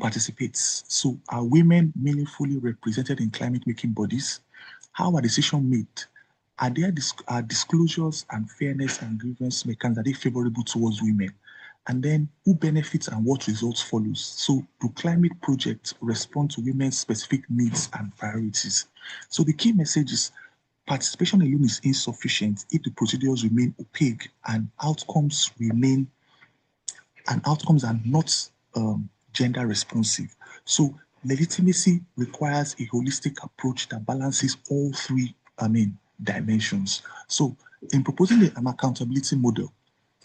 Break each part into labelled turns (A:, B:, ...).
A: participates? So are women meaningfully represented in climate-making bodies? How are decisions made? Are there disclosures and fairness and grievance mechanisms, are they favorable towards women? And then who benefits and what results follows? So do climate projects respond to women's specific needs and priorities? So the key message is participation alone is insufficient if the procedures remain opaque and outcomes are not gender responsive. So legitimacy requires a holistic approach that balances all three, dimensions. So in proposing an accountability model,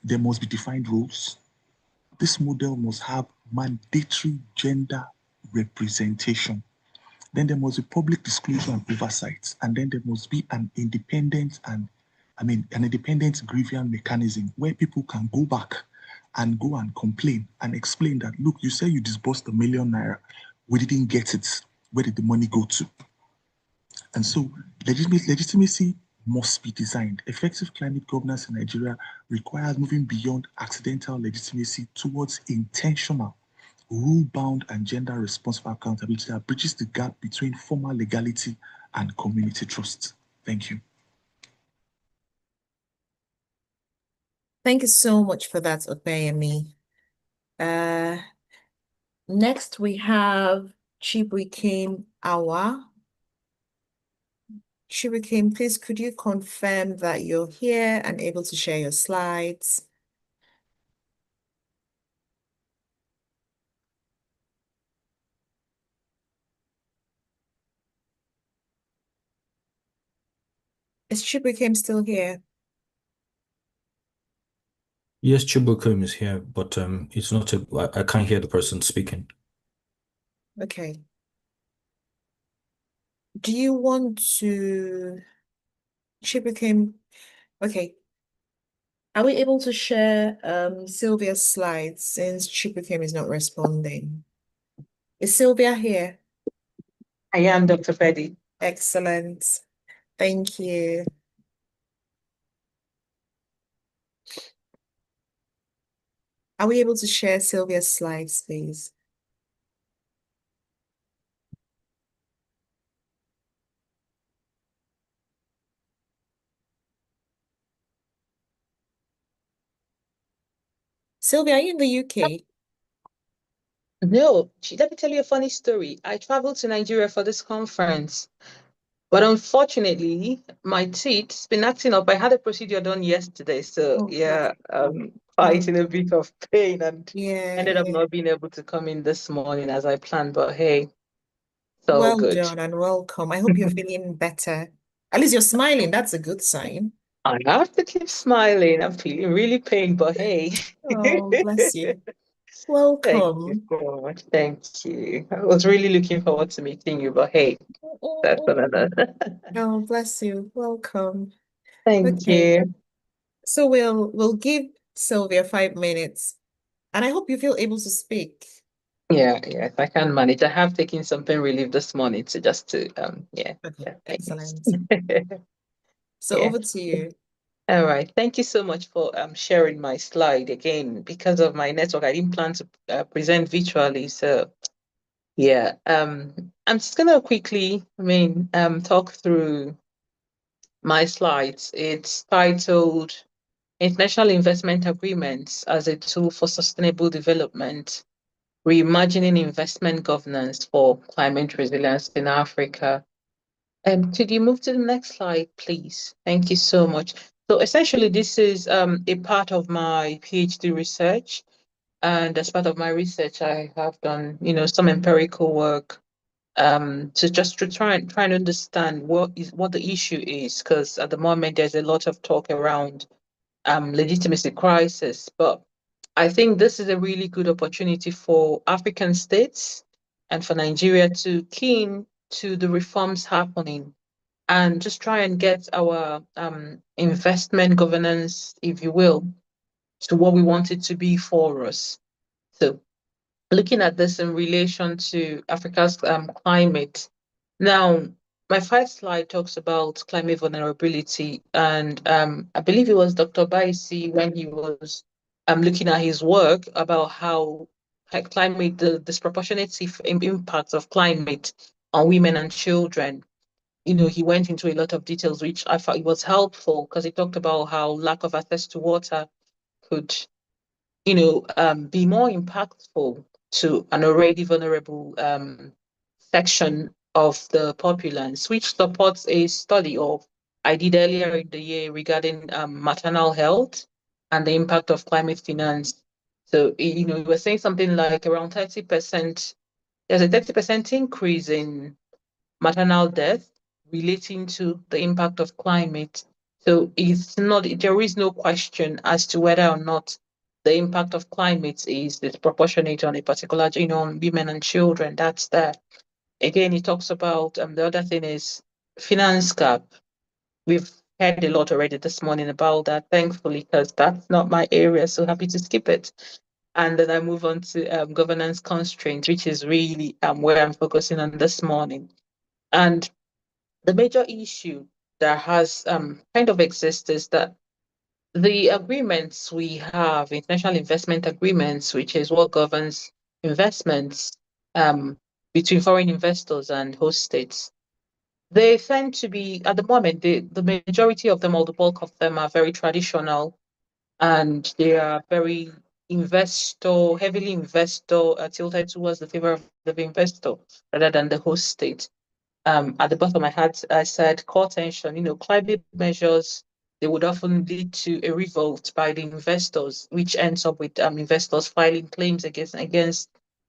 A: there must be defined roles. This model must have mandatory gender representation. Then there must be public disclosure and oversight. And then there must be an independent grievance mechanism where people can go back and go and complain and explain that, look, you say you disbursed ₦1 million. We didn't get it. Where did the money go to? And so legitimacy must be designed. Effective climate governance in Nigeria requires moving beyond accidental legitimacy towards intentional, rule-bound, and gender-responsive accountability that bridges the gap between formal legality and community trust. Thank you.
B: Thank you so much for that, Opeyemi. Next, we have Chibuikem Awa. Chibuikem, please, could you confirm that you're here and able to share your slides? Is Chibuikem still here?
C: Yes, Chibuikem is here, but it's not I can't hear the person speaking.
B: Okay. Do you want to Chibuikem? Okay. Are we able to share Sylvia's slides since Chibuikem is not responding? Is Sylvia here?
D: I am, Dr. Betty.
B: Excellent. Thank you. Are we able to share Sylvia's slides, please? Sylvia, are you in the UK?
D: No, let me tell you a funny story. I traveled to Nigeria for this conference, but unfortunately, my teeth's been acting up. I had a procedure done yesterday, so yeah, fighting a bit of pain and ended up not being able to come in this morning as I planned, but hey, so
B: well
D: good.
B: done and welcome. I hope you're feeling better. At least you're smiling. That's a good sign.
D: I have to keep smiling. I'm feeling really pain, but hey.
B: Oh, bless you. Welcome.
D: Thank you so much. Thank you. I was really looking forward to meeting you, but hey, that's another.
B: Oh, bless you. Welcome.
D: Thank you.
B: So we'll give Sylvia 5 minutes, and I hope you feel able to speak.
D: Yeah, if I can manage. I have taken some pain relief this morning to yeah.
B: Okay, excellent. So
D: Yeah.
B: over to you.
D: All right. Thank you so much for sharing my slide again. Because of my network, I didn't plan to present virtually. So yeah, I'm just gonna quickly, talk through my slides. It's titled International Investment Agreements as a Tool for Sustainable Development, Reimagining Investment Governance for Climate Resilience in Africa. Could you move to the next slide, please? Thank you so much. So essentially, this is a part of my PhD research. And as part of my research, I have done, some empirical work to try and understand what the issue is, because at the moment there's a lot of talk around legitimacy crisis. But I think this is a really good opportunity for African states and for Nigeria to key in to the reforms happening and just try and get our investment governance, if you will, to what we want it to be for us. So looking at this in relation to Africa's climate. Now, my first slide talks about climate vulnerability, and I believe it was Dr. Baisi when he was looking at his work about how climate, the disproportionate impacts of climate on women and children. He went into a lot of details, which I thought it was helpful because he talked about how lack of access to water could, be more impactful to an already vulnerable section of the populace, which supports a study I did earlier in the year regarding maternal health and the impact of climate finance. So, we were saying something like around 30%, there's a 30% increase in maternal death relating to the impact of climate. So there is no question as to whether or not the impact of climate is disproportionate on a particular, on women and children. That's there. Again, he talks about the other thing is finance gap. We've heard a lot already this morning about that, thankfully, because that's not my area. So happy to skip it. And then I move on to governance constraints, which is really where I'm focusing on this morning. And the major issue that has kind of exists is that the agreements we have, international investment agreements, which is what governs investments between foreign investors and host states, they tend to be, at the moment, the majority of them, or the bulk of them, are very traditional, and they are very heavily investor tilted towards the favor of the investor rather than the host state. At the bottom, I said core tension, climate measures, they would often lead to a revolt by the investors, which ends up with investors filing claims against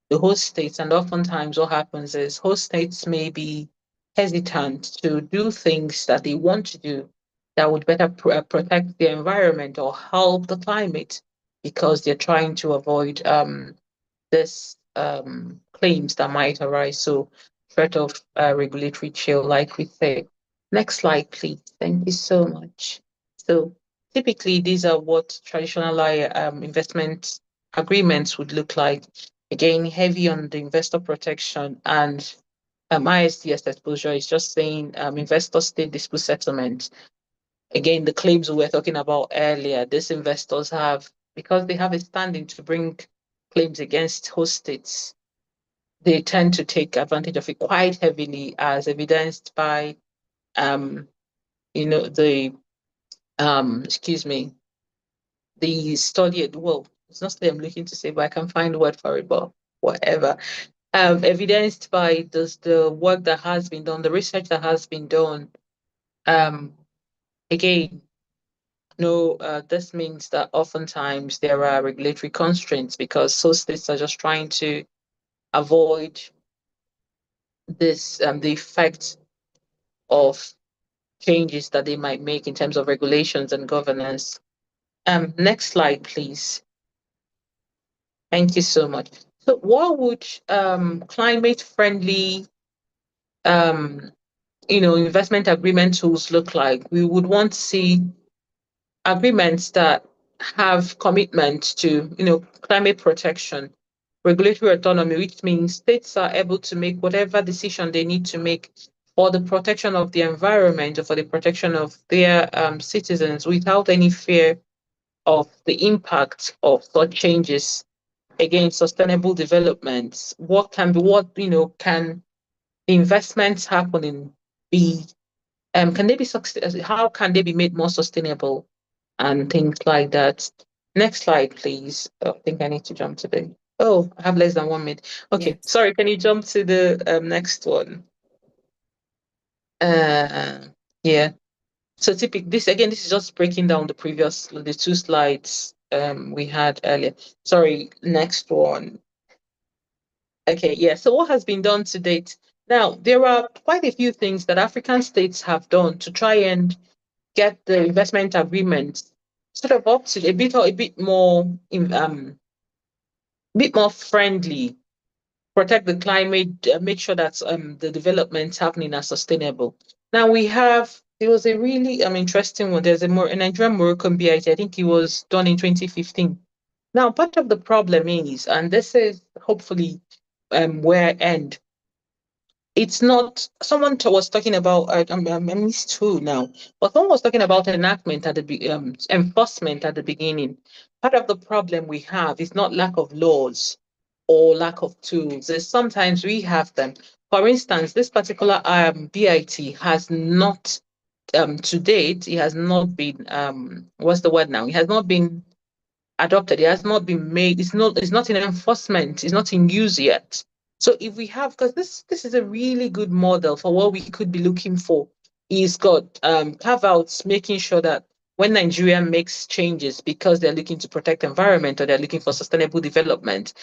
D: the host states. And oftentimes what happens is host states may be hesitant to do things that they want to do that would better protect the environment or help the climate because they're trying to avoid this claims that might arise. So threat of regulatory chill, like we say. Next slide, please. Thank you so much. So typically, these are what traditional investment agreements would look like. Again, heavy on the investor protection, and ISDS exposure is just saying investor state dispute settlement. Again, the claims we were talking about earlier, these investors have, because they have a standing to bring claims against host states, they tend to take advantage of it quite heavily, as evidenced by, the, excuse me, the study, well, it's not that I'm looking to say, but I can find a word for it, but whatever. Evidenced by the work that has been done, the research that has been done. Again, this means that oftentimes there are regulatory constraints because states are just trying to avoid this, the effect of changes that they might make in terms of regulations and governance. Next slide, please. Thank you so much. So what would climate-friendly investment agreement tools look like? We would want to see agreements that have commitment to climate protection, regulatory autonomy, which means states are able to make whatever decision they need to make for the protection of the environment or for the protection of their citizens without any fear of the impact of such changes against sustainable development. Can investments happening be can they be how can they be made more sustainable and things like that? Next slide, please. Oh, I think I need to jump to I have less than 1 minute. Okay, yes. Sorry, can you jump to the next one? Yeah. So this is just breaking down the two slides we had earlier. Sorry, next one. Okay, yeah. So what has been done to date? Now, there are quite a few things that African states have done to try and get the investment agreement sort of up to a bit more friendly, protect the climate, make sure that the developments happening are sustainable. Now there was a really interesting one. There's a Nigerian Moroccan BIT. I think it was done in 2015. Now, part of the problem is, and this is hopefully where I end. It's not, someone was talking about, I missed who now, but someone was talking about enactment at the enforcement at the beginning. Part of the problem we have is not lack of laws or lack of tools. Is sometimes we have them. For instance, this particular BIT has not to date, it has not been what's the word now? It has not been adopted. It has not been made. It's not in enforcement. It's not in use yet. So if we have, because this is a really good model for what we could be looking for. He's got carve outs, making sure that when Nigeria makes changes because they're looking to protect the environment or they're looking for sustainable development,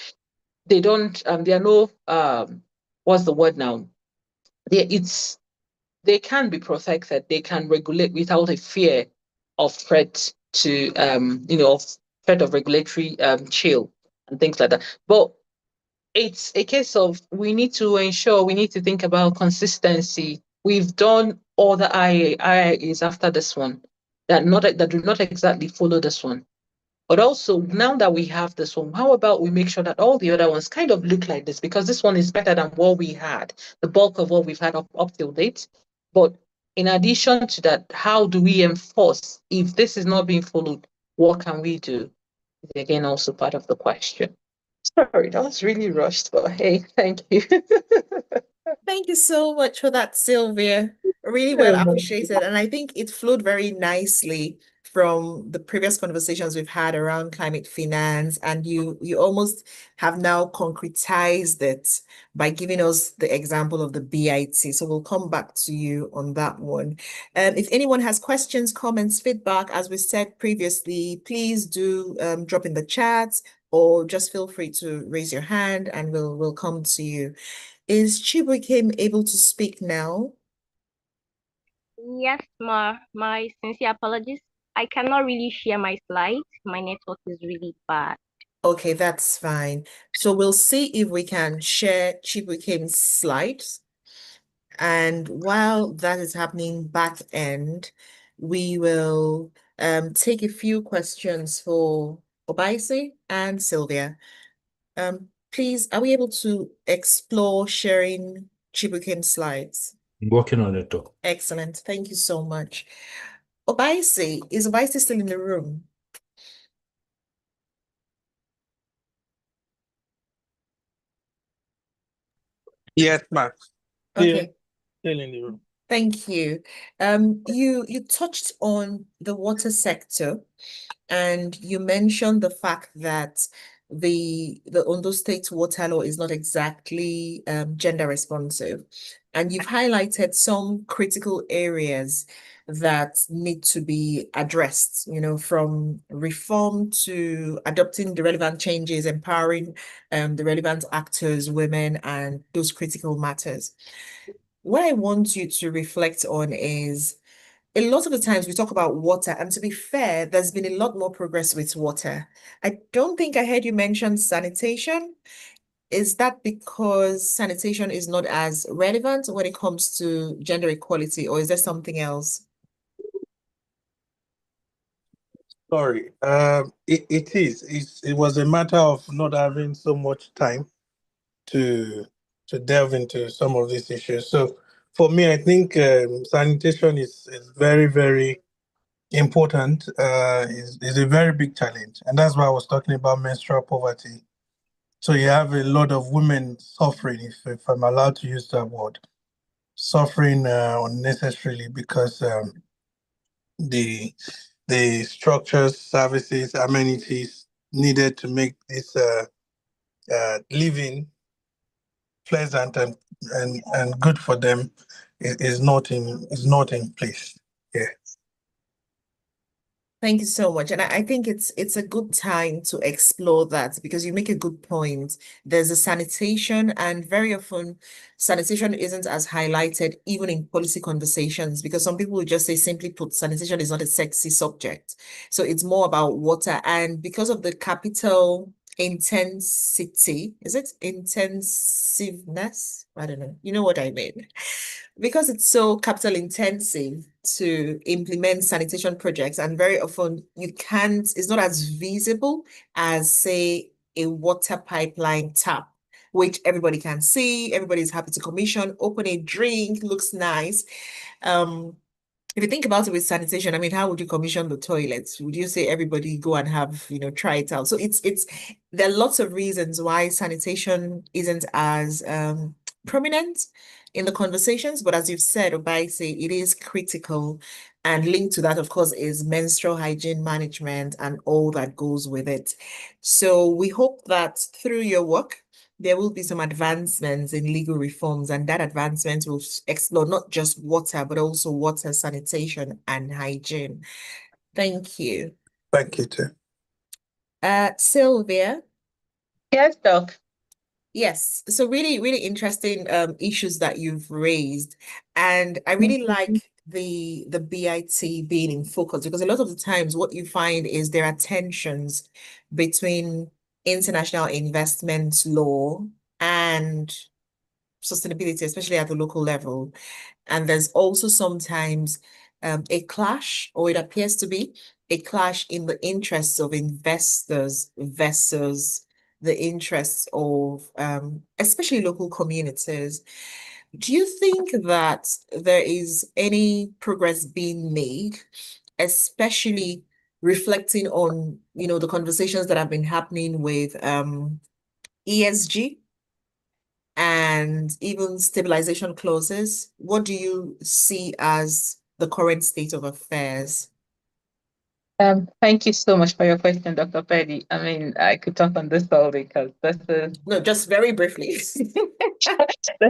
D: they don't there are no what's the word now? They can be protected, they can regulate without a fear of threat to of threat of regulatory chill and things like that. But it's a case of we need to ensure, we need to think about consistency. We've done all the IIAs after this one that do not exactly follow this one. But also, now that we have this one, how about we make sure that all the other ones kind of look like this? Because this one is better than what we had, the bulk of what we've had up till date. But in addition to that, how do we enforce? If this is not being followed, what can we do? Again, also part of the question. Sorry, that was really rushed, but hey, thank you.
B: Thank you so much for that, Sylvia. Really well appreciated. And I think it flowed very nicely from the previous conversations we've had around climate finance. And you almost have now concretized it by giving us the example of the BIT. So we'll come back to you on that one. If anyone has questions, comments, feedback, as we said previously, please do drop in the chat or just feel free to raise your hand and we'll come to you. Is Chibuikem able to speak now?
E: Yes, my sincere apologies. I cannot really share my slides. My network is really bad.
B: Okay, that's fine. So we'll see if we can share Chibuikem's slides. And while that is happening back end, we will take a few questions for Obaisi and Sylvia. Please, are we able to explore sharing Chibuikem's slides?
C: I'm working on it though.
B: Excellent. Thank you so much. Obaisi, is Obaisi still in the room?
F: Yes, ma'am.
B: Okay.
F: Still in the room.
B: Thank you. You touched on the water sector and you mentioned the fact that the Ondo State water law is not exactly gender responsive. And you've highlighted some critical areas that need to be addressed, from reform to adopting the relevant changes, empowering the relevant actors, women, and those critical matters. What I want you to reflect on is a lot of the times we talk about water, and to be fair, there's been a lot more progress with water. I don't think I heard you mention sanitation. Is that because sanitation is not as relevant when it comes to gender equality, or is there something else?
F: Sorry. It is. It was a matter of not having so much time to delve into some of these issues. So for me, I think sanitation is very, very important. Is a very big challenge, and that's why I was talking about menstrual poverty. So you have a lot of women suffering, if I'm allowed to use that word, suffering unnecessarily because the structures, services, amenities needed to make this living pleasant and good for them is not in place. Yeah.
B: Thank you so much. And I think it's a good time to explore that because you make a good point. There's a sanitation, and very often sanitation isn't as highlighted even in policy conversations because some people will just say, simply put, sanitation is not a sexy subject. So it's more about water. And because of the capital intensity, is it intensiveness? I don't know. You know what I mean? Because it's so capital intensive to implement sanitation projects, and very often it's not as visible as, say, a water pipeline tap, which everybody can see, everybody's happy to commission, open a drink, looks nice. if you think about it with sanitation, I mean, how would you commission the toilets? Would you say everybody go and have, try it out? So there are lots of reasons why sanitation isn't as prominent in the conversations, but as you've said, Obaise, it is critical. And linked to that, of course, is menstrual hygiene management and all that goes with it. So we hope that through your work, there will be some advancements in legal reforms, and that advancement will explore not just water, but also water sanitation and hygiene. Thank you.
F: Thank you too.
B: Sylvia.
D: Yes, Doc.
B: Yes, so really, really interesting issues that you've raised. And I really like the BIT being in focus, because a lot of the times what you find is there are tensions between international investment law and sustainability, especially at the local level. And there's also sometimes a clash, or it appears to be a clash in the interests of investors versus the interests of especially local communities. Do you think that there is any progress being made, especially reflecting on, the conversations that have been happening with ESG and even stabilization clauses? What do you see as the current state of affairs?
D: Thank you so much for your question, Dr. Petty. I mean, I could talk on this all day because
B: No, just very briefly.
D: this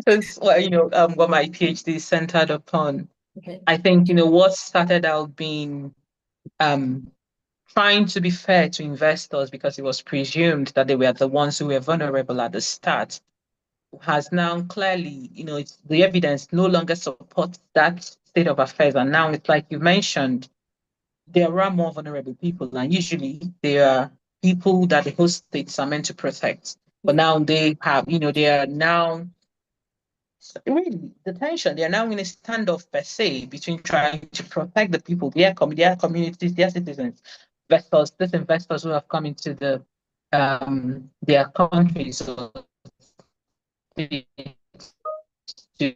D: is what my PhD is centered upon.
B: Okay.
D: I think, what started out being trying to be fair to investors because it was presumed that they were the ones who were vulnerable at the start, has now clearly, the evidence no longer supports that state of affairs. And now it's like you mentioned, there are more vulnerable people, and usually they are people that the host states are meant to protect. But now they have, they are now really the tension. They are now in a standoff per se between trying to protect the people, their communities, their citizens, versus these investors who have come into their countries to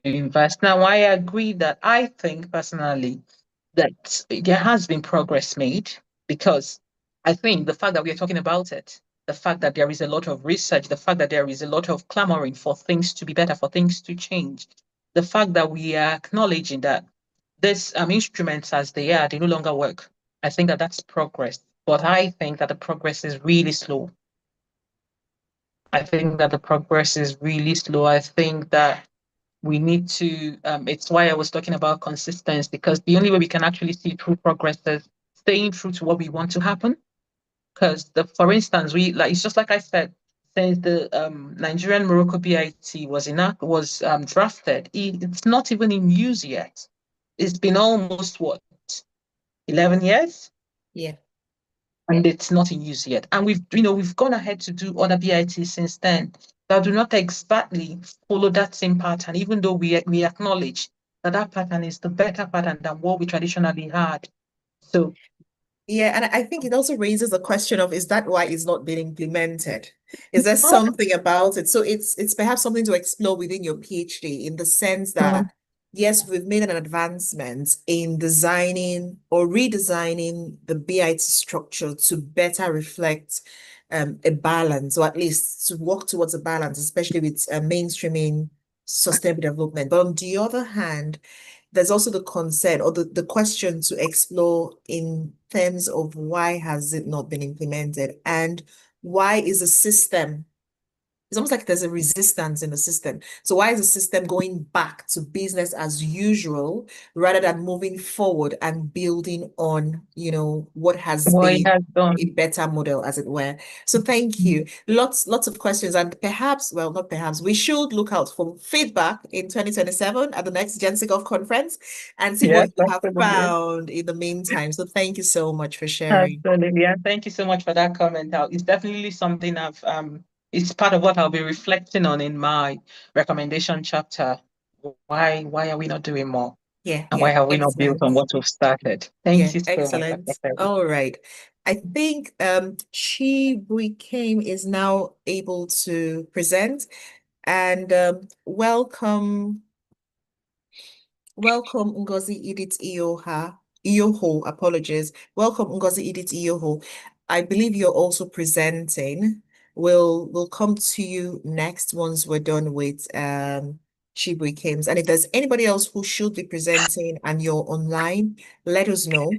D: invest. Now, I agree that I think personally that there has been progress made, because I think the fact that we are talking about it, the fact that there is a lot of research, the fact that there is a lot of clamoring for things to be better, for things to change, the fact that we are acknowledging that these instruments as they are, they no longer work. I think that that's progress. But I think that the progress is really slow. I think that the progress is really slow. I think that we need to, it's why I was talking about consistency, because the only way we can actually see true progress is staying true to what we want to happen. Because for instance, it's just like I said, since the Nigerian Morocco BIT was drafted, it's not even in use yet. It's been almost 11 years?
B: Yeah.
D: And it's not in use yet. And we've gone ahead to do other BITs since then that do not exactly follow that same pattern, even though we acknowledge that pattern is the better pattern than what we traditionally had. So
B: yeah, and I think it also raises the question of, is that why it's not being implemented? Is there something about it? So it's perhaps something to explore within your PhD, in the sense that yes, we've made an advancement in designing or redesigning the BIT structure to better reflect a balance, or at least to work towards a balance, especially with mainstreaming sustainable development. But on the other hand, there's also the concern or the question to explore in terms of why has it not been implemented, and why is the system, it's almost like there's a resistance in the system. So why is the system going back to business as usual rather than moving forward and building on, what has been a better model, as it were? So thank you. Lots of questions, and perhaps, well, not perhaps, we should look out for feedback in 2027 at the next Gencgov conference and see what you have found in the meantime. So thank you so much for sharing.
D: Absolutely. Yeah, thank you so much for that comment. It's definitely something it's part of what I'll be reflecting on in my recommendation chapter. Why are we not doing more?
B: Yeah.
D: And why have we not built on what we've started? Thank you so
B: excellent.
D: much.
B: All right. I think Chibuikem is now able to present, and welcome Welcome, Ngozi Edith Iyoho, apologies. Welcome, Ngozi Edith Iyoho. I believe you're also presenting. We'll come to you next once we're done with Chibuikems. And if there's anybody else who should be presenting and you're online, let us know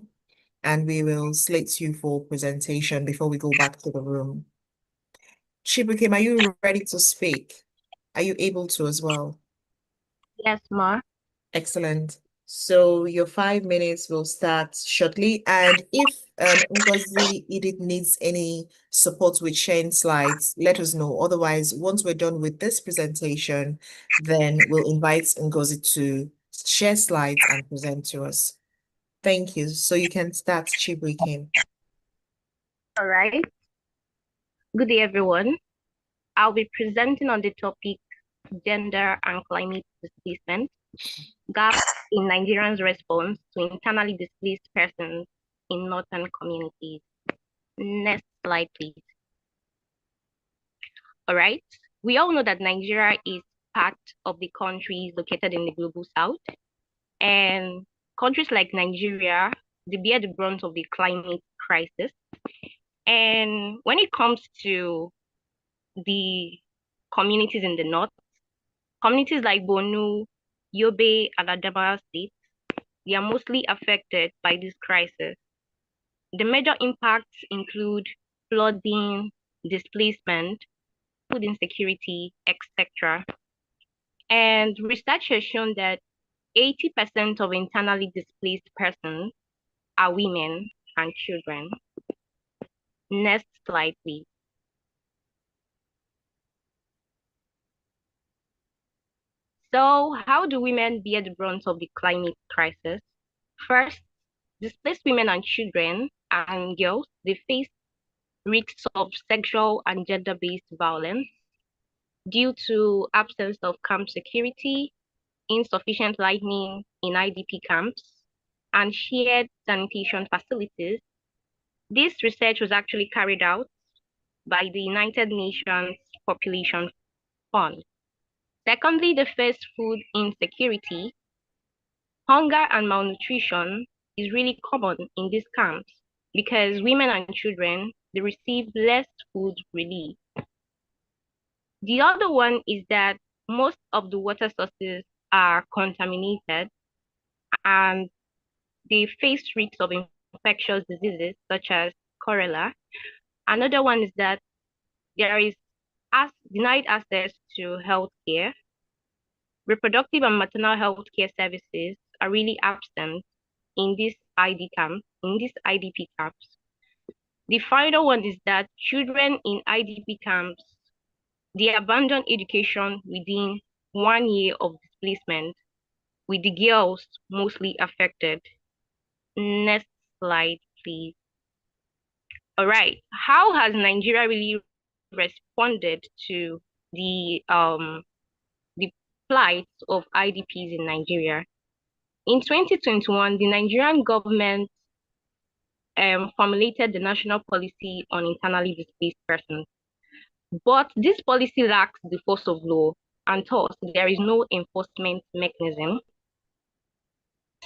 B: and we will slate you for presentation before we go back to the room. Chibuikem, are you ready to speak? Are you able to as well?
E: Yes, Ma.
B: Excellent. So your 5 minutes will start shortly. And if Ngozi Edith needs any support with sharing slides, let us know. Otherwise, once we're done with this presentation, then we'll invite Ngozi to share slides and present to us. Thank you. So you can start, Chibuikem.
E: All right. Good day, everyone. I'll be presenting on the topic gender and climate displacement, gaps in Nigerians' response to internally displaced persons in northern communities. Next slide, please. All right. We all know that Nigeria is part of the countries located in the global south, and countries like Nigeria, they bear the brunt of the climate crisis. And when it comes to the communities in the north, communities like Borno, Yobe, and Adamawa states, they are mostly affected by this crisis. The major impacts include flooding, displacement, food insecurity, etc. And research has shown that 80% of internally displaced persons are women and children. Next slide, please. So, how do women bear the brunt of the climate crisis? First, displaced women and children and girls, they face risks of sexual and gender-based violence due to absence of camp security, insufficient lighting in IDP camps, and shared sanitation facilities. This research was actually carried out by the United Nations Population Fund. Secondly, the first food insecurity. Hunger and malnutrition is really common in these camps because women and children, they receive less food relief. The other one is that most of the water sources are contaminated and they face risks of infectious diseases such as cholera. Another one is that there is denied access to healthcare. Reproductive and maternal health care services are really absent in these IDP camps. The final one is that children in IDP camps, they abandon education within 1 year of displacement, with the girls mostly affected. Next slide, please. All right, how has Nigeria really responded to the plight of IDPs in Nigeria? In 2021, the Nigerian government formulated the National Policy on Internally Displaced Persons. But this policy lacks the force of law, and thus there is no enforcement mechanism.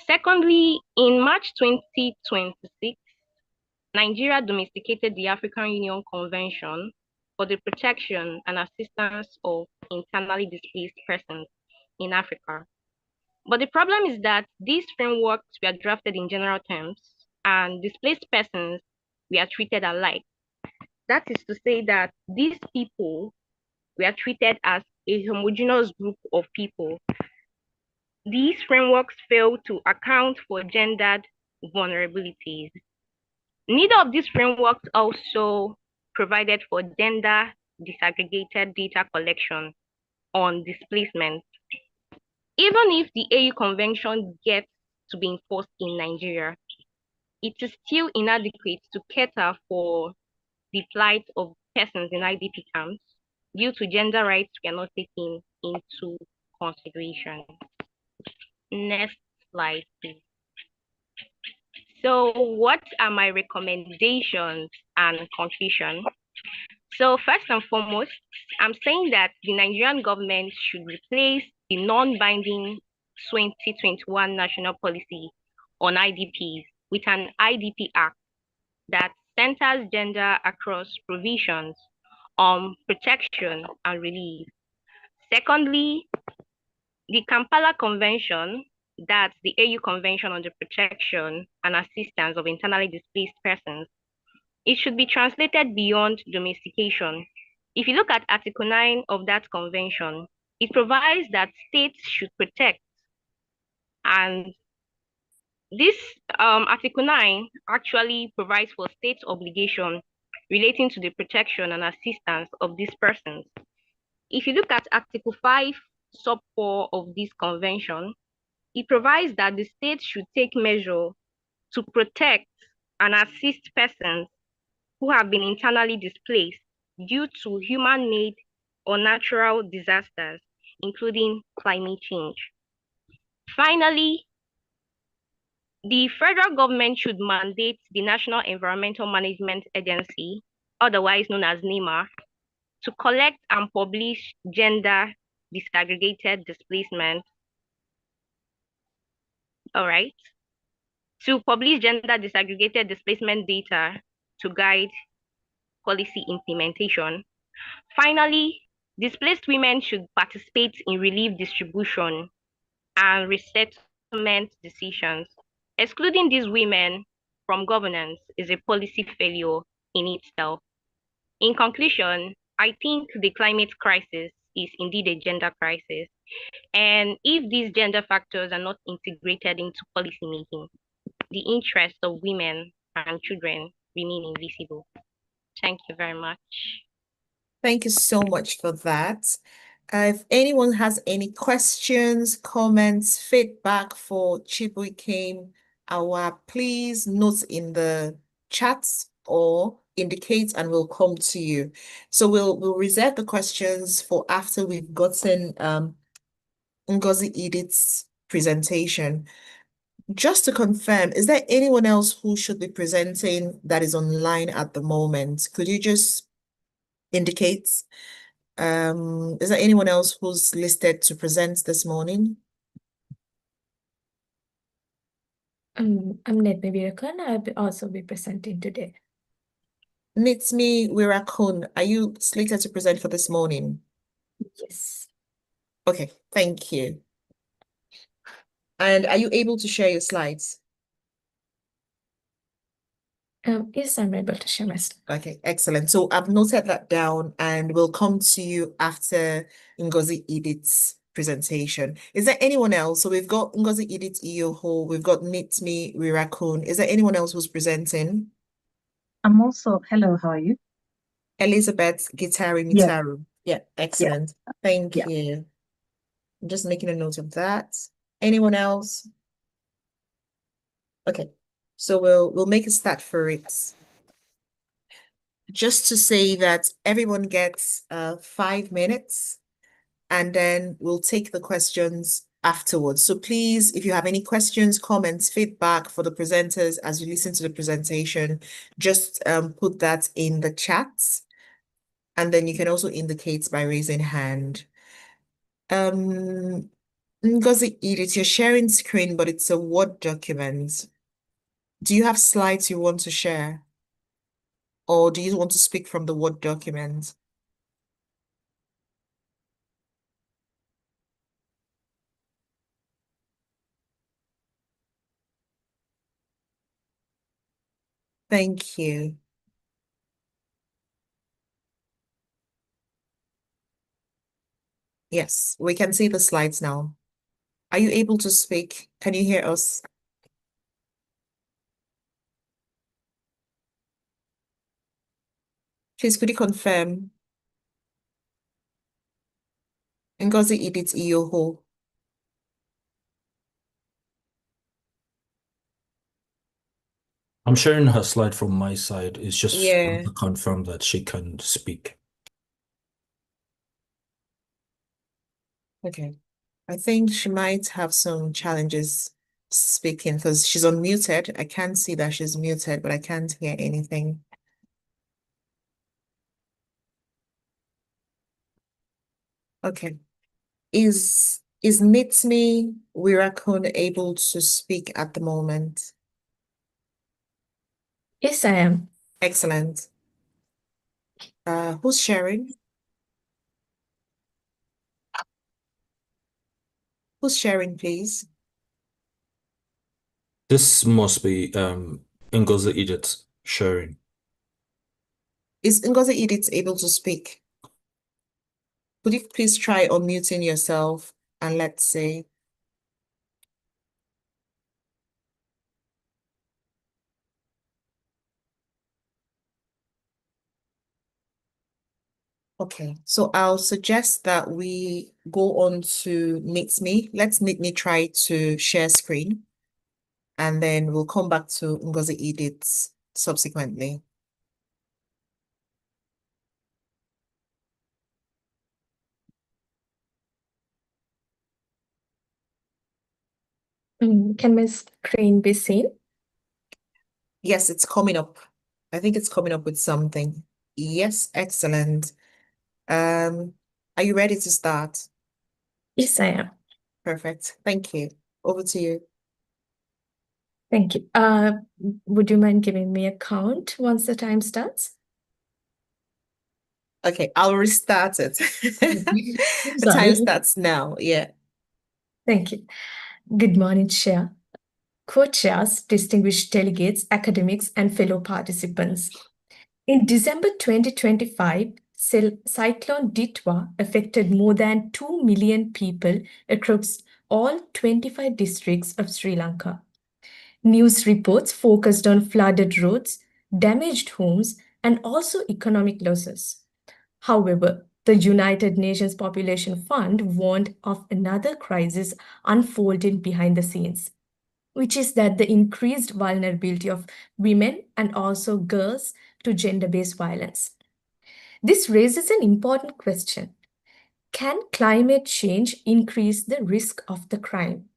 E: Secondly, in March 2026, Nigeria domesticated the African Union Convention for the Protection and Assistance of Internally Displaced Persons in Africa. But the problem is that these frameworks were drafted in general terms and displaced persons were treated alike. That is to say that these people were treated as a homogeneous group of people. These frameworks fail to account for gendered vulnerabilities. Neither of these frameworks also provided for gender disaggregated data collection on displacement. Even if the AU Convention gets to be enforced in Nigeria, it is still inadequate to cater for the plight of persons in IDP camps due to gender rights we are not taking into consideration. Next slide, please. So what are my recommendations and conclusion? So first and foremost, I'm saying that the Nigerian government should replace the non-binding 2021 National Policy on IDPs with an IDP Act that centers gender across provisions on protection and relief. Secondly, the Kampala Convention, that's the AU Convention on the Protection and Assistance of Internally Displaced Persons, it should be translated beyond domestication. If you look at Article 9 of that convention, it provides that states should protect. And this Article 9 actually provides for states' obligation relating to the protection and assistance of these persons. If you look at Article 5, sub 4 of this convention, it provides that the state should take measure to protect and assist persons who have been internally displaced due to human-made or natural disasters, including climate change. Finally, the federal government should mandate the National Environmental Management Agency, otherwise known as NEMA, to collect and publish gender disaggregated displacement. All right. To publish gender disaggregated displacement data to guide policy implementation. Finally, displaced women should participate in relief distribution and resettlement decisions. Excluding these women from governance is a policy failure in itself. In conclusion, I think the climate crisis is indeed a gender crisis. And if these gender factors are not integrated into policymaking, the interests of women and children remain invisible. Thank you very much.
B: Thank you so much for that. If anyone has any questions, comments, feedback for Chibuikem Awa, please note in the chat or indicate and we'll come to you. So we'll reserve the questions for after we've gotten Ngozi Edith's presentation. Just to confirm, is there anyone else who should be presenting that is online at the moment? Could you just indicate? Is there anyone else who's listed to present this morning?
G: I'm Netmi Virakun. I'll also be presenting today.
B: Nitmi Wirakun, are you slated to present for this morning?
G: Yes.
B: Okay, thank you. And are you able to share your slides?
G: Yes, I'm able to share my screen.
B: Okay, excellent. So I've noted that down and we'll come to you after Ngozi Edith's presentation. Is there anyone else? So we've got Ngozi Edith Iyoho, we've got Nitmi Wirakun. Is there anyone else who's presenting?
H: I'm also, hello, how are you?
B: Elizabeth Gitari
H: Yes.
B: Mitaru. Yeah, excellent. Thank
H: Yeah.
B: you. I'm just making a note of that. Anyone else? Okay, so we'll make a start for it. Just to say that everyone gets 5 minutes and then we'll take the questions afterwards. So please, if you have any questions, comments, feedback for the presenters as you listen to the presentation, just put that in the chat. And then you can also indicate by raising hand. Ngozi Edith, you're sharing screen, but it's a Word document. Do you have slides you want to share? Or do you want to speak from the Word document? Thank you. Yes, we can see the slides now. Are you able to speak? Can you hear us? Please, could you confirm? Ngozi Edith Iyoho.
C: I'm sharing her slide from my side. It's just
B: Yeah.
C: to confirm that she can speak.
B: Okay. I think she might have some challenges speaking because she's unmuted. I can't see that she's muted, but I can't hear anything. Okay. Is Is Nitmi Wirakun able to speak at the moment?
G: Yes, I am.
B: Excellent. Who's sharing? Who's sharing, please?
C: This must be Ngozi Edith sharing.
B: Is Ngozi Edith able to speak? Could you please try unmuting yourself and let's see. Okay, so I'll suggest that we go on to Nitmi. Let's Nitmi try to share screen, and then we'll come back to Ngozi Edith subsequently.
G: Can my screen be seen?
B: Yes, it's coming up. I think it's coming up with something. Yes, excellent. Are you ready to start?
G: Yes, I am.
B: Perfect. Thank you. Over to you.
G: Thank you. Would you mind giving me a count once the time starts?
B: Okay, I'll restart it. The time
G: Sorry.
B: starts now. Yeah.
G: Thank you. Good morning, Chair, co-chairs, distinguished delegates, academics, and fellow participants. In December 2025, Cyclone Ditwa affected more than 2 million people across all 25 districts of Sri Lanka. News reports focused on flooded roads, damaged homes, and also economic losses. However, the United Nations Population Fund warned of another crisis unfolding behind the scenes, which is that the increased vulnerability of women and also girls to gender-based violence. This raises an important question. Can climate change increase the risk of the crime?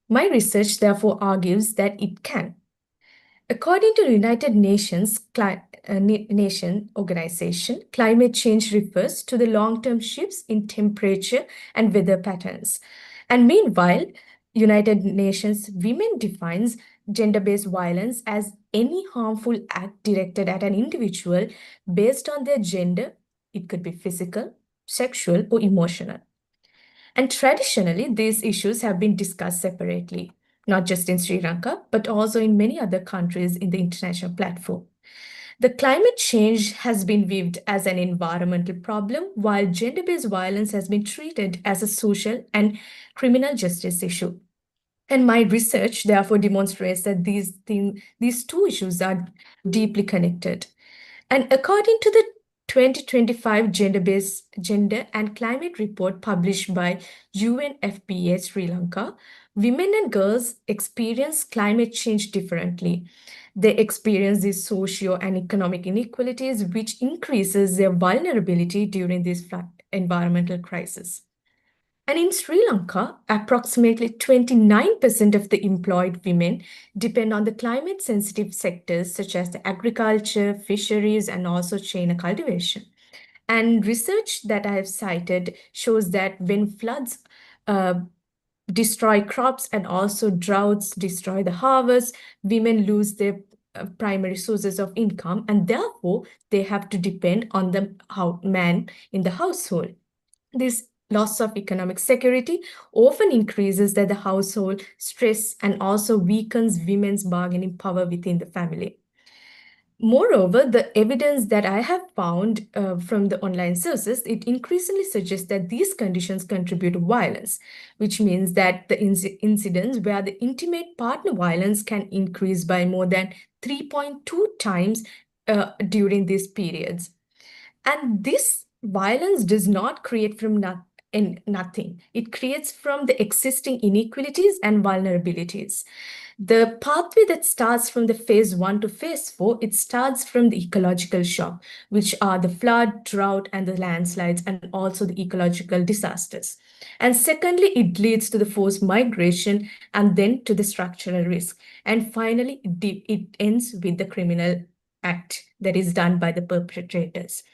G: My research therefore argues that it can. According to the United Nations Nation Organization, climate change refers to the long-term shifts in temperature and weather patterns. And meanwhile, United Nations Women defines gender-based violence as any harmful act directed at an individual based on their gender. It could be physical, sexual, or emotional. And traditionally, these issues have been discussed separately, not just in Sri Lanka, but also in many other countries in the international platform. The climate change has been viewed as an environmental problem, while gender-based violence has been treated as a social and criminal justice issue. And my research therefore demonstrates that these two issues are deeply connected. And according to the 2025 Gender and Climate Report published by UNFPA Sri Lanka, women and girls experience climate change differently. They experience these socio and economic inequalities, which increases their vulnerability during this environmental crisis. And in Sri Lanka, approximately 29% of the employed women depend on the climate-sensitive sectors such as the agriculture, fisheries, and also chain cultivation. And research that I have cited shows that when floods destroy crops and also droughts destroy the harvest, women lose their primary sources of income, and therefore they have to depend on the man in the household. This loss of economic security often increases the household stress and also weakens women's bargaining power within the family. Moreover, the evidence that I have found from the online sources, it increasingly suggests that these conditions contribute to violence, which means that the incidents where the intimate partner violence can increase by more than 3.2 times during these periods. And this violence does not create from nothing. It creates from the existing inequalities and vulnerabilities. The pathway that starts from the phase 1 to phase 4, it starts from the ecological shock, which are the flood, drought, and the landslides, and also the ecological disasters. And secondly, it leads to the forced migration and then to the structural risk. And finally, it ends with the criminal act that is done by the perpetrators.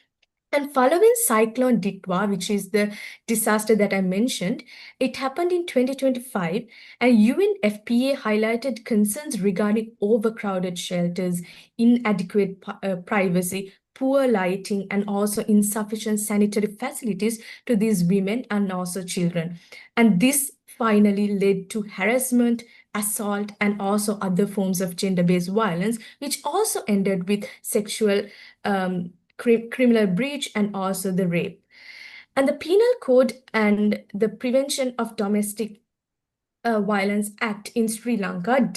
G: And following Cyclone Ditwa, which is the disaster that I mentioned, it happened in 2025, and UNFPA highlighted concerns regarding overcrowded shelters, inadequate privacy, poor lighting, and also insufficient sanitary facilities to these women and also children. And this finally led to harassment, assault, and also other forms of gender-based violence, which also ended with sexual criminal breach and also the rape. And the Penal Code and the Prevention of Domestic Violence Act in Sri Lanka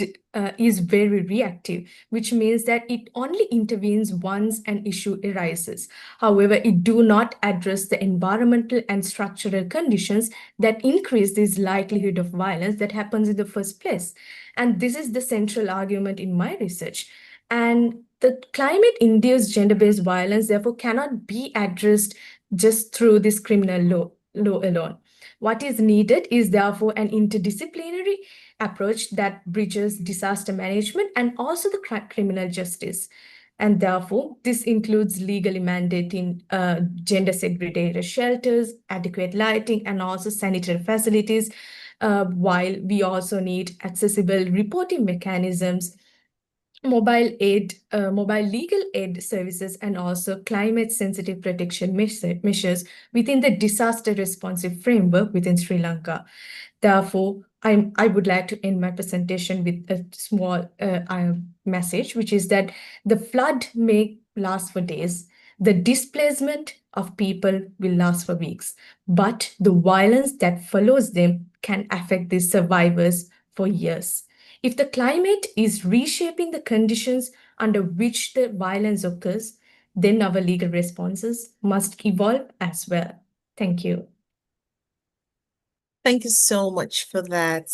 G: is very reactive, which means that it only intervenes once an issue arises. However, it do not address the environmental and structural conditions that increase this likelihood of violence that happens in the first place. And this is the central argument in my research. And the climate-induced gender-based violence, therefore, cannot be addressed just through this criminal law alone. What is needed is therefore an interdisciplinary approach that bridges disaster management and also the criminal justice. And therefore, this includes legally mandating gender segregated shelters, adequate lighting, and also sanitary facilities, while we also need accessible reporting mechanisms, mobile legal aid services, and also climate sensitive protection measures within the disaster responsive framework within Sri Lanka. Therefore, I would like to end my presentation with a small message, which is that the flood may last for days, the displacement of people will last for weeks, but the violence that follows them can affect the survivors for years. If the climate is reshaping the conditions under which the violence occurs, then our legal responses must evolve as well. Thank you.
B: Thank you so much for that,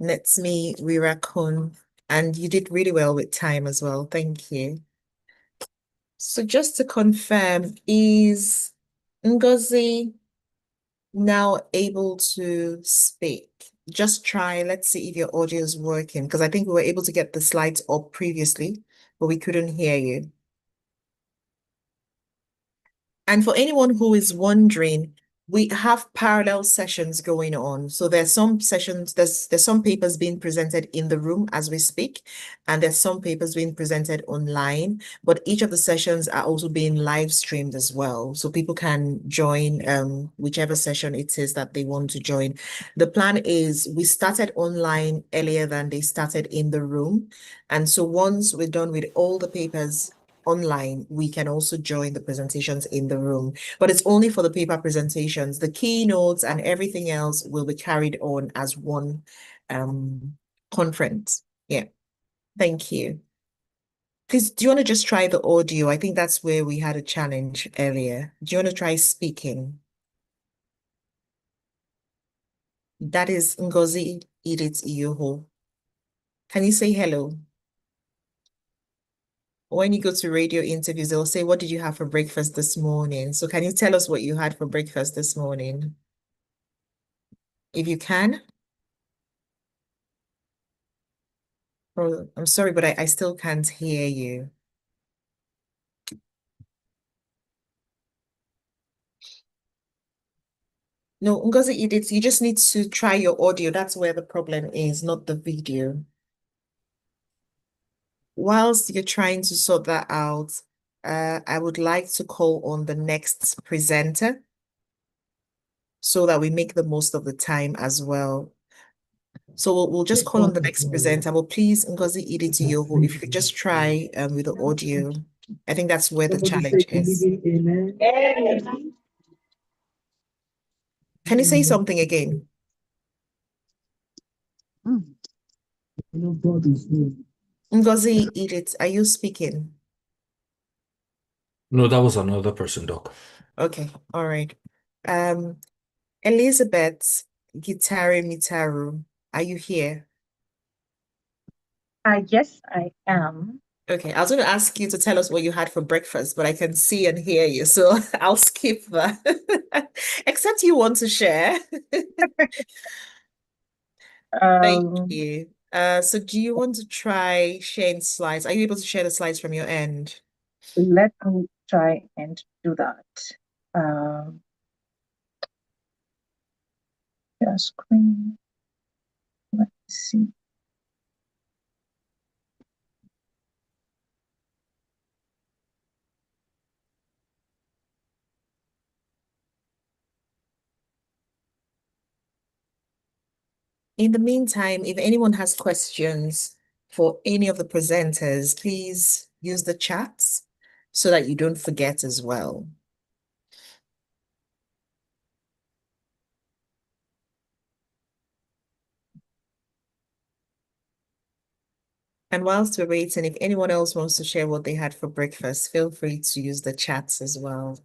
B: Netsmi Wirakun. And you did really well with time as well. Thank you. So just to confirm, is Ngozi now able to speak? Just try, let's see if your audio is working, because I think we were able to get the slides up previously, but we couldn't hear you. And for anyone who is wondering, we have parallel sessions going on. So there's some sessions, there's some papers being presented in the room as we speak, and there's some papers being presented online, but each of the sessions are also being live streamed as well. So people can join whichever session it is that they want to join. The plan is we started online earlier than they started in the room. And so once we're done with all the papers online, we can also join the presentations in the room, but it's only for the paper presentations. The keynotes and everything else will be carried on as one conference. Yeah, thank you. Please, do you want to just try the audio? I think that's where we had a challenge earlier. Do you want to try speaking? That is Ngozi Edith Iyoho. Can you say hello? When you go to radio interviews, they'll say, what did you have for breakfast this morning? So can you tell us what you had for breakfast this morning? If you can. Oh, I'm sorry, but I still can't hear you. No, Ngozi Edith, you just need to try your audio. That's where the problem is, not the video. Whilst you're trying to sort that out, I would like to call on the next presenter so that we make the most of the time as well. So we'll just call on the next presenter. But please, Ngozi Edith Iyoho, if you could just try with the audio. I think that's where the challenge is. Can you say something again? Ngozi Edith, are you speaking?
C: No, that was another person, Doc.
B: Okay, all right. Elizabeth Gitari Mitaru, are you here?
H: Yes, I am.
B: Okay, I was going to ask you to tell us what you had for breakfast, but I can see and hear you, so I'll skip that. Except you want to share. Thank you. So do you want to try sharing slides? Are you able to share the slides from your end?
H: Let me try and do that. Share screen. Let's see.
B: In the meantime, if anyone has questions for any of the presenters, please use the chats so that you don't forget as well. And whilst we're waiting, if anyone else wants to share what they had for breakfast, feel free to use the chats as well.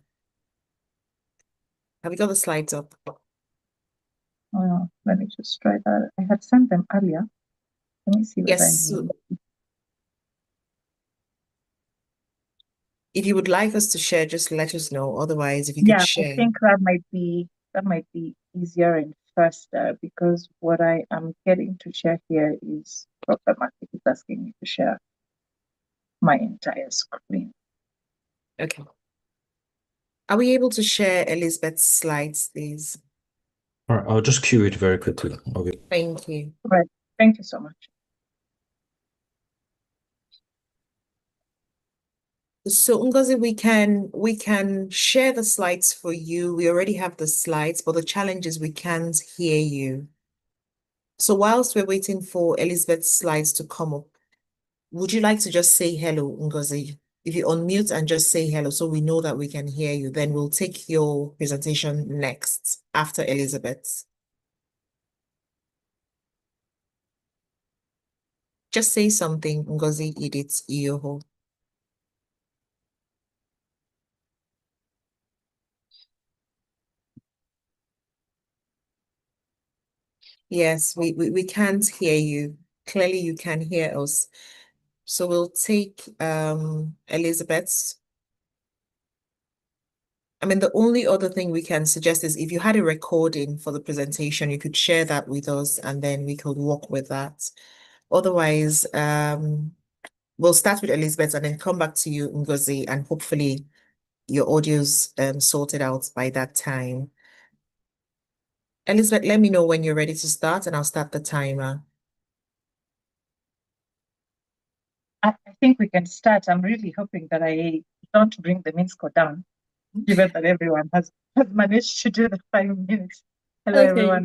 B: Have you got the slides up?
H: Let me just try that. I had sent them earlier. Let me see whether
B: Yes. If you would like us to share, just let us know. Otherwise, if you could share.
H: I think that might be easier and faster, because what I am getting to share here is problematic. It's asking me to share my entire screen.
B: Okay. Are we able to share Elizabeth's slides, please?
C: All right, I'll just cue it very quickly. Okay.
B: Thank you.
H: Right. Thank you so much.
B: So Ngozi, we can share the slides for you. We already have the slides, but the challenge is we can't hear you. So whilst we're waiting for Elizabeth's slides to come up, would you like to just say hello, Ngozi? If you unmute and just say hello so we know that we can hear you, then we'll take your presentation next after Elizabeth. Just say something, Ngozi Edith Iyoho. Yes, we can't hear you. Clearly you can hear us. So we'll take Elizabeth's. I mean, the only other thing we can suggest is if you had a recording for the presentation, you could share that with us and then we could work with that. Otherwise, we'll start with Elizabeth and then come back to you, Ngozi, and hopefully your audio's sorted out by that time. Elizabeth, let me know when you're ready to start and I'll start the timer.
H: I think we can start. I'm really hoping that I don't bring the min score down, given that everyone has managed to do the 5 minutes. Hello,
B: Okay.
H: everyone.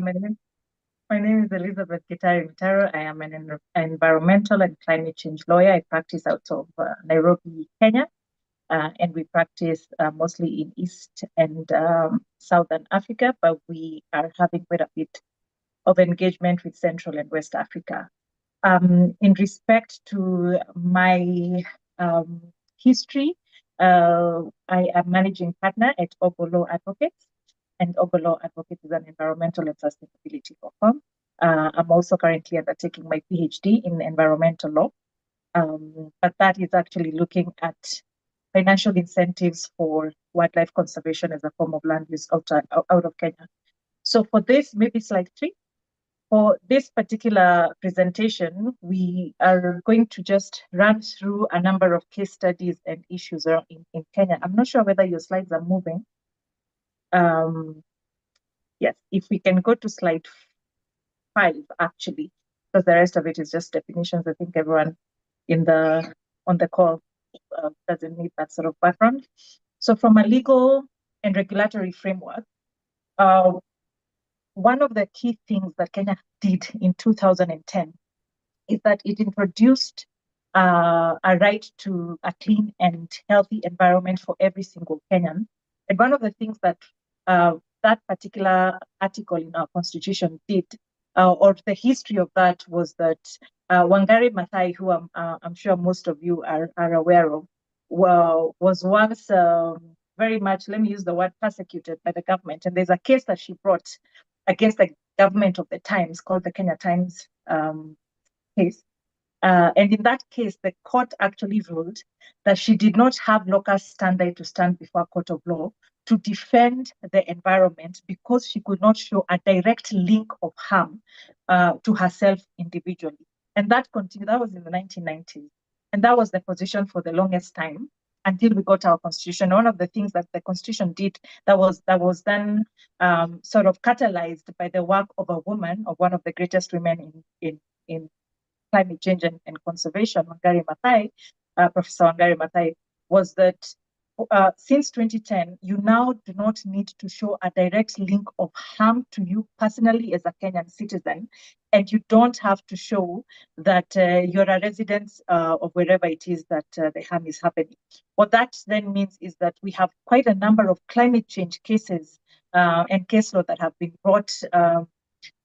H: My name is Elizabeth Gitari Mitaro. I am an environmental and climate change lawyer. I practice out of Nairobi, Kenya, and we practice mostly in East and Southern Africa, but we are having quite a bit of engagement with Central and West Africa. In respect to my history, I am managing partner at Ogolo Advocates, and Ogolo Advocates is an environmental and sustainability law firm. I'm also currently undertaking my PhD in environmental law, but that is actually looking at financial incentives for wildlife conservation as a form of land use out of Kenya. So for this, maybe slide 3. For this particular presentation, we are going to just run through a number of case studies and issues in Kenya. I'm not sure whether your slides are moving. Yes, if we can go to slide 5, actually, because the rest of it is just definitions. I think everyone on the call doesn't need that sort of background. So from a legal and regulatory framework, one of the key things that Kenya did in 2010 is that it introduced a right to a clean and healthy environment for every single Kenyan. And one of the things that that particular article in our constitution did, or the history of that, was that Wangari Maathai, who I'm sure most of you are aware of, was once very much, let me use the word, persecuted by the government. And there's a case that she brought against the government of the Times called the Kenya Times case. And in that case, the court actually ruled that she did not have locus standi to stand before a court of law to defend the environment because she could not show a direct link of harm to herself individually. And that continued, that was in the 1990s. And that was the position for the longest time. until we got our constitution. One of the things that the constitution did that was then sort of catalyzed by the work of a woman, of one of the greatest women in climate change and conservation, Professor Wangari Maathai, was that since 2010, you now do not need to show a direct link of harm to you personally as a Kenyan citizen, and you don't have to show that you're a resident of wherever it is that the harm is happening. What that then means is that we have quite a number of climate change cases and case law that have been brought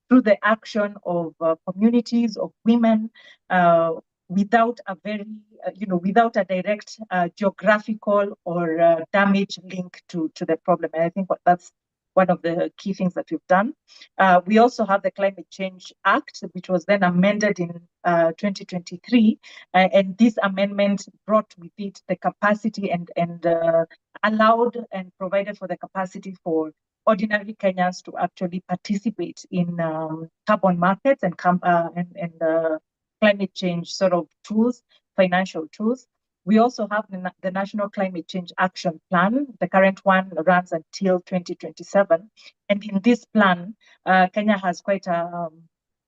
H: through the action of communities, of women, without a very, without a direct geographical or damage link to the problem. And I think that's one of the key things that we've done. We also have the Climate Change Act, which was then amended in 2023. And this amendment brought with it the capacity and allowed and provided for the capacity for ordinary Kenyans to actually participate in carbon markets and climate change sort of tools, financial tools. We also have the National Climate Change Action Plan. The current one runs until 2027. And in this plan, Kenya has quite a,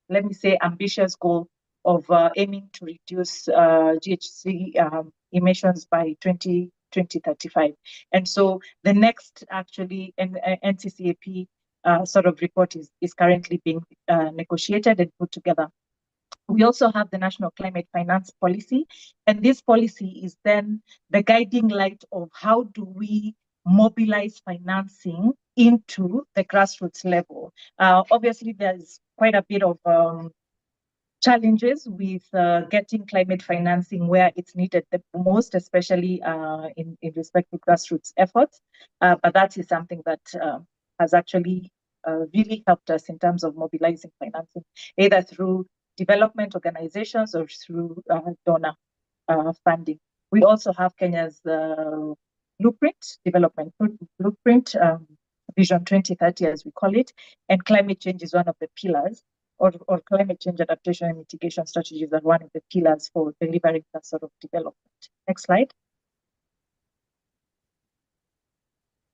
H: let me say, ambitious goal of aiming to reduce GHG emissions by 2035. And so the next actually NCCAP sort of report is currently being negotiated and put together. We also have the National Climate Finance Policy, and this policy is then the guiding light of how do we mobilize financing into the grassroots level. Obviously, there's quite a bit of challenges with getting climate financing where it's needed the most, especially in respect to grassroots efforts. But that is something that has actually really helped us in terms of mobilizing financing, either through development organizations or through donor funding. We also have Kenya's development blueprint, Vision 2030, as we call it, and climate change is one of the pillars, or climate change adaptation and mitigation strategies are one of the pillars for delivering that sort of development. Next slide.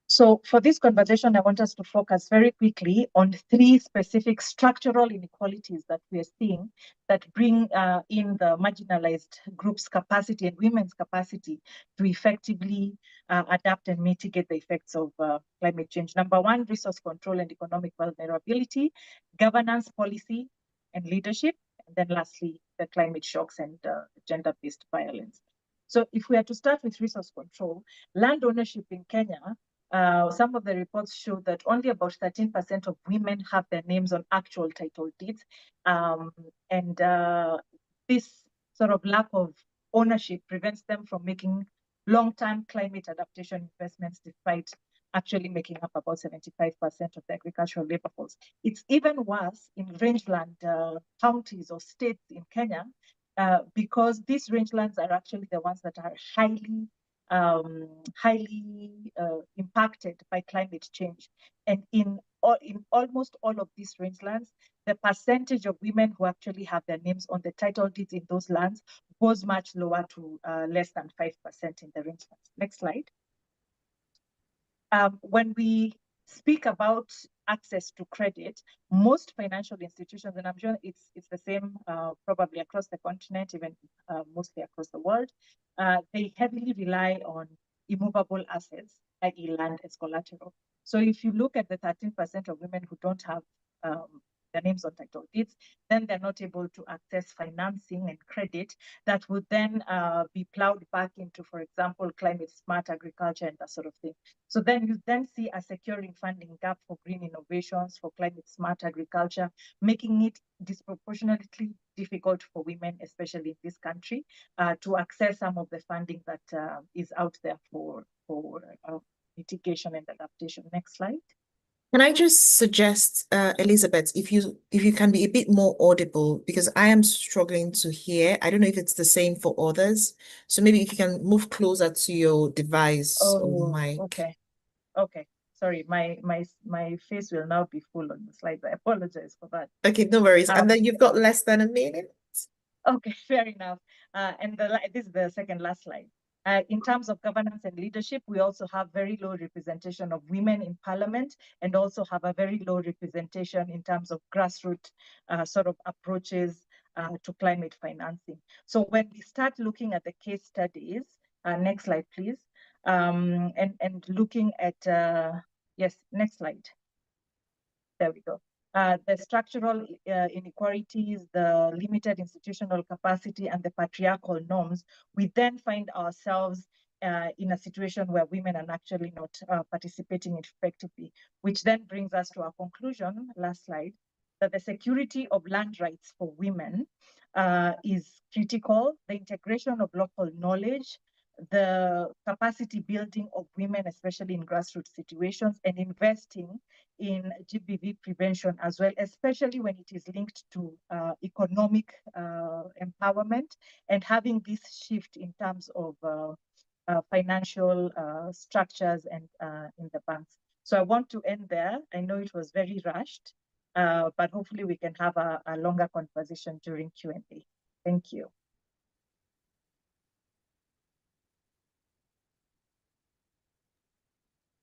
H: So for this conversation, I want us to focus very quickly on three specific structural inequalities that we are seeing that bring in the marginalized groups' capacity and women's capacity to effectively adapt and mitigate the effects of climate change. Number one, resource control and economic vulnerability, governance, policy, and leadership. And then lastly, the climate shocks and gender-based violence. So if we are to start with resource control, land ownership in Kenya, some of the reports show that only about 13% of women have their names on actual title deeds. And this sort of lack of ownership prevents them from making long-term climate adaptation investments, despite actually making up about 75% of the agricultural labor force. It's even worse in rangeland counties or states in Kenya, because these rangelands are actually the ones that are highly impacted by climate change. And in almost all of these rangelands, the percentage of women who actually have their names on the title deeds in those lands goes much lower to less than 5% in the rangelands. Next slide. When we speak about access to credit, most financial institutions, and I'm sure it's the same probably across the continent, even mostly across the world, they heavily rely on immovable assets, i.e. land as collateral. So if you look at the 13% of women who don't have their names on title deeds, then they're not able to access financing and credit that would then be plowed back into, for example, climate smart agriculture and that sort of thing. So then you then see a securing funding gap for green innovations, for climate smart agriculture, making it disproportionately difficult for women, especially in this country, to access some of the funding that is out there for mitigation and adaptation. Next slide.
B: Can I just suggest, Elizabeth, if you can be a bit more audible, because I am struggling to hear. I don't know if it's the same for others. So maybe if you can move closer to your device or mic.
H: Okay. Sorry, my face will now be full on the slides. I apologize for that.
B: Okay, no worries. And then you've got less than a minute.
H: Okay, fair enough. And this is the second last slide. In terms of governance and leadership, we also have very low representation of women in parliament, and also have a very low representation in terms of grassroots sort of approaches to climate financing. So when we start looking at the case studies, next slide, please, and looking at, yes, next slide. There we go. The structural inequalities, the limited institutional capacity, and the patriarchal norms, we then find ourselves in a situation where women are actually not participating effectively, which then brings us to our conclusion, last slide, that the security of land rights for women is critical. The integration of local knowledge, the capacity building of women, especially in grassroots situations, and investing in GBV prevention as well, especially when it is linked to economic empowerment, and having this shift in terms of financial structures and in the banks. So I want to end there. I know it was very rushed, but hopefully we can have a longer conversation during Q&A. Thank you.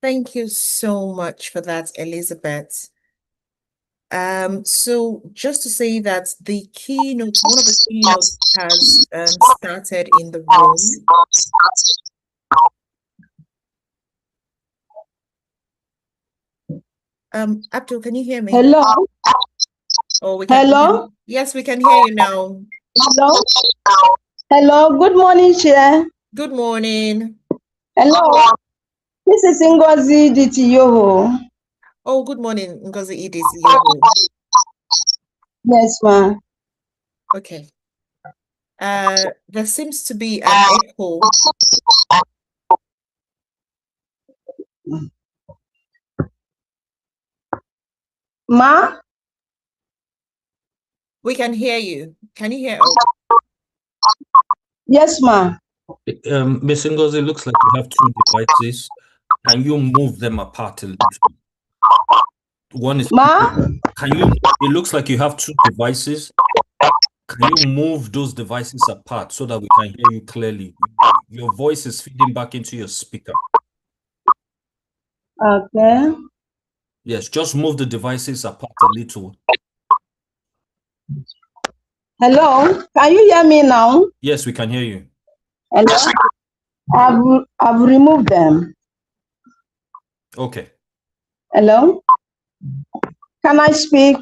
B: Thank you so much for that, Elizabeth. So just to say that the keynote, one of the keynotes has started in the room. Abdul, can you hear me?
I: Hello.
B: Oh, we can.
I: Hello.
B: Yes, we can hear you now.
I: Hello. Hello. Good morning, Chair.
B: Good morning.
I: Hello. This is Ngozi Ditiyoho.
B: Oh, good morning, Ngozi Idis.
I: Yes, ma'am.
B: Okay. There seems to be an echo.
I: Ma?
B: We can hear you. Can you hear us?
I: Yes, ma'am.
C: Ms. Ngozi, it looks like you have two devices. Can you move them apart a little? One is
I: Ma?
C: it looks like you have two devices. Can you move those devices apart so that we can hear you clearly? Your voice is feeding back into your speaker.
I: Okay.
C: Yes, just move the devices apart a little.
I: Hello. Can you hear me now?
C: Yes, we can hear you.
I: Hello. I've removed them.
C: Okay.
I: Hello. Can I speak?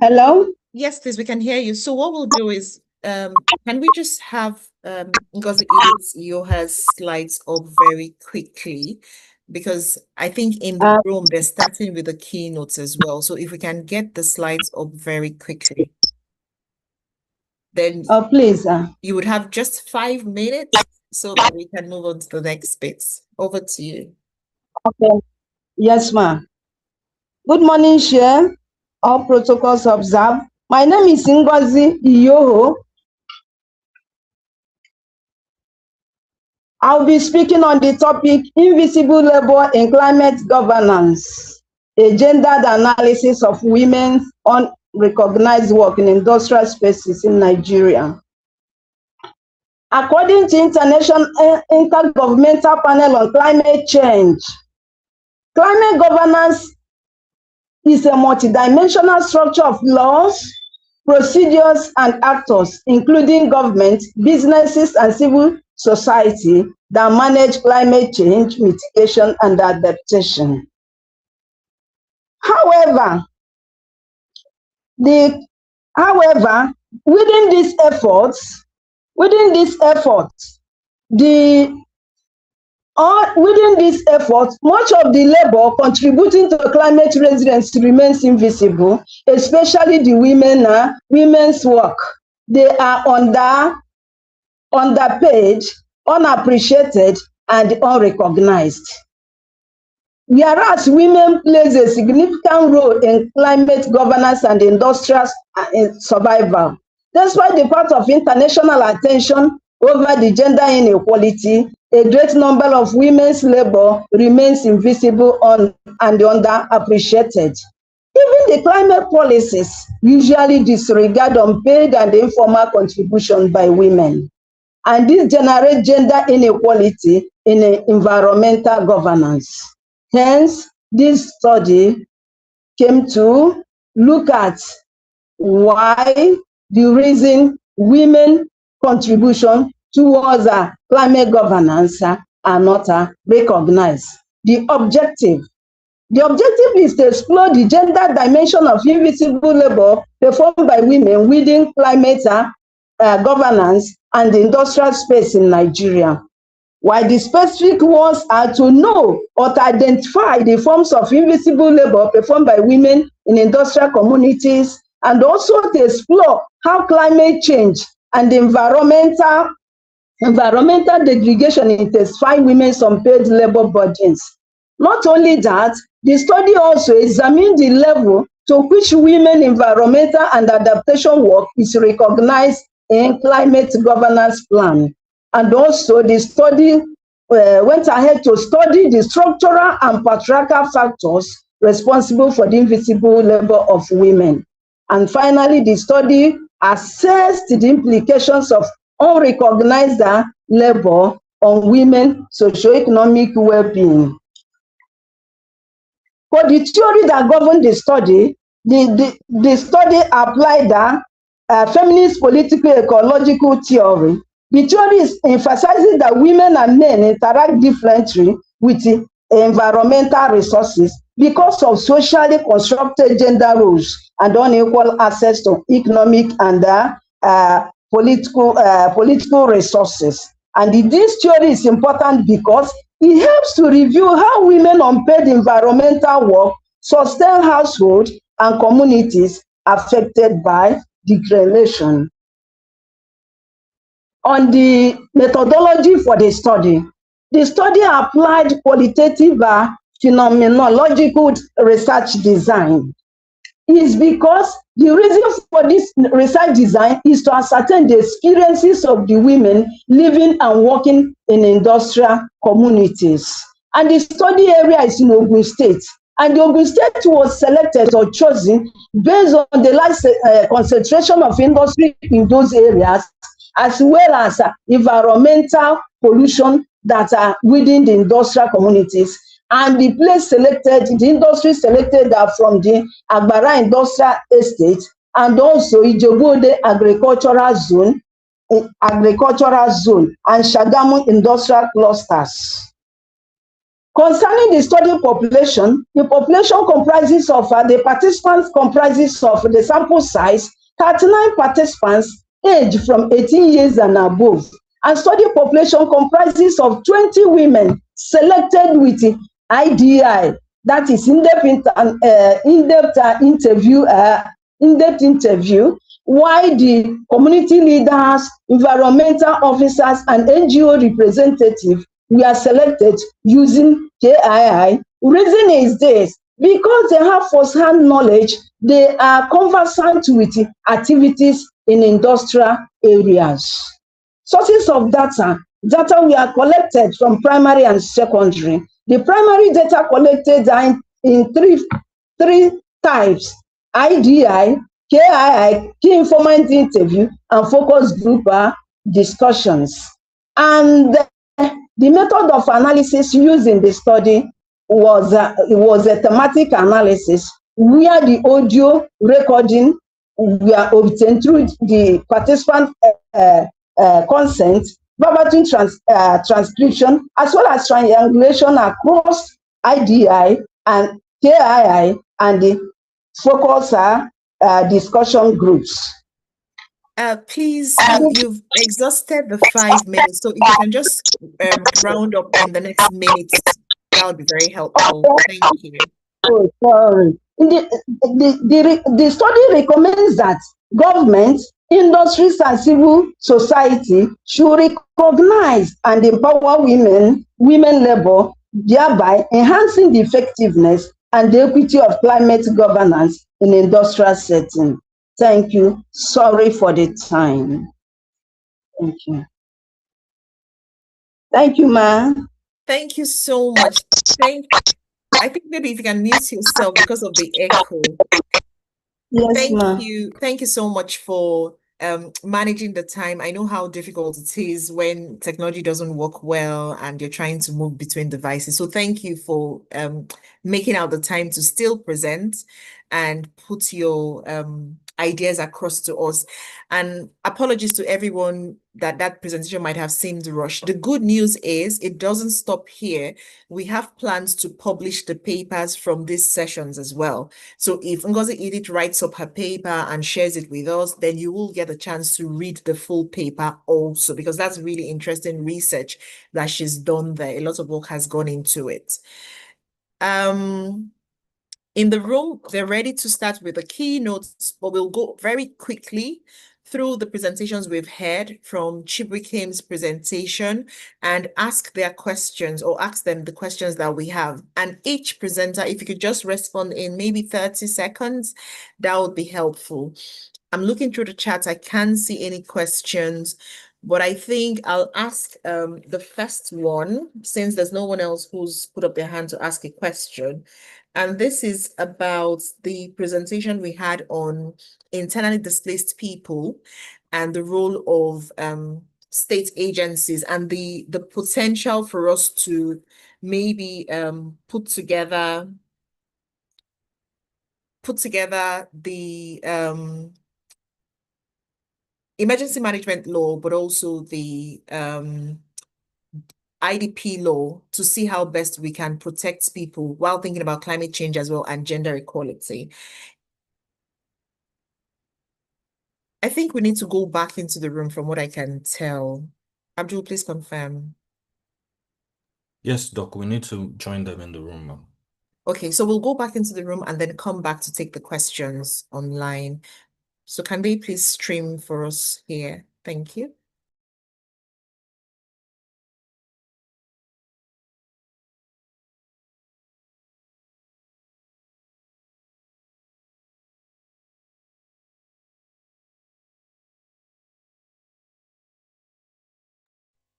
I: Hello.
B: Yes, please, we can hear you. So what we'll do is, can we just have Ngozi Idis slides up very quickly? Because I think in the room, they're starting with the keynotes as well. So if we can get the slides up very quickly, then
I: please.
B: You would have just 5 minutes so that we can move on to the next bits. Over to you.
I: Okay. Yes, ma'am. Good morning, Chair. All protocols observed. My name is Ngozi Iyoho. I'll be speaking on the topic Invisible Labor in Climate Governance, a gendered analysis of women's unrecognized work in industrial spaces in Nigeria. According to International Intergovernmental Panel on Climate Change, climate governance is a multidimensional structure of laws, procedures, and actors, including government, businesses, and civil society that manage climate change, mitigation, and adaptation. However, within these efforts, within this effort, much of the labor contributing to climate resilience remains invisible, especially the women's work. They are underpaid, unappreciated, and unrecognized. Whereas women plays a significant role in climate governance and industrial survival. Despite the part of international attention over the gender inequality, a great number of women's labor remains invisible and underappreciated. Even the climate policies usually disregard unpaid and informal contribution by women. And this generates gender inequality in environmental governance. Hence, this study came to look at why the reason women contribution towards climate governance are not recognized. The objective is to explore the gender dimension of invisible labor performed by women within climate governance and the industrial space in Nigeria. While the specific ones are to know or to identify the forms of invisible labor performed by women in industrial communities, and also to explore how climate change and environmental degradation intensify women's unpaid labor burdens. Not only that, the study also examined the level to which women environmental and adaptation work is recognized in climate governance plan. And also the study went ahead to study the structural and patriarchal factors responsible for the invisible labor of women. And finally, the study assessed the implications of unrecognized labor on women's socioeconomic well-being. For the theory that governed the study, the study applied feminist political ecological theory. The theory emphasizes that women and men interact differently with environmental resources because of socially constructed gender roles and unequal access to economic and political resources. And this theory is important because it helps to review how women unpaid environmental work sustain households and communities affected by degradation. On the methodology for the study applied qualitative phenomenological research design. Is because the reason for this research design is to ascertain the experiences of the women living and working in industrial communities. And the study area is in Ogun State. And the Ogun State was selected or chosen based on the large concentration of industry in those areas, as well as environmental pollution that are within the industrial communities. And the place selected, the industry selected are from the Agbara Industrial Estate and also Ijebu-Ode Agricultural Zone and Shagamu Industrial Clusters. Concerning the study population, the population comprises of the participants comprises of the sample size, 39 participants aged from 18 years and above. And study population comprises of 20 women selected with IDI, that is in-depth interview, while the community leaders, environmental officers, and NGO representatives were selected using KII. Reason is this: because they have first-hand knowledge, they are conversant with activities in industrial areas. Sources of data were collected from primary and secondary. The primary data collected are in three types: IDI, KII, key informant interview, and focus group discussions. And the method of analysis used in the study was a thematic analysis, where the audio recording were obtained through the participant consent, verbatim transcription, as well as triangulation across IDI and KII and the focus discussion groups.
B: Please, you've exhausted the 5 minutes, so if you can just round up in the next minutes, that would be very helpful. Thank you.
I: Oh, sorry. The study recommends that government, industries, and civil society should recognize and empower women labor, thereby enhancing the effectiveness and the equity of climate governance in industrial setting. Thank you. Sorry for the time. Thank you. Thank you, ma'am.
B: Thank you so much. I think maybe if you can mute yourself because of the echo.
I: Yes, ma'am.
B: Thank you so much for managing the time. I know how difficult it is when technology doesn't work well and you're trying to move between devices. So thank you for making out the time to still present and put your ideas across to us. And apologies to everyone that presentation might have seemed rushed. The good news is it doesn't stop here. We have plans to publish the papers from these sessions as well. So if Ngozi Edith writes up her paper and shares it with us, then you will get a chance to read the full paper also, because that's really interesting research that she's done there. A lot of work has gone into it. In the room, they're ready to start with the keynotes, but we'll go very quickly through the presentations we've heard from Chibwikim's presentation and ask their questions or ask them the questions that we have. And each presenter, if you could just respond in maybe 30 seconds, that would be helpful. I'm looking through the chat. I can't see any questions, but I think I'll ask the first one, since there's no one else who's put up their hand to ask a question. And this is about the presentation we had on internally displaced people and the role of state agencies and the potential for us to maybe put together the emergency management law, but also the IDP law to see how best we can protect people while thinking about climate change as well and gender equality. I think we need to go back into the room from what I can tell. Abdul, please confirm.
C: Yes, Doc, we need to join them in the room, ma'am.
B: Okay, so we'll go back into the room and then come back to take the questions online. So can they please stream for us here? Thank you.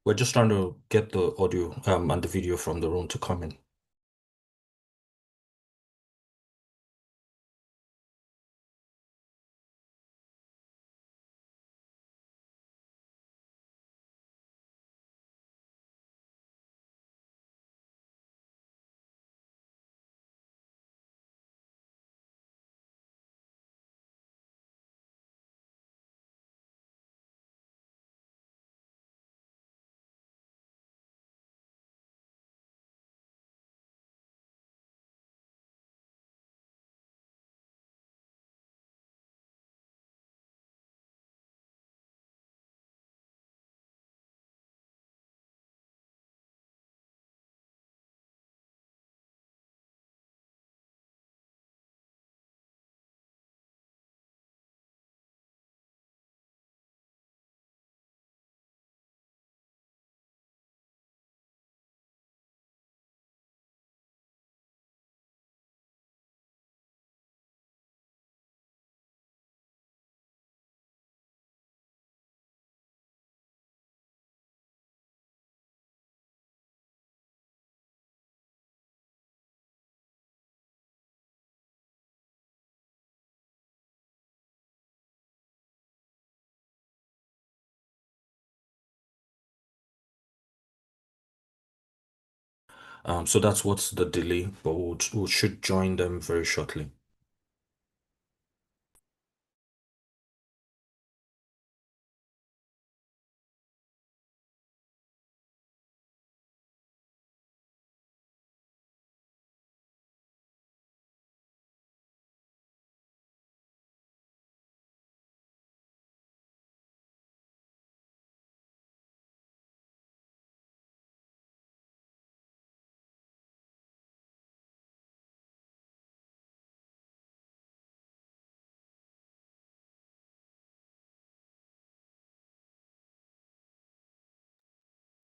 C: We're just trying to get the audio and the video from the room to come in. So that's what's the delay, but we should join them very shortly.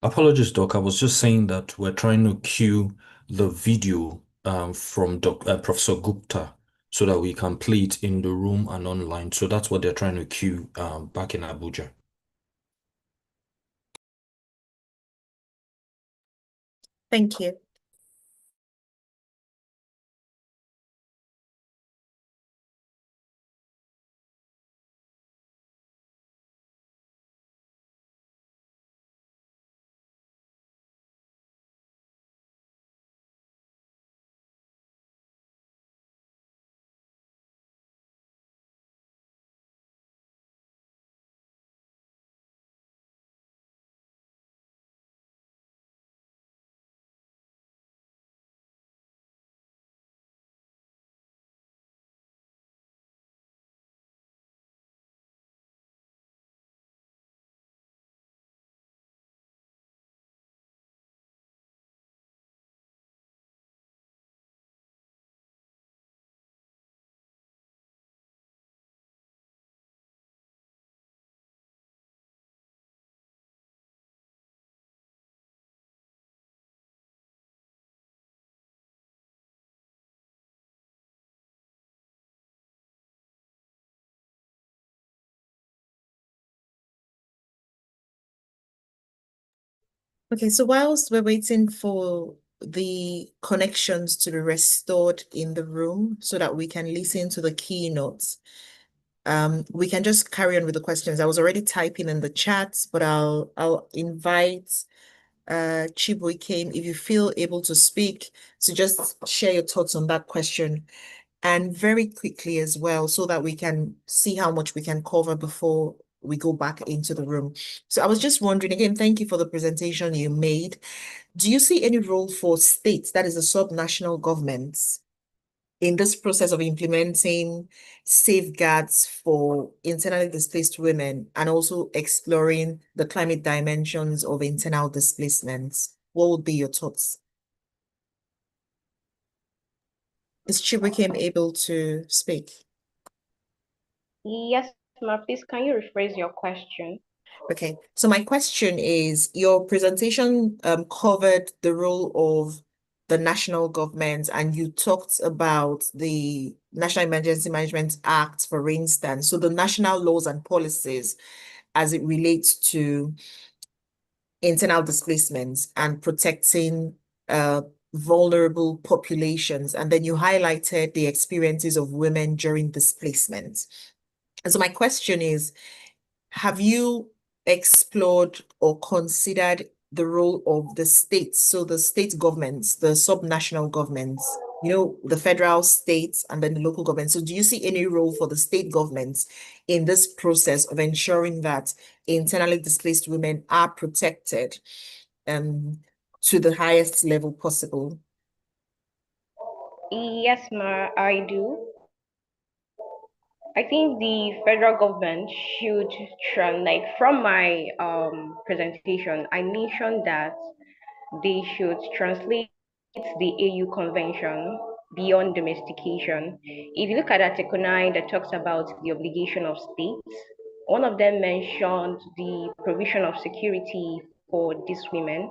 C: Apologies, Doc. I was just saying that we're trying to cue the video from Professor Gupta so that we can play it in the room and online. So that's what they're trying to cue back in Abuja.
B: Thank you. Okay, so whilst we're waiting for the connections to be restored in the room so that we can listen to the keynotes, we can just carry on with the questions. I was already typing in the chat, but I'll invite Chibuike, if you feel able to speak, to just share your thoughts on that question. And very quickly as well, so that we can see how much we can cover before we go back into the room. So I was just wondering, again, thank you for the presentation you made. Do you see any role for states, that is the subnational governments, in this process of implementing safeguards for internally displaced women and also exploring the climate dimensions of internal displacements? What would be your thoughts? Is Chibuike able to speak?
E: Yes, Ma, please can you rephrase your question?
B: Okay, so my question is, your presentation covered the role of the national government, and you talked about the National Emergency Management Act, for instance, so the national laws and policies as it relates to internal displacements and protecting vulnerable populations. And then you highlighted the experiences of women during displacement. And so my question is, have you explored or considered the role of the states? So the state governments, the subnational governments, the federal, states, and then the local government. So do you see any role for the state governments in this process of ensuring that internally displaced women are protected to the highest level possible?
E: Yes, Ma, I do. I think the federal government should like from my presentation, I mentioned that they should translate the AU Convention beyond domestication. If you look at Article 9 that talks about the obligation of states, one of them mentioned the provision of security for these women,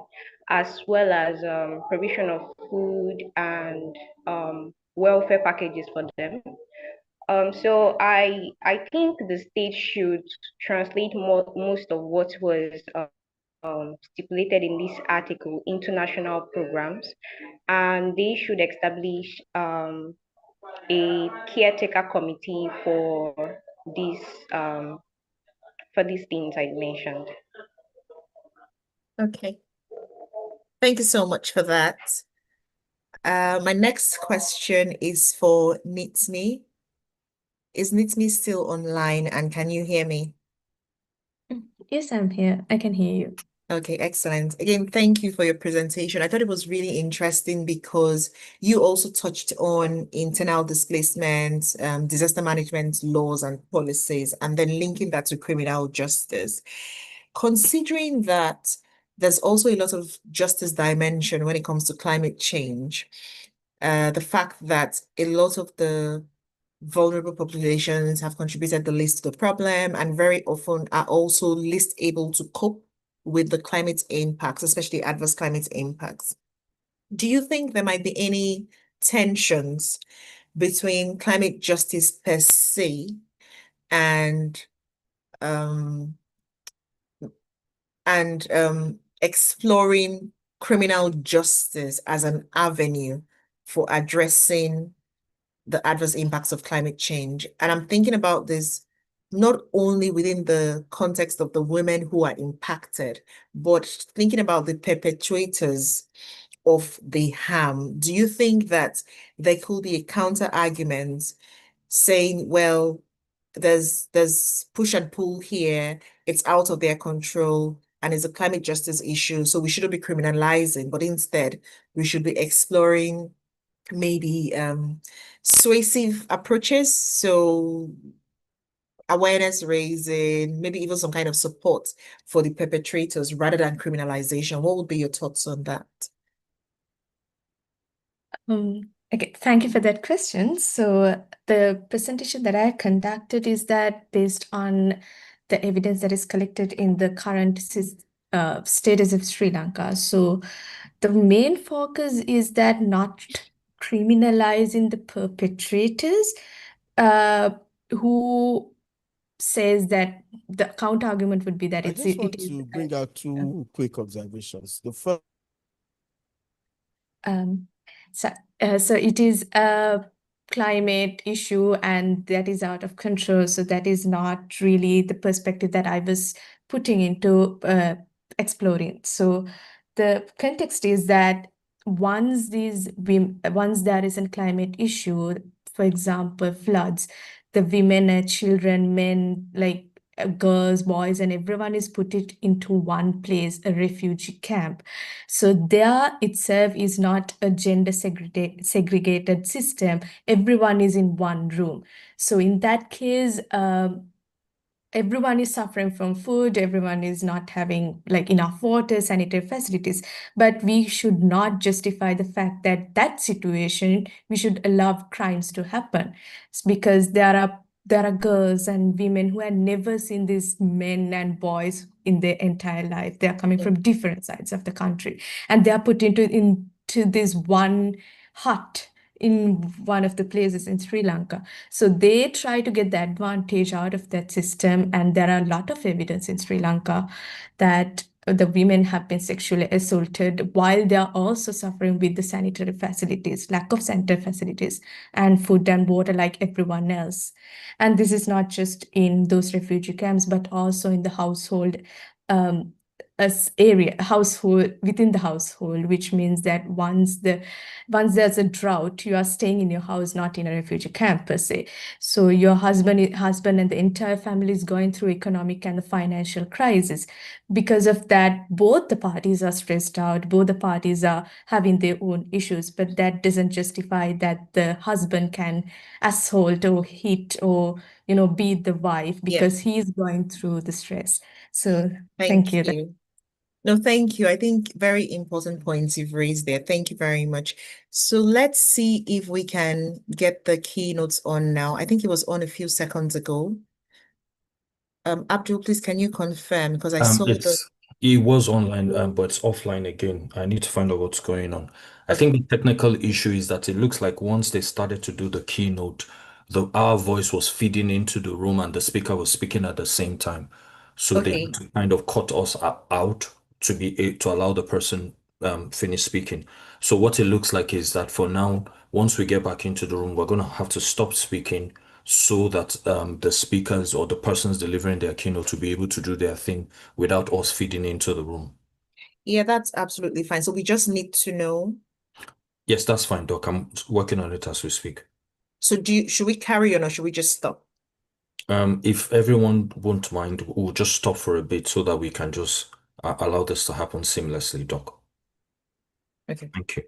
E: as well as provision of food and welfare packages for them. So I think the state should translate most of what was stipulated in this article into national programs, and they should establish a caretaker committee these for these things I mentioned.
B: Okay. Thank you so much for that. My next question is for Nitmi. Is Nitmi still online, and can you hear me?
G: Yes, I'm here. I can hear you.
B: Okay, excellent. Again, thank you for your presentation. I thought it was really interesting because you also touched on internal displacement, disaster management laws and policies, and then linking that to criminal justice. Considering that there's also a lot of justice dimension when it comes to climate change, the fact that a lot of the vulnerable populations have contributed the least to the problem and very often are also least able to cope with the climate impacts, especially adverse climate impacts. Do you think there might be any tensions between climate justice per se and exploring criminal justice as an avenue for addressing the adverse impacts of climate change? And I'm thinking about this not only within the context of the women who are impacted, but thinking about the perpetrators of the harm. Do you think that there could be a counter argument saying, well, there's push and pull here, it's out of their control, and it's a climate justice issue, so we shouldn't be criminalizing, but instead we should be exploring maybe persuasive approaches, so awareness raising, maybe even some kind of support for the perpetrators rather than criminalization? What would be your thoughts on that?
G: Okay, thank you for that question. So the presentation that I conducted is that based on the evidence that is collected in the current status of Sri Lanka. So the main focus is that not criminalizing the perpetrators who says that the counter argument would be that
J: I
G: it
J: just want
G: is
J: to bring out two quick observations. The first,
G: um, so it is a climate issue and that is out of control. So that is not really the perspective that I was putting into exploring. So the context is that once there is a climate issue, for example, floods, the women and children, men, like girls, boys, and everyone is put it into one place, a refugee camp. So there itself is not a gender segregated system. Everyone is in one room. So in that case, everyone is suffering from food, everyone is not having like enough water, sanitary facilities, but we should not justify the fact that that situation we should allow crimes to happen. It's because there are girls and women who have never seen these men and boys in their entire life. They are coming from different sides of the country and they are put into this one hut in one of the places in Sri Lanka. So they try to get the advantage out of that system. And there are a lot of evidence in Sri Lanka that the women have been sexually assaulted while they are also suffering with the sanitary facilities, lack of sanitary facilities and food and water like everyone else. And this is not just in those refugee camps, but also in the household as area household within the household, which means that once there's a drought, you are staying in your house, not in a refugee camp per se. So your husband and the entire family is going through economic and the financial crisis. Because of that, both the parties are stressed out, both the parties are having their own issues, but that doesn't justify that the husband can assault or hit or beat the wife because he's going through the stress. So thank you.
B: you. No, thank you. I think very important points you've raised there. Thank you very much. So let's see if we can get the keynotes on now. I think it was on a few seconds ago. Abdul, please, can you confirm? Because I saw
C: it was online, but it's offline again. I need to find out what's going on. I think the technical issue is that it looks like once they started to do the keynote, our voice was feeding into the room and the speaker was speaking at the same time. So they had to kind of cut us out to allow the person finish speaking. So what it looks like is that for now, once we get back into the room, we're gonna have to stop speaking so that the speakers or the persons delivering their keynote will be able to do their thing without us feeding into the room.
B: Yeah, that's absolutely fine. So we just need to know.
C: Yes, that's fine, Doc. I'm working on it as we speak.
B: So should we carry on or should we just stop?
C: If everyone won't mind, we'll just stop for a bit so that we can just allow this to happen seamlessly, Doc.
B: Okay.
C: Thank you.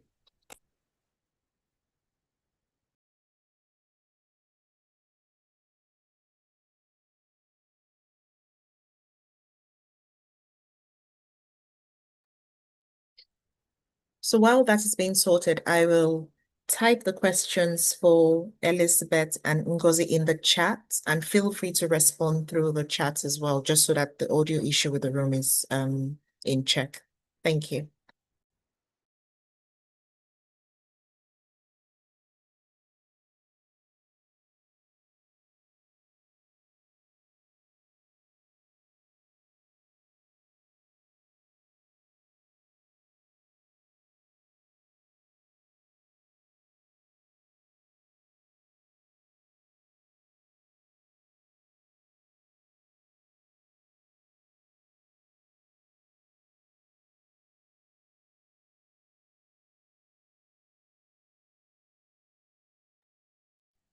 B: So while that is being sorted, I will type the questions for Elizabeth and Ngozi in the chat, and feel free to respond through the chat as well, just so that the audio issue with the room is in check. Thank you.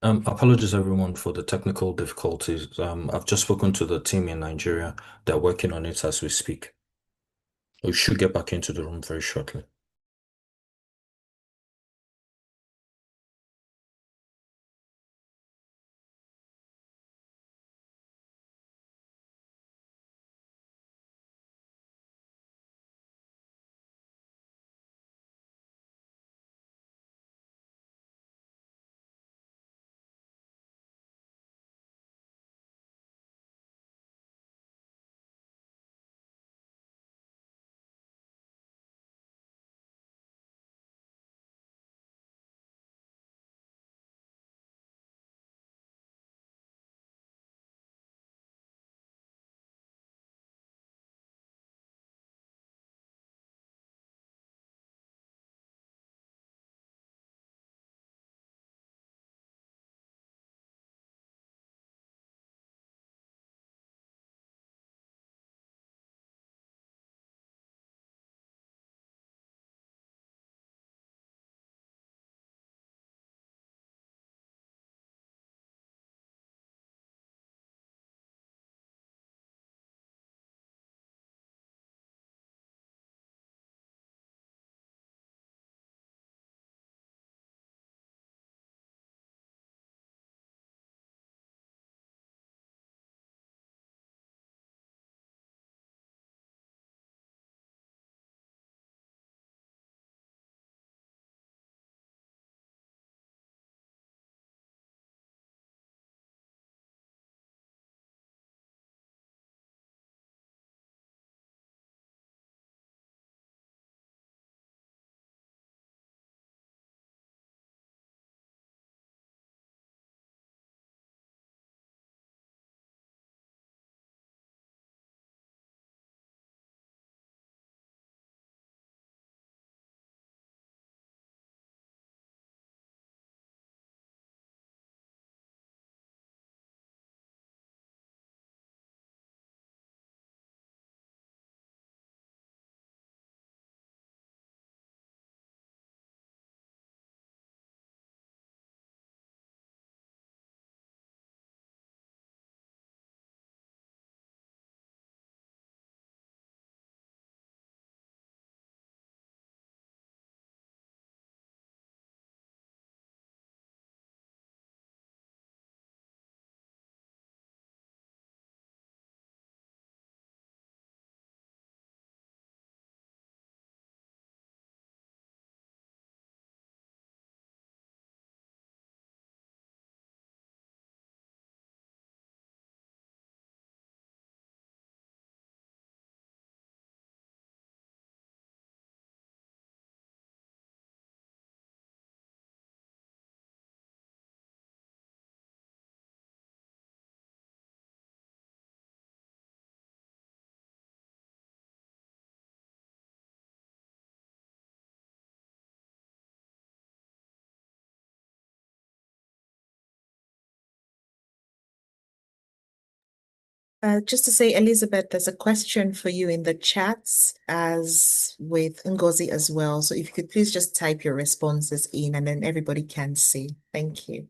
C: Apologies everyone for the technical difficulties. I've just spoken to the team in Nigeria. They're working on it as we speak. We should get back into the room very shortly.
B: Just to say, Elizabeth, there's a question for you in the chats, as with Ngozi as well. So if you could please just type your responses in and then everybody can see. Thank you.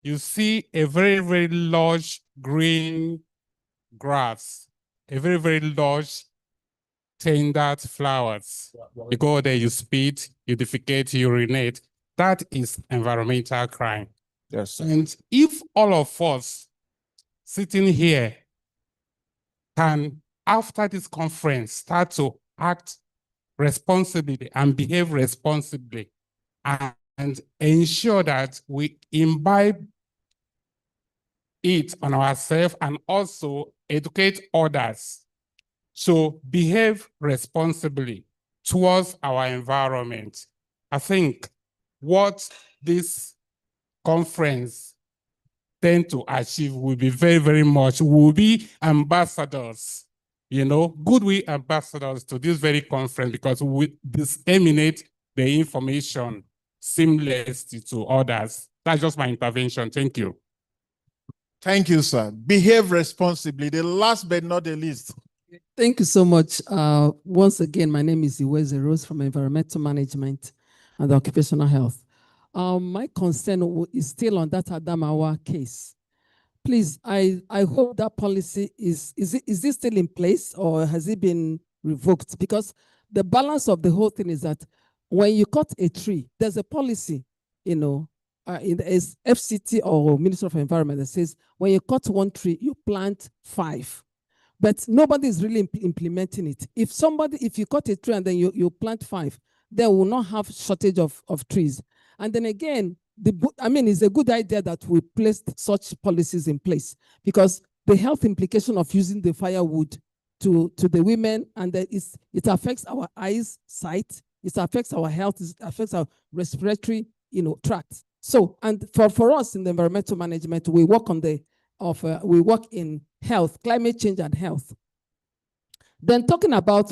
K: You see a very, very large green grass, a very, very large tendered flowers. You go there, you spit, you defecate, you urinate. That is environmental crime.
J: Yes.
K: And if all of us sitting here can, after this conference, start to act responsibly and behave responsibly and ensure that we imbibe it on ourselves and also educate others to behave responsibly towards our environment. I think what this conference tend to achieve will be very, very much, will be ambassadors, you know, goodwill ambassadors to this very conference, because we disseminate the information seamlessly to others. That's just my intervention. Thank you.
J: Thank you, sir. Behave responsibly. The last but not the least.
L: Thank you so much. Once again, my name is Iweze Rose from Environmental Management and Occupational Health. My concern is still on that Adamawa case. Please, I hope that policy is it still in place or has it been revoked? Because the balance of the whole thing is that when you cut a tree, there's a policy, you know, in the FCT or Ministry of Environment that says when you cut one tree, you plant 5. But nobody is really implementing it. If you cut a tree and then you plant 5, they will not have shortage of trees. And then again, it's a good idea that we placed such policies in place, because the health implication of using the firewood to the women, and that it affects our eyes, sight, it affects our health, it affects our respiratory, tract. So, and for us in the environmental management, we work we work in health, climate change and health. Then talking about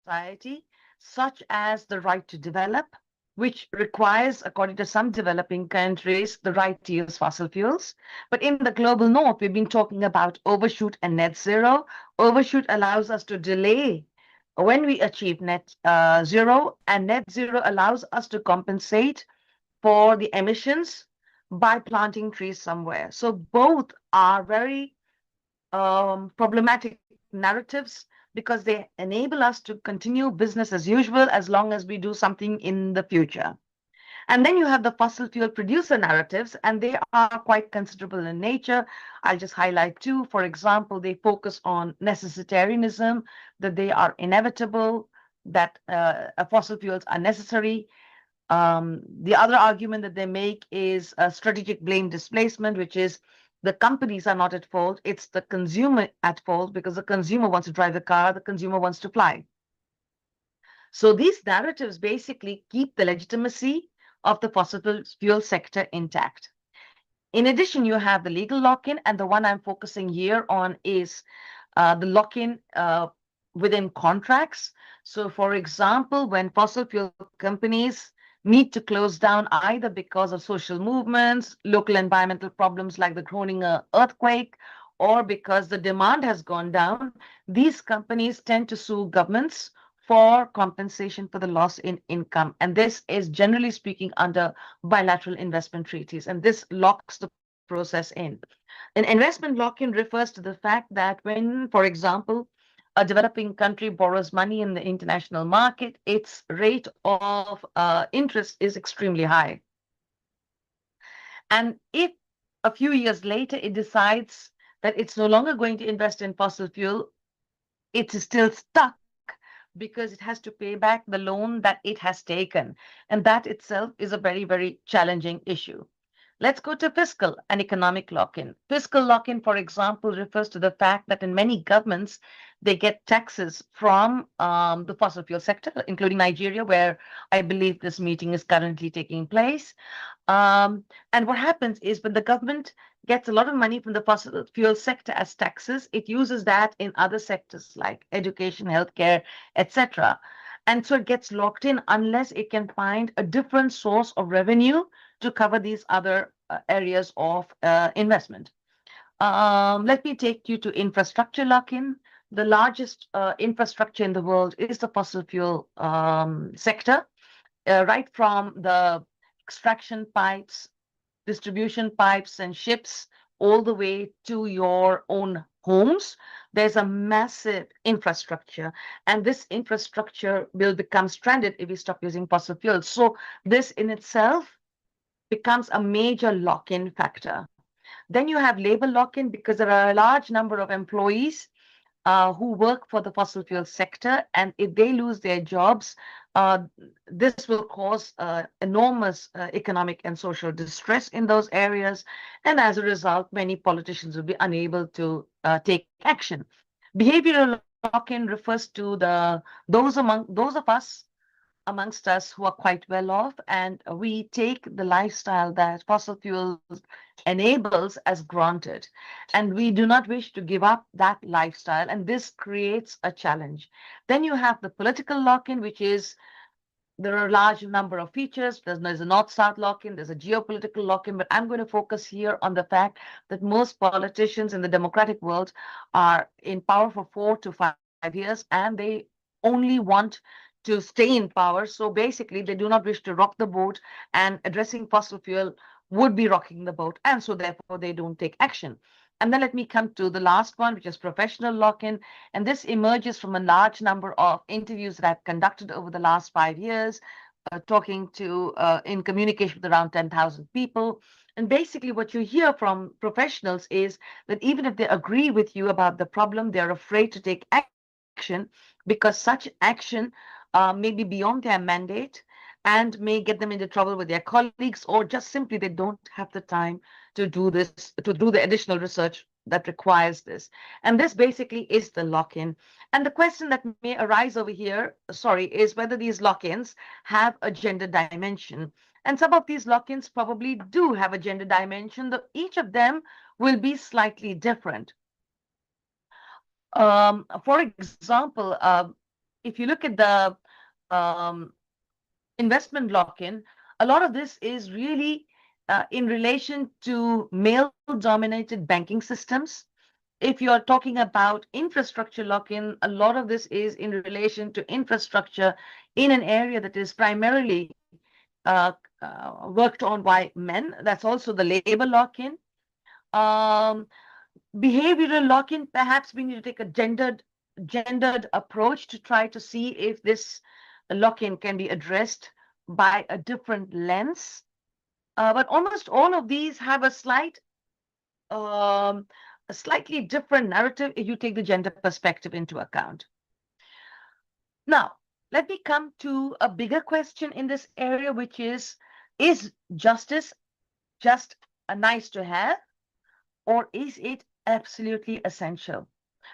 M: society, such as the right to develop, which requires, according to some developing countries, the right to use fossil fuels. But in the global north, we've been talking about overshoot and net zero. Overshoot allows us to delay when we achieve net zero, and net zero allows us to compensate for the emissions by planting trees somewhere. So both are very problematic narratives because they enable us to continue business as usual as long as we do something in the future. And then you have the fossil fuel producer narratives, and they are quite considerable in nature. I'll just highlight two. For example, they focus on necessitarianism, that they are inevitable, that fossil fuels are necessary. The other argument that they make is a strategic blame displacement, which is the companies are not at fault, it's the consumer at fault because the consumer wants to drive the car, the consumer wants to fly. So these narratives basically keep the legitimacy of the fossil fuel sector intact. In addition, you have the legal lock-in, and the one I'm focusing here on is the lock-in within contracts. So for example, when fossil fuel companies need to close down either because of social movements, local environmental problems like the Groninger earthquake, or because the demand has gone down, these companies tend to sue governments for compensation for the loss in income. And this is generally speaking under bilateral investment treaties, and this locks the process in. An investment lock-in refers to the fact that when, for example, a developing country borrows money in the international market, its rate of interest is extremely high. And if a few years later it decides that it's no longer going to invest in fossil fuel, it is still stuck because it has to pay back the loan that it has taken. And that itself is a very, very challenging issue. Let's go to fiscal and economic lock-in. Fiscal lock-in, for example, refers to the fact that in many governments, they get taxes from the fossil fuel sector, including Nigeria, where I believe this meeting is currently taking place. And what happens is when the government gets a lot of money from the fossil fuel sector as taxes, it uses that in other sectors like education, healthcare, etc. And so it gets locked in unless it can find a different source of revenue to cover these other areas of investment. Let me take you to infrastructure lock-in. The largest infrastructure in the world is the fossil fuel sector, right from the extraction pipes, distribution pipes and ships, all the way to your own homes. There's a massive infrastructure, and this infrastructure will become stranded if we stop using fossil fuels. So this in itself becomes a major lock-in factor. Then you have labor lock-in because there are a large number of employees who work for the fossil fuel sector, and if they lose their jobs, this will cause enormous economic and social distress in those areas, and as a result, many politicians will be unable to take action. Behavioral lock-in refers to those of us amongst us who are quite well off, and we take the lifestyle that fossil fuels enables as granted, and we do not wish to give up that lifestyle, and this creates a challenge. Then you have the political lock-in, which is there are a large number of features. There's a north-south lock-in, there's a geopolitical lock-in, but I'm going to focus here on the fact that most politicians in the democratic world are in power for 4 to 5 years, and they only want to stay in power. So basically, they do not wish to rock the boat, and addressing fossil fuel would be rocking the boat. And so therefore, they don't take action. And then let me come to the last one, which is professional lock-in. And this emerges from a large number of interviews that I've conducted over the last 5 years, talking to, in communication with around 10,000 people. And basically what you hear from professionals is that even if they agree with you about the problem, they're afraid to take action because such action may be beyond their mandate and may get them into trouble with their colleagues, or just simply they don't have the time to do this, to do the additional research that requires this. And this basically is the lock-in. And the question that may arise over here, is whether these lock-ins have a gender dimension. And some of these lock-ins probably do have a gender dimension, though each of them will be slightly different. For example, if you look at the investment lock-in, a lot of this is really in relation to male-dominated banking systems. If you're talking about infrastructure lock-in, a lot of this is in relation to infrastructure in an area that is primarily worked on by men. That's also the labor lock-in. Behavioral lock-in, perhaps we need to take a gendered approach to try to see if this lock-in can be addressed by a different lens. But almost all of these have a slightly different narrative if you take the gender perspective into account. Now, let me come to a bigger question in this area, which is justice just a nice to have, or is it absolutely essential?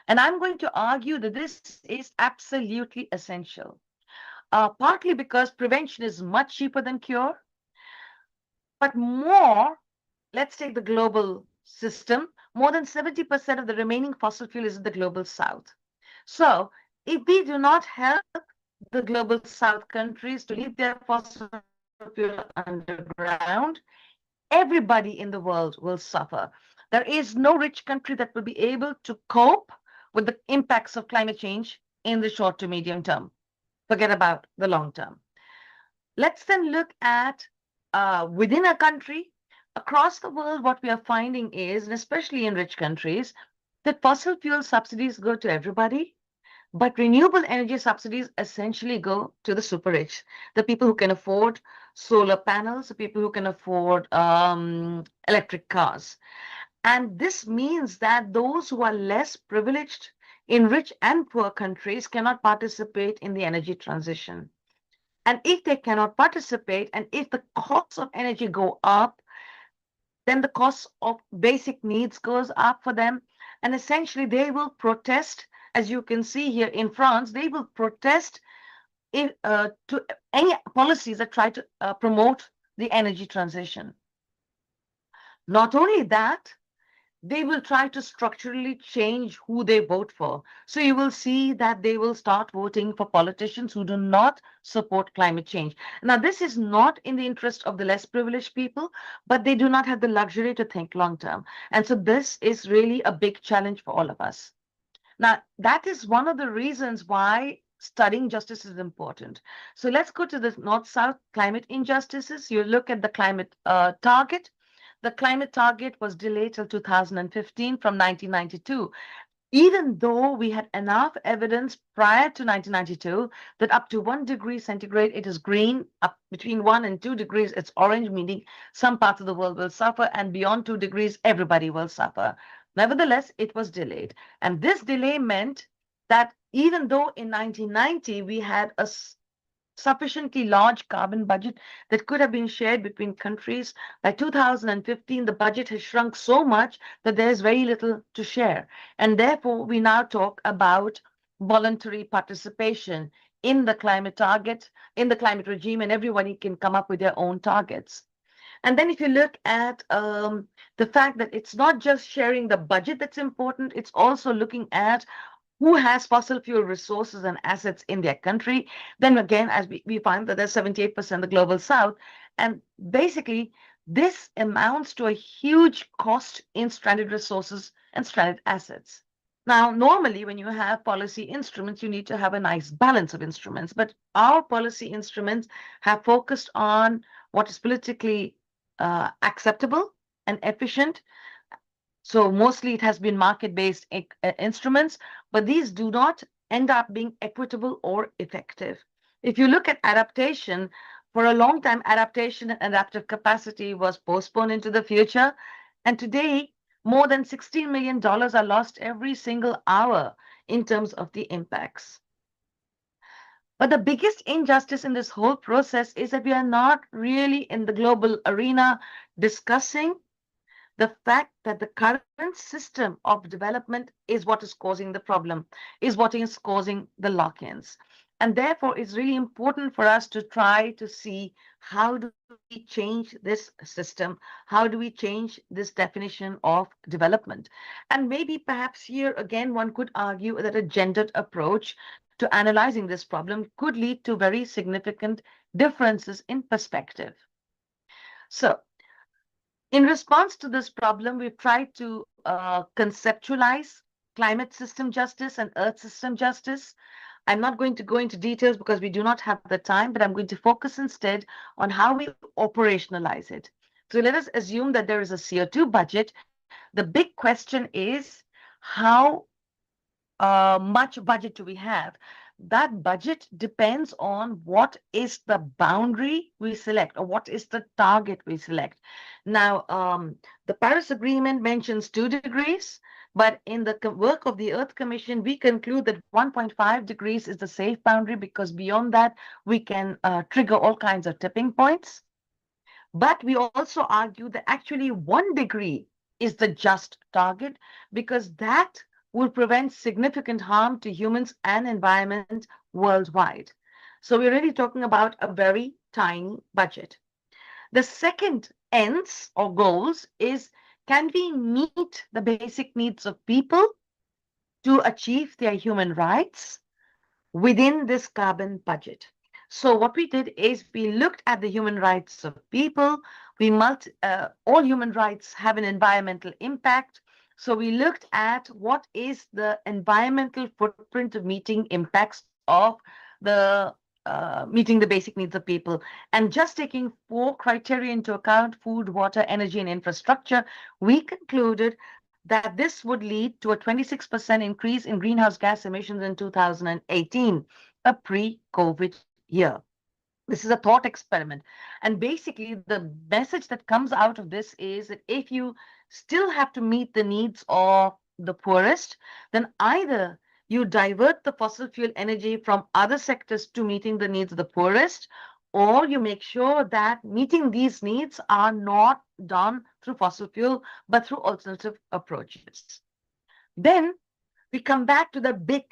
M: And I'm going to argue that this is absolutely essential, partly because prevention is much cheaper than cure, but more, let's take the global system, more than 70% of the remaining fossil fuel is in the global south. So if we do not help the global south countries to leave their fossil fuel underground, everybody in the world will suffer. There is no rich country that will be able to cope with the impacts of climate change in the short to medium term. Forget about the long term. Let's then look at within a country, across the world, what we are finding is, and especially in rich countries, that fossil fuel subsidies go to everybody, but renewable energy subsidies essentially go to the super rich, the people who can afford solar panels, the people who can afford electric cars. And this means that those who are less privileged in rich and poor countries cannot participate in the energy transition. And if they cannot participate, and if the costs of energy go up, then the cost of basic needs goes up for them. And essentially, they will protest, as you can see here in France, they will protest to any policies that try to promote the energy transition. Not only that, they will try to structurally change who they vote for. So you will see that they will start voting for politicians who do not support climate change. Now, this is not in the interest of the less privileged people, but they do not have the luxury to think long term. And so this is really a big challenge for all of us. Now, that is one of the reasons why studying justice is important. So let's go to the North-South climate injustices. You look at the climate target. The climate target was delayed till 2015 from 1992, even though we had enough evidence prior to 1992 that up to 1 degree centigrade, it is green, up between 1 and 2 degrees, it's orange, meaning some parts of the world will suffer, and beyond 2 degrees, everybody will suffer. Nevertheless, it was delayed. And this delay meant that even though in 1990 we had a sufficiently large carbon budget that could have been shared between countries, by 2015, the budget has shrunk so much that there is very little to share. And therefore, we now talk about voluntary participation in the climate target, in the climate regime, and everybody can come up with their own targets. And then if you look at the fact that it's not just sharing the budget that's important, it's also looking at who has fossil fuel resources and assets in their country. Then again, as we find that there's 78% the global south. And basically, this amounts to a huge cost in stranded resources and stranded assets. Now, normally, when you have policy instruments, you need to have a nice balance of instruments. But our policy instruments have focused on what is politically acceptable and efficient. So mostly it has been market-based instruments, but these do not end up being equitable or effective. If you look at adaptation, for a long time, adaptation and adaptive capacity was postponed into the future. And today, more than $16 million are lost every single hour in terms of the impacts. But the biggest injustice in this whole process is that we are not really in the global arena discussing the fact that the current system of development is what is causing the problem, is what is causing the lock-ins. And therefore, it's really important for us to try to see how do we change this system? How do we change this definition of development? And maybe perhaps here again, one could argue that a gendered approach to analyzing this problem could lead to very significant differences in perspective. So, in response to this problem, we've tried to conceptualize climate system justice and earth system justice. I'm not going to go into details because we do not have the time, but I'm going to focus instead on how we operationalize it. So let us assume that there is a CO2 budget. The big question is how much budget do we have? That budget depends on what is the boundary we select or what is the target we select. Now, the Paris Agreement mentions 2 degrees, but in the work of the Earth Commission, we conclude that 1.5 degrees is the safe boundary because beyond that, we can trigger all kinds of tipping points. But we also argue that actually 1 degree is the just target because that will prevent significant harm to humans and environment worldwide. So we're really talking about a very tiny budget. The second ends or goals is, can we meet the basic needs of people to achieve their human rights within this carbon budget? So what we did is we looked at the human rights of people. All human rights have an environmental impact. So we looked at what is the environmental footprint of meeting impacts of the meeting the basic needs of people. And just taking 4 criteria into account, food, water, energy, and infrastructure, we concluded that this would lead to a 26% increase in greenhouse gas emissions in 2018, a pre-COVID year. This is a thought experiment. And basically, the message that comes out of this is that if you still have to meet the needs of the poorest, then either you divert the fossil fuel energy from other sectors to meeting the needs of the poorest, or you make sure that meeting these needs are not done through fossil fuel, but through alternative approaches. Then we come back to the big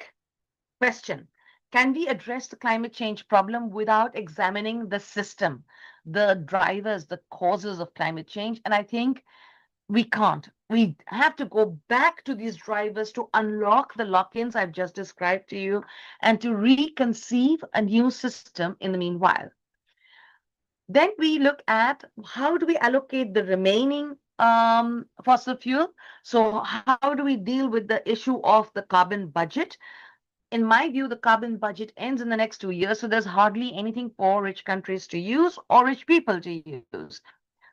M: question. Can we address the climate change problem without examining the system, the drivers, the causes of climate change? And I think we can't. We have to go back to these drivers to unlock the lock-ins I've just described to you and to reconceive a new system in the meanwhile. Then we look at how do we allocate the remaining fossil fuel? So how do we deal with the issue of the carbon budget? In my view, the carbon budget ends in the next 2 years, so there's hardly anything for rich countries to use or rich people to use.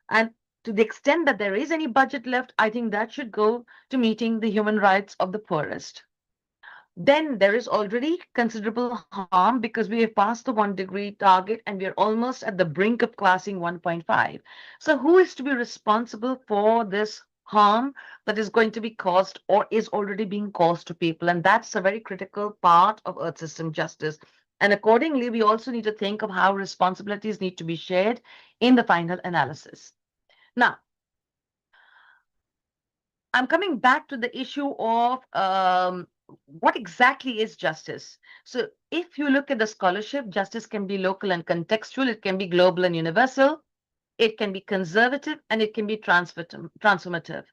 M: And to the extent that there is any budget left, I think that should go to meeting the human rights of the poorest. Then there is already considerable harm because we have passed the 1 degree target and we are almost at the brink of crossing 1.5. So who is to be responsible for this harm that is going to be caused or is already being caused to people? And that's a very critical part of Earth system justice. And accordingly, we also need to think of how responsibilities need to be shared in the final analysis. Now, I'm coming back to the issue of what exactly is justice. So if you look at the scholarship, justice can be local and contextual, it can be global and universal, it can be conservative, and it can be transformative.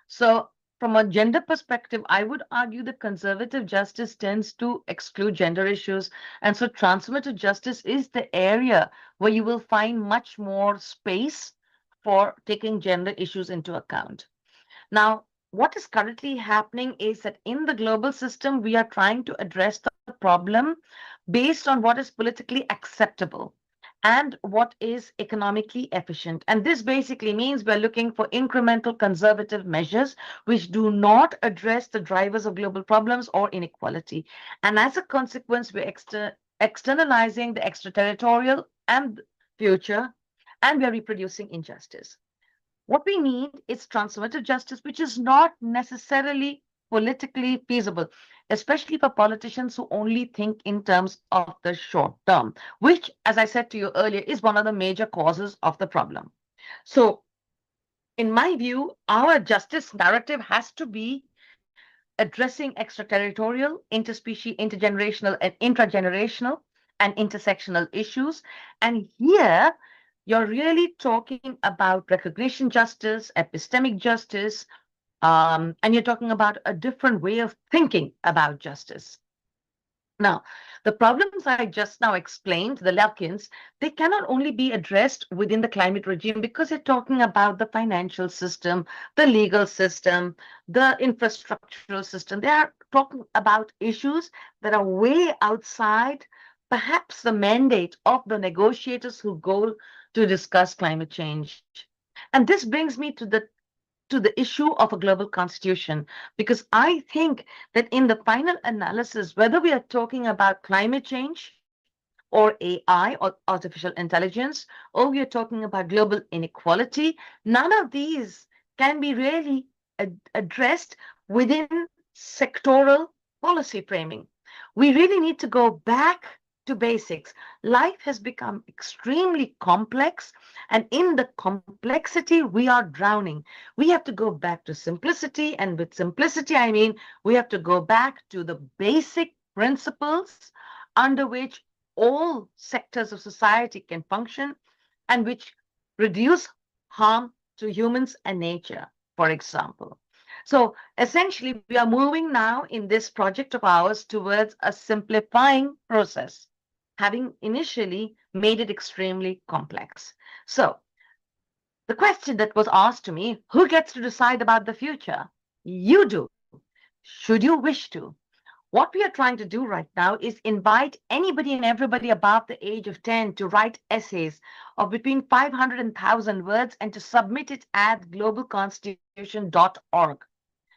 M: So from a gender perspective, I would argue that conservative justice tends to exclude gender issues. And so transformative justice is the area where you will find much more space for taking gender issues into account. Now, what is currently happening is that in the global system, we are trying to address the problem based on what is politically acceptable and what is economically efficient. And this basically means we're looking for incremental conservative measures which do not address the drivers of global problems or inequality. And as a consequence, we're externalizing the extraterritorial and future, and we're reproducing injustice. What we need is transformative justice, which is not necessarily politically feasible, especially for politicians who only think in terms of the short term, which, as I said to you earlier, is one of the major causes of the problem. So, in my view, our justice narrative has to be addressing extraterritorial, interspecies, intergenerational, and intragenerational, and intersectional issues. And here, you're really talking about recognition justice, epistemic justice, and you're talking about a different way of thinking about justice. Now, the problems I just now explained, the lock-ins, they cannot only be addressed within the climate regime because you're talking about the financial system, the legal system, the infrastructural system. They are talking about issues that are way outside perhaps the mandate of the negotiators who go to discuss climate change. And this brings me to the issue of a global constitution, because I think that in the final analysis, whether we are talking about climate change or AI or artificial intelligence, or we are talking about global inequality, none of these can be really addressed within sectoral policy framing. We really need to go back to basics. Life has become extremely complex, and in the complexity, we are drowning. We have to go back to simplicity, and with simplicity, I mean we have to go back to the basic principles under which all sectors of society can function and which reduce harm to humans and nature, for example. So essentially, we are moving now in this project of ours towards a simplifying process, having initially made it extremely complex. So the question that was asked to me, who gets to decide about the future? You do, should you wish to. What we are trying to do right now is invite anybody and everybody above the age of 10 to write essays of between 500 and 1,000 words and to submit it at globalconstitution.org.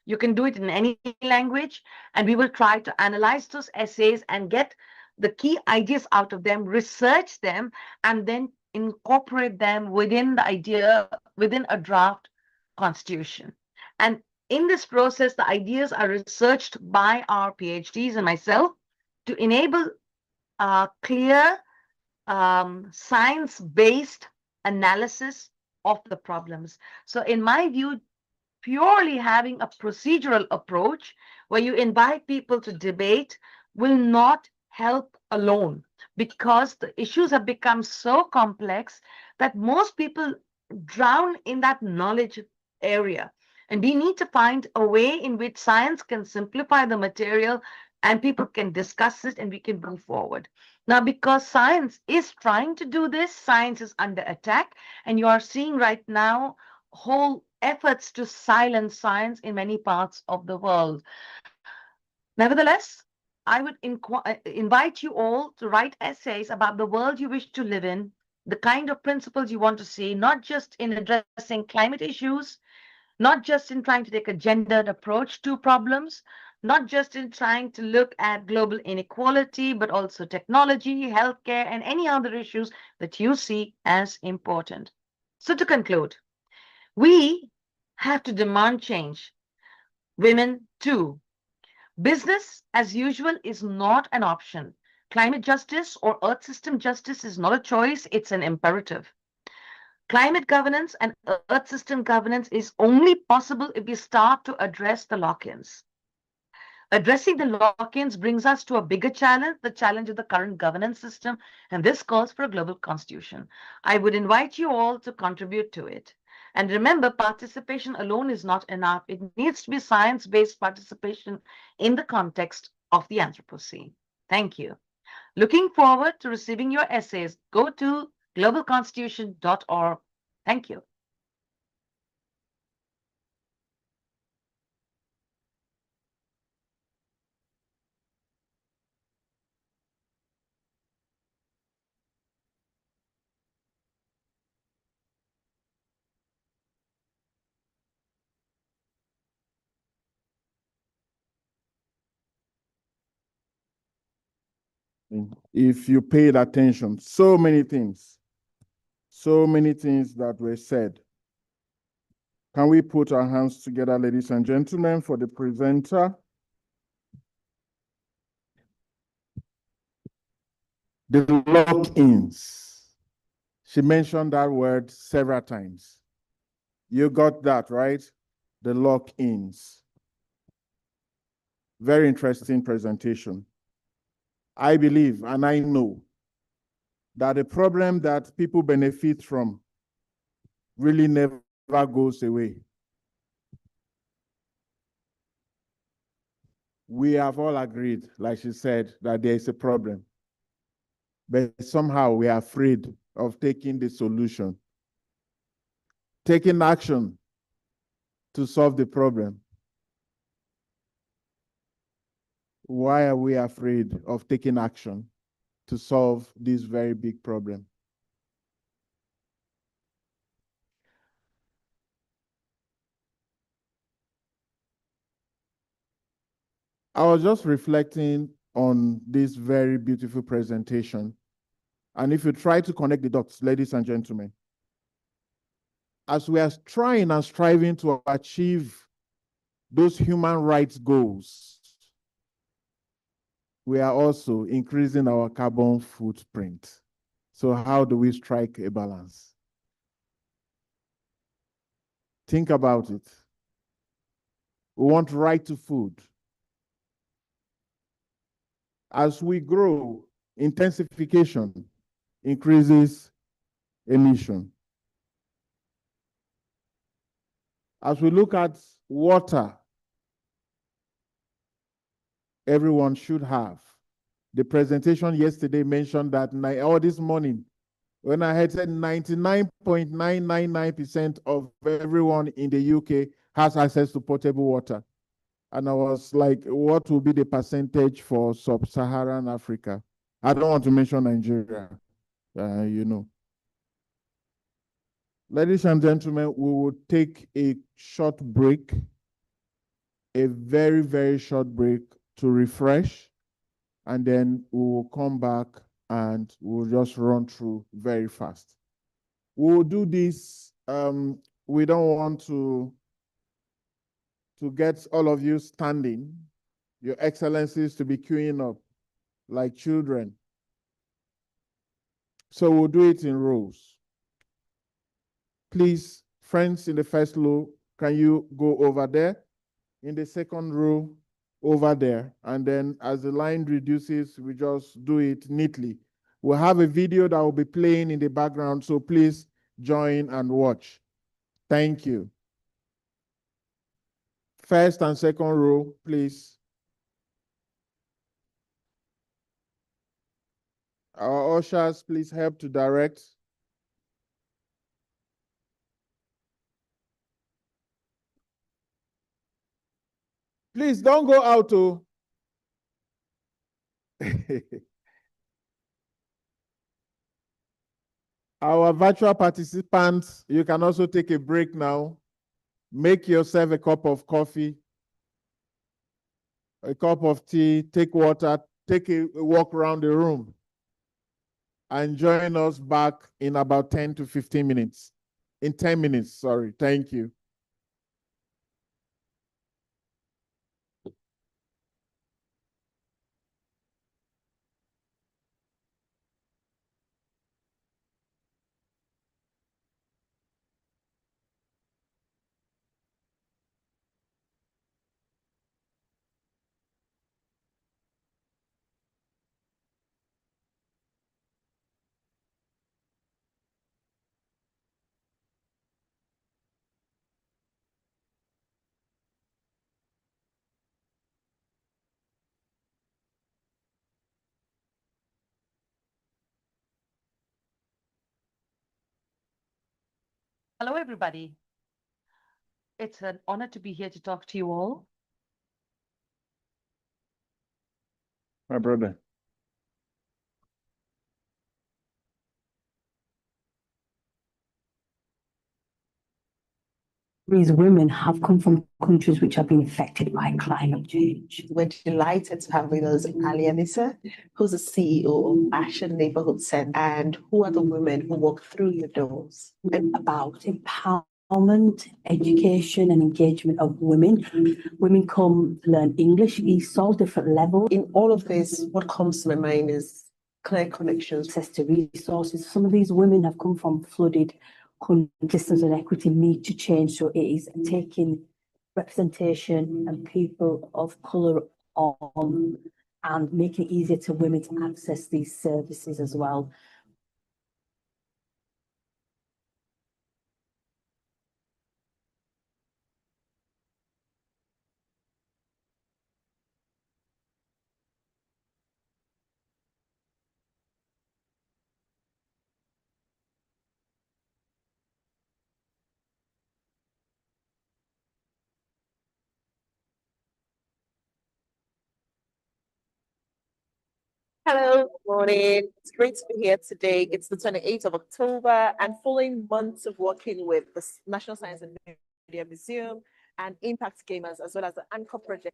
M: You can do it in any language, and we will try to analyze those essays and get the key ideas out of them, research them, and then incorporate them within a draft constitution. And in this process, the ideas are researched by our PhDs and myself to enable clear science-based analysis of the problems. So in my view, purely having a procedural approach where you invite people to debate will not help alone, because the issues have become so complex that most people drown in that knowledge area. And we need to find a way in which science can simplify the material and people can discuss it and we can move forward. Now, because science is trying to do this, science is under attack, and you are seeing right now whole efforts to silence science in many parts of the world. Nevertheless, I would invite you all to write essays about the world you wish to live in, the kind of principles you want to see, not just in addressing climate issues, not just in trying to take a gendered approach to problems, not just in trying to look at global inequality, but also technology, healthcare, and any other issues that you see as important. So to conclude, we have to demand change. Women too. Business as usual is not an option. Climate justice or earth system justice is not a choice, it's an imperative. Climate governance and earth system governance is only possible if we start to address the lock-ins. Addressing the lock-ins brings us to a bigger challenge, the challenge of the current governance system, and this calls for a global constitution. I would invite you all to contribute to it. And remember, participation alone is not enough. It needs to be science-based participation in the context of the Anthropocene. Thank you. Looking forward to receiving your essays. Go to globalconstitution.org. Thank you.
J: If you paid attention, so many things that were said. Can we put our hands together, ladies and gentlemen, for the presenter? The lock-ins. She mentioned that word several times. You got that, right? The lock-ins. Very interesting presentation. I believe and I know that a problem that people benefit from really never goes away. We have all agreed, like she said, that there is a problem. But somehow we are afraid of taking the solution, taking action to solve the problem. Why are we afraid of taking action to solve this very big problem? I was just reflecting on this very beautiful presentation. And if you try to connect the dots, ladies and gentlemen, as we are trying and striving to achieve those human rights goals, we are also increasing our carbon footprint. So how do we strike a balance? Think about it. We want right to food. As we grow, intensification increases emission. As we look at water, everyone should have. The presentation yesterday mentioned that, or this morning, when I had said 99.999% of everyone in the UK has access to potable water. And I was like, what will be the percentage for sub-Saharan Africa? I don't want to mention Nigeria, you know. Ladies and gentlemen, we will take a short break, a very, very short break to refresh, and then we will come back and we'll just run through very fast. We'll do this. We don't want to get all of you standing, your excellencies to be queuing up like children. So we'll do it in rows. Please, friends in the first row, can you go over there? In the second row, over there. And then as the line reduces, we just do it neatly. We'll have a video that will be playing in the background, so please join and watch. Thank you. First and second row, please. Our ushers, please help to direct. Please don't go out. Oh. Our virtual participants, you can also take a break now. Make yourself a cup of coffee, a cup of tea, take water, take a walk around the room, and join us back in about 10 to 15 minutes. In 10 minutes, sorry. Thank you.
M: Hello, everybody. It's an honor to be here to talk to you all.
J: My brother.
N: These women have come from countries which have been affected by climate change.
O: We're delighted to have with us Ali Anissa, who's the CEO of Ashen Neighborhood Center, and who are the women who walk through your doors.
N: About empowerment, education, and engagement of women. Women come to learn English, ESOL, different levels.
O: In all of this, what comes to my mind is clear connections.
N: Access to resources. Some of these women have come from flooded systems, and equity need to change. So it is taking representation and people of colour on and making it easier to women to access these services as well.
O: Hello, good morning. It's great to be here today. It's the 28th of October, and following months of working with the National Science and Media Museum and Impact Gamers, as well as the Anchor Project.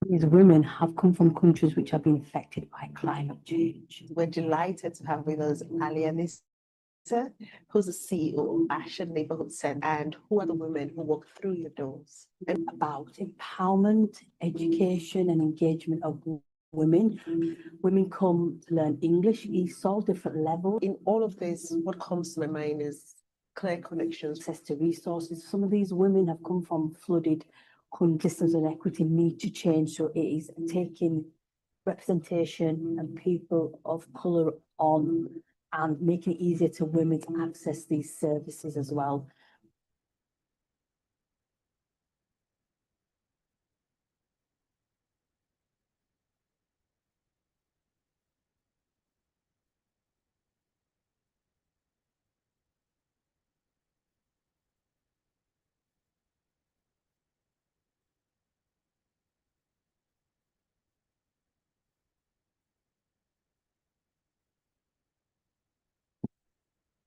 N: These women have come from countries which have been affected by climate change.
O: We're delighted to have with us Alianisa, who's the CEO of Ashen Neighborhood Center, and who are the women who walk through your doors.
N: And about empowerment, education, and engagement of women. Women come to learn English, ESOL, different levels.
O: In all of this, what comes to my mind is clear connections.
N: Access to resources. Some of these women have come from flooded countries. Systems and equity need to change, so it is taking representation and people of colour on and making it easier to women to access these services as well.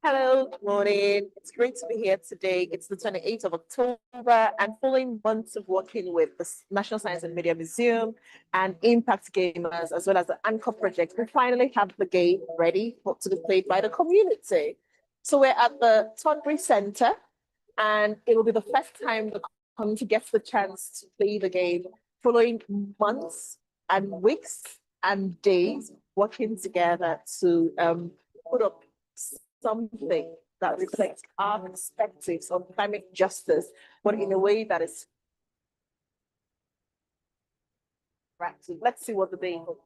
O: Hello, good morning. It's great to be here today. It's the 28th of October, and following months of working with the National Science and Media Museum and Impact Gamers, as well as the Anchor Project, we finally have the game ready to be played by the community. So we're at the Todbury Centre, and it will be the first time the community gets the chance to play the game following months and weeks and days working together to put up something that reflects our perspectives on climate justice, but in a way that is practical. Let's see what the day holds.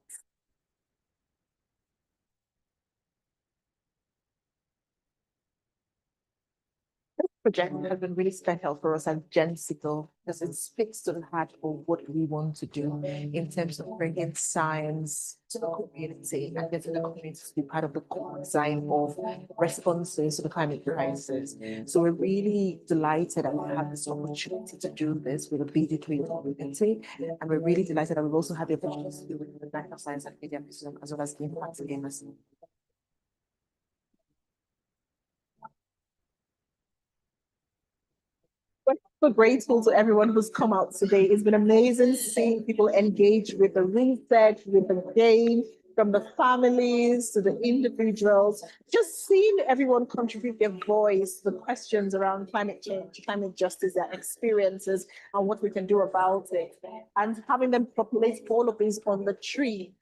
O: Project has been really special for us at Gencgov because it speaks to the heart of what we want to do in terms of bringing science to the community and getting the community to be part of the core design of responses to the climate crisis. So we're really delighted that we have this opportunity to do this with a BD3 community, and we're really delighted that we've also had the opportunity to do it with the National Science and Media Museum as well as the Impact Gamers. We're so grateful to everyone who's come out today. It's been amazing seeing people engage with the research, with the game, from the families to the individuals, just seeing everyone contribute their voice, the questions around climate change, climate justice, their experiences, and what we can do about it, and having them populate all of these on the tree.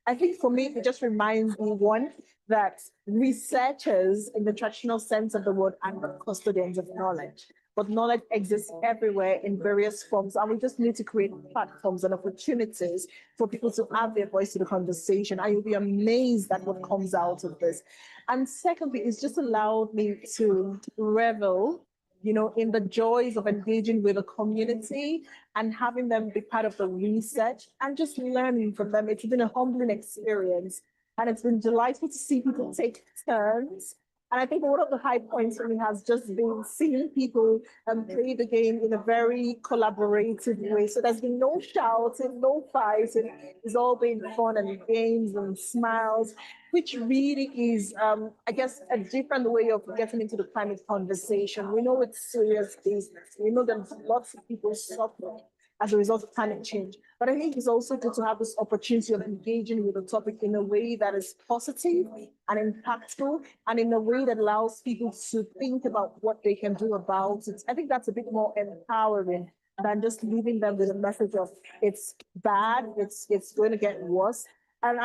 O: I think for me, it just reminds me, one, that researchers in the traditional sense of the word are not custodians of knowledge, but knowledge exists everywhere in various forms. And we just need to create platforms and opportunities for people to add their voice to the conversation. And you'll be amazed at what comes out of this. And secondly, it's just allowed me to revel, in the joys of engaging with a community and having them be part of the research and just learning from them. It's been a humbling experience, and it's been delightful to see people take turns. And I think one of the high points for me has just been seeing people play the game in a very collaborative way. So there's been no shouting, no fighting. It's all been fun and games and smiles, which really is, I guess, a different way of getting into the climate conversation. We know it's serious business. We know there's lots of people suffering. as a result of climate change. But I think it's also good to have this opportunity of engaging with the topic in a way that is positive and impactful, and in a way that allows people to think about what they can do about it. I think that's a bit more empowering than just leaving them with a message of it's bad, it's going to get worse. And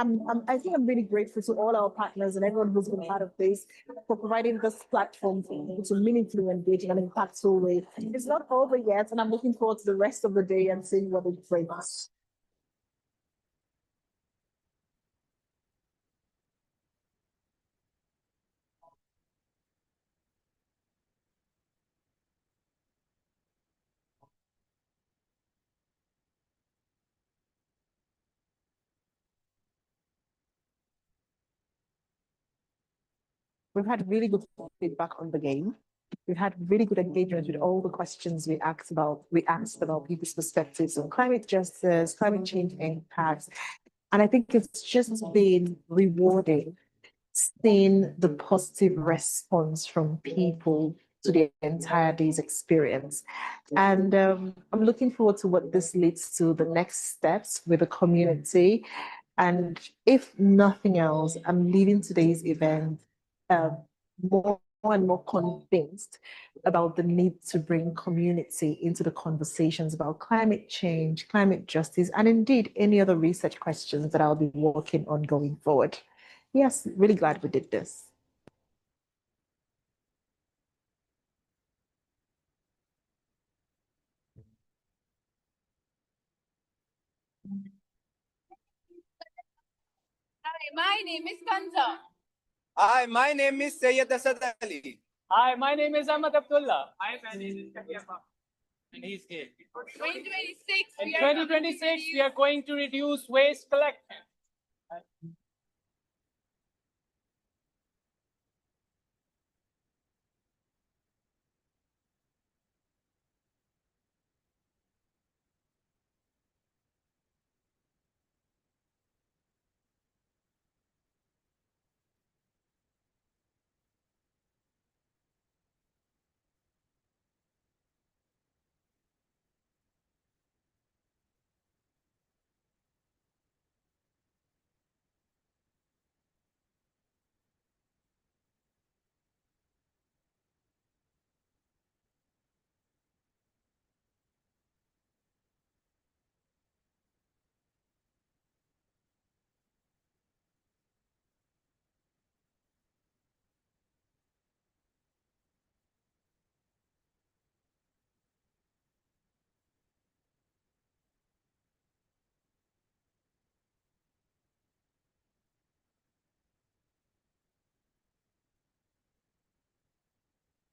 O: I think I'm really grateful to all our partners and everyone who's been part of this for providing this platform for people to meaningfully engage in an impactful way. It's not over yet, and I'm looking forward to the rest of the day and seeing what it brings. We've had really good feedback on the game. We've had really good engagement with all the questions we asked about people's perspectives on climate justice, climate change impacts. And I think it's just been rewarding seeing the positive response from people to the entire day's experience. And I'm looking forward to what this leads to, the next steps with the community. And if nothing else, I'm leaving today's event more and more convinced about the need to bring community into the conversations about climate change, climate justice, and indeed any other research questions that I'll be working on going forward. Yes, really glad we did this.
P: Hi, my name is Kanza.
Q: Hi, my name is Sayyid Asad Ali.
P: Hi, my name is Ahmad Abdullah. Hi, my name is Kabiapa. And he's here. 2026. In 2026, we are going to reduce waste collection.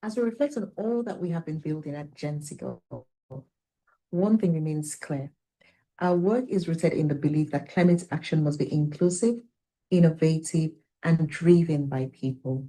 R: As we reflect on all that we have been building at Gencgov, one thing remains clear. Our work is rooted in the belief that climate action must be inclusive, innovative, and driven by people.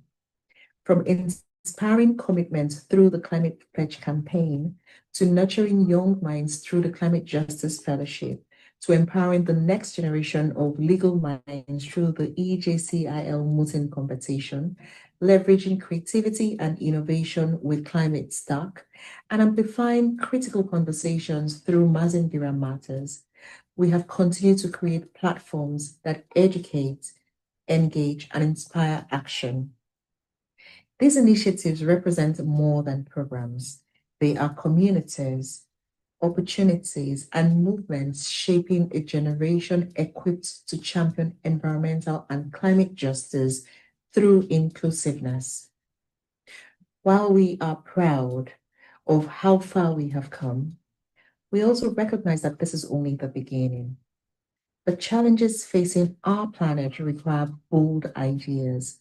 R: From inspiring commitment through the Climate Pledge campaign, to nurturing young minds through the Climate Justice Fellowship, to empowering the next generation of legal minds through the EJCIL mooting competition, leveraging creativity and innovation with Climate Stack, and amplifying critical conversations through Mazingira Matters. We have continued to create platforms that educate, engage, and inspire action. These initiatives represent more than programs. They are communities, opportunities, and movements shaping a generation equipped to champion environmental and climate justice through inclusiveness. While we are proud of how far we have come, we also recognize that this is only the beginning. The challenges facing our planet require bold ideas,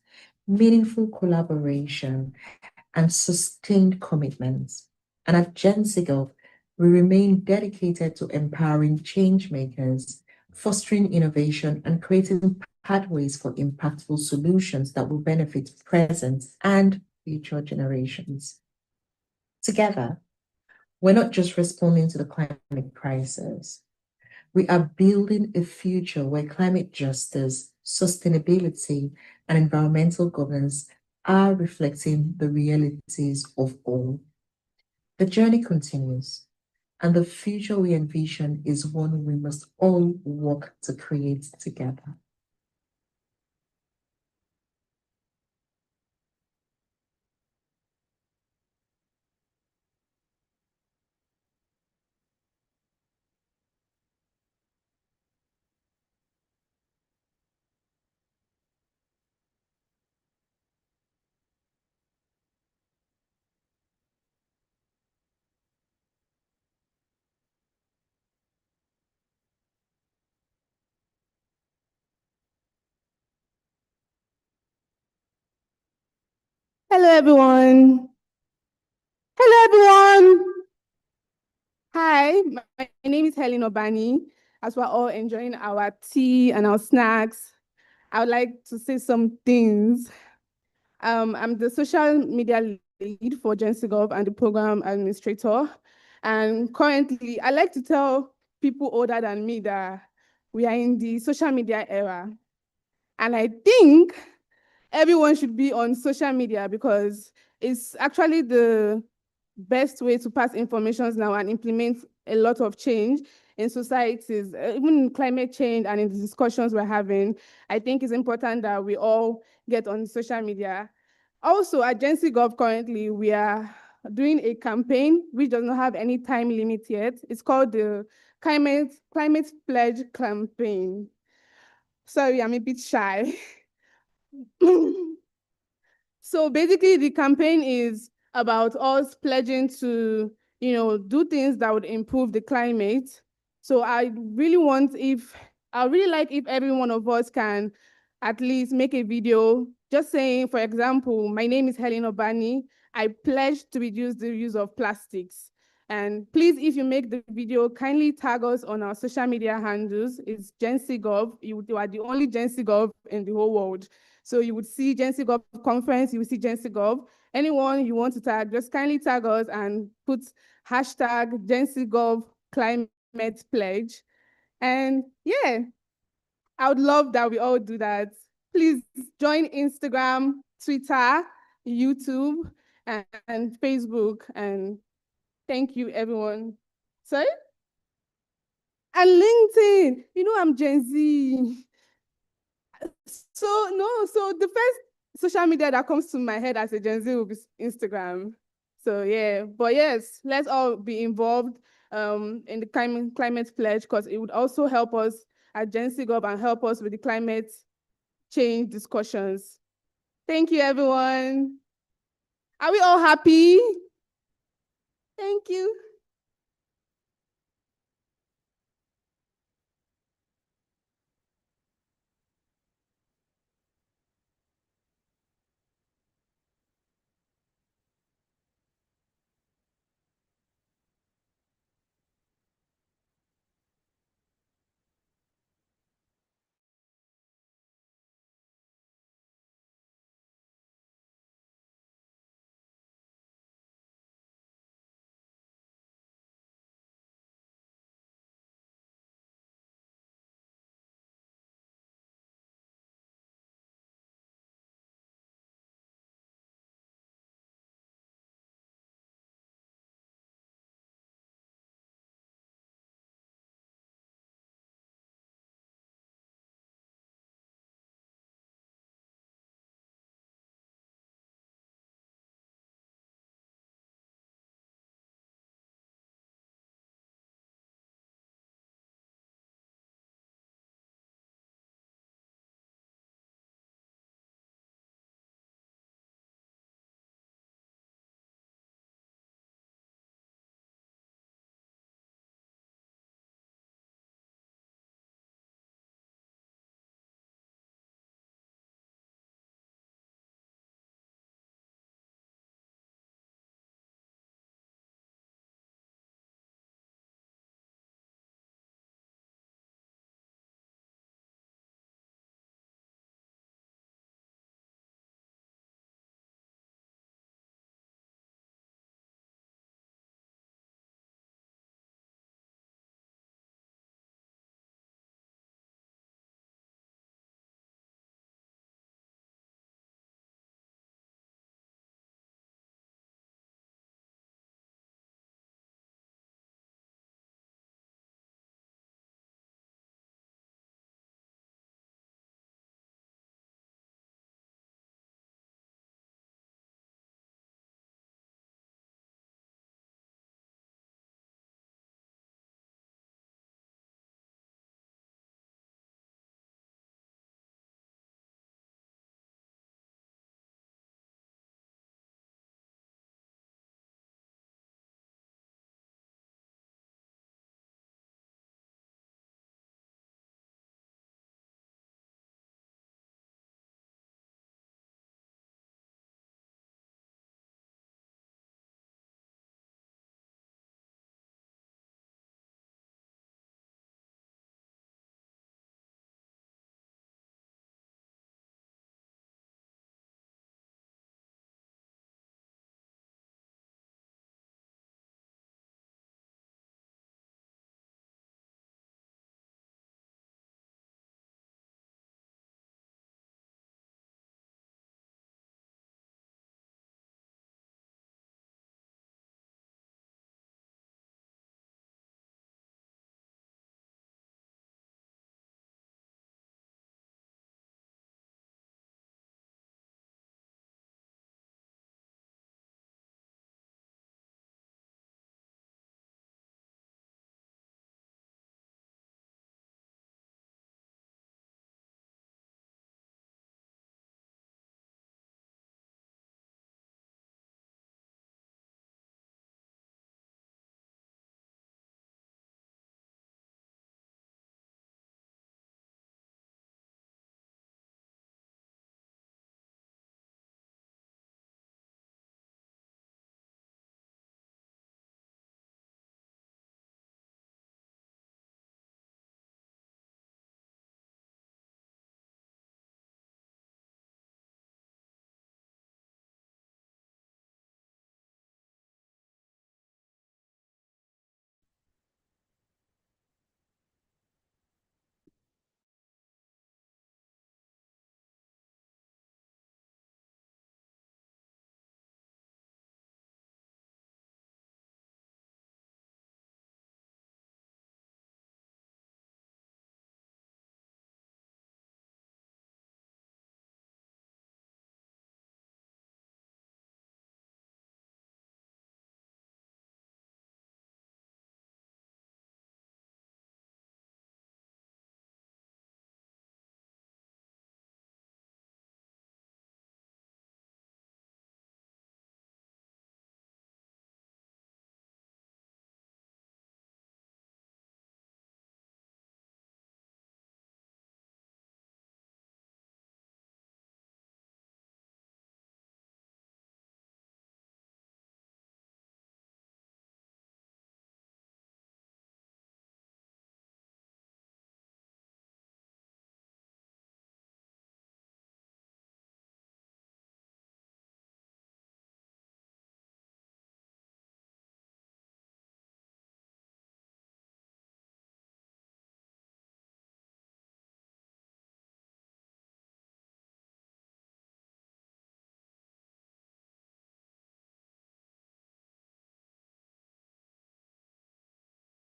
R: meaningful collaboration, and sustained commitments. And at Gencgov, we remain dedicated to empowering change makers, fostering innovation, and creating pathways for impactful solutions that will benefit present and future generations. Together, we're not just responding to the climate crisis. We are building a future where climate justice, sustainability, and environmental governance are reflecting the realities of all. The journey continues, And the future we envision is one we must all work to create together.
S: Hello, everyone. Hello, everyone. Hi, my name is Helen Obani. As we're all enjoying our tea and our snacks, I would like to say some things. I'm the social media lead for Gencgov and the program administrator. And currently, I like to tell people older than me that we are in the social media era. And I think everyone should be on social media because it's actually the best way to pass information now and implement a lot of change in societies, even in climate change and in the discussions we're having. I think it's important that we all get on social media. Also, at Gencgov currently, we are doing a campaign which does not have any time limit yet. It's called the Climate Pledge Campaign. Sorry, I'm a bit shy. So basically, the campaign is about us pledging to, do things that would improve the climate. So I really like if every one of us can at least make a video just saying, for example, my name is Helen Obani. I pledge to reduce the use of plastics. And please, if you make the video, kindly tag us on our social media handles. It's Gencgov. You are the only Gencgov in the whole world. So you would see Gencgov Conference, you will see Gencgov. Anyone you want to tag, just kindly tag us and put hashtag Gencgov Climate Pledge. And yeah, I would love that we all do that. Please join Instagram, Twitter, YouTube, and Facebook. And thank you, everyone. Sorry? And LinkedIn. I'm Gen Z. So the first social media that comes to my head as a Gen Z will be Instagram. So yeah, but yes, let's all be involved in the climate pledge because it would also help us at Gencgov and help us with the climate change discussions. Thank you, everyone. Are we all happy? Thank you.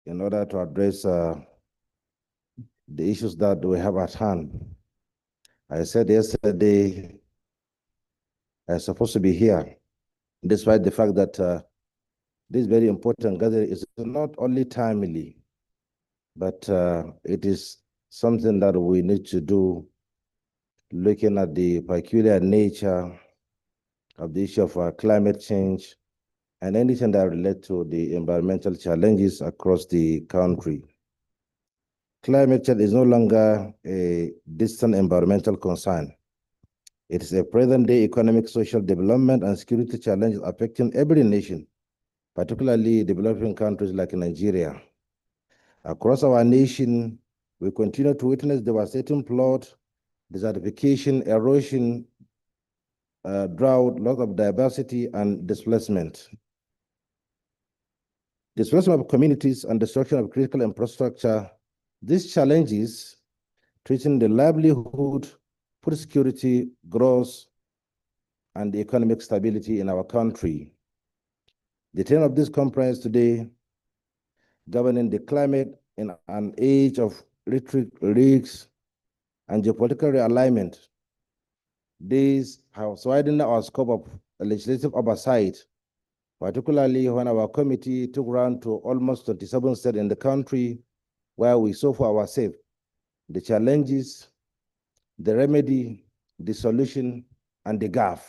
T: in order to address the issues that we have at hand. I said yesterday I was supposed to be here, despite the fact that this very important gathering is not only timely, but it is something that we need to do, looking at the peculiar nature of the issue of climate change and anything that relates to the environmental challenges across the country. Climate change is no longer a distant environmental concern. It is a present-day economic, social development, and security challenge affecting every nation, particularly developing countries like Nigeria. Across our nation, we continue to witness devastating flood, desertification, erosion, drought, loss of diversity, and displacement. Displacement of communities and destruction of critical infrastructure. These challenges threaten the livelihood, food security, growth, and the economic stability in our country. The theme of this conference today, governing the climate in an age of rhetoric, risks, and geopolitical realignment. These have widened our scope of legislative oversight, particularly when our committee took round to almost 27 states in the country, where we saw for ourselves the challenges, the remedy, the solution, and the gap.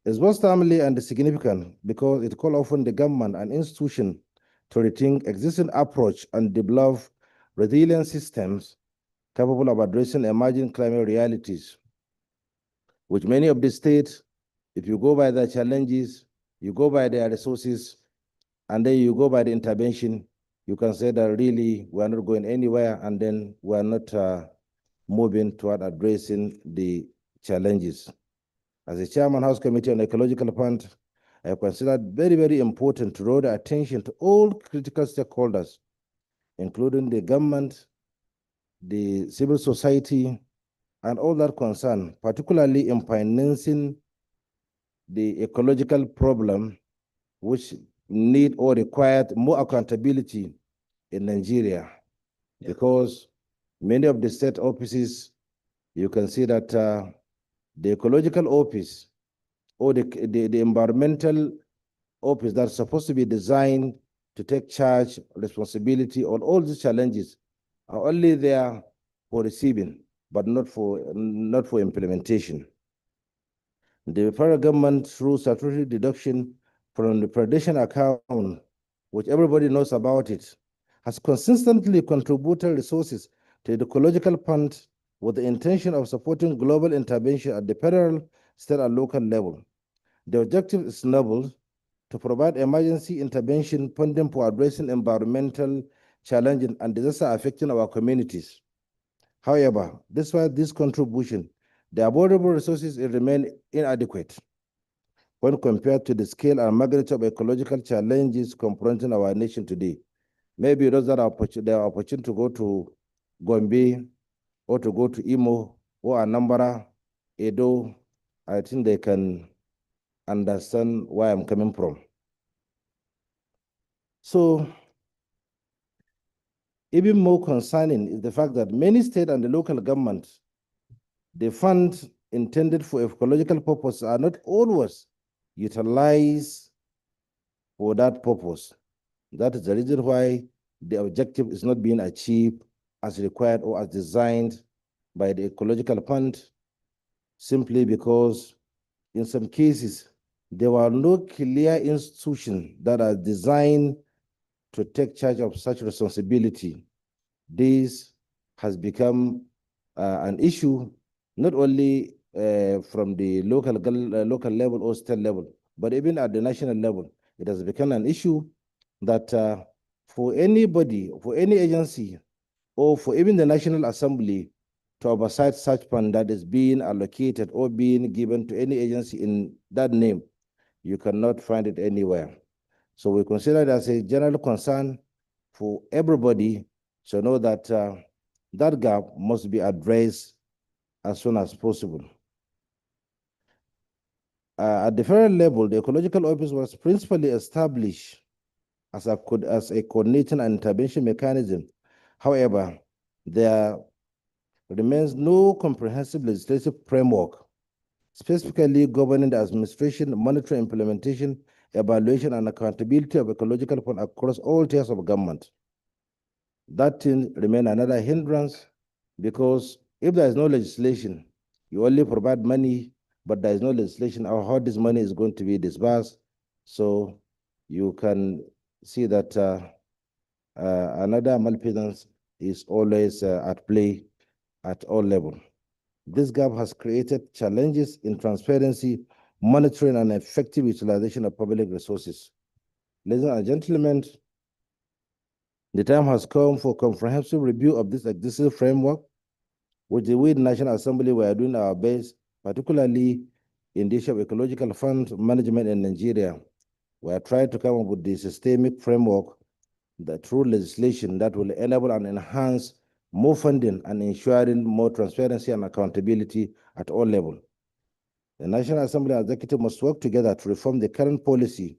T: It's both timely and significant because it calls upon the government and institution to rethink existing approach and develop resilient systems capable of addressing emerging climate realities, which many of the states, if you go by their challenges, you go by their resources, and then you go by the intervention, you can say that really we are not going anywhere, and then we are not moving toward addressing the challenges. As a chairman House Committee on Ecological Fund, I have considered very, very important to draw the attention to all critical stakeholders, including the government, the civil society, and all that concern, particularly in financing the ecological problem, which need or required more accountability in Nigeria. Because many of the state offices, you can see that the ecological office or the environmental office that's supposed to be designed to take charge, responsibility on all these challenges are only there for receiving, but not for implementation. The federal government, through statutory deduction from the predation account, which everybody knows about it, has consistently contributed resources to the ecological fund with the intention of supporting global intervention at the federal, state, and local level. The objective is noble: to provide emergency intervention funding for addressing environmental challenges and disaster affecting our communities. However, despite this contribution, the available resources remain inadequate when compared to the scale and magnitude of ecological challenges confronting our nation today. Maybe those that are opportunity to go to Gombe or to go to Imo or Anambra, Edo, I think they can understand where I'm coming from. So, even more concerning is the fact that many state and the local governments, the funds intended for ecological purpose are not always utilized for that purpose. That is the reason why the objective is not being achieved as required or as designed by the ecological fund, simply because in some cases, there were no clear institutions that are designed to take charge of such responsibility. This has become an issue not only from the local level or state level, but even at the national level. It has become an issue that for anybody, for any agency, or for even the National Assembly to oversight such fund that is being allocated or being given to any agency in that name, you cannot find it anywhere. So we consider it as a general concern for everybody to know that that gap must be addressed as soon as possible. At the federal level, the Ecological Office was principally established as a coordinating and intervention mechanism. However, there remains no comprehensive legislative framework specifically governing the administration, monitoring, implementation, evaluation, and accountability of ecological fund across all tiers of government. That thing remains another hindrance, because if there is no legislation, you only provide money, but there is no legislation on how this money is going to be disbursed. So you can see that another malfeasance is always at play at all levels. This gap has created challenges in transparency, monitoring, and effective utilization of public resources. Ladies and gentlemen, the time has come for comprehensive review of this existing framework, which we, the National Assembly, we are doing our best, particularly in the issue of ecological fund management in Nigeria. We are trying to come up with the systemic framework, the true legislation that will enable and enhance more funding and ensuring more transparency and accountability at all levels. The National Assembly and Executive must work together to reform the current policy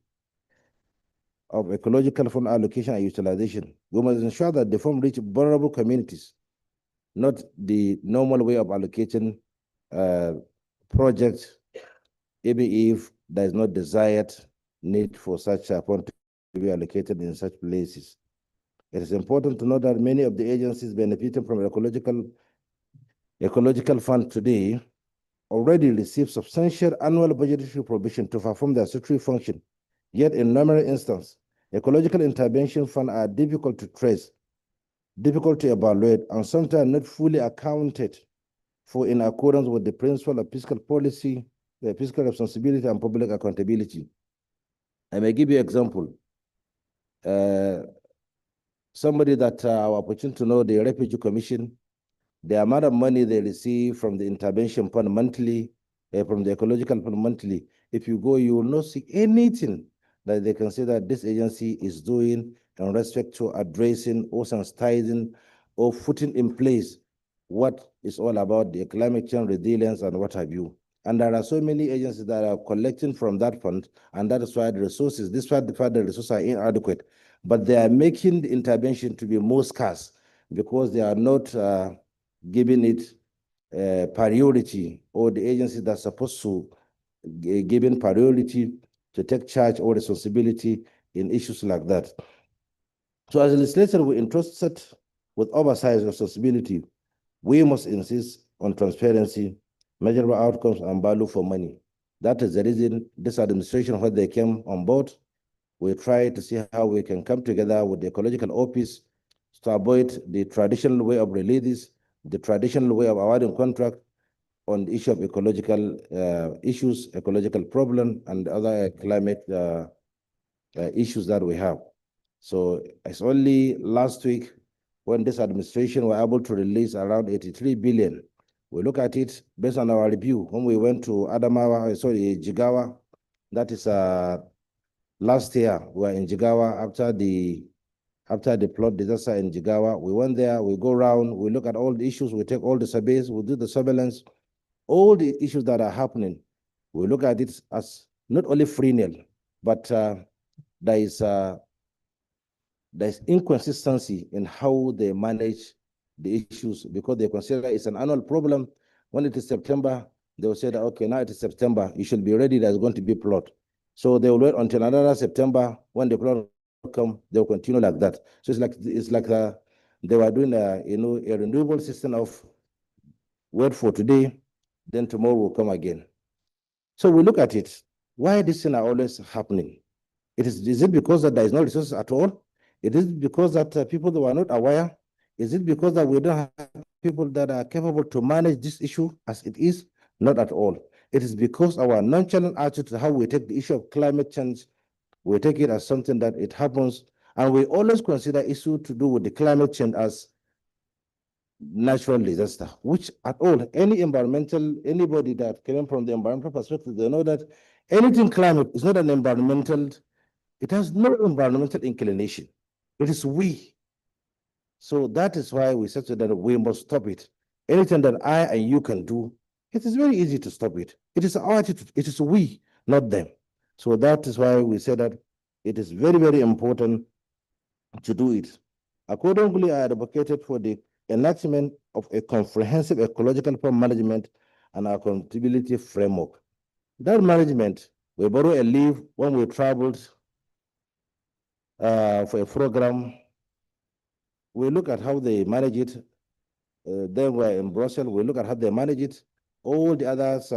T: of ecological fund allocation and utilization. We must ensure that the fund reach vulnerable communities, not the normal way of allocating projects, even if there is no desired need for such a fund to be allocated in such places. It is important to note that many of the agencies benefiting from ecological fund today already receive substantial annual budgetary provision to perform their statutory function. Yet in numerous instances, ecological intervention funds are difficult to trace, difficult to evaluate, and sometimes not fully accounted for in accordance with the principle of fiscal policy, the fiscal responsibility, and public accountability. I may give you an example. Somebody that our opportunity to know, the Refugee Commission, the amount of money they receive from the intervention fund monthly, from the ecological fund monthly, if you go, you will not see anything that they consider this agency is doing in respect to addressing or sensitizing or putting in place what is all about the climate change resilience and what have you. And there are so many agencies that are collecting from that fund, and that is why the resources, despite the fact the resources are inadequate, but they are making the intervention to be more scarce because they are not giving it priority, or the agencies that are supposed to given priority to take charge or responsibility in issues like that. So as a legislator, we're entrusted with oversized responsibility. We must insist on transparency, measurable outcomes, and value for money. That is the reason this administration, when they came on board, we try to see how we can come together with the ecological office to avoid the traditional way of releases, the traditional way of awarding contract on the issue of ecological issues, ecological problem, and other climate issues that we have. So it's only last week when this administration were able to release around 83 billion. We look at it based on our review. When we went to Jigawa, that is last year, we were in Jigawa after the flood disaster in Jigawa. We went there, we go around, we look at all the issues, we take all the surveys, we do the surveillance, all the issues that are happening. We look at it as not only perennial, but there is inconsistency in how they manage the issues, because they consider it's an annual problem. When it is September, they will say that, okay, now it is September, you should be ready, there's going to be flood. So they will wait until another September. When the flood come, they will continue like that. So it's like they were doing a renewable system of wait for today, then tomorrow will come again. So we look at it. Why these things are always happening? Is it because that there is no resources at all? It is because that people that were not aware? Is it because that we don't have people that are capable to manage this issue as it is? Not at all. It is because our nonchalant attitude to how we take the issue of climate change, we take it as something that it happens, and we always consider issue to do with the climate change as natural disaster, which at all, anybody that came from the environmental perspective, they know that anything climate is not an environmental, it has no environmental inclination. It is we. So that is why we said that we must stop it. Anything that I and you can do, it is very easy to stop it. It is our attitude. It is we, not them. So that is why we said that It is very, very important to do it. Accordingly, I advocated for the enactment of a comprehensive ecological plan management and accountability framework. That management, we borrow a leave when we traveled for a program. We look at how they manage it. Then we're in Brussels, we look at how they manage it. All the others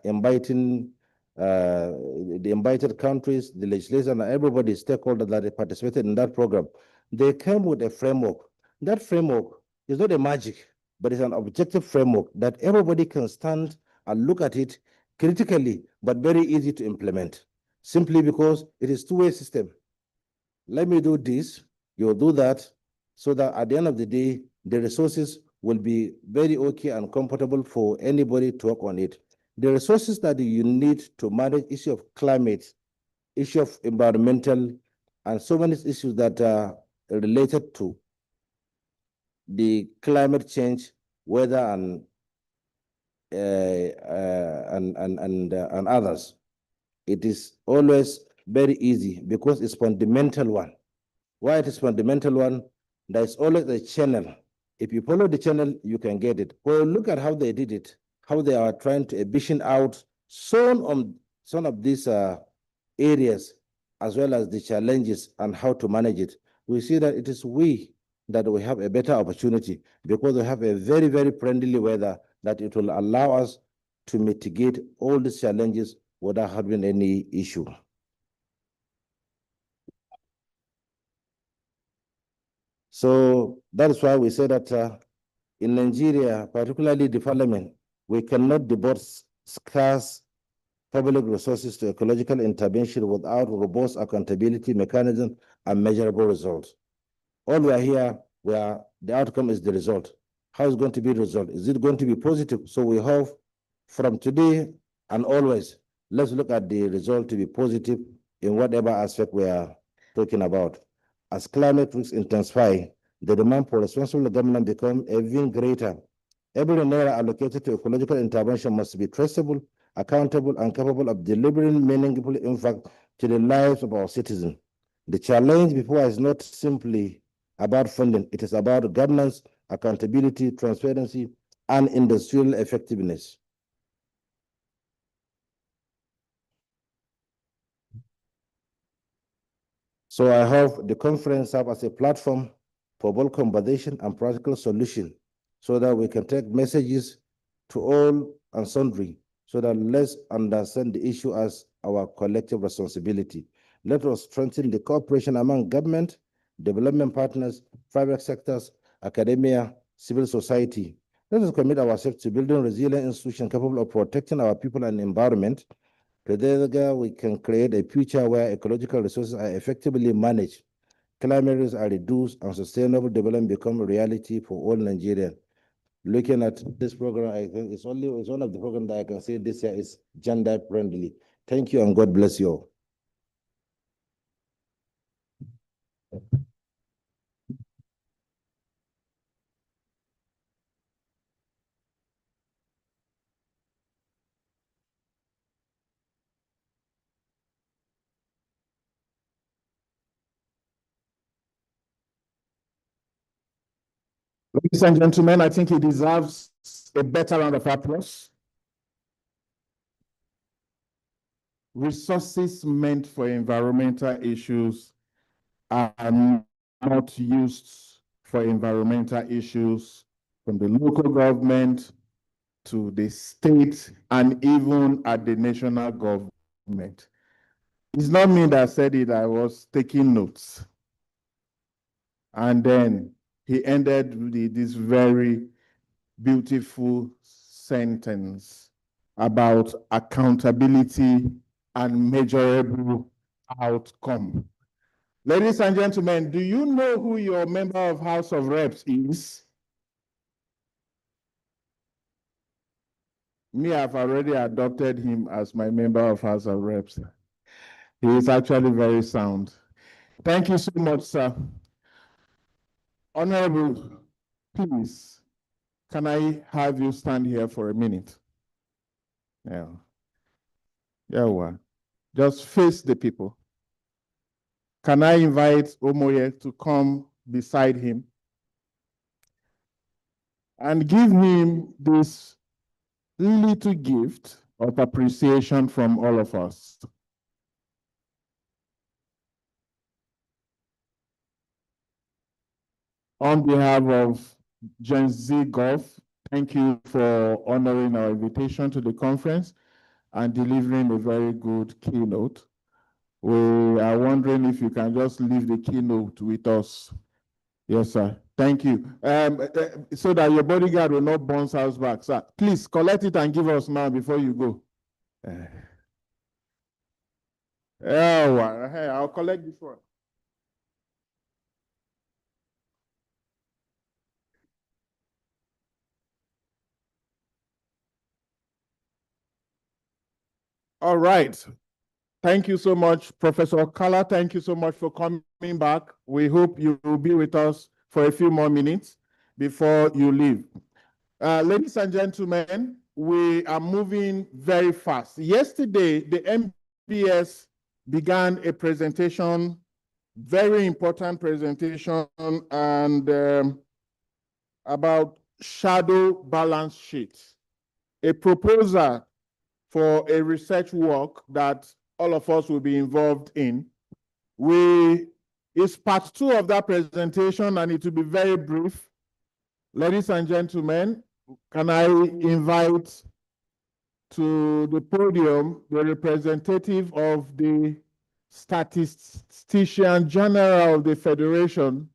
T: inviting the invited countries, the legislation, and everybody, stakeholder that participated in that program, they came with a framework. That framework is not a magic, but it's an objective framework that everybody can stand and look at it critically, but very easy to implement, simply because it is two-way system. Let me do this, you'll do that, so that at the end of the day, the resources will be very okay and comfortable for anybody to work on it. The resources that you need to manage issue of climate, issue of environmental, and so many issues that are related to the climate change, weather, and others. It is always very easy because it's fundamental one. Why it is fundamental one? There is always a channel. If you follow the channel, you can get it. Well, look at how they did it, how they are trying to ambition out some of these areas, as well as the challenges and how to manage it. We see that it is we that we have a better opportunity because we have a very, very friendly weather that it will allow us to mitigate all these challenges without having any issue. So that is why we say that in Nigeria, particularly the parliament, we cannot devote scarce public resources to ecological intervention without robust accountability mechanism and measurable results. All we are here, where the outcome is the result. How is it going to be the result? Is it going to be positive? So we have from today and always, let's look at the result to be positive in whatever aspect we are talking about. As climate risks intensify, the demand for responsible government becomes even greater. Every naira allocated to ecological intervention must be traceable, accountable, and capable of delivering meaningful impact to the lives of our citizens. The challenge before us is not simply about funding, it is about governance, accountability, transparency, and industrial effectiveness. So I hope the conference serve as a platform for both conversation and practical solution so that we can take messages to all and sundry so that let's understand the issue as our collective responsibility. Let us strengthen the cooperation among government, development partners, private sectors, academia, civil society. Let us commit ourselves to building resilient institutions capable of protecting our people and environment. Together, we can create a future where ecological resources are effectively managed, climate risks are reduced, and sustainable development become a reality for all Nigerians. Looking at this program, I think it's one of the programs that I can say this year is gender friendly. Thank you and God bless you all.
J: Ladies and gentlemen, I think he deserves a better round of applause. Resources meant for environmental issues are not used for environmental issues from the local government to the state and even at the national government. It's not me that said it, I was taking notes. And then he ended with this very beautiful sentence about accountability and measurable outcome. Ladies and gentlemen, do you know who your member of House of Reps is? Me, I've already adopted him as my member of House of Reps. He is actually very sound. Thank you so much, sir. Honorable, please, can I have you stand here for a minute? Yeah. Yeah, well, just face the people. Can I invite Omoye to come beside him and give him this little gift of appreciation from all of us? On behalf of Gencgov, thank you for honoring our invitation to the conference and delivering a very good keynote. We are wondering if you can just leave the keynote with us. Yes, sir. Thank you. So that your bodyguard will not bounce house back. Sir, please collect it and give us now before you go. I'll collect this one. All right. Thank you so much, Professor Kala. Thank you so much for coming back. We hope you will be with us for a few more minutes before you leave. Ladies and gentlemen, we are moving very fast. Yesterday, the MBS began a presentation, very important presentation, and about shadow balance sheets, a proposal for a research work that all of us will be involved in. It's part 2 of that presentation, and it will be very brief. Ladies and gentlemen, can I invite to the podium the representative of the Statistician General of the Federation,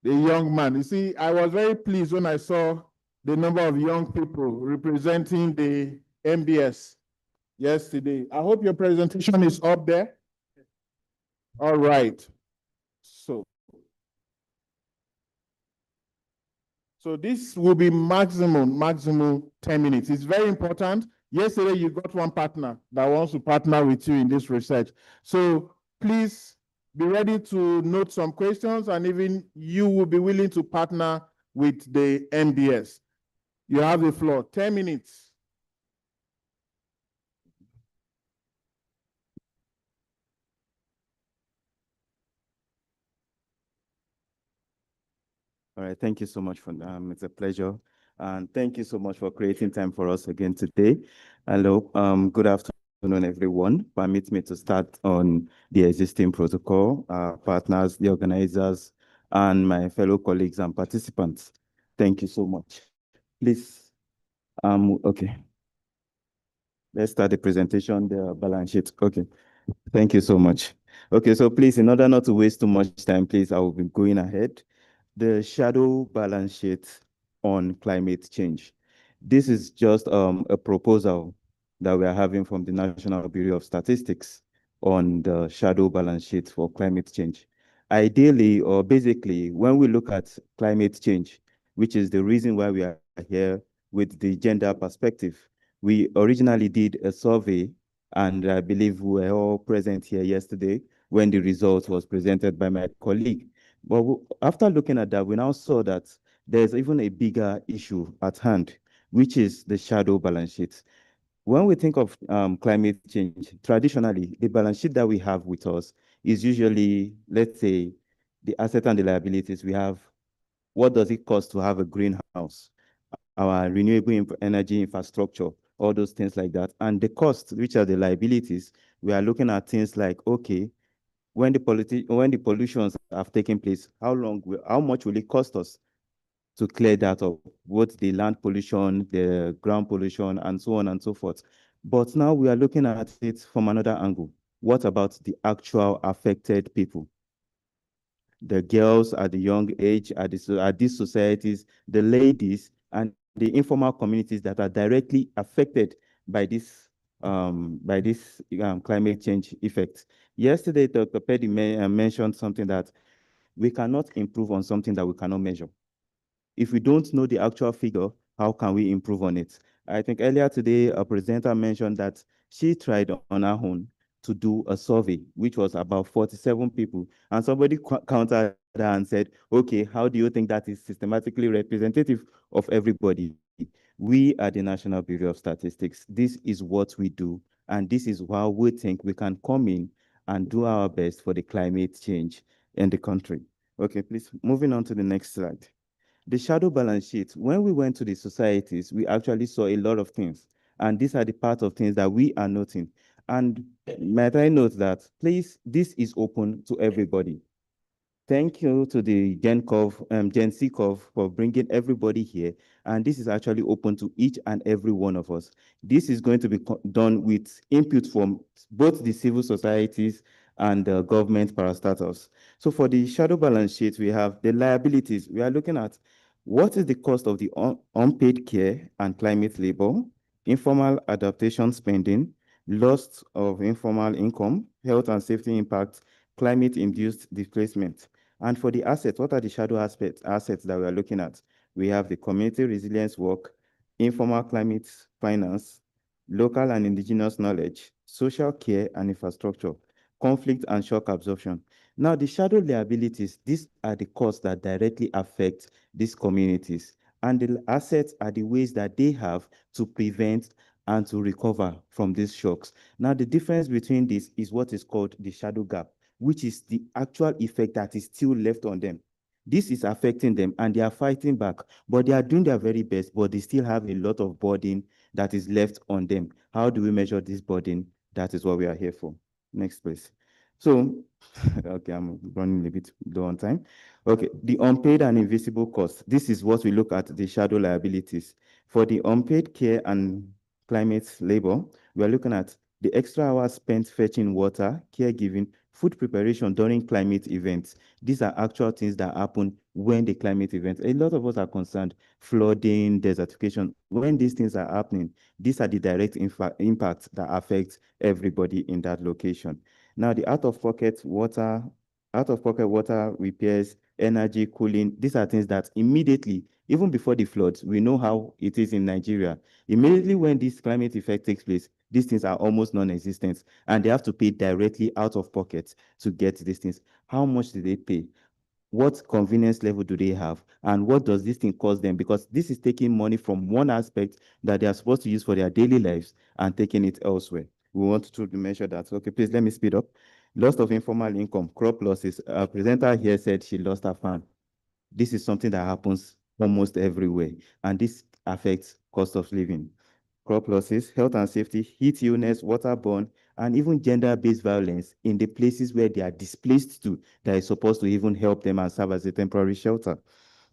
J: the young man. You see, I was very pleased when I saw the number of young people representing the MBS yesterday. I hope your presentation is up there. All right. So this will be maximum 10 minutes. It's very important. Yesterday, you got one partner that wants to partner with you in this research. So please be ready to note some questions, and even you will be willing to partner with the MBS. You have the floor, 10 minutes.
U: All right, thank you so much for it's a pleasure. And thank you so much for creating time for us again today. Hello, good afternoon, everyone. Permit me to start on the existing protocol, partners, the organizers, and my fellow colleagues and participants. Thank you so much. Please, okay. Let's start the presentation, the balance sheet. Okay, thank you so much. Okay, so please, in order not to waste too much time, please, I will be going ahead. The shadow balance sheet on climate change. This is just a proposal that we are having from the National Bureau of Statistics on the shadow balance sheet for climate change. Ideally, or basically, when we look at climate change, which is the reason why we are here with the gender perspective, we originally did a survey, and I believe we were all present here yesterday when the result was presented by my colleague. But after looking at that, we now saw that there's even a bigger issue at hand, which is the shadow balance sheet. When we think of climate change, traditionally, the balance sheet that we have with us is usually, let's say, the asset and the liabilities. We have what does it cost to have a greenhouse, our renewable energy infrastructure, all those things like that. And the costs, which are the liabilities, we are looking at things like, okay, when the pollutions have taken place, how much will it cost us to clear that up, both the land pollution, the ground pollution, and so on and so forth. But now we are looking at it from another angle. What about the actual affected people? The girls at the young age, at these societies, the ladies, and the informal communities that are directly affected by this climate change effect. Yesterday, Dr. Peddy mentioned something that we cannot improve on something that we cannot measure. If we don't know the actual figure, how can we improve on it? I think earlier today, a presenter mentioned that she tried on her own to do a survey, which was about 47 people. And somebody countered her and said, okay, how do you think that is systematically representative of everybody? We are the National Bureau of Statistics. This is what we do. And this is how we think we can come in and do our best for the climate change in the country. Okay, please, moving on to the next slide. The shadow balance sheet, when we went to the societies, we actually saw a lot of things. And these are the part of things that we are noting. And might I note that, please, this is open to everybody. Thank you to the Gencgov for bringing everybody here. And this is actually open to each and every one of us. This is going to be done with input from both the civil societies and the government parastatals. So for the shadow balance sheet, we have the liabilities. We are looking at what is the cost of the unpaid care and climate labor, informal adaptation spending, loss of informal income, health and safety impacts, climate-induced displacement. And for the assets, what are the shadow assets that we are looking at? We have the community resilience work, informal climate finance, local and indigenous knowledge, social care and infrastructure, conflict and shock absorption. Now, the shadow liabilities, these are the costs that directly affect these communities. And the assets are the ways that they have to prevent and to recover from these shocks. Now, the difference between this is what is called the shadow gap, which is the actual effect that is still left on them. This is affecting them and they are fighting back, but they are doing their very best, but they still have a lot of burden that is left on them. How do we measure this burden? That is what we are here for. Next, please. So, okay, I'm running a bit low on time. Okay, the unpaid and invisible costs. This is what we look at, the shadow liabilities. For the unpaid care and climate labor, we are looking at the extra hours spent fetching water, caregiving, food preparation during climate events. These are actual things that happen when the climate events. A lot of us are concerned, flooding, desertification. When these things are happening, these are the direct impacts that affect everybody in that location. Now, the out-of-pocket water repairs, energy, cooling, these are things that immediately, even before the floods, we know how it is in Nigeria. Immediately when this climate effect takes place, these things are almost non-existent, and they have to pay directly out of pocket to get these things. How much do they pay? What convenience level do they have? And what does this thing cost them? Because this is taking money from one aspect that they are supposed to use for their daily lives and taking it elsewhere. We want to measure that. Okay, please let me speed up. Loss of informal income, crop losses. A presenter here said she lost her farm. This is something that happens almost everywhere, and this affects cost of living. Crop losses, health and safety, heat illness, waterborne, and even gender-based violence in the places where they are displaced to, that is supposed to even help them and serve as a temporary shelter.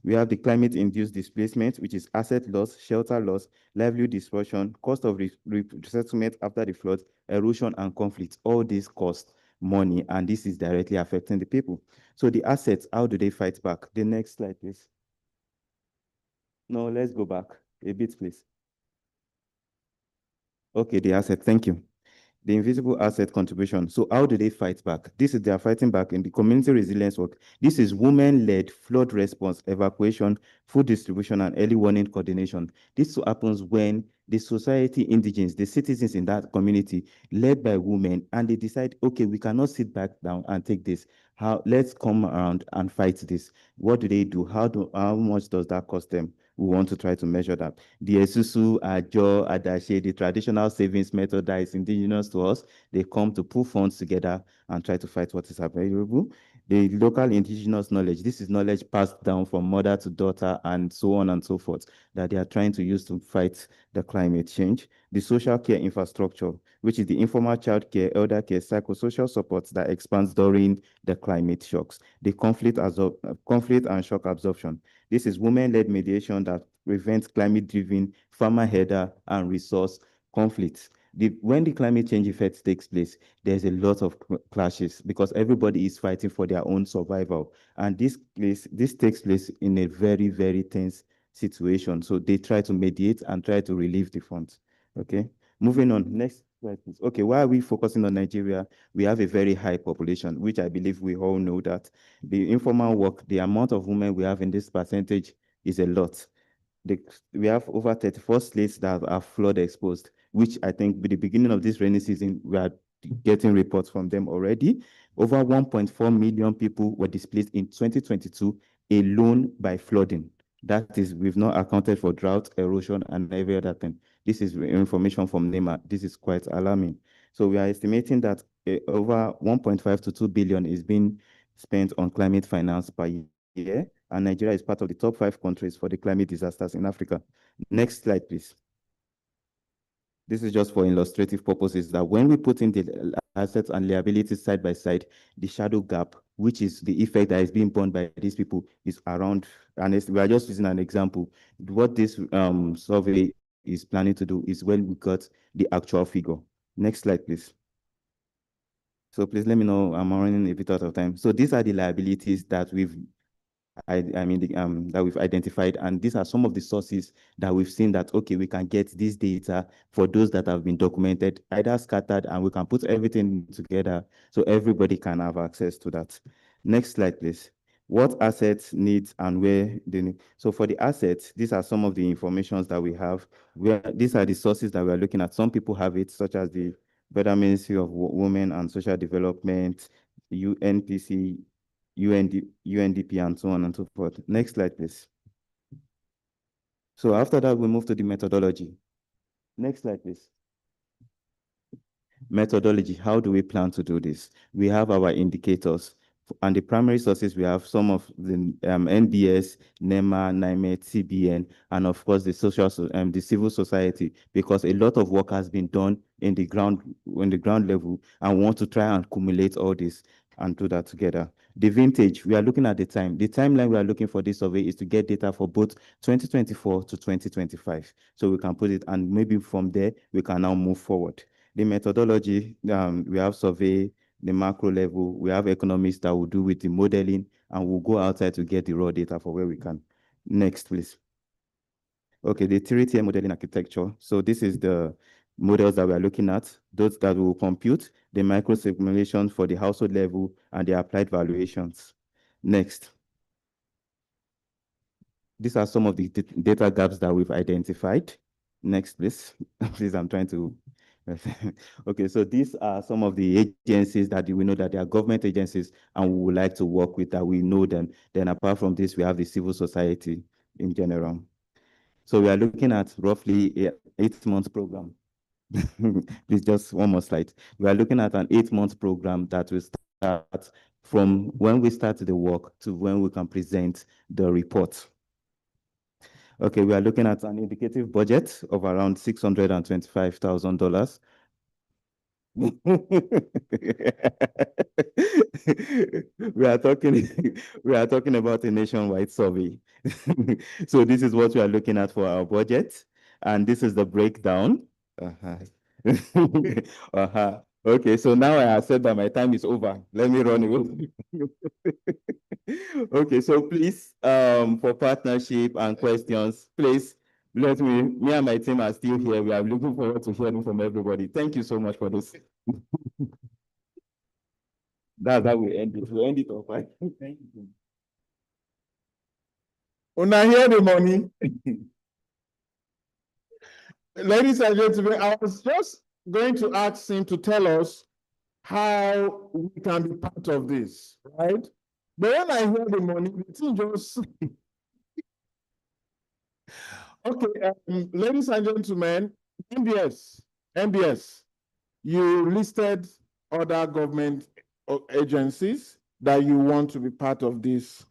U: We have the climate-induced displacement, which is asset loss, shelter loss, livelihood disruption, cost of resettlement after the flood, erosion and conflict. All these cost money, and this is directly affecting the people. So the assets, how do they fight back? The next slide, please. No, let's go back a bit, please. Okay, the asset, thank you. The invisible asset contribution. So how do they fight back? This is their fighting back in the community resilience work. This is women-led flood response, evacuation, food distribution, and early warning coordination. This happens when the society indigenes, the citizens in that community, led by women, and they decide, okay, we cannot sit back down and take this. Let's come around and fight this. What do they do? How much does that cost them? We want to try to measure that. The Esusu, Ajo, Adache, the traditional savings method that is indigenous to us, they come to put funds together and try to fight what is available. The local indigenous knowledge, this is knowledge passed down from mother to daughter and so on and so forth, that they are trying to use to fight the climate change. The social care infrastructure, which is the informal child care, elder care, psychosocial support that expands during the climate shocks. The conflict and shock absorption. This is women-led mediation that prevents climate-driven farmer header and resource conflicts. When the climate change effect takes place, there's a lot of clashes because everybody is fighting for their own survival. And this takes place in a very, very tense situation. So they try to mediate and try to relieve the funds. Okay, moving on. Next slide, please. Okay, why are we focusing on Nigeria? We have a very high population, which I believe we all know that. The informal work, the amount of women we have in this percentage is a lot. We have over 34 states that are flood exposed, which I think with the beginning of this rainy season, we are getting reports from them already. Over 1.4 million people were displaced in 2022 alone by flooding. That is, we've not accounted for drought, erosion, and every other thing. This is information from NEMA. This is quite alarming. So we are estimating that over 1.5 to 2 billion is being spent on climate finance per year, and Nigeria is part of the top 5 countries for the climate disasters in Africa. Next slide, please. This is just for illustrative purposes, that when we put in the assets and liabilities side by side, the shadow gap, which is the effect that is being borne by these people, is around, and we are just using an example. What this survey is planning to do is when we got the actual figure. Next slide, please. So please let me know, I'm running a bit out of time. So these are the liabilities that we've that we've identified, and these are some of the sources that we've seen that, okay, we can get this data for those that have been documented, either scattered, and we can put everything together so everybody can have access to that. Next slide, please. What assets, needs, and where they need. So for the assets, these are some of the informations that we have. These are the sources that we're looking at. Some people have it, such as the Federal Ministry of Women and Social Development, UNPC, UNDP, and so on and so forth. Next slide, please. So after that, we move to the methodology. Next slide, please. Methodology, how do we plan to do this? We have our indicators, and the primary sources, we have some of the NBS, NEMA, NIMET, CBN, and of course the the civil society, because a lot of work has been done in the ground level, and we want to try and accumulate all this and do that together. The vintage, we are looking at the time. The timeline we are looking for this survey is to get data for both 2024 to 2025. So we can put it, and maybe from there, we can now move forward. The methodology, we have survey, the macro level, we have economists that will do with the modeling, and we'll go outside to get the raw data for where we can. Next, please. Okay, the 3-tier modeling architecture. So this is the models that we are looking at, those that will compute the micro simulation for the household level and the applied valuations. Next. These are some of the data gaps that we've identified. Next, please. Please, I'm trying to. Okay, so these are some of the agencies that we know that they are government agencies, and we would like to work with, that we know them. Then apart from this, we have the civil society in general. So we are looking at roughly an 8-month program. Please, just one more slide. We are looking at an 8-month program that will start from when we start the work to when we can present the report. Okay, we are looking at an indicative budget of around $625,000. we are talking about a nationwide survey. So this is what we are looking at for our budget, and this is the breakdown. Okay, so now I have said that my time is over. Let me run away. Okay, so please, for partnership and questions, please let me and my team are still here. We are looking forward to hearing from everybody. Thank you so much for this. That's how we end it. We end it off. Right? Thank you.
J: When I hear the money, ladies and gentlemen, I was just going to ask him to tell us how we can be part of this, right? But when I hear the money, the thing just... Okay, ladies and gentlemen, MBS, you listed other government agencies that you want to be part of this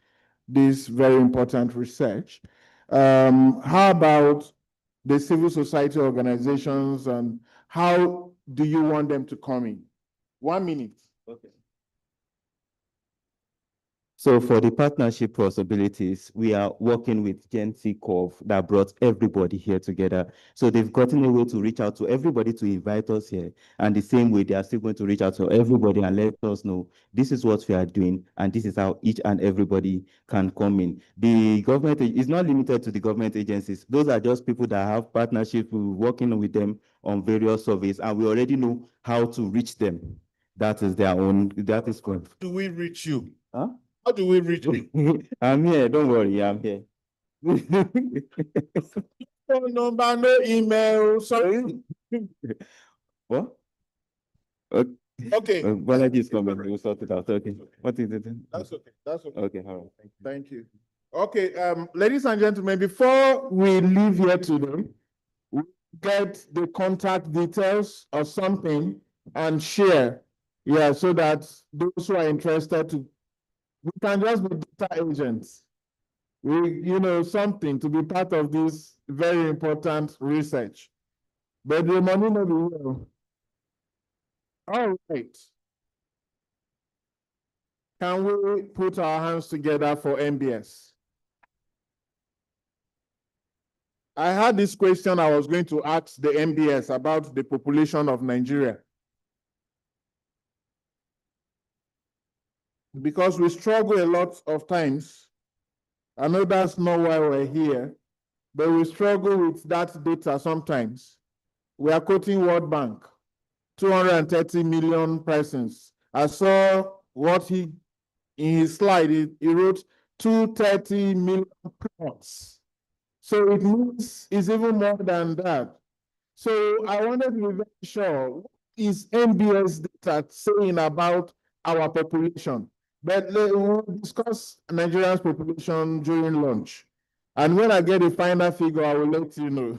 J: very important research. How about the civil society organizations, and how do you want them to come in? 1 minute.
U: Okay. So for the partnership possibilities, we are working with Gencgov that brought everybody here together. So they've gotten a way to reach out to everybody to invite us here. And the same way, they are still going to reach out to everybody and let us know this is what we are doing, and this is how each and everybody can come in. The government is not limited to the government agencies. Those are just people that have partnerships. We're working with them on various surveys, and we already know how to reach them. That is their own, that is good.
J: Do we reach you?
U: Huh?
J: How do we reach you?
U: I'm here, don't worry, I'm here.
J: Phone number, no email, sorry.
U: What?
J: Okay.
U: Balaji is coming, we'll sort it out. Okay. What is it?
J: That's okay. That's okay.
U: Okay, all right.
J: Thank you. Okay, ladies and gentlemen, before we leave here today, we get the contact details or something and share Yeah, so that those who are interested to, we can just be data agents. Something to be part of this very important research. But the money not be here. All right. Can we put our hands together for MBS? I had this question I was going to ask the MBS about the population of Nigeria. Because we struggle a lot of times. I know that's not why we're here, but we struggle with that data sometimes. We are quoting World Bank, 230 million persons. I saw what in his slide, he wrote 230 million plots. So it means it's even more than that. So I wanted to be very sure, what is MBS data saying about our population? But we'll discuss Nigeria's population during lunch. And when I get a final figure, I will let you know.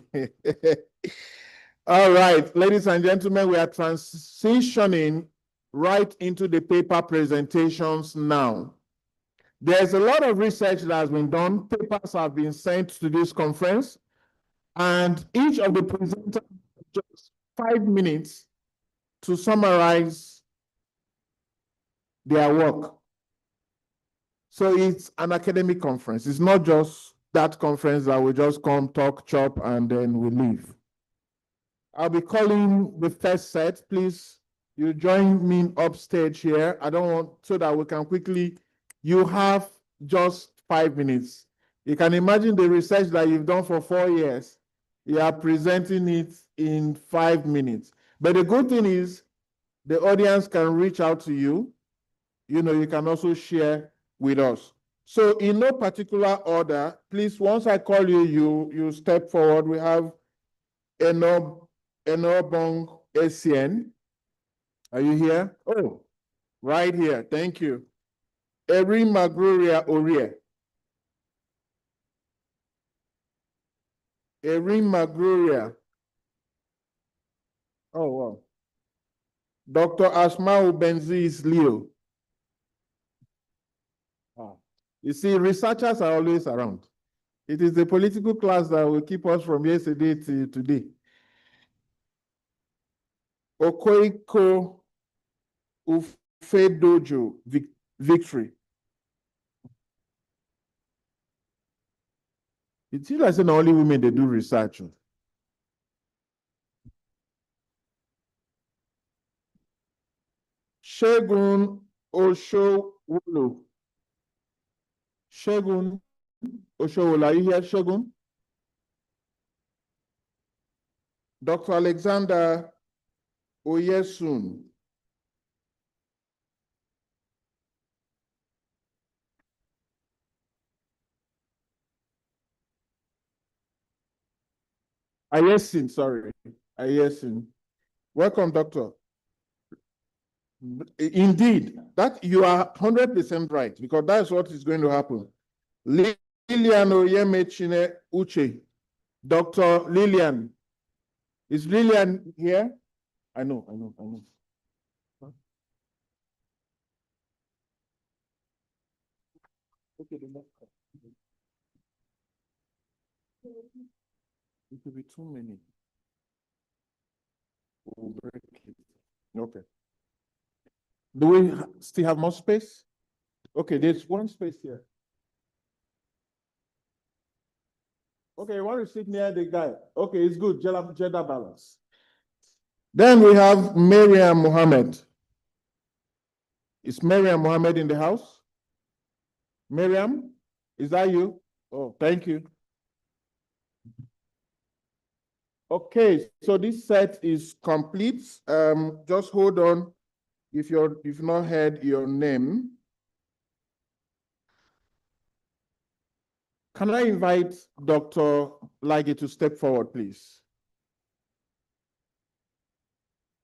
J: All right, ladies and gentlemen, we are transitioning right into the paper presentations now. There's a lot of research that has been done. Papers have been sent to this conference, and each of the presenters just 5 minutes to summarize their work. So it's an academic conference. It's not just that conference that we just come, talk, chop, and then we leave. I'll be calling the first set. Please, you join me upstage here. I don't want, so that we can quickly, you have just 5 minutes. You can imagine the research that you've done for 4 years. You are presenting it in 5 minutes. But the good thing is the audience can reach out to you. You can also share with us. So in no particular order, please, once I call you, you step forward. We have Enobong ACN. Are you here? Oh, right here. Thank you. Erin Magruria Orie. Erin Magruria. Oh, wow. Dr. Asmau Benziz Leo. Ah. You see, researchers are always around. It is the political class that will keep us from yesterday to today. Okoiko Ufedojo Victory. It seems like only women they do research. Shegun Oshowolo. Shegun Oshowolo, are you here, Shegun? Dr. Alexander Oyesun. Ayesin, sorry. Ayesin. Welcome, doctor. Indeed, that you are 100% right, because that's what is going to happen. Lilian Oyemechine Uche. Dr. Lilian. Is Lilian here? I know. Okay, the next one. It will be too many. We'll break it. Okay. Do we still have more space? Okay, there's one space here. Okay, you want to sit near the guy. Okay, it's good. Gender balance. Then we have Miriam Mohammed. Is Miriam Mohammed in the house? Miriam, is that you? Oh, thank you. Okay, so this set is complete. Just hold on. If you've not heard your name. Can I invite Dr. Lagi to step forward, please?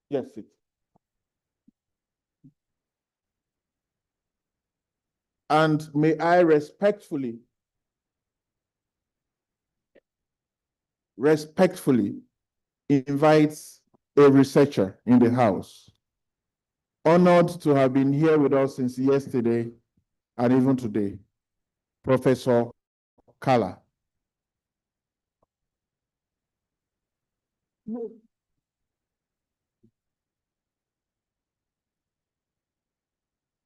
J: Yes, it. And may I respectfully invite a researcher in the house. Honored to have been here with us since yesterday and even today, Professor Kala.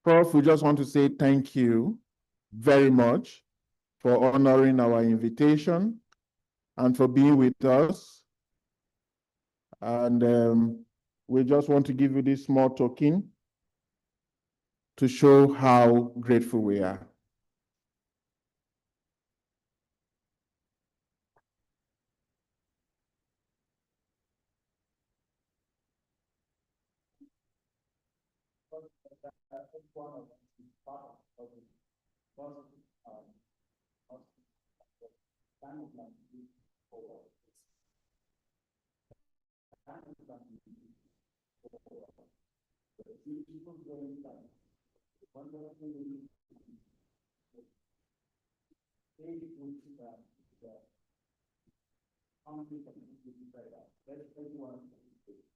J: Prof, we just want to say thank you very much for honoring our invitation and for being with us. And we just want to give you this small token to show how grateful we are.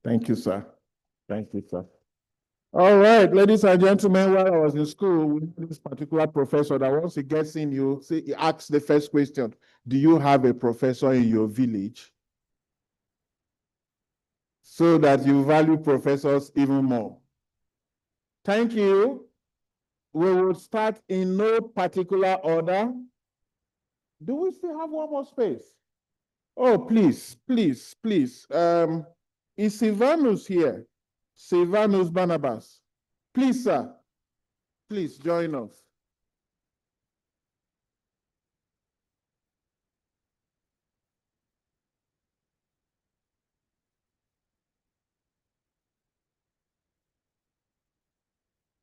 J: Thank you, sir. Thank you, sir. All right, ladies and gentlemen, while I was in school, we had this particular professor that once he gets in, he asks the first question, do you have a professor in your village? So that you value professors even more. Thank you. We will start in no particular order. Do we still have one more space? Oh, please, please, please. Is Silvanus here? Silvanus Barnabas. Please, sir. Please join us.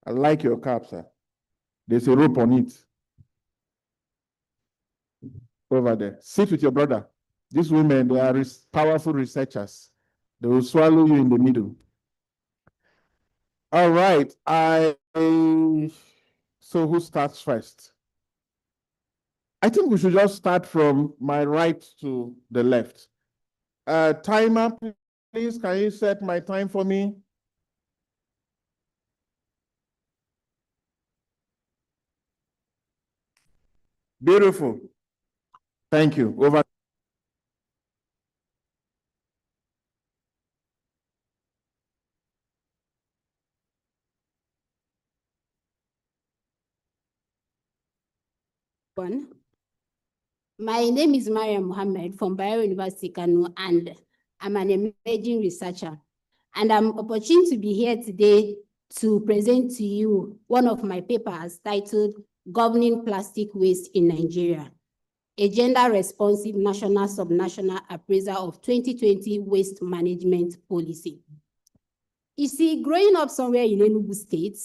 J: I like your cap, sir. There's a rope on it. Over there. Sit with your brother. These women, they are powerful researchers. They will swallow you in the middle. All right. So who starts first? I think we should just start from my right to the left. Timer, please. Can you set my time for me? Beautiful. Thank you. Over.
A: My name is Mariam Mohammed from Bayo University, Kano, and I'm an emerging researcher. And I'm opportunity to be here today to present to you one of my papers titled Governing Plastic Waste in Nigeria, a gender-responsive national subnational appraisal of 2020 waste management policy. You see, growing up somewhere in Enugu State,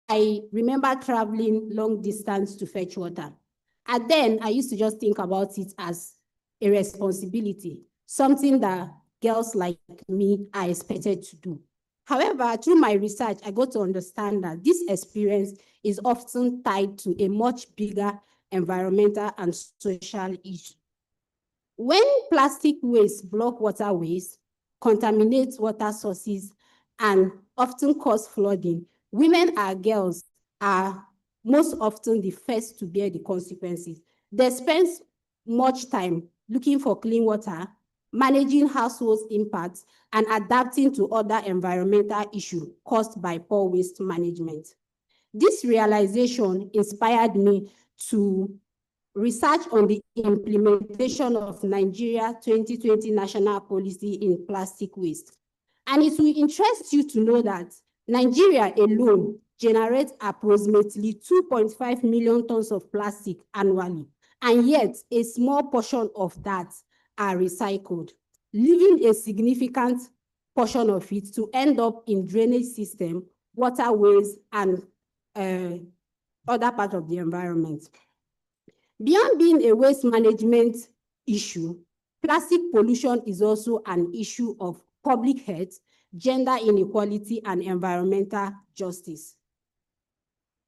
A: I remember traveling long distance to fetch water. And then I used to just think about it as a responsibility, something that girls like me are expected to do. However, through my research, I got to understand that this experience is often tied to a much bigger environmental and social issue. When plastic waste block waterways, contaminates water sources, and often cause flooding, women and girls are most often the first to bear the consequences. They spend much time looking for clean water, managing household impacts, and adapting to other environmental issues caused by poor waste management. This realization inspired me to research on the implementation of Nigeria 2020 national policy in plastic waste. And it will interest you to know that Nigeria alone generates approximately 2.5 million tons of plastic annually, and yet a small portion of that are recycled, leaving a significant portion of it to end up in drainage system, waterways, and other parts of the environment. Beyond being a waste management issue, plastic pollution is also an issue of public health, gender inequality, and environmental justice.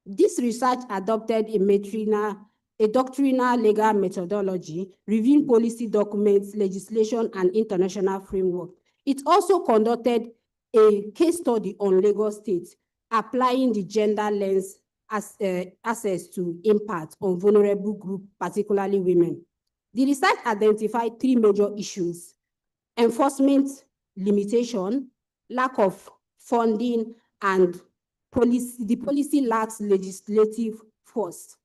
A: This research adopted a doctrinal legal methodology, reviewing policy documents, legislation, and international framework. It also conducted a case study on Lagos State, applying the gender lens as access to impact on vulnerable groups, particularly women. The research identified 3 major issues: enforcement limitation, lack of funding, and the policy lacks legislative force.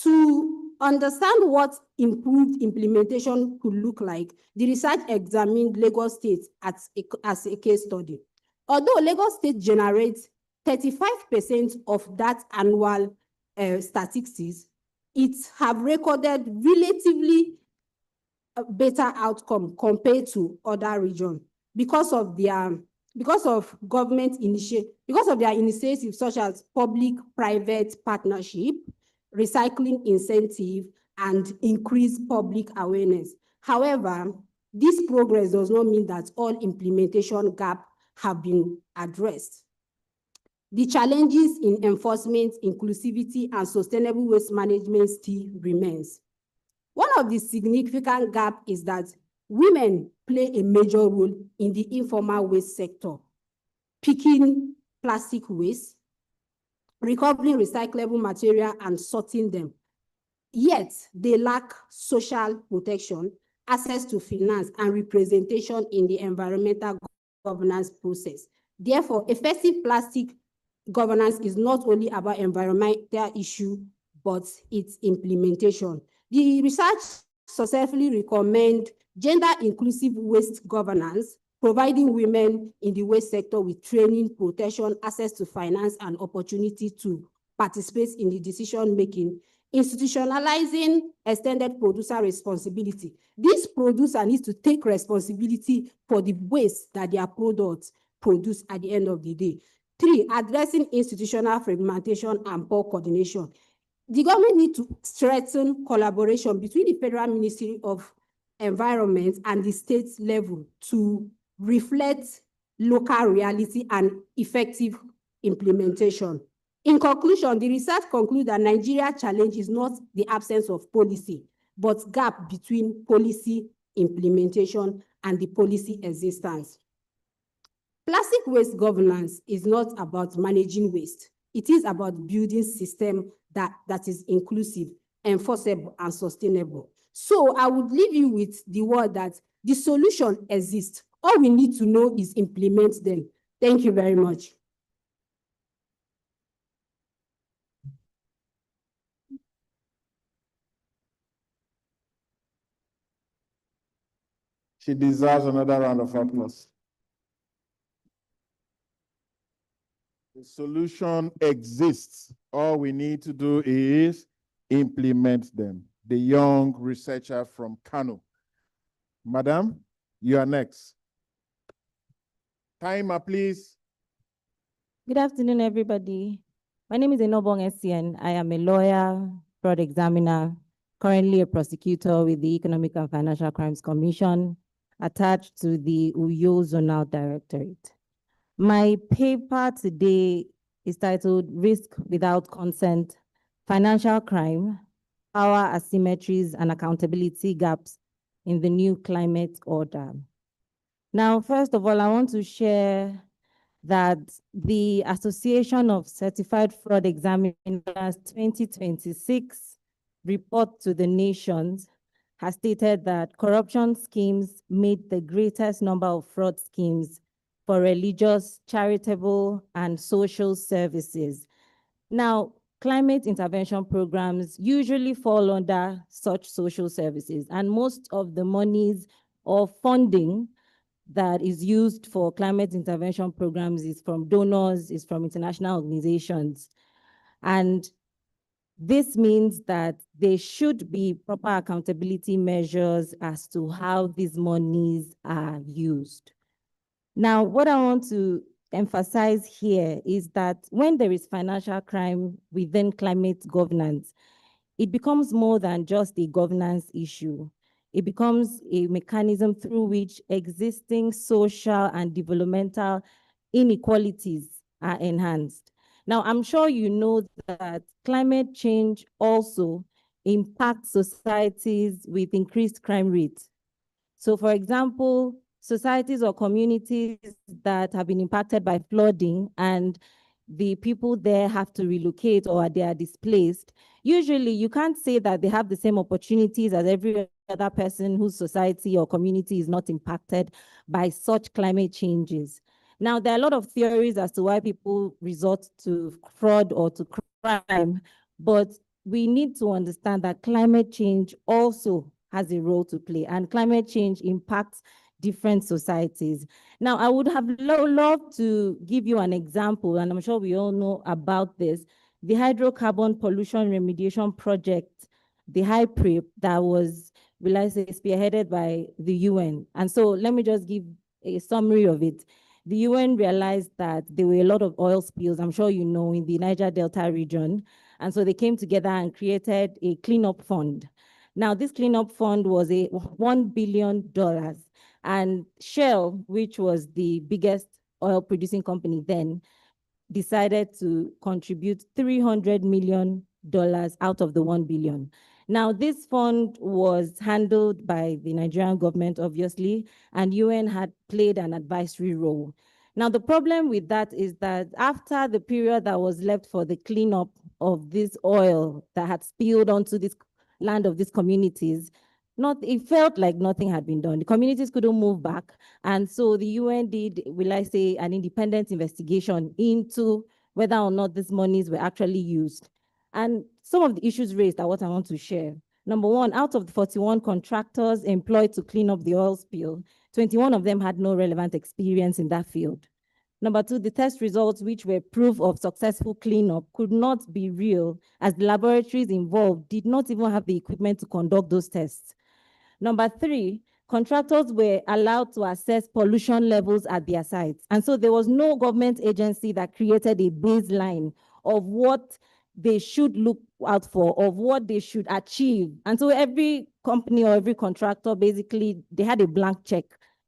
A: To understand what improved implementation could look like, the research examined Lagos State as a case study. Although Lagos State generates 35% of that annual statistics, it have recorded relatively better outcome compared to other regions because of their initiatives such as public-private partnership, recycling incentive, and increased public awareness. However, this progress does not mean that all implementation gaps have been addressed. The challenges in enforcement, inclusivity, and sustainable waste management still remains. One of the significant gaps is that women play a major role in the informal waste sector, picking plastic waste, recovering recyclable material, and sorting them. Yet, they lack social protection, access to finance, and representation in the environmental governance process. Therefore, effective plastic governance is not only about environmental issue, but its implementation. The research successfully recommend gender-inclusive waste governance, providing women in the waste sector with training, protection, access to finance, and opportunity to participate in the decision-making, institutionalizing extended producer responsibility. This producer needs to take responsibility for the waste that their products produce at the end of the day. 3, addressing institutional fragmentation and poor coordination. The government needs to strengthen collaboration between the Federal Ministry of Environment and the state level to reflect local reality and effective implementation. In conclusion, the research concludes that Nigeria's challenge is not the absence of policy, but gap between policy implementation and the policy existence. Plastic waste governance is not about managing waste. It is about building system that is inclusive, enforceable, and sustainable. So I would leave you with the word that the solution exists. All we need to know is implement them. Thank you very much.
J: She deserves another round of applause. The solution exists. All we need to do is implement them. The young researcher from Kano. Madam, you are next. Timer, please.
F: Good afternoon, everybody. My name is Enobong Essien. I am a lawyer, fraud examiner, currently a prosecutor with the Economic and Financial Crimes Commission, attached to the Uyo Zonal Directorate. My paper today is titled Risk Without Consent, Financial Crime, Power Asymmetries and Accountability Gaps in the New Climate Order. Now, first of all, I want to share that the Association of Certified Fraud Examiners 2026 report to the nations has stated that corruption schemes made the greatest number of fraud schemes for religious, charitable, and social services. Now, climate intervention programs usually fall under such social services, and most of the monies or funding that is used for climate intervention programs is from donors, is from international organizations. And this means that there should be proper accountability measures as to how these monies are used. Now, what I want to emphasize here is that when there is financial crime within climate governance, it becomes more than just a governance issue. It becomes a mechanism through which existing social and developmental inequalities are enhanced. Now, I'm sure you know that climate change also impacts societies with increased crime rates. So, for example, societies or communities that have been impacted by flooding and the people there have to relocate or they are displaced, usually you can't say that they have the same opportunities as every other person whose society or community is not impacted by such climate changes. Now, there are a lot of theories as to why people resort to fraud or to crime, but we need to understand that climate change also has a role to play, and climate change impacts different societies. Now, I would have loved to give you an example, and I'm sure we all know about this, the hydrocarbon pollution remediation project, the HYPRIP, that was, will I say, spearheaded by the UN. And so let me just give a summary of it. The UN realized that there were a lot of oil spills, I'm sure you know, in the Niger Delta region. And so they came together and created a cleanup fund. Now, this cleanup fund was a $1 billion. And Shell, which was the biggest oil producing company then, decided to contribute $300 million out of the $1 billion. Now, this fund was handled by the Nigerian government, obviously, and UN had played an advisory role. Now, the problem with that is that after the period that was left for the cleanup of this oil that had spilled onto this land of these communities, it felt like nothing had been done. The communities couldn't move back. And so the UN did, will I say, an independent investigation into whether or not these monies were actually used. And some of the issues raised are what I want to share. Number one, out of the 41 contractors employed to clean up the oil spill, 21 of them had no relevant experience in that field. Number two, the test results, which were proof of successful cleanup, could not be real, as the laboratories involved did not even have the equipment to conduct those tests. Number three, contractors were allowed to assess pollution levels at their sites. And so there was no government agency that created a baseline of what they should look out for, of what they should achieve. And so every company or every contractor, basically, they had a blank check.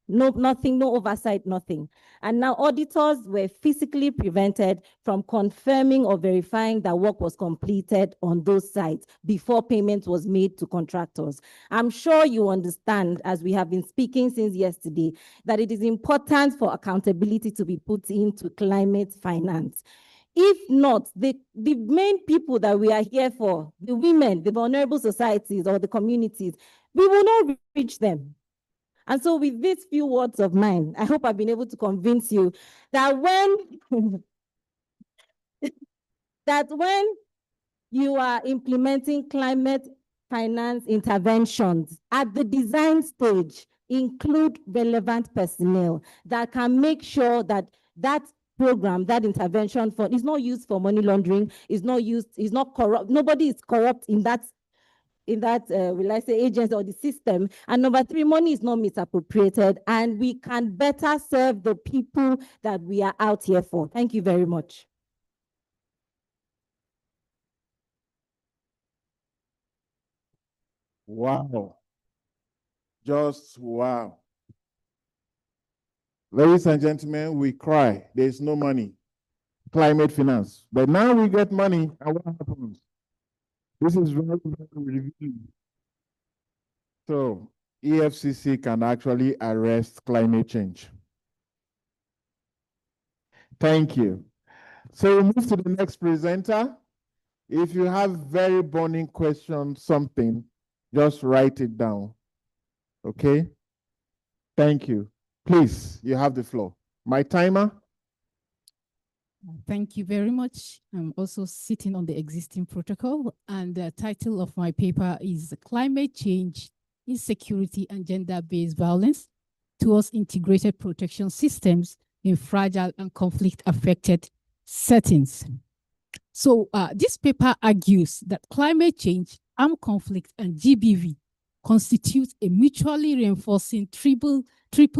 F: Nothing, no oversight, nothing. And now auditors were physically prevented from confirming or verifying that work was completed on those sites before payment was made to contractors. I'm sure you understand, as we have been speaking since yesterday, that it is important for accountability to be put into climate finance. If not, the main people that we are here for, the women, the vulnerable societies or the communities, we will not reach them. And so with these few words of mine, I hope I've been able to convince you that when you are implementing climate finance interventions at the design stage, include relevant personnel that can make sure that that program, that intervention fund is not used for money laundering, is not corrupt. Nobody is corrupt in that will I say, agency or the system. And number three, money is not misappropriated, and we can better serve the people that we are out here for. Thank you very much.
J: Wow. Just wow. Ladies and gentlemen, we cry. There's no money. Climate finance. But now we get money, and what happens? This is very, very revealing. So EFCC can actually arrest climate change. Thank you. So we move to the next presenter. If you have very burning questions, something, just write it down. Okay? Thank you. Please, you have the floor. My timer.
D: Thank you very much. I'm also sitting on the existing protocol, and the title of my paper is Climate Change, Insecurity, and Gender-Based Violence Towards Integrated Protection Systems in Fragile and Conflict-Affected Settings. So this paper argues that climate change, armed conflict, and GBV constitute a mutually reinforcing triple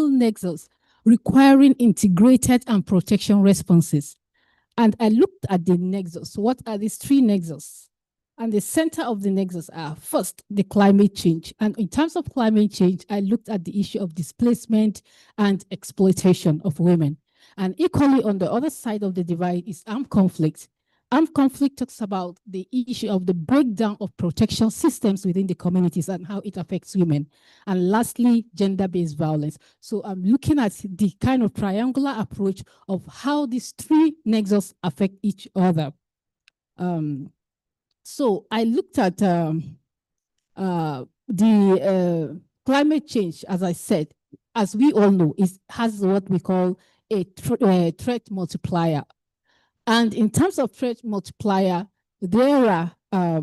D: nexus requiring integrated and protection responses. And I looked at the nexus. What are these three nexus? And the center of the nexus are, first, the climate change. And in terms of climate change, I looked at the issue of displacement and exploitation of women. And equally on the other side of the divide is armed conflict. Armed conflict talks about the issue of the breakdown of protection systems within the communities and how it affects women. And lastly, gender-based violence. So I'm looking at the kind of triangular approach of how these three nexus affect each other. So I looked at climate change, as I said, as we all know, has what we call a threat multiplier. And in terms of threat multiplier, there are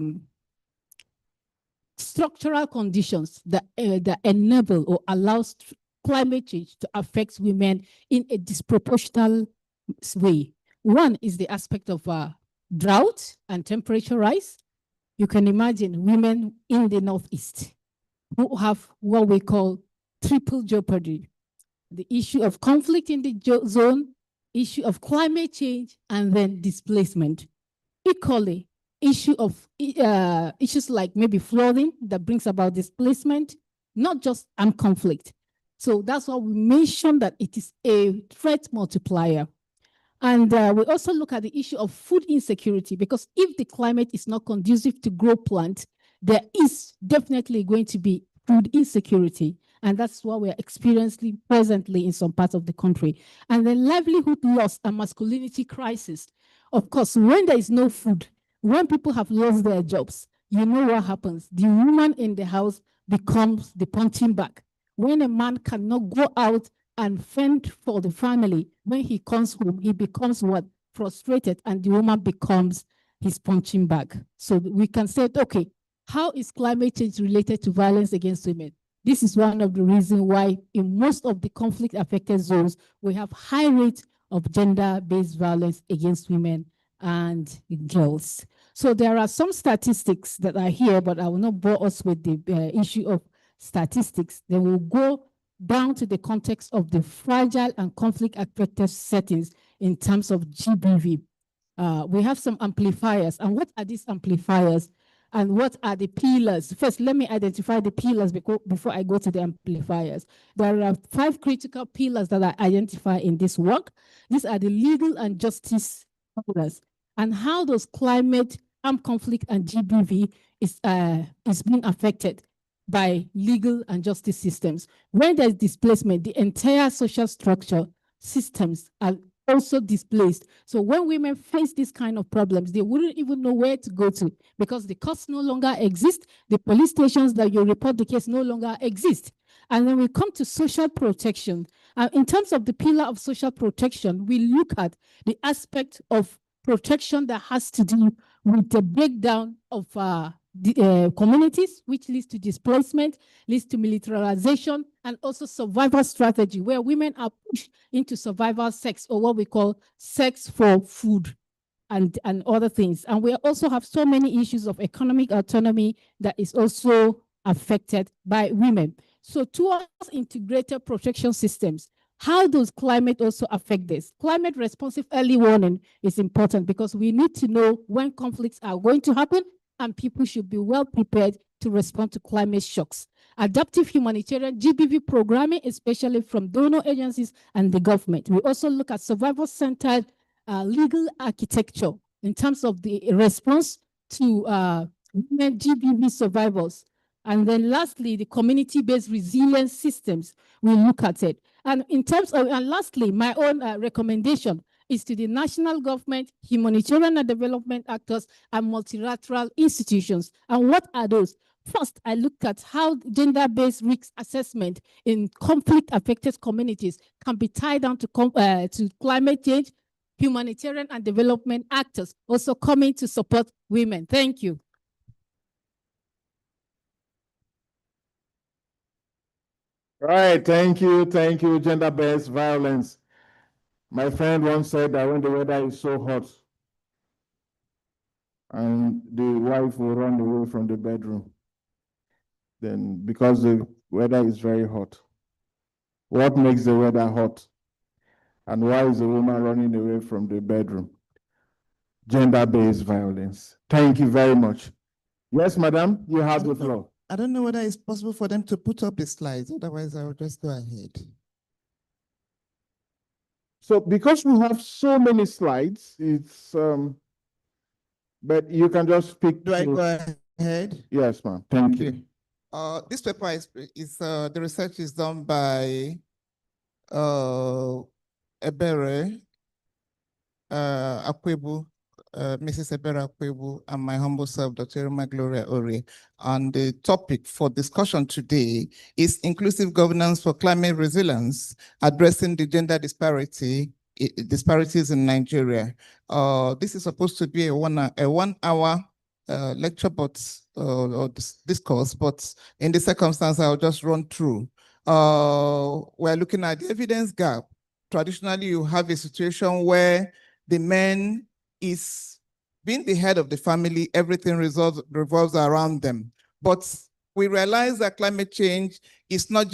D: structural conditions that enable or allows climate change to affect women in a disproportional way. One is the aspect of drought and temperature rise. You can imagine women in the Northeast who have what we call triple jeopardy. The issue of conflict in the zone, issue of climate change, and then displacement. Equally, issue of issues like maybe flooding that brings about displacement, not just armed conflict. So that's why we mentioned that it is a threat multiplier. And we also look at the issue of food insecurity, because if the climate is not conducive to grow plants, there is definitely going to be food insecurity. And that's what we're experiencing presently in some parts of the country. And then livelihood loss and masculinity crisis. Of course, when there is no food, when people have lost their jobs, you know what happens. The woman in the house becomes the punching bag. When a man cannot go out and fend for the family, when he comes home, he becomes what? Frustrated, and the woman becomes his punching bag. So we can say, okay, how is climate change related to violence against women? This is one of the reasons why in most of the conflict-affected zones, we have high rates of gender-based violence against women and girls. So there are some statistics that are here, but I will not bore us with the issue of statistics. Then we'll go down to the context of the fragile and conflict-affected settings in terms of GBV. We have some amplifiers. And what are these amplifiers? And what are the pillars? First, let me identify the pillars before I go to the amplifiers. There are 5 critical pillars that I identify in this work. These are the legal and justice pillars. And how does climate, armed conflict, and GBV is being affected by legal and justice systems. When there's displacement, the entire social structure systems are also displaced. So when women face these kind of problems, they wouldn't even know where to go to because the courts no longer exist. The police stations that you report the case no longer exist. And then we come to social protection. In terms of the pillar of social protection, we look at the aspect of protection that has to do with the breakdown of communities, which leads to displacement, leads to militarization, and also survival strategy, where women are pushed into survival sex, or what we call sex for food and other things. And we also have so many issues of economic autonomy that is also affected by women. So towards integrated protection systems, how does climate also affect this? Climate responsive early warning is important because we need to know when conflicts are going to happen, and people should be well prepared to respond to climate shocks. Adaptive humanitarian GBV programming, especially from donor agencies and the government. We also look at survival-centered legal architecture in terms of the response to women GBV survivors. And then lastly, the community-based resilience systems, we look at it. And in terms of, and lastly, my own recommendation is to the national government, humanitarian and development actors, and multilateral institutions. And what are those? First, I looked at how gender-based risk assessment in conflict-affected communities can be tied down to climate change, humanitarian and development actors also coming to support women. Thank you.
J: Right, thank you, gender-based violence. My friend once said that when the weather is so hot, and the wife will run away from the bedroom, then because the weather is very hot. What makes the weather hot? And why is the woman running away from the bedroom? Gender-based violence. Thank you very much. Yes, madam, you have the floor.
H: I don't know whether it's possible for them to put up the slides. Otherwise, I will just go ahead.
J: So because we have so many slides, it's But you can just speak.
H: Do I go ahead?
J: Yes, ma'am. Thank you.
H: This paper is the research is done by Ebere Akwebu, Mrs. Ebere Akwebu, and my humble self, Dr. Irma Gloria Ori. And the topic for discussion today is inclusive governance for climate resilience, addressing the gender disparities in Nigeria. This is supposed to be a one hour lecture, but or discourse, but in the circumstance, I'll just run through. We're looking at the evidence gap. Traditionally, you have a situation where the man is being the head of the family, everything revolves around them. But we realize that climate change is not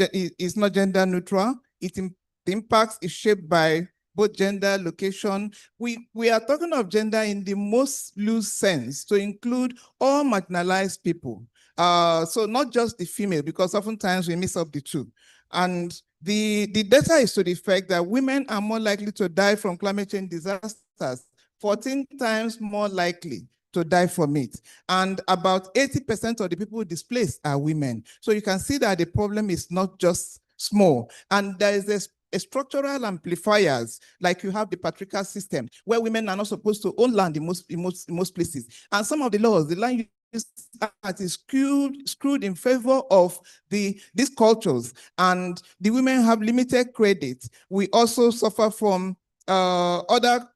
H: gender neutral. The impacts is shaped by both gender, location. We are talking of gender in the most loose sense to include all marginalized people. So not just the female, because oftentimes we mix up the two. And the data is to the effect that women are more likely to die from climate change disasters, 14 times more likely to die from it. And about 80% of the people displaced are women. So you can see that the problem is not just small. And there is a structural amplifiers, like you have the patriarchal system, where women are not supposed to own land in most places. And some of the laws, the land Act is screwed in favor of these cultures, and the women have limited credit. We also suffer from other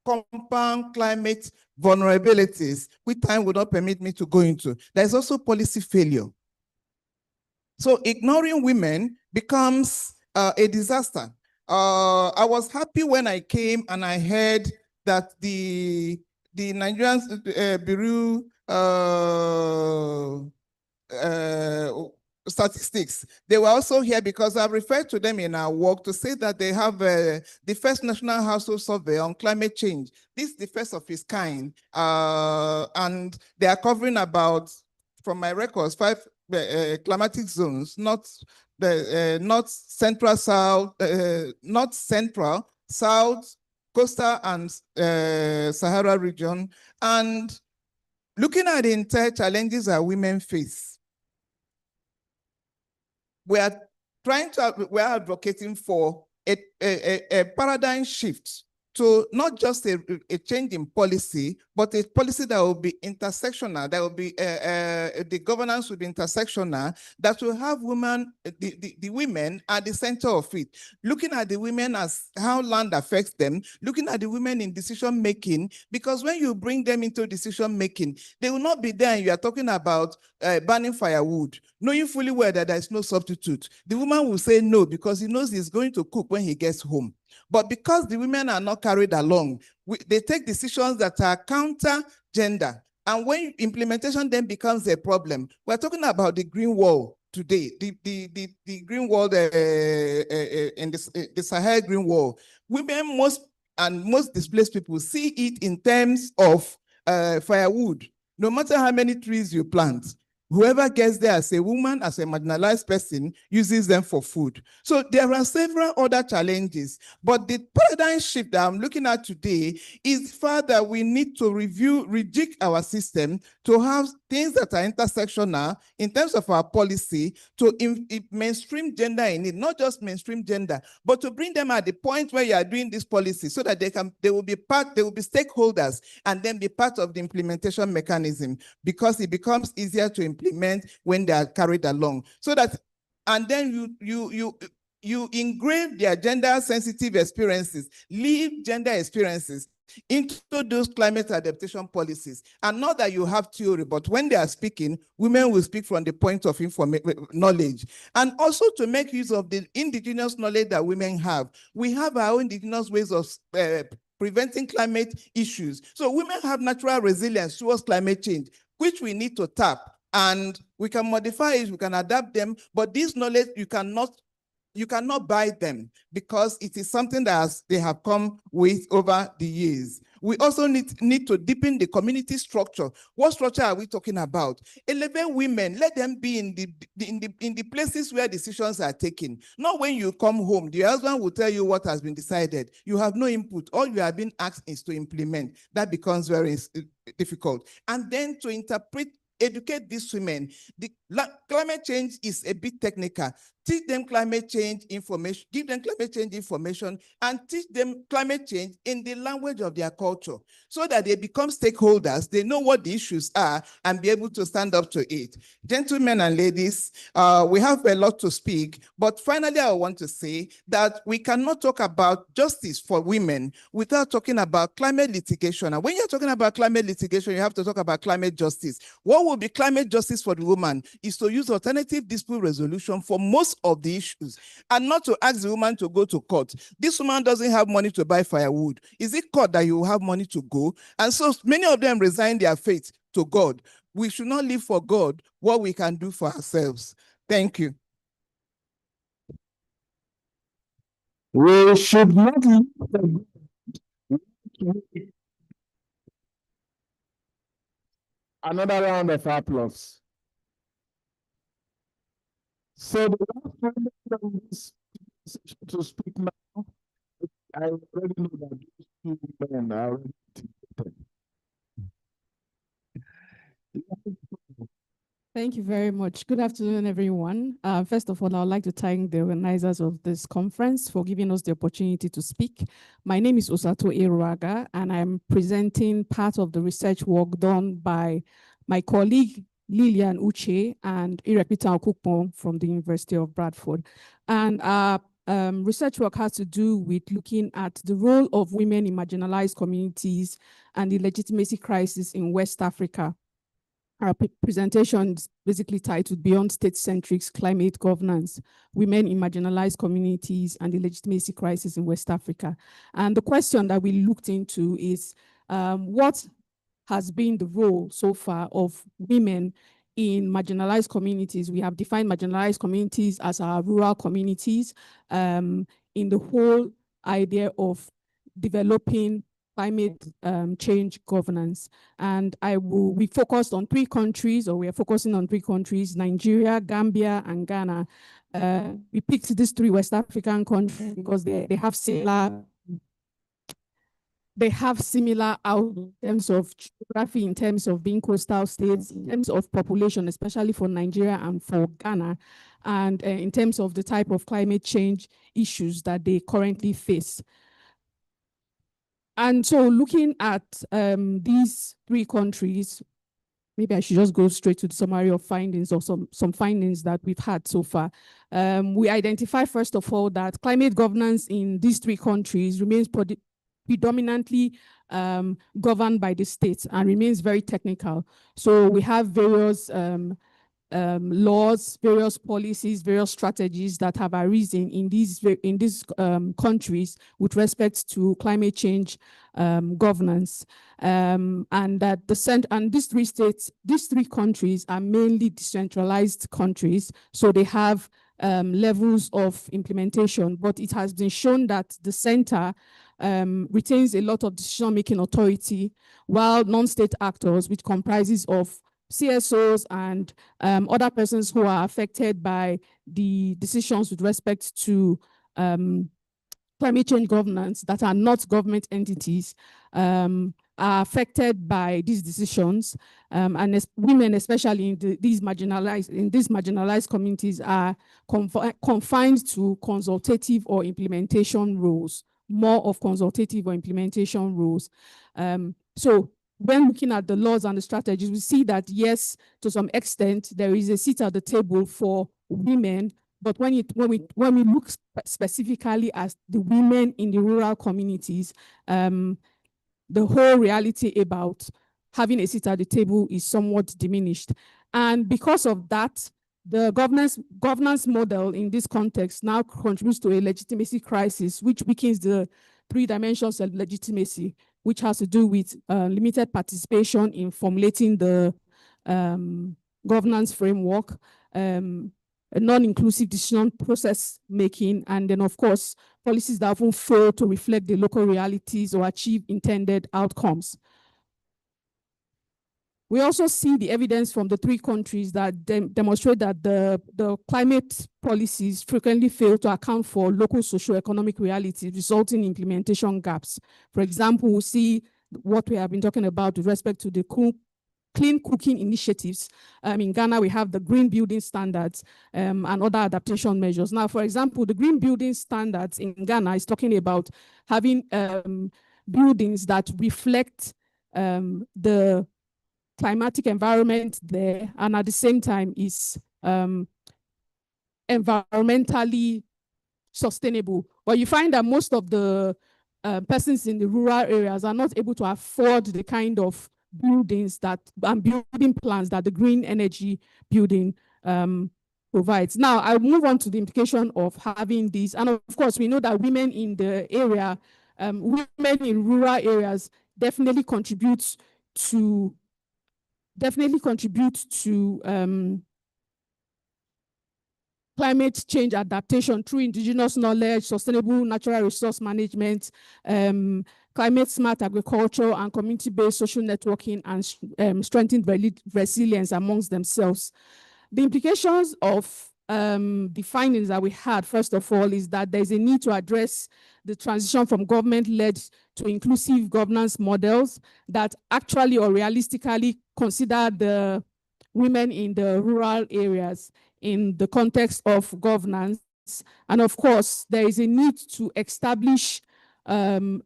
H: compound climate vulnerabilities, which time would not permit me to go into. There's also policy failure. So ignoring women becomes a disaster. I was happy when I came and I heard that the Nigerian Bureau statistics, they were also here because I've referred to them in our work to say that they have the first national household survey on climate change. This is the first of its kind, and they are covering about, from my records, 5 climatic zones, not central, south, not central, south, coastal, and Sahara region. And looking at the entire challenges that women face, we are advocating for a paradigm shift to not just a change in policy, but a policy that will be intersectional, that will be, the governance will be intersectional, that will have the women at the center of it. Looking at the women as how land affects them, looking at the women in decision making, because when you bring them into decision making, they will not be there and you are talking about burning firewood, knowing fully well that there is no substitute. The woman will say no because he knows he's going to cook when he gets home. But because the women are not carried along, they take decisions that are counter-gender. And when implementation then becomes a problem, we're talking about the green wall today, the green wall in the Sahel green wall. Women most displaced people see it in terms of firewood. No matter how many trees you plant, whoever gets there as a woman, as a marginalized person, uses them for food. So there are several other challenges, but the paradigm shift that I'm looking at today is further we need to rejig our system to have things that are intersectional in terms of our policy, to mainstream gender in it, not just mainstream gender, but to bring them at the point where you are doing this policy so that they will be stakeholders and then be part of the implementation mechanism, because it becomes easier to implement when they are carried along. So that, and then you engrave their gender sensitive experiences, leave gender experiences into those climate adaptation policies. And not that you have theory, but when they are speaking, women will speak from the point of knowledge. And also to make use of the indigenous knowledge that women have. We have our own indigenous ways of preventing climate issues. So women have natural resilience towards climate change, which we need to tap. And we can modify it, we can adapt them, but this knowledge you cannot you cannot buy them because it is something that they have come with over the years. We also need to deepen the community structure. What structure are we talking about? Elevate women, let them be in the places where decisions are taken. Not when you come home, the husband will tell you what has been decided. You have no input. All you have been asked is to implement. That becomes very difficult. And then to educate these women. The climate change is a bit technical. Teach them climate change information, give them climate change information, and teach them climate change in the language of their culture so that they become stakeholders, they know what the issues are, and be able to stand up to it. Gentlemen and ladies, we have a lot to speak, but finally I want to say that we cannot talk about justice for women without talking about climate litigation. And when you're talking about climate litigation, you have to talk about climate justice. What will be climate justice for the woman is to use alternative dispute resolution for most of the issues and not to ask the woman to go to court. This woman doesn't have money to buy firewood. Is it court that you will have money to go? And so many of them resign their faith to God. We should not live for God what we can do for ourselves. Thank you.
J: We should not live for God. Another round of applause. So the last person to speak now, I already know that these two men are already integrated.
D: Thank you very much. Good afternoon, everyone. First of all, I would like to thank the organizers of this conference for giving us the opportunity to speak. My name is Osato Eruaga, and I'm presenting part of the research work done by my colleague, Lillian Uche and Irekpita Okukpo from the University of Bradford. And our research work has to do with looking at the role of women in marginalized communities and the legitimacy crisis in West Africa. Our presentation is basically titled Beyond State-Centric Climate Governance, Women in Marginalized Communities and the Legitimacy Crisis in West Africa. And the question that we looked into is what has been the role so far of women in marginalized communities. We have defined marginalized communities as our rural communities in the whole idea of developing climate change governance. And we focused on three countries, or we are focusing on three countries, Nigeria, Gambia, and Ghana. We picked these three West African countries because they have similar out in terms of geography, in terms of being coastal states, in terms of population, especially for Nigeria and for Ghana, and in terms of the type of climate change issues that they currently face. And so looking at these three countries, maybe I should just go straight to the summary of findings or some findings that we've had so far. We identify, first of all, that climate governance in these three countries remains predominantly governed by the states and remains very technical. So we have various laws, various policies, various strategies that have arisen in these countries with respect to climate change governance, and that these three countries are mainly decentralized countries, so they have levels of implementation, but it has been shown that the center retains a lot of decision-making authority, while non-state actors, which comprises of CSOs and other persons who are affected by the decisions with respect to climate change governance that are not government entities, are affected by these decisions, and women, especially in these marginalized communities, are confined to consultative or implementation roles, more of consultative or implementation roles. So when looking at the laws and the strategies, we see that yes, to some extent, there is a seat at the table for women, but when we look specifically at the women in the rural communities, the whole reality about having a seat at the table is somewhat diminished. And because of that, the governance model in this context now contributes to a legitimacy crisis, which weakens the three dimensions of legitimacy, which has to do with limited participation in formulating the governance framework, non-inclusive decision process making, and then of course, policies that often fail to reflect the local realities or achieve intended outcomes. We also see the evidence from the 3 countries that demonstrate that the climate policies frequently fail to account for local socio-economic realities, resulting in implementation gaps. For example, we see what we have been talking about with respect to the clean cooking initiatives. In Ghana, we have the green building standards and other adaptation measures. Now, for example, the green building standards in Ghana is talking about having buildings that reflect the climatic environment there, and at the same time is environmentally sustainable. But you find that most of the persons in the rural areas are not able to afford the kind of buildings that and building plans that the green energy building provides. Now, I'll move on to the implication of having these. And of course, we know that women in the area, women in rural areas definitely contribute to climate change adaptation through indigenous knowledge, sustainable natural resource management, climate smart agriculture, and community-based social networking, and strengthened resilience amongst themselves. The implications of the findings that we had, first of all, is that there's a need to address the transition from government-led to inclusive governance models that actually or realistically consider the women in the rural areas in the context of governance. And of course, there is a need to establish a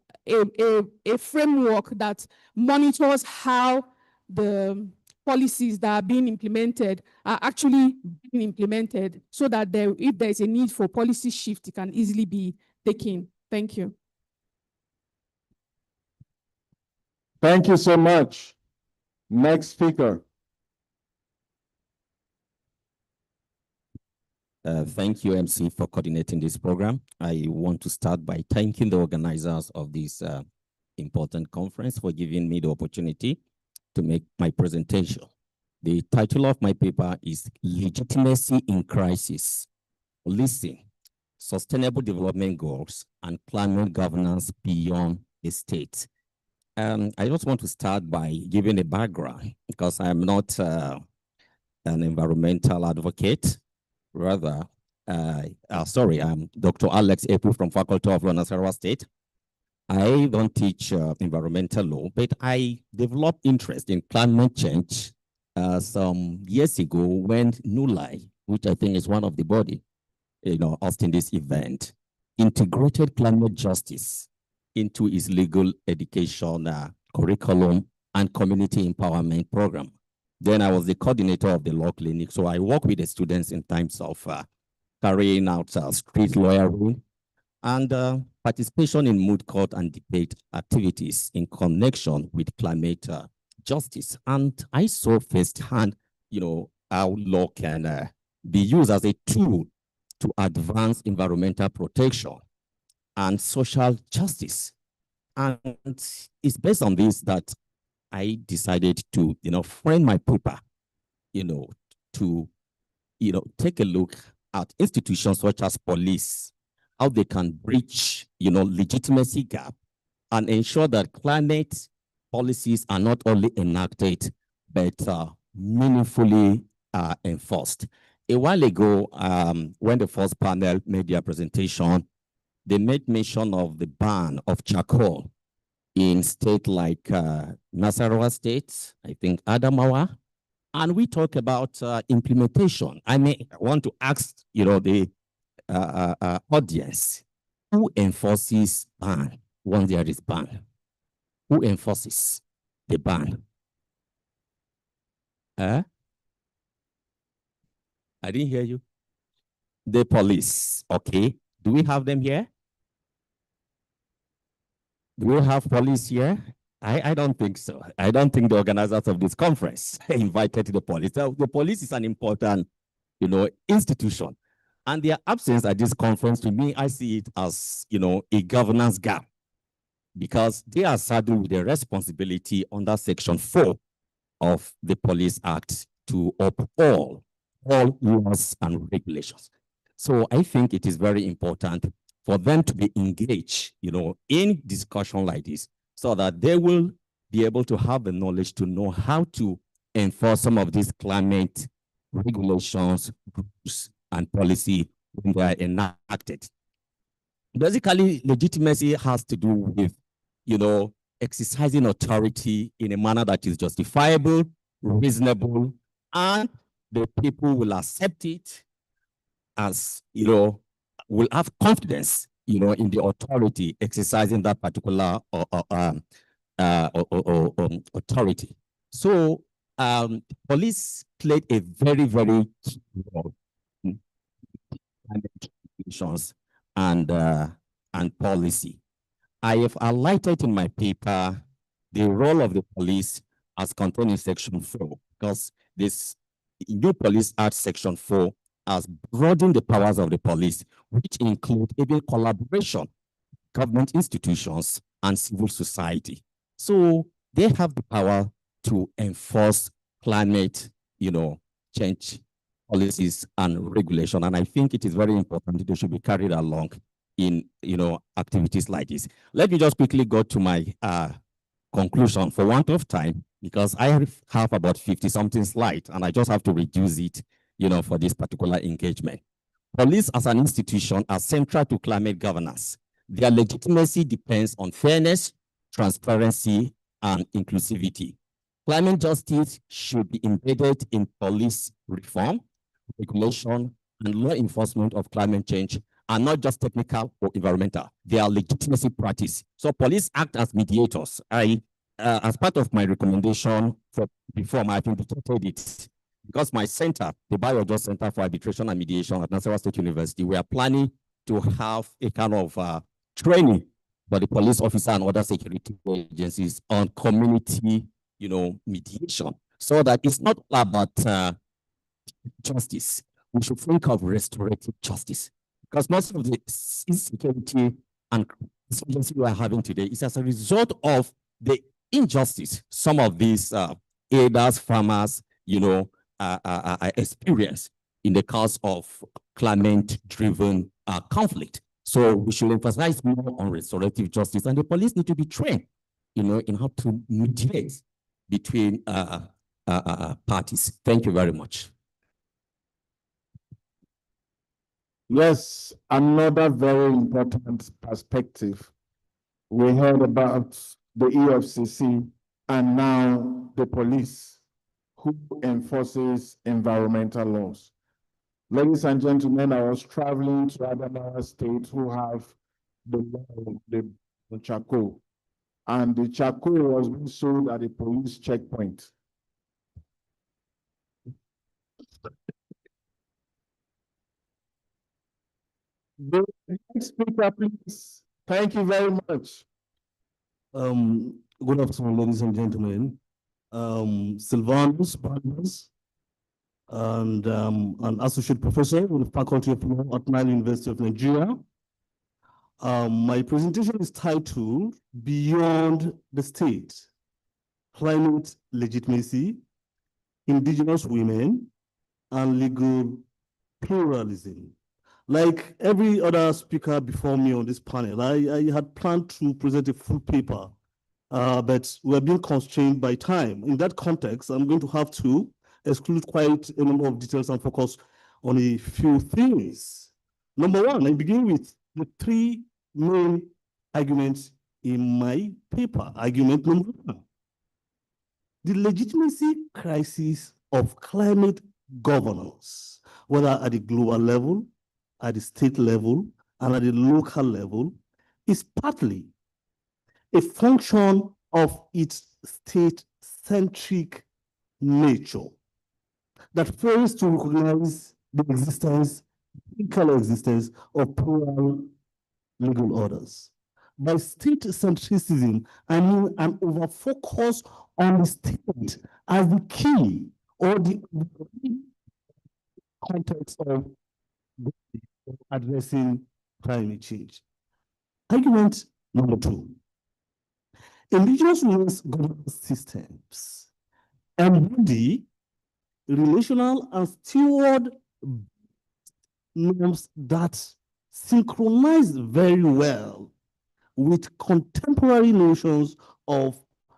D: framework that monitors how the policies that are being implemented are actually being implemented, so that if there is a need for policy shift, it can easily be taken. Thank you.
J: Thank you so much. Next speaker.
I: Thank you, MC, for coordinating this program. I want to start by thanking the organizers of this important conference for giving me the opportunity to make my presentation. The title of my paper is Legitimacy in Crisis: Listing Sustainable Development Goals and Climate Governance Beyond the State. I just want to start by giving a background, because I'm not an environmental advocate. Rather, I'm Dr. Alex Epu from Faculty of Law, Nasarawa State. I don't teach environmental law, but I developed interest in climate change some years ago when NULAI, which I think is one of the body, hosting this event, integrated climate justice into its legal education curriculum and community empowerment program. Then I was the coordinator of the law clinic. So I work with the students in terms of carrying out street lawyering and participation in moot court and debate activities in connection with climate justice. And I saw firsthand, how law can be used as a tool to advance environmental protection and social justice. And it's based on this that I decided to, frame my paper, to, take a look at institutions such as police, how they can breach, legitimacy gap and ensure that climate policies are not only enacted, but meaningfully enforced. A while ago, when the first panel made their presentation, they made mention of the ban of charcoal in states like Nasarawa State, I think Adamawa, and we talk about implementation. I want to ask, the audience, who enforces ban when there is ban? Who enforces the ban? I didn't hear you. The police, okay. Do we have them here? Do we have police here? I don't think so. I don't think the organizers of this conference invited the police. So the police is an important, institution. And their absence at this conference, to me, I see it as, a governance gap, because they are saddled with a responsibility under Section 4 of the Police Act to uphold all laws and regulations. So I think it is very important for them to be engaged, in discussion like this, so that they will be able to have the knowledge to know how to enforce some of these climate regulations, rules, and policy when they are enacted. Basically, legitimacy has to do with, exercising authority in a manner that is justifiable, reasonable, and the people will accept it as, will have confidence, in the authority exercising that particular authority. So police played a very, very key role in regulations and policy. I have highlighted in my paper the role of the police as contained in Section 4, because this new Police Act Section 4 has broadened the powers of the police, which include even collaboration, government institutions, and civil society. So they have the power to enforce climate, change policies and regulation. And I think it is very important that they should be carried along in, activities like this. Let me just quickly go to my conclusion for want of time, because I have about 50-something slides, and I just have to reduce it, for this particular engagement. Police as an institution are central to climate governance. Their legitimacy depends on fairness, transparency, and inclusivity. Climate justice should be embedded in police reform, regulation, and law enforcement of climate change, and not just technical or environmental. They are legitimacy practice. So police act as mediators. As part of my recommendation for reform, I've indicated it, because my center, the Biojo Center for Arbitration and Mediation at Nasarawa State University, we are planning to have a kind of training for the police officer and other security agencies on community, mediation, so that it's not about justice. We should think of restorative justice, because most of the insecurity and insurgency we are having today is as a result of the injustice some of these aiders, farmers, experience in the cause of climate-driven conflict. So we should emphasize more on restorative justice, and the police need to be trained, in how to mediate between parties. Thank you very much.
J: Yes, another very important perspective. We heard about the EFCC and now the police, who enforces environmental laws. Ladies and gentlemen, I was traveling to Adamawa State, who have the charcoal, and the charcoal was being sold at a police checkpoint. The next speaker, please. Thank you very much.
E: Good afternoon, ladies and gentlemen. Silvanus Barnes, and an associate professor with the Faculty of Law at Nile University of Nigeria. My presentation is titled Beyond the State: Climate Legitimacy, Indigenous Women, and Legal Pluralism. Like every other speaker before me on this panel, I had planned to present a full paper, but we're being constrained by time. In that context, I'm going to have to exclude quite a number of details and focus on a few things. Number one, I begin with the three main arguments in my paper. Argument number one: the legitimacy crisis of climate governance, whether at the global level, at the state level, and at the local level, is partly a function of its state-centric nature that fails to recognize the legal existence of plural legal orders. By state-centricism, I mean an over-focus on the state as the key or the context of addressing climate change. Argument number two: indigenous women's governance systems embody relational and steward norms that synchronize very well with contemporary notions of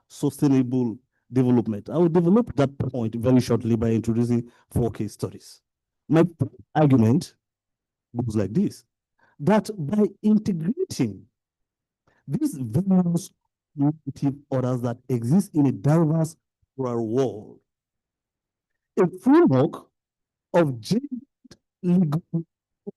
E: sustainable development. I will develop that point very shortly by introducing 4 case studies. My argument goes like this, that by integrating these various normative orders that exist in a diverse rural world, a framework of legal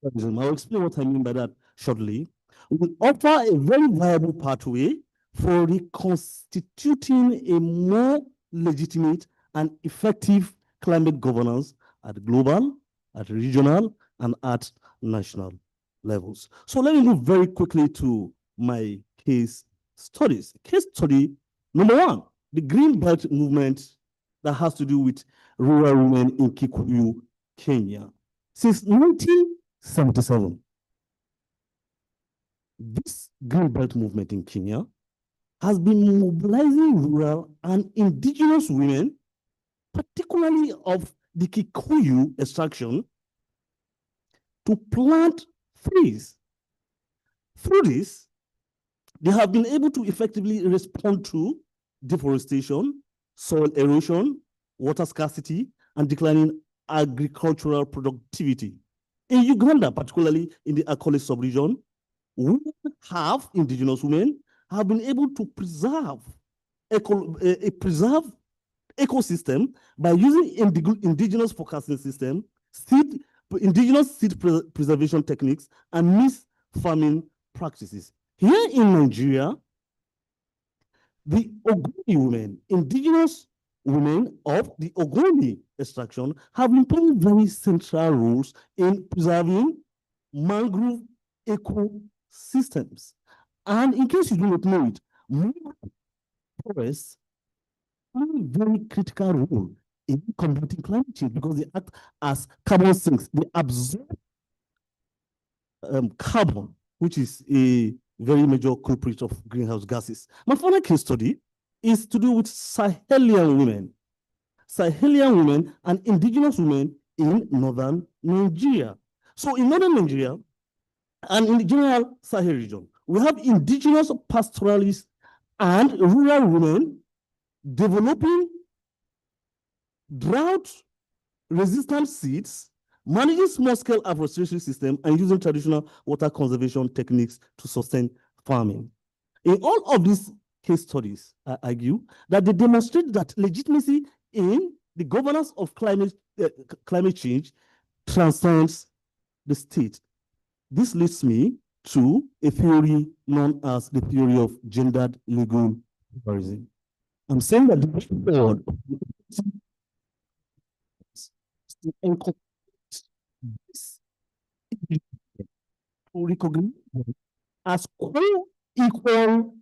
E: pluralism, I'll explain what I mean by that shortly, will offer a very viable pathway for reconstituting a more legitimate and effective climate governance at global, at regional, and at national levels. So let me move very quickly to my case studies. Case study number 1, the Green Belt movement that has to do with rural women in Kikuyu, Kenya. Since 1977, this Green Belt movement in Kenya has been mobilizing rural and indigenous women, particularly of the Kikuyu extraction, to plant trees. Through this, they have been able to effectively respond to deforestation, soil erosion, water scarcity, and declining agricultural productivity. In Uganda, particularly in the Akole sub-region, indigenous women have been able to preserve ecosystem by using indigenous forecasting system, indigenous seed preservation techniques, and mixed farming practices. Here in Nigeria, the Ogoni women, indigenous women of the Ogoni extraction, have been playing very central roles in preserving mangrove ecosystems. And in case you do not know it, mangrove forests play a very critical role in combating climate change because they act as carbon sinks. They absorb carbon, which is a very major culprit of greenhouse gases. My final case study is to do with Sahelian women and indigenous women in northern Nigeria. So in northern Nigeria and in the general Sahel region, we have indigenous pastoralists and rural women developing drought-resistant seeds, managing small-scale afforestation system, and using traditional water conservation techniques to sustain farming. In all of these case studies, I argue that they demonstrate that legitimacy in the governance of climate change transcends the state. This leads me to a theory known as the theory of gendered legal comparison. I'm saying that the board to recognize as co-equal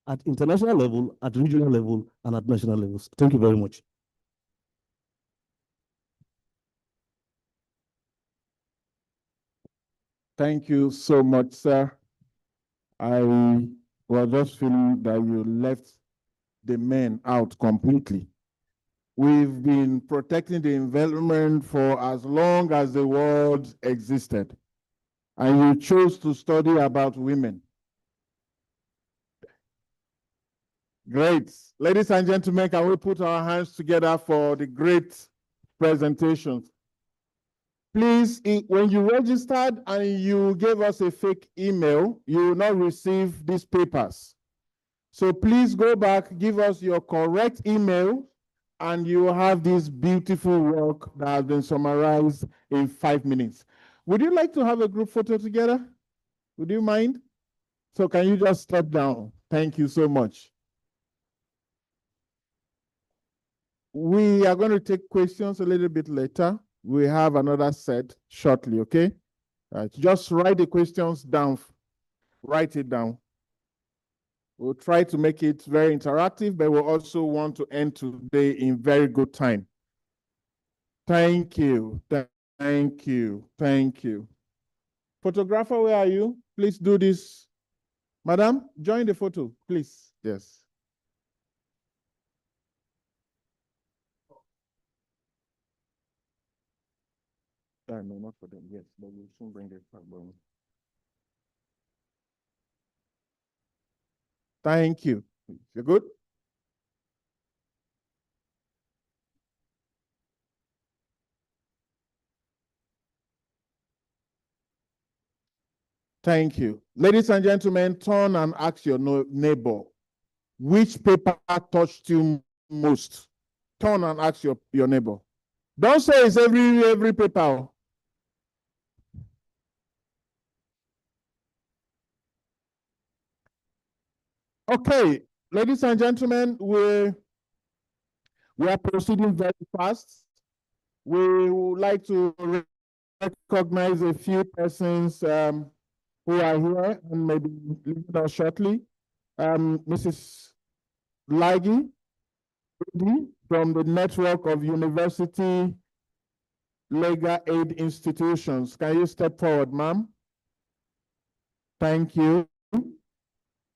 E: at international level, at regional level, and at national levels. Thank you very much.
J: Thank you so much, sir. I was just feeling that you left the men out completely. We've been protecting the environment for as long as the world existed, and you chose to study about women. Great. Ladies and gentlemen, can we put our hands together for the great presentations? Please, when you registered and you gave us a fake email, you will not receive these papers. So please go back, give us your correct email, and you will have this beautiful work that has been summarized in 5 minutes. Would you like to have a group photo together? Would you mind? So can you just step down? Thank you so much. We are going to take questions a little bit later. We have another set shortly, okay? Just write the questions down. Write it down. We'll try to make it very interactive, but we also want to end today in very good time. Thank you. Thank you. Thank you. Photographer, where are you? Please do this. Madam, join the photo, please. Yes. No, not for them. Yes, but we'll soon bring it back. Thank you. You're good? Thank you. Ladies and gentlemen, turn and ask your neighbor, which paper touched you most? Turn and ask your neighbor. Don't say it's every paper. Okay, ladies and gentlemen, we are proceeding very fast. We would like to recognize a few persons who are here and maybe leaving us shortly. Mrs. Lagi from the network of university legal aid institutions. Can you step forward, ma'am? Thank you.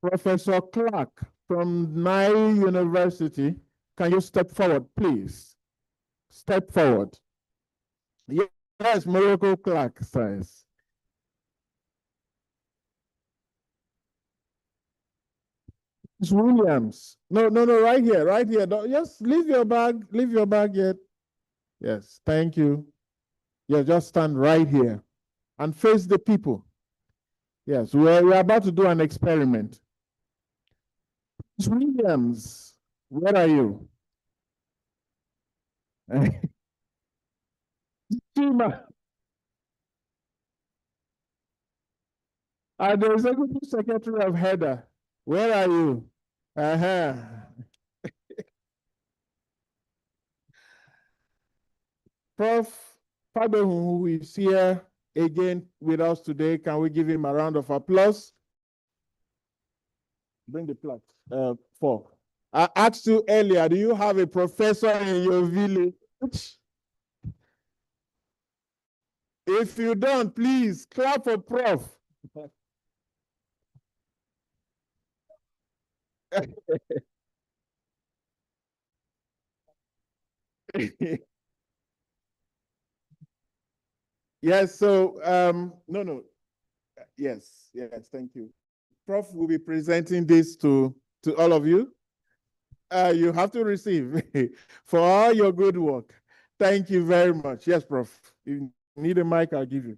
J: Professor Clark from Nile University. Can you step forward, please? Step forward. Yes, Miracle Clark says. Ms. Williams. No, right here, right here. Just leave your bag yet. Yes, thank you. Yeah, just stand right here and face the people. Yes, we're about to do an experiment. Ms. Williams, where are you? Chima. The Executive Secretary of HEDA, where are you? Prof. Fabehu, who is here again with us today, can we give him a round of applause? Bring the plaque. Four. I asked you earlier, do you have a professor in your village? If you don't, please clap for Prof. Yes, so yes, thank you. Prof will be presenting this to all of you. You have to receive for all your good work. Thank you very much. Yes, Prof. If you need a mic, I'll give you.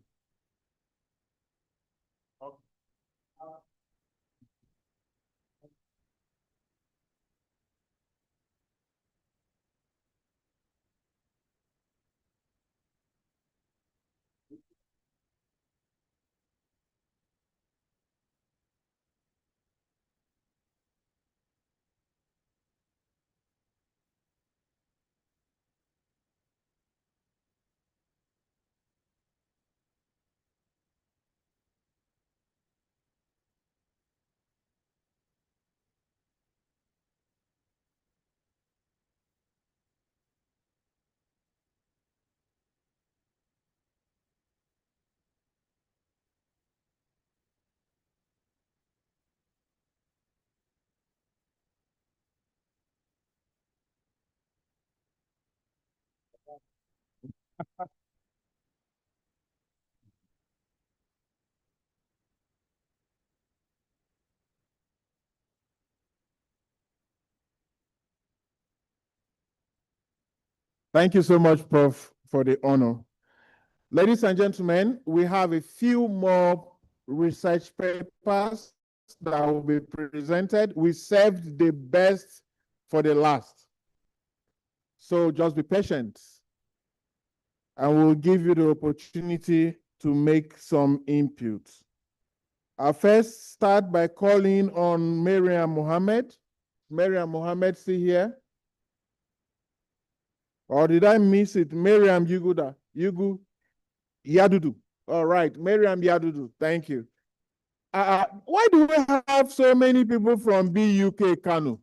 J: Thank you so much, Prof, for the honor. Ladies and gentlemen, we have a few more research papers that will be presented. We saved the best for the last. So just be patient, and we'll give you the opportunity to make some inputs. I'll first start by calling on Mariam Mohammed. Mariam Mohammed, see here? Or did I miss it? Mariam Yugu Yadudu. All right, Mariam Yadudu, thank you. Why do we have so many people from BUK Kano?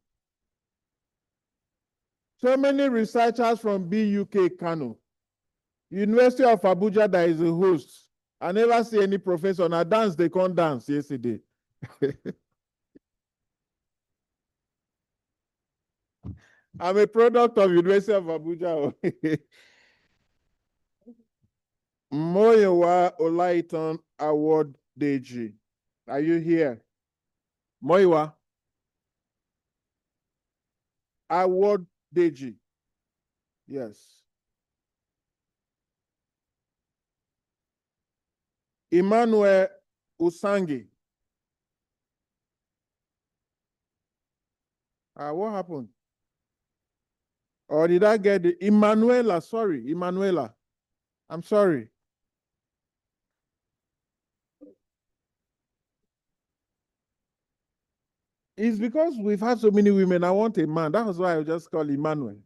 J: So many researchers from BUK Kano. University of Abuja, that is a host. I never see any professor. Now dance, they can't dance yesterday. I'm a product of University of Abuja. Moyowa Olaiton Award Deji. Are you here? Moyowa Award Deji. Yes. Emmanuel Usangi. What happened? Or did I get the Emanuela? Sorry, Emanuela. I'm sorry. It's because we've had so many women. I want a man. That was why I just call Emmanuel.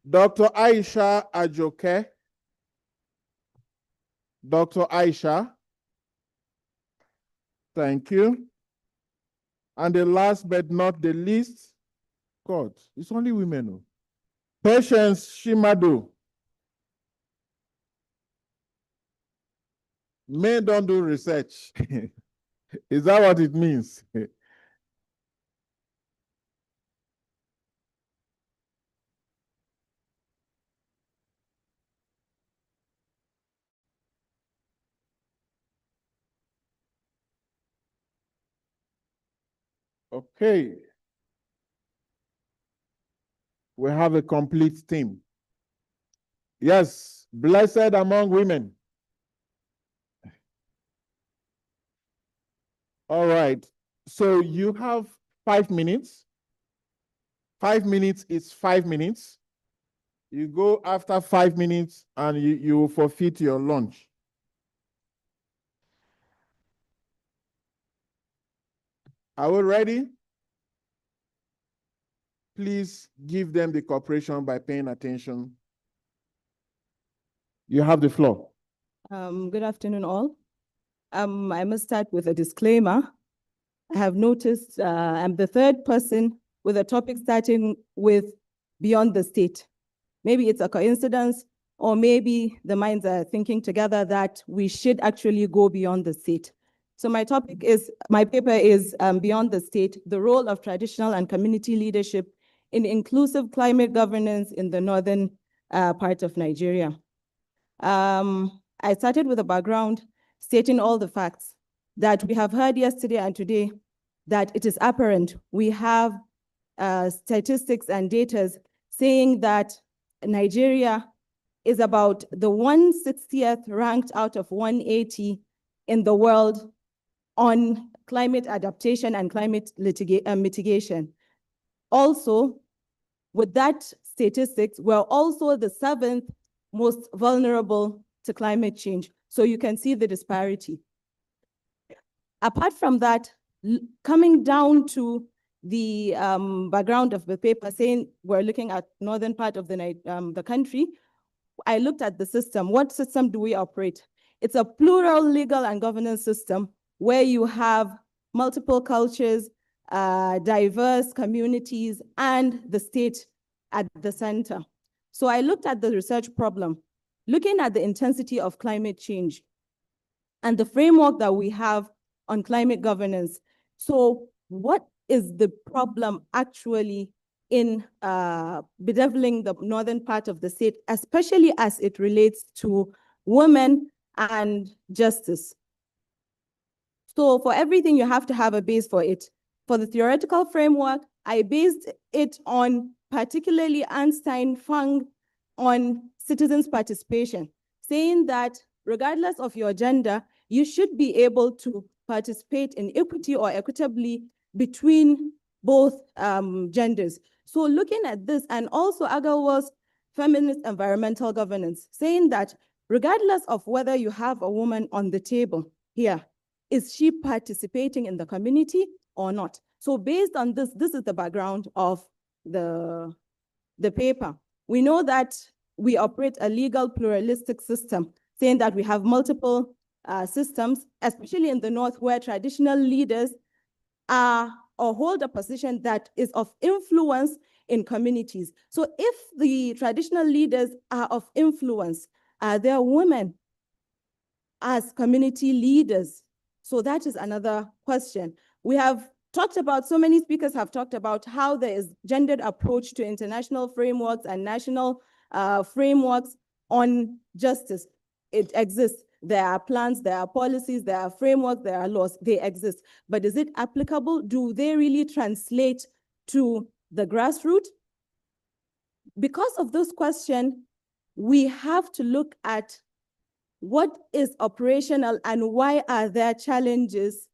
J: Dr. Aisha Ajoke. Dr. Aisha. Thank you. And the last but not the least, God, it's only women. Oh. Patience Shimado. Men don't do research. Is that what it means? Okay. We have a complete team. Yes, blessed among women. All right. So you have 5 minutes. 5 minutes is 5 minutes. You go after 5 minutes and you forfeit your lunch. Are we ready? Please give them the cooperation by paying attention. You have the floor.
G: Good afternoon, all. I must start with a disclaimer. I have noticed I'm the third person with a topic starting with beyond the state. Maybe it's a coincidence, or maybe the minds are thinking together that we should actually go beyond the state. So my paper is Beyond the State, the role of traditional and community leadership in inclusive climate governance in the northern part of Nigeria. I started with a background stating all the facts that we have heard yesterday and today, that it is apparent. We have statistics and data saying that Nigeria is about the 160th ranked out of 180 in the world on climate adaptation and climate mitigation. Also, with that statistics, we're also the 7th most vulnerable to climate change. So you can see the disparity. Apart from that, coming down to the background of the paper saying we're looking at northern part of the country, I looked at the system. What system do we operate? It's a plural legal and governance system where you have multiple cultures, diverse communities, and the state at the center. So I looked at the research problem, looking at the intensity of climate change and the framework that we have on climate governance. So what is the problem actually in bedeviling the northern part of the state, especially as it relates to women and justice? So for everything, you have to have a base for it. For the theoretical framework, I based it on particularly Einstein-Fung on citizens' participation, saying that regardless of your gender, you should be able to participate in equity or equitably between both genders. So looking at this, and also Agarwal's feminist environmental governance, saying that regardless of whether you have a woman on the table here, is she participating in the community or not? So based on this, this is the background of the paper. We know that we operate a legal pluralistic system, saying that we have multiple systems, especially in the North, where traditional leaders are or hold a position that is of influence in communities. So if the traditional leaders are of influence, are there women as community leaders? So that is another question. We have talked about, so many speakers have talked about how there is gendered approach to international frameworks and national frameworks on justice. it exists. There are plans, there are policies, there are frameworks, there are laws, they exist. But is it applicable? Do they really translate to the grassroots? Because of this question, we have to look at what is operational and why are there challenges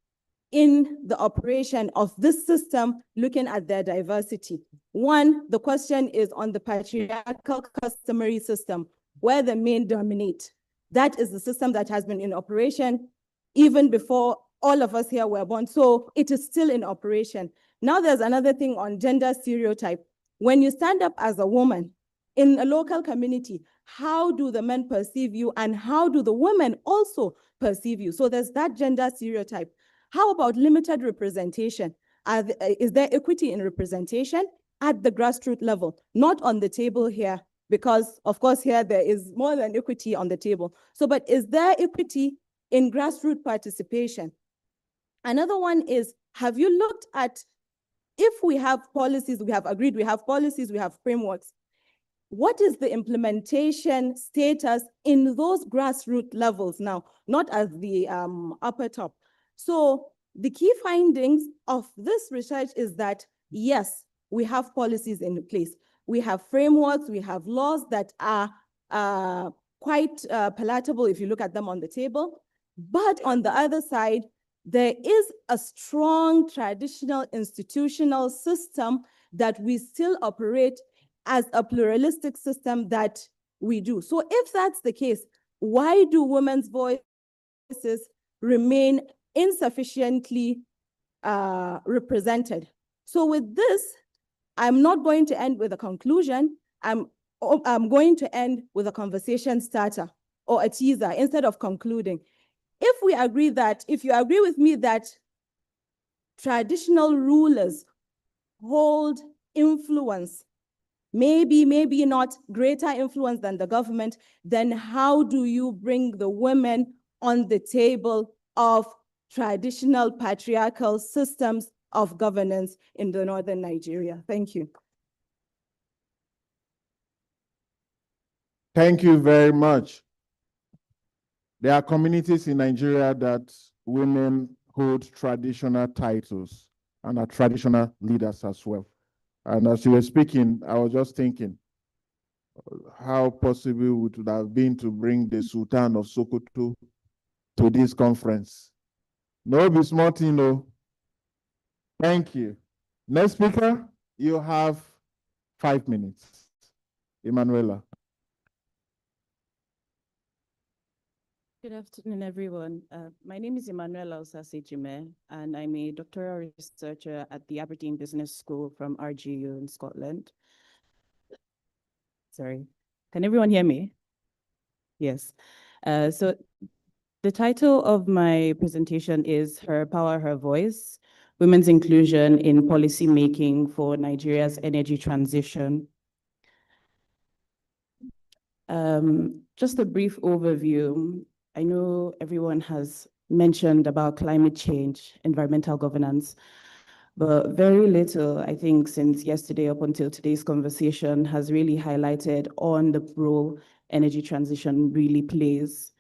G: in the operation of this system, looking at their diversity. One, the question is on the patriarchal customary system, where the men dominate. That is the system that has been in operation even before all of us here were born. So it is still in operation. Now there's another thing on gender stereotype. When you stand up as a woman in a local community, how do the men perceive you and how do the women also perceive you? So there's that gender stereotype. How about limited representation? Is there equity in representation at the grassroots level? Not on the table here, because of course here there is more than equity on the table. So, but is there equity in grassroots participation? Another one is, have you looked at, if we have policies, we have agreed, we have policies, we have frameworks, what is the implementation status in those grassroots levels now, not at the upper top? So the key findings of this research is that, yes, we have policies in place. We have frameworks, we have laws that are quite palatable if you look at them on the table. But on the other side, there is a strong traditional institutional system that we still operate as a pluralistic system that we do. So if that's the case, why do women's voices remain insufficiently represented? So with this, I'm not going to end with a conclusion. I'm going to end with a conversation starter or a teaser instead of concluding. If we agree that, if you agree with me that traditional rulers hold influence, maybe not greater influence than the government, then how do you bring the women on the table of traditional patriarchal systems of governance in the northern Nigeria? Thank you.
J: Thank you very much. There are communities in Nigeria that women hold traditional titles and are traditional leaders as well. And as you were speaking, I was just thinking how possible would it have been to bring the Sultan of Sokoto to this conference. No, be smart, you know. Thank you. Next speaker, you have 5 minutes. Emanuela.
C: Good afternoon, everyone. My name is Emanuela Osase-Jime, and I'm a doctoral researcher at the Aberdeen Business School from RGU in Scotland. Sorry, can everyone hear me? Yes. So the title of my presentation is Her Power, Her Voice, Women's Inclusion in Policy Making for Nigeria's Energy Transition. Just a brief overview. I know everyone has mentioned about climate change, environmental governance, but very little, I think, since yesterday up until today's conversation has really highlighted on the role energy transition really plays.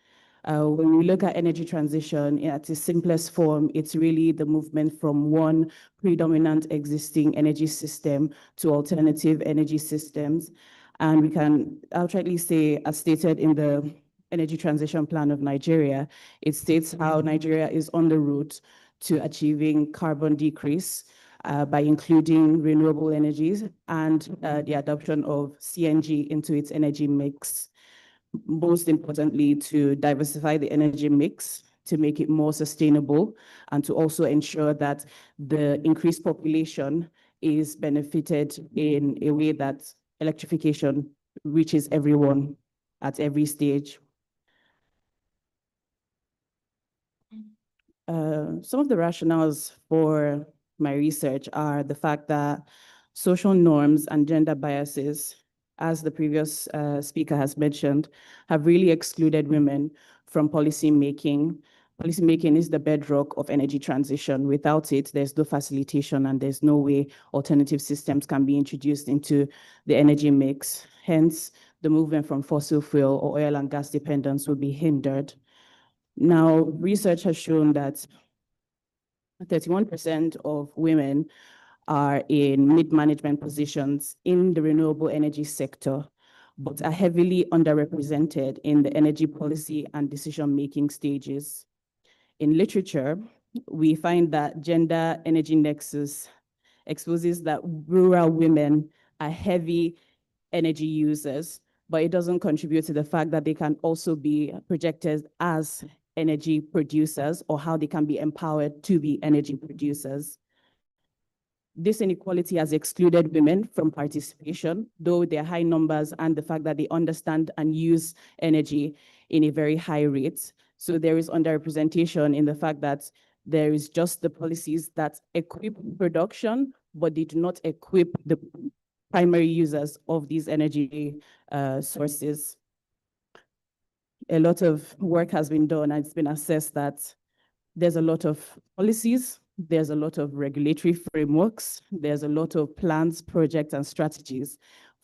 C: When we look at energy transition at its simplest form, it's really the movement from one predominant existing energy system to alternative energy systems. And we can outrightly say, as stated in the Energy Transition Plan of Nigeria, it states how Nigeria is on the route to achieving carbon decrease by including renewable energies and the adoption of CNG into its energy mix. Most importantly, to diversify the energy mix, to make it more sustainable, and to also ensure that the increased population is benefited in a way that electrification reaches everyone at every stage. Some of the rationales for my research are the fact that social norms and gender biases, as the previous speaker has mentioned, have really excluded women from policy making. Policy making is the bedrock of energy transition. Without it, there's no facilitation and there's no way alternative systems can be introduced into the energy mix. Hence, the movement from fossil fuel or oil and gas dependence will be hindered. Now, research has shown that 31% of women are in mid-management positions in the renewable energy sector, but are heavily underrepresented in the energy policy and decision-making stages. In literature, we find that gender energy nexus exposes that rural women are heavy energy users, but it doesn't contribute to the fact that they can also be projected as energy producers or how they can be empowered to be energy producers. This inequality has excluded women from participation, though their high numbers and the fact that they understand and use energy in a very high rate. So there is underrepresentation in the fact that there is just the policies that equip production, but they do not equip the primary users of these energy sources. A lot of work has been done, and it's been assessed that there's a lot of policies, there's a lot of regulatory frameworks, there's a lot of plans, projects, and strategies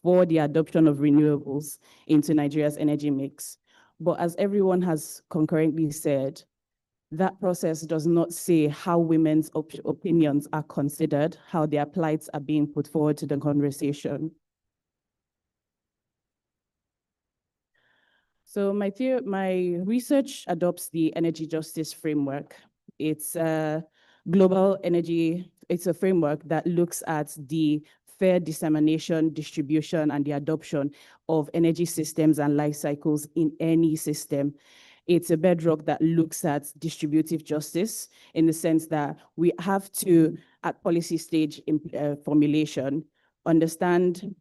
C: for the adoption of renewables into Nigeria's energy mix. But as everyone has concurrently said, that process does not say how women's opinions are considered, how their plights are being put forward to the conversation. So my research adopts the energy justice framework. It's a global energy, it's a framework that looks at the fair dissemination, distribution, and the adoption of energy systems and life cycles in any system. It's a bedrock that looks at distributive justice in the sense that we have to, at policy stage formulation, understand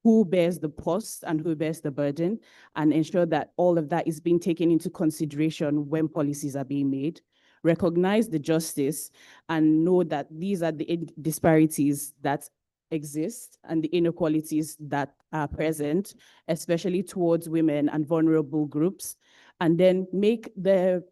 C: who bears the cost and who bears the burden, and ensure that all of that is being taken into consideration when policies are being made. Recognize the justice and know that these are the disparities that exist and the inequalities that are present, especially towards women and vulnerable groups, and then make the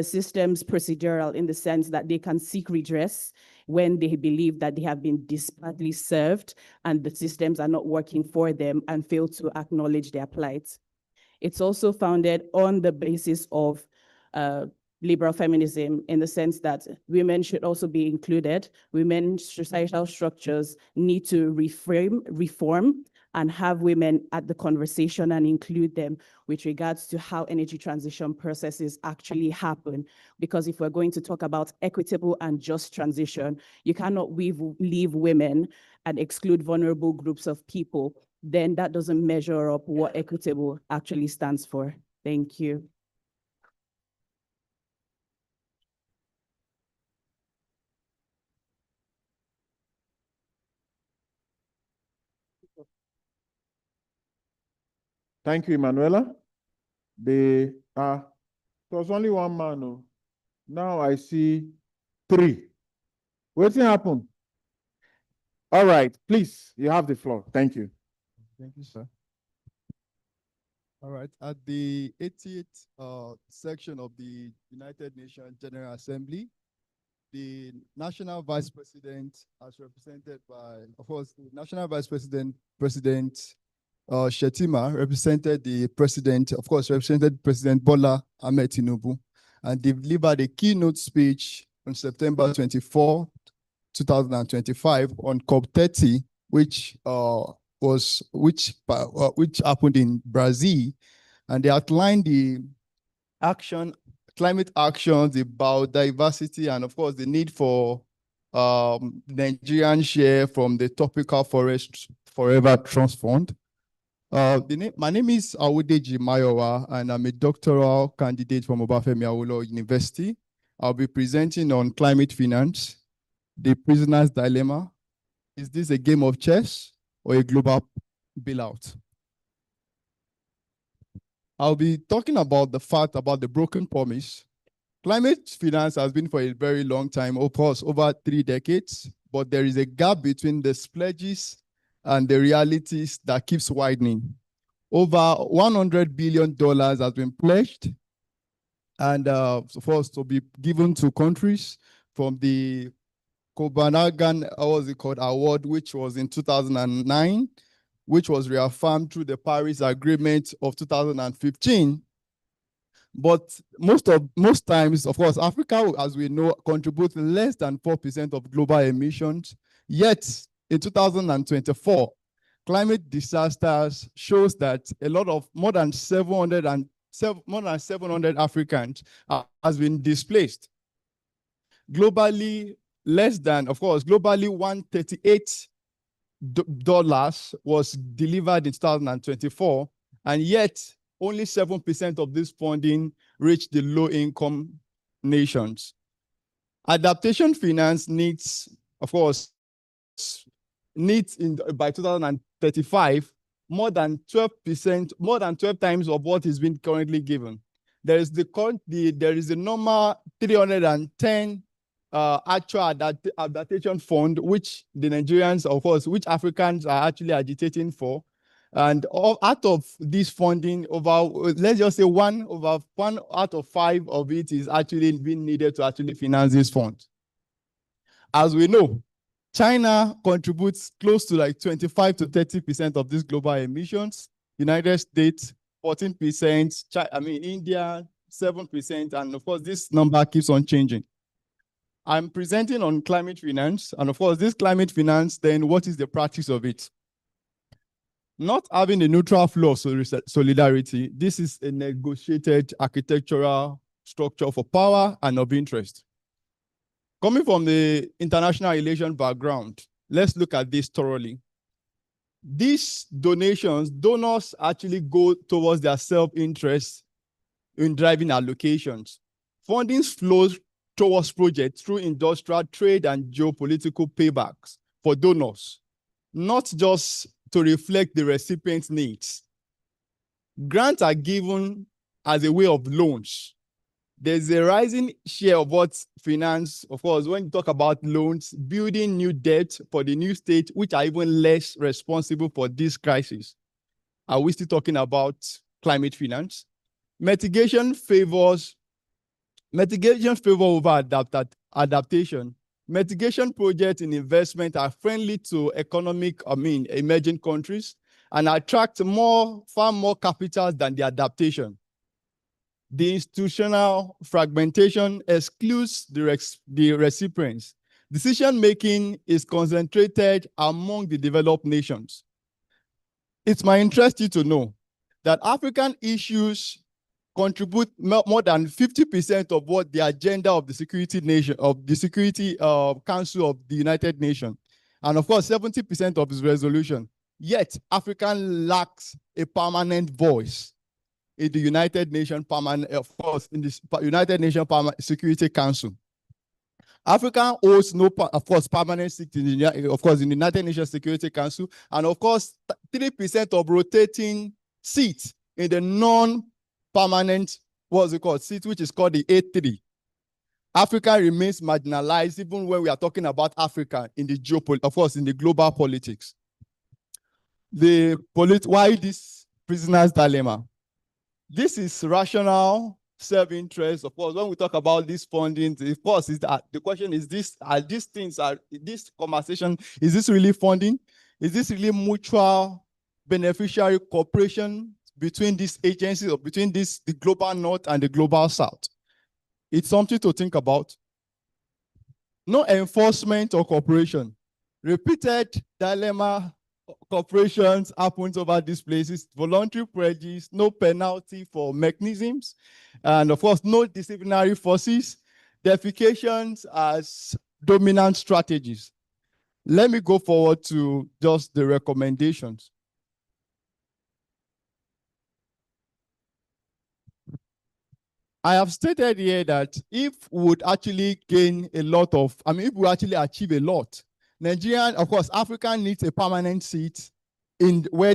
C: systems procedural in the sense that they can seek redress when they believe that they have been disparately served and the systems are not working for them and fail to acknowledge their plight. It's also founded on the basis of liberal feminism in the sense that women should also be included. Women's societal structures need to reform, and have women at the conversation and include them with regards to how energy transition processes actually happen. Because if we're going to talk about equitable and just transition, you cannot leave women and exclude vulnerable groups of people. Then that doesn't measure up what equitable actually stands for. Thank you.
J: Thank you, Emanuela. There was only one man. Oh. Now I see 3. What's happened? All right, please, you have the floor. Thank you.
B: Thank you, sir. All right, at the 80th section of the United Nations General Assembly, the National Vice President, as represented by, of course, the National Vice President, President Shetima, represented the President, of course, represented President Bola Ahmed Tinubu, and delivered a keynote speech on September 24, 2025 on COP30, which happened in Brazil, and they outlined the climate actions, the biodiversity, and of course the need for Nigerian share from the Tropical Forest Forever Trust Fund. My name is Awudeji Mayowa, and I'm a doctoral candidate from Obafemi Awolowo University. I'll be presenting on climate finance, the prisoner's dilemma. Is this a game of chess or a global bailout? I'll be talking about the fact about the broken promise. Climate finance has been for a very long time, of course, over 3 decades, but there is a gap between the pledges and the realities that keeps widening. Over $100 billion has been pledged and supposed to be given to countries from the Copenhagen, award, which was in 2009, which was reaffirmed through the Paris Agreement of 2015. But most times, of course, Africa, as we know, contributes less than 4% of global emissions. Yet, in 2024, climate disasters shows that a lot of more than 700 Africans has been displaced. Globally, globally $138 was delivered in 2024, and yet only 7% of this funding reached the low-income nations. Adaptation finance needs, of course, by 2035 more than 12%, more than 12 times of what is being currently given. There is the normal 310 actual adaptation fund, which the Nigerians, of course, which Africans are actually agitating for. And out of this funding, let's just say one out of 5 of it is actually being needed to actually finance this fund. As we know, China contributes close to like 25 to 30% of these global emissions. United States, 14%, India, 7%, and of course, this number keeps on changing. I'm presenting on climate finance, and of course, this climate finance, then what is the practice of it? Not having a neutral flow of solidarity, this is a negotiated architectural structure for power and of interest. Coming from the international relation background, let's look at this thoroughly. These donors actually go towards their self-interest in driving allocations. Funding flows towards projects through industrial, trade, and geopolitical paybacks for donors, not just to reflect the recipient's needs. Grants are given as a way of loans. There's a rising share of what's finance, of course, when you talk about loans, building new debt for the new state, which are even less responsible for this crisis. Are we still talking about climate finance? Mitigation favors over adaptation. Mitigation projects in investment are friendly to emerging countries and attract far more capital than the adaptation. The institutional fragmentation excludes the recipients. Decision-making is concentrated among the developed nations. It's my interest to know that African issues contribute more than 50% of what the agenda of the Security Council of the United Nations, and of course 70% of its resolution. Yet Africa lacks a permanent voice in the United Nations Security Council. Africa holds no, permanent seat in the United Nations Security Council, and of course 3% of rotating seats in the non-permanent, seat, which is called the A3. Africa remains marginalized even when we are talking about Africa in the in the global politics. Why this prisoner's dilemma? This is rational self-interest. Of course, when we talk about this funding, of course, the question is this conversation, is this really funding? Is this really mutual beneficiary cooperation between these agencies or between the global north and the global south? It's something to think about. No enforcement or cooperation. Repeated dilemma corporations happens over these places, voluntary pledges, no penalty for mechanisms, and of course, no disciplinary forces, defecations as dominant strategies. Let me go forward to just the recommendations. I have stated here that if we would actually gain a lot of, if we actually achieve a lot, Nigerian, of course, Africa needs a permanent seat in where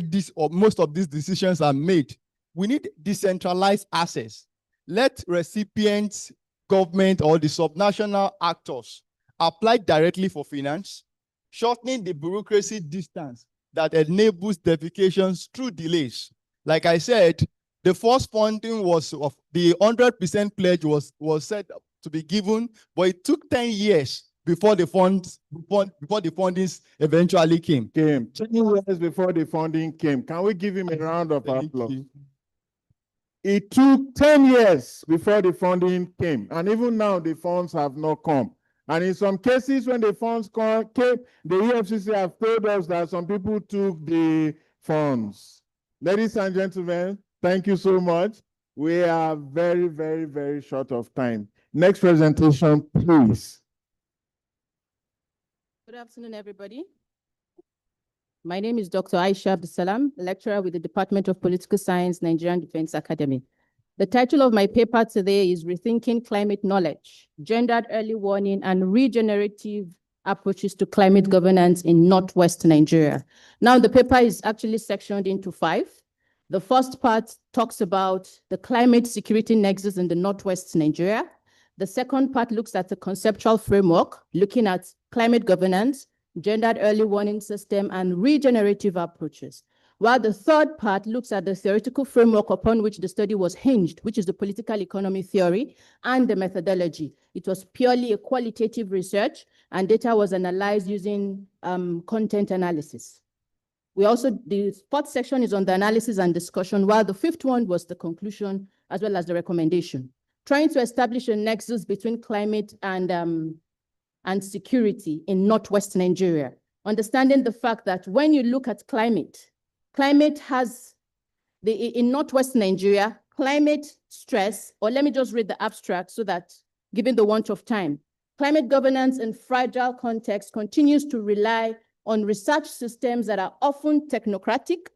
B: most of these decisions are made. We need decentralized access. Let recipients, government, or the subnational actors apply directly for finance, shortening the bureaucracy distance that enables defecations through delays. Like I said, the first funding was of the 100% pledge was set to be given, but it took 10 years before the funds, before the fundings eventually came.
J: 10 years before the funding came. Can we give him a round of applause? It took 10 years before the funding came, and even now the funds have not come. And in some cases, when the funds came, the EFCC have told us that some people took the funds. Ladies and gentlemen, thank you so much. We are very, very, very short of time. Next presentation, please.
K: Good afternoon, everybody. My name is Dr. Aisha Abdusalam, lecturer with the Department of Political Science, Nigerian Defense Academy. The title of my paper today is Rethinking Climate Knowledge, Gendered Early Warning and Regenerative Approaches to Climate Governance in Northwest Nigeria. Now, the paper is actually sectioned into 5. The first part talks about the climate security nexus in the Northwest Nigeria. The second part looks at the conceptual framework, looking at climate governance, gendered early warning system, and regenerative approaches. While the third part looks at the theoretical framework upon which the study was hinged, which is the political economy theory and the methodology. It was purely a qualitative research, and data was analyzed using content analysis. The fourth section is on the analysis and discussion, while the fifth one was the conclusion as well as the recommendation, trying to establish a nexus between climate and security in Northwest Nigeria. Understanding the fact that when you look at climate has, in Northwest Nigeria, climate stress, or let me just read the abstract so that, given the want of time, climate governance in fragile context continues to rely on research systems that are often technocratic,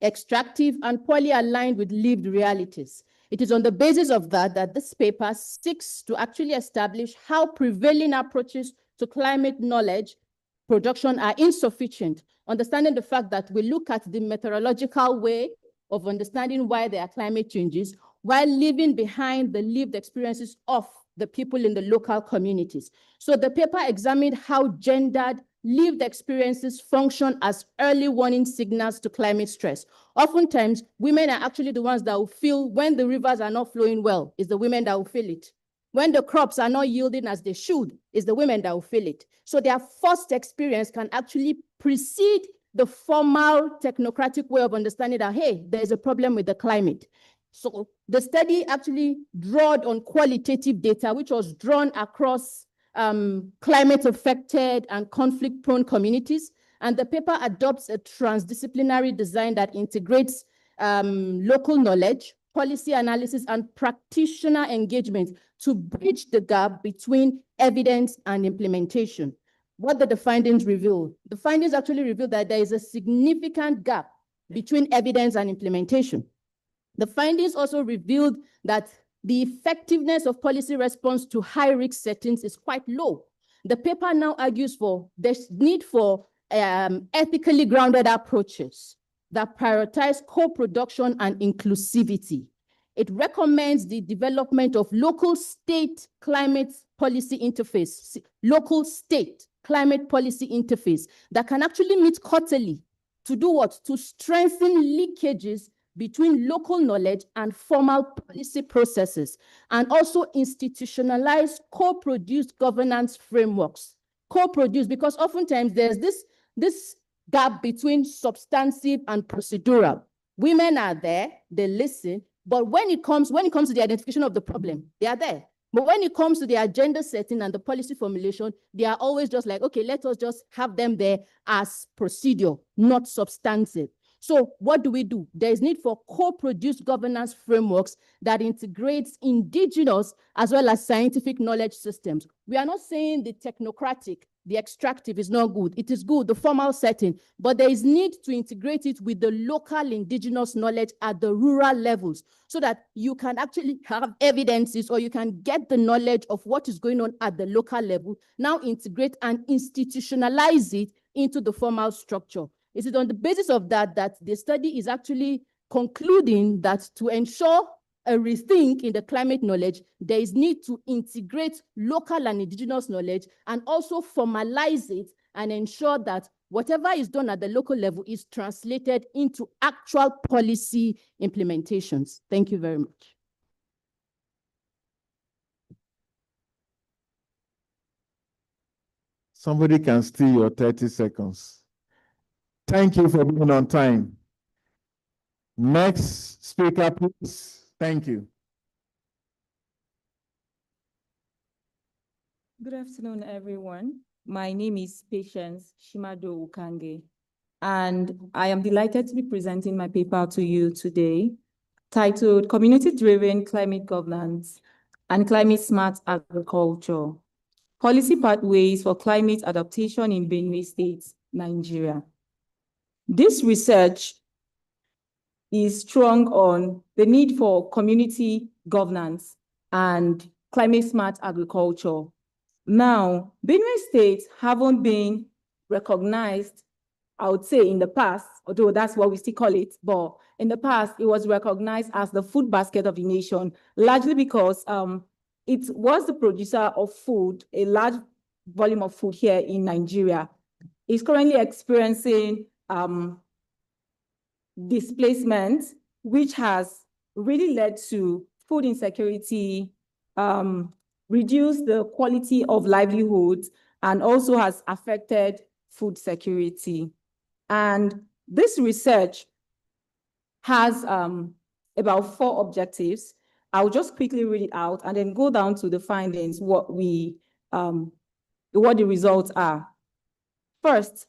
K: extractive, and poorly aligned with lived realities. It is on the basis of that this paper seeks to actually establish how prevailing approaches to climate knowledge production are insufficient, understanding the fact that we look at the meteorological way of understanding why there are climate changes, while leaving behind the lived experiences of the people in the local communities. So the paper examined how gendered lived experiences function as early warning signals to climate stress. Oftentimes, women are actually the ones that will feel when the rivers are not flowing well, it's the women that will feel it. When the crops are not yielding as they should, it's the women that will feel it. So their first experience can actually precede the formal technocratic way of understanding that, hey, there's a problem with the climate. So the study actually drawed on qualitative data, which was drawn across climate-affected and conflict-prone communities. And the paper adopts a transdisciplinary design that integrates local knowledge, policy analysis, and practitioner engagement to bridge the gap between evidence and implementation. What did the findings reveal? The findings actually reveal that there is a significant gap between evidence and implementation. The findings also revealed that the effectiveness of policy response to high-risk settings is quite low. The paper now argues for the need for ethically grounded approaches that prioritize co-production and inclusivity. It recommends the development of local state climate policy interface, that can actually meet quarterly to do what? To strengthen linkages between local knowledge and formal policy processes, and also institutionalize co-produced governance frameworks. Co-produced, because oftentimes there's this gap between substantive and procedural. Women are there, they listen, but when it comes to the identification of the problem, they are there. But when it comes to the agenda setting and the policy formulation, they are always just like, okay, let us just have them there as procedure, not substantive. So what do? There is need for co-produced governance frameworks that integrates indigenous as well as scientific knowledge systems. We are not saying the technocratic, the extractive is not good. It is good, the formal setting, but there is need to integrate it with the local indigenous knowledge at the rural levels so that you can actually have evidences, or you can get the knowledge of what is going on at the local level, now integrate and institutionalize it into the formal structure. It is on the basis of that the study is actually concluding that to ensure a rethink in the climate knowledge, there is need to integrate local and indigenous knowledge and also formalize it and ensure that whatever is done at the local level is translated into actual policy implementations. Thank you very much.
J: Somebody can steal your 30 seconds. Thank you for being on time. Next speaker, please. Thank you.
L: Good afternoon, everyone. My name is Patience Shimado Ukange, and I am delighted to be presenting my paper to you today, titled Community-Driven Climate Governance and Climate-Smart Agriculture, Policy Pathways for Climate Adaptation in Benue State, Nigeria. This research is strong on the need for community governance and climate-smart agriculture. Now, Benue State haven't been recognized, I would say, in the past, although that's what we still call it, but in the past, it was recognized as the food basket of the nation, largely because it was the producer of food, a large volume of food here in Nigeria. It's currently experiencing displacement, which has really led to food insecurity, reduced the quality of livelihoods, and also has affected food security. And this research has about 4 objectives. I'll just quickly read it out and then go down to the findings, what the results are. First,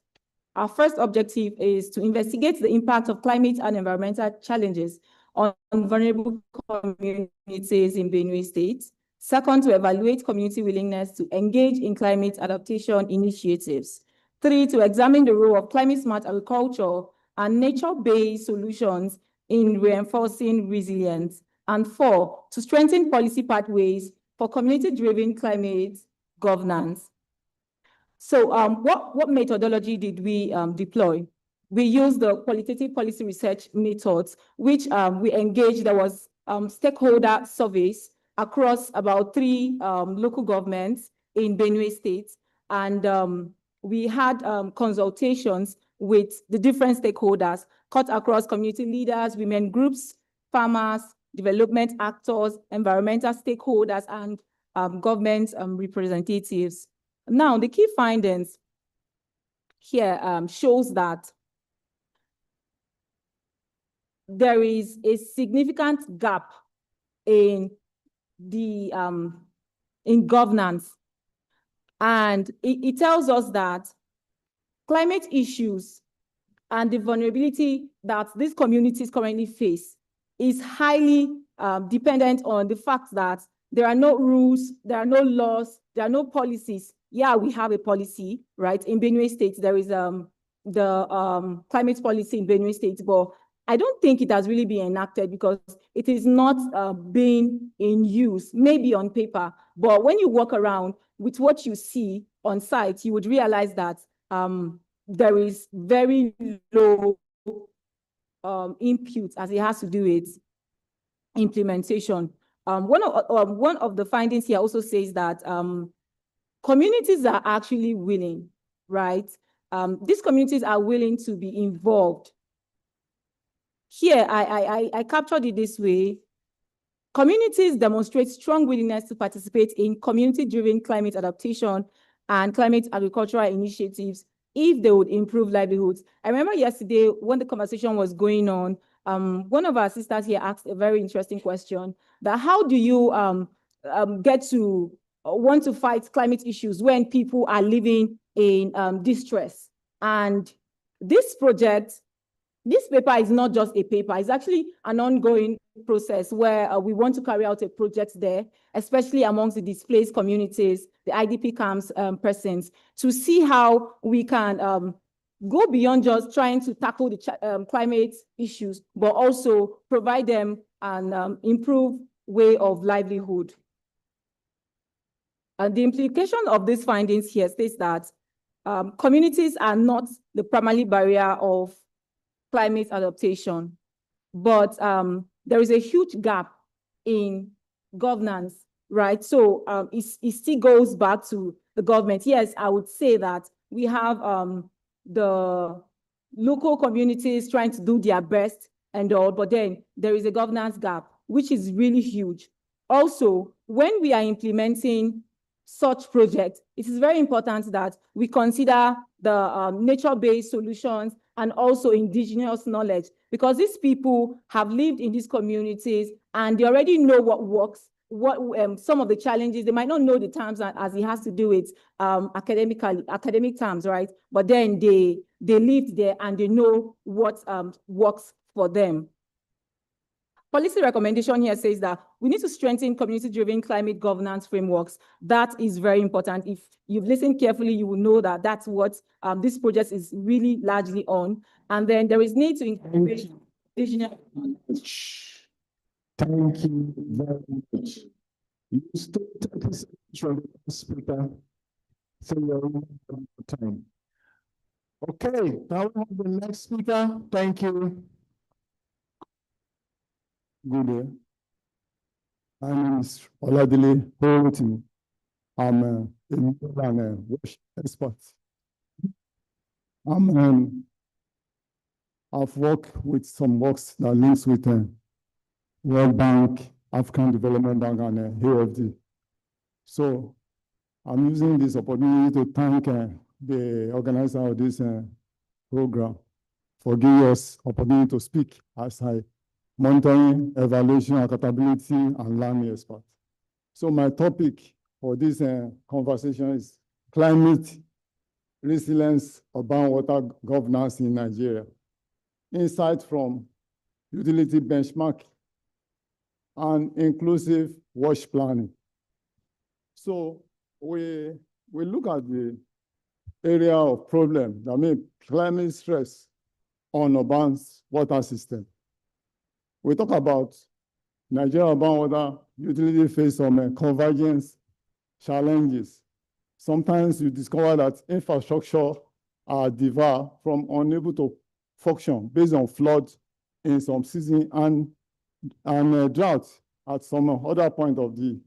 L: our first objective is to investigate the impact of climate and environmental challenges on vulnerable communities in Benue State. Second, to evaluate community willingness to engage in climate adaptation initiatives. 3, to examine the role of climate-smart agriculture and nature-based solutions in reinforcing resilience. And 4, to strengthen policy pathways for community-driven climate governance. So what methodology did we deploy? We used the qualitative policy research methods, which we engaged. There was stakeholder surveys across about 3 local governments in Benue State. And we had consultations with the different stakeholders cut across community leaders, women groups, farmers, development actors, environmental stakeholders, and government representatives. Now, the key findings here shows that there is a significant gap in the in governance, and it tells us that climate issues and the vulnerability that these communities currently face is highly dependent on the fact that there are no rules, there are no laws, there are no policies. Yeah, we have a policy, right? In Benue State, there is the climate policy in Benue State, but I don't think it has really been enacted because it is not being in use, maybe on paper. But when you walk around with what you see on site, you would realize that there is very low input as it has to do with implementation. One of the findings here also says that communities are actually willing, right? These communities are willing to be involved. Here, I captured it this way. Communities demonstrate strong willingness to participate in community-driven climate adaptation and climate agricultural initiatives if they would improve livelihoods. I remember yesterday when the conversation was going on, one of our sisters here asked a very interesting question, that how do you get to want to fight climate issues when people are living in distress? And this project, this paper is not just a paper, it's actually an ongoing process where we want to carry out a project there, especially amongst the displaced communities, the IDP camps persons, to see how we can go beyond just trying to tackle the climate issues, but also provide them an improved way of livelihood. And the implication of these findings here states that communities are not the primary barrier of climate adaptation, but there is a huge gap in governance, right? So it still goes back to the government. Yes, I would say that we have the local communities trying to do their best and all, but then there is a governance gap, which is really huge. Also, when we are implementing such projects, it is very important that we consider the nature-based solutions and also indigenous knowledge, because these people have lived in these communities and they already know what works, what some of the challenges. They might not know the terms as it has to do with academic terms, right? But then they lived there and they know what works for them. Policy recommendation here says that we need to strengthen community-driven climate governance frameworks. That is very important. If you've listened carefully, you will know that that's what this project is really largely on. And then there is need to encourage indigenous.
M: Thank you very much. You still 30 seconds from the speaker, so you're on time. Okay, now we have the next speaker. Thank you. Good day. My name is Oladile Horoti. I'm a meal and wash expert. I've worked with some works that links with World Bank, African Development Bank, and AFD. So I'm using this opportunity to thank the organizer of this program for giving us opportunity to speak as monitoring, evaluation, accountability, and learning expert. So my topic for this conversation is climate resilience, urban water governance in Nigeria. Insight from utility benchmark and inclusive wash planning. So we look at the area of problem, that means climate stress on urban water system. We talk about Nigeria urban water utility face some convergence challenges. Sometimes you discover that infrastructure are diverse from unable to function based on flood in some season and drought at some other point of the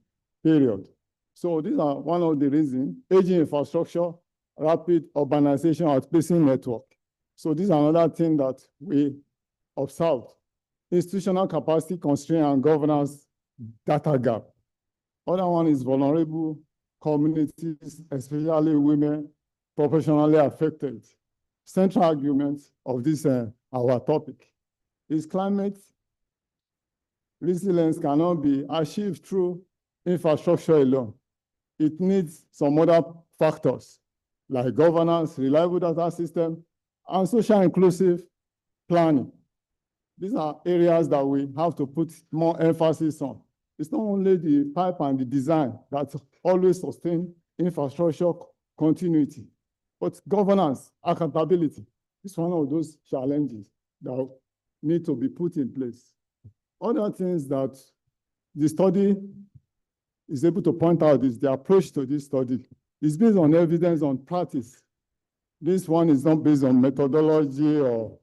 M: period. So these are one of the reasons: aging infrastructure, rapid urbanization, outpacing network. So this is another thing that we observed. Institutional capacity constraint and governance data gap. Other one is vulnerable communities, especially women, professionally affected. Central argument of this our topic is climate resilience cannot be achieved through infrastructure alone. It needs some other factors like governance, reliable data system, and social inclusive planning. These are areas that we have to put more emphasis on. It's not only the pipe and the design that always sustain infrastructure continuity, but governance, accountability is one of those challenges that need to be put in place. Other things that the study is able to point out is the approach to this study is based on evidence on practice. This one is not based on methodology or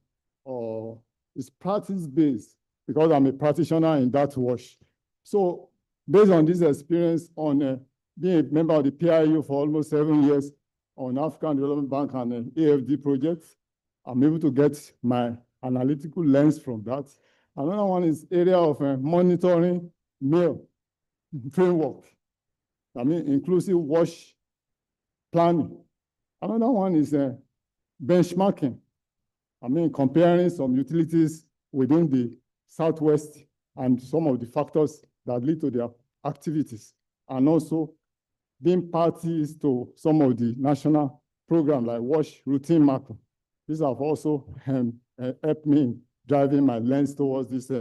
M: it's practice-based, because I'm a practitioner in that wash. So based on this experience on being a member of the PIU for almost 7 years on African Development Bank and AFD projects, I'm able to get my analytical lens from that. Another one is area of monitoring meal framework. I mean, inclusive wash planning. Another one is benchmarking. I mean, comparing some utilities within the Southwest and some of the factors that lead to their activities, and also being parties to some of the national programs like wash routine mapping. These have also helped me in driving my lens towards this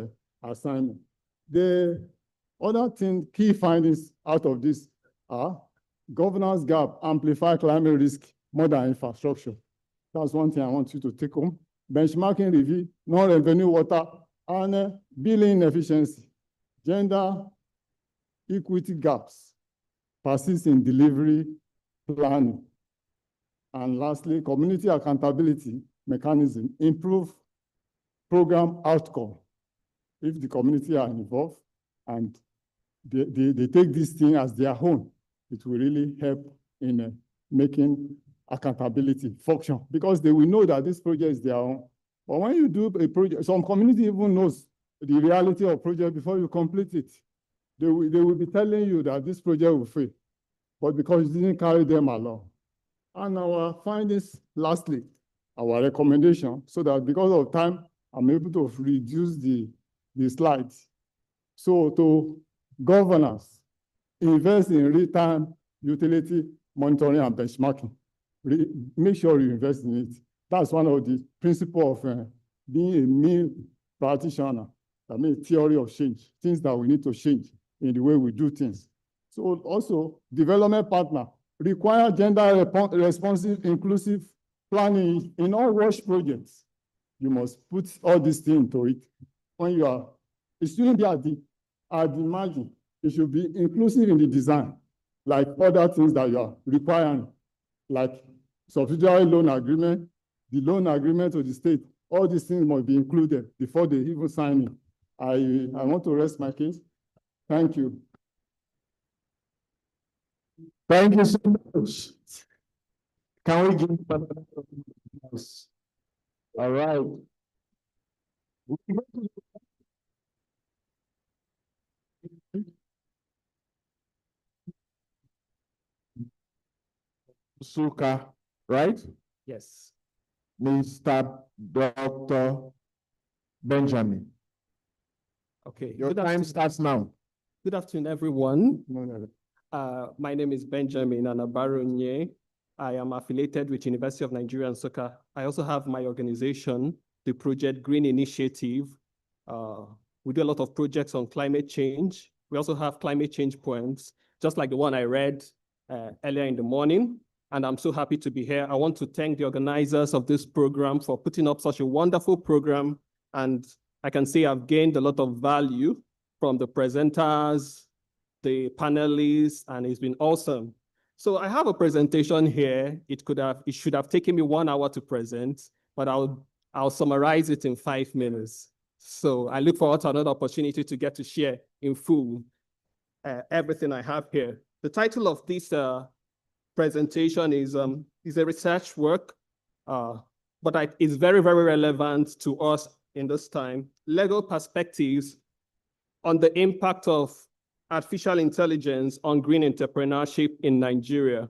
M: assignment. The other thing, key findings out of this are governance gap, amplify climate risk more than infrastructure. That's one thing I want you to take home. Benchmarking review, non-revenue water, and billing efficiency. Gender equity gaps persist in delivery planning. And lastly, community accountability mechanism, improve program outcome. If the community are involved and they take this thing as their own, it will really help in making accountability function, because they will know that this project is their own. But when you do a project, some community even knows the reality of project before you complete it. They will be telling you that this project will fail. but because you didn't carry them along. And our findings, lastly, our recommendation, so that because of time, I'm able to reduce the slides. So to governance, invest in real-time utility monitoring and benchmarking. Make sure you invest in it. That's one of the principles of being a mean practitioner. I mean, theory of change, things that we need to change in the way we do things. So also, development partner require gender responsive, inclusive planning in all WASH projects. You must put all these things into it. When you are, it shouldn't be at the margin. It should be inclusive in the design, like other things that you are requiring, like subsidiary loan agreement, the loan agreement to the state. All these things must be included before they even sign it. I want to rest my case. Thank you.
J: Thank you so much. Can we give another applause? All right. Suka, right?
P: Yes.
J: Mr. Dr. Benjamin.
P: Okay.
J: Your time starts now.
P: Good afternoon, everyone. My name is Benjamin Anabaronye. I am affiliated with University of Nigeria and Nsukka. I also have my organization, the Project Green Initiative. We do a lot of projects on climate change. We also have climate change poems, just like the one I read earlier in the morning. And I'm so happy to be here. I want to thank the organizers of this program for putting up such a wonderful program. And I can say I've gained a lot of value from the presenters, the panelists, and it's been awesome. So I have a presentation here. It should have taken me 1 hour to present, but I'll summarize it in 5 minutes. So I look forward to another opportunity to get to share in full everything I have here. The title of this presentation is a research work, but it's very, very relevant to us in this time. Legal perspectives on the impact of artificial intelligence on green entrepreneurship in Nigeria.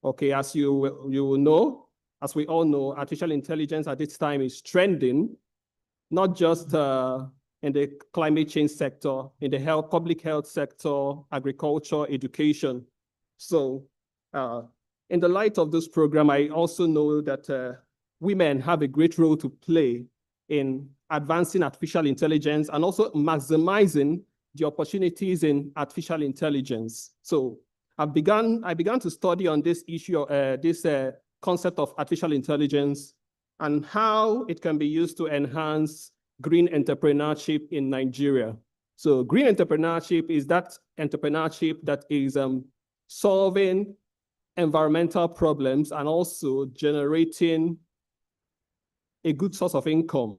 P: Okay, as you will know, as we all know, artificial intelligence at this time is trending, not just in the climate change sector, in the public health sector, agriculture, education. So in the light of this program, I also know that women have a great role to play in advancing artificial intelligence and also maximizing the opportunities in artificial intelligence. So I began to study on this issue, this concept of artificial intelligence and how it can be used to enhance green entrepreneurship in Nigeria. So green entrepreneurship is that entrepreneurship that is solving environmental problems and also generating a good source of income.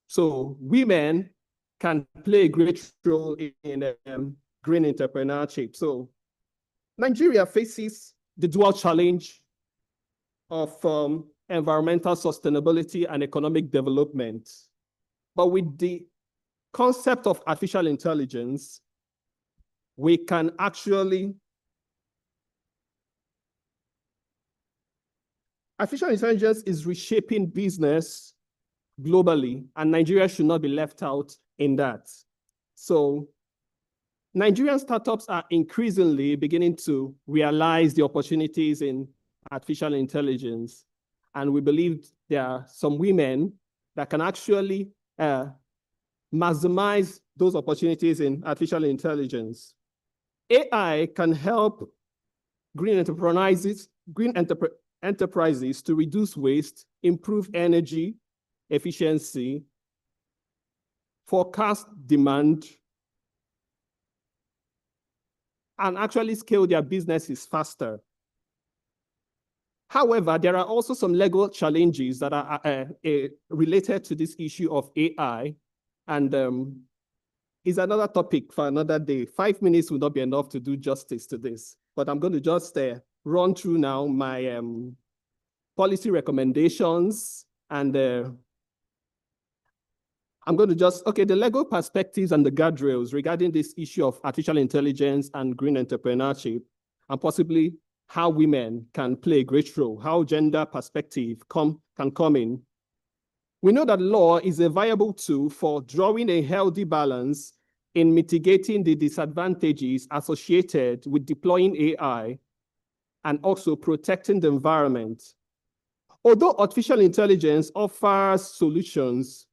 P: So women can play a great role in green entrepreneurship. So Nigeria faces the dual challenge of environmental sustainability and economic development. But with the concept of artificial intelligence, we can actually artificial intelligence is reshaping business globally, and Nigeria should not be left out in that. So Nigerian startups are increasingly beginning to realize the opportunities in artificial intelligence. And we believe there are some women that can actually maximize those opportunities in artificial intelligence. AI can help green enterprises to reduce waste, improve energy efficiency, forecast demand, and actually scale their businesses faster. However, there are also some legal challenges that are related to this issue of AI, and is another topic for another day. 5 minutes will not be enough to do justice to this, but I'm going to just run through now my policy recommendations, and I'm going to the legal perspectives and the guardrails regarding this issue of artificial intelligence and green entrepreneurship. and possibly how women can play a great role, how gender perspective can come in. We know that law is a viable tool for drawing a healthy balance in mitigating the disadvantages associated with deploying AI and also protecting the environment. Although artificial intelligence offers solutions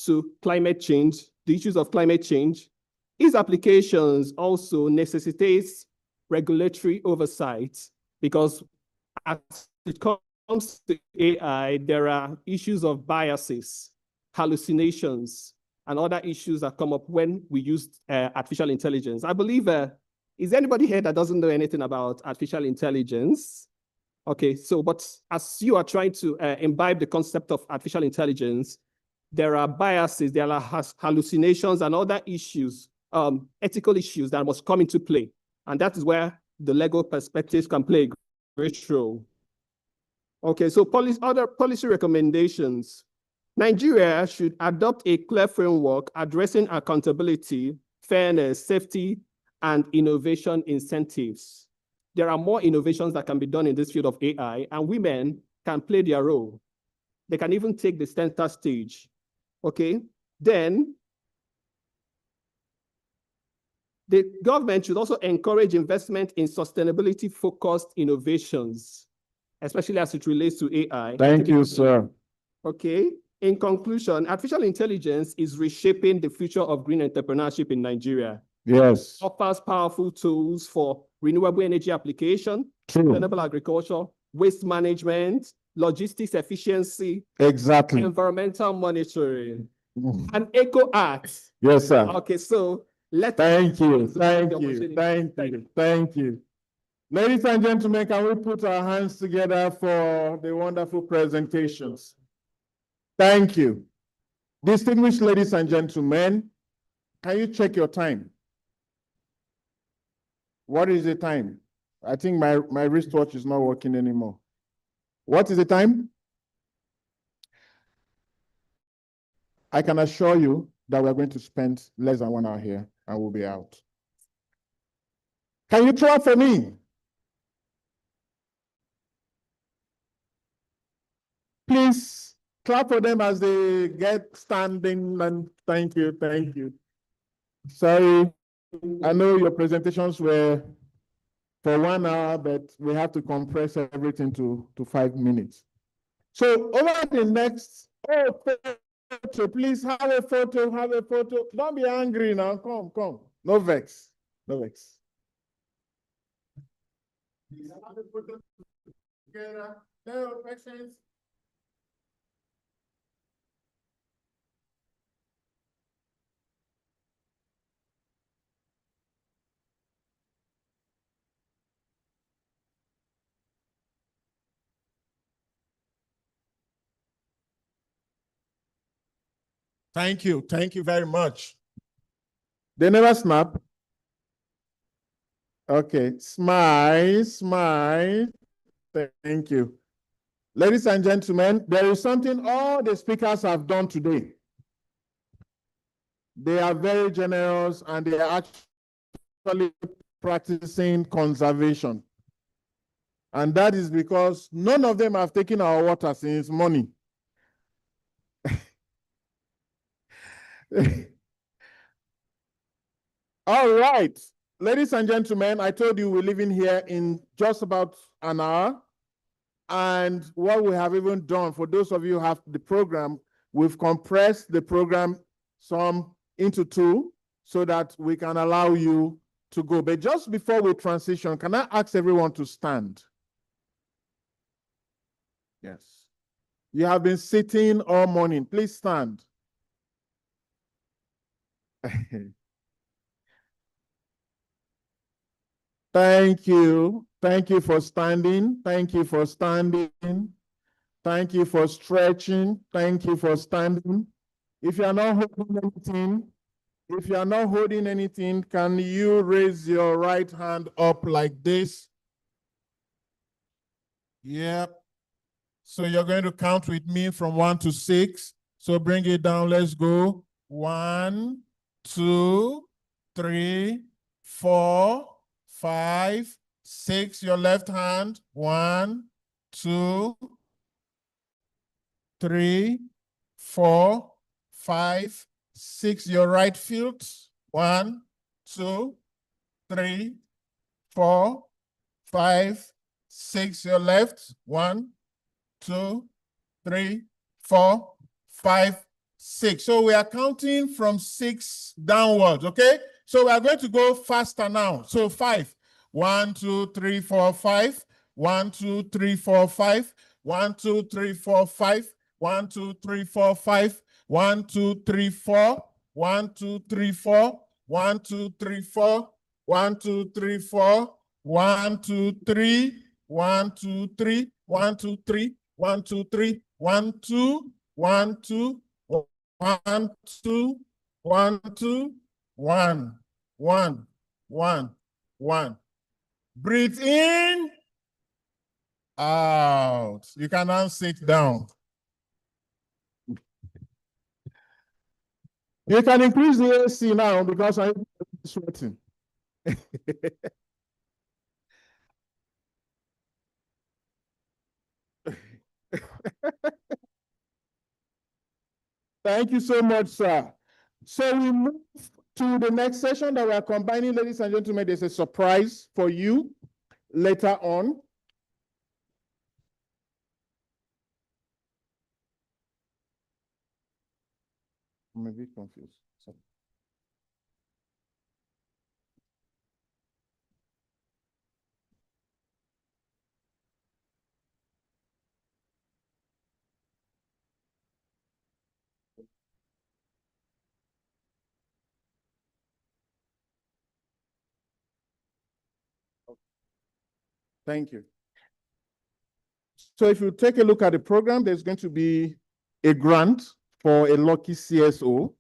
P: to climate change, the issues of climate change, its applications also necessitates regulatory oversight because as it comes to AI, there are issues of biases, hallucinations, and other issues that come up when we use artificial intelligence. I believe, is there anybody here that doesn't know anything about artificial intelligence? Okay, so, but as you are trying to imbibe the concept of artificial intelligence, there are biases, there are hallucinations and other issues, ethical issues that must come into play. And that is where the legal perspectives can play a great role. Okay, so other policy recommendations. Nigeria should adopt a clear framework addressing accountability, fairness, safety, and innovation incentives. There are more innovations that can be done in this field of AI, and women can play their role. They can even take the center stage. Okay, then the government should also encourage investment in sustainability-focused innovations, especially as it relates to AI.
J: Thank you, sir.
P: Okay, in conclusion, artificial intelligence is reshaping the future of green entrepreneurship in Nigeria.
J: Yes.
P: Offers powerful tools for renewable energy application, sustainable agriculture, waste management, logistics efficiency,
J: exactly,
P: environmental monitoring, and eco art.
J: Yes, sir.
P: Okay, so
J: thank you. Ladies and gentlemen, can we put our hands together for the wonderful presentations? Thank you. Distinguished ladies and gentlemen, can you check your time? What is the time? I think my wristwatch is not working anymore. What is the time? I can assure you that we're going to spend less than 1 hour here and we'll be out. Can you clap for me? Please clap for them as they get standing, and thank you, thank you. Sorry, I know your presentations were for 1 hour, but we have to compress everything to 5 minutes. So over the next, photo, please have a photo, have a photo. Don't be angry now, come. No vex, no vex. Please have a photo together. No questions. Thank you very much. They never snap. Okay, smile. Thank you. Ladies and gentlemen, there is something all the speakers have done today. They are very generous and they are actually practicing conservation. And that is because none of them have taken our water since morning. All right, ladies and gentlemen, I told you we're leaving here in just about an hour. And what we have even done, for those of you who have the program, we've compressed the program some into 2 so that we can allow you to go. But just before we transition, can I ask everyone to stand? Yes. You have been sitting all morning. Please stand. Thank you. Thank you for standing. Thank you for standing. Thank you for stretching. Thank you for standing. If you are not holding anything, can you raise your right hand up like this? Yep. So you're going to count with me from 1 to 6. So bring it down. Let's go. 1, 2, 3, 4, 5,
N: 6, your left hand. 1, 2, 3, 4, 5, 6, your right foot. 1, 2, 3, 4, 5, 6, your left. 1, 2, 3, 4, 5, 6. So we are counting from 6 downwards, okay? So we are going to go faster now. So 5. 1, 2, 3, 4, 5. 1, 2, 3, 4, 5. 1, 2, 3, 4, 5. 1, 2, 3, 4, 5. 1, 2, 3, 4. 1, 2, 3, 4. 1, 2, 3, 4. 1, 2, 3, 4. 1, 2, 3. 1, 2, 3. 1, 2, 3. 1, 2, 3. 1, 2. 1, 2. 1, 2. 1, 2. 1. 1. 1. 1. Breathe in. Out. You can now sit down.
J: You can increase the AC now because I'm sweating. Thank you so much, sir. So we move to the next session that we are combining, ladies and gentlemen. There's a surprise for you later on. I'm a bit confused. Sorry. Thank you. So if you take a look at the program, there's going to be a grant for a lucky CSO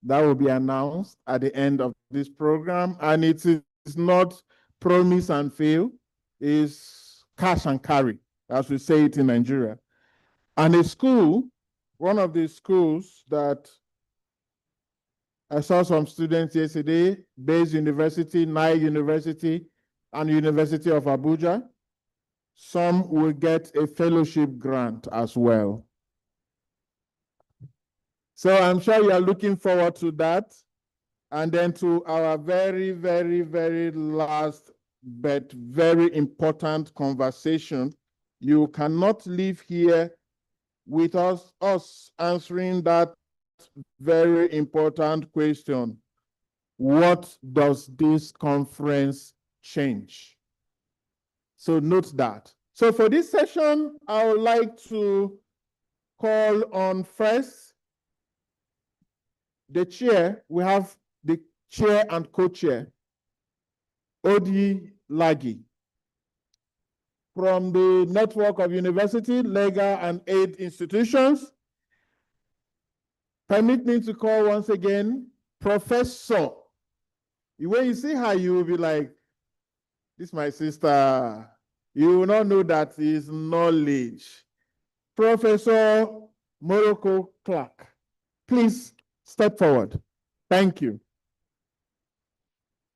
J: that will be announced at the end of this program. And it is not promise and fail, it's cash and carry, as we say it in Nigeria. And a school, one of the schools that I saw some students yesterday, Bayes University, Nile University, and University of Abuja, some will get a fellowship grant as well. So I'm sure you are looking forward to that. And then to our very, very, very last but very important conversation. You cannot leave here with us answering that very important question. What does this conference change? So note that. So for this session, I would like to call on first the chair. We have the chair and co-chair, Odi Lagi, from the network of university, legal and aid institutions. Permit me to call once again, Professor. When you see her, you will be like, this is my sister. You will not know that is knowledge. Professor Morocco Clark, please step forward. Thank you.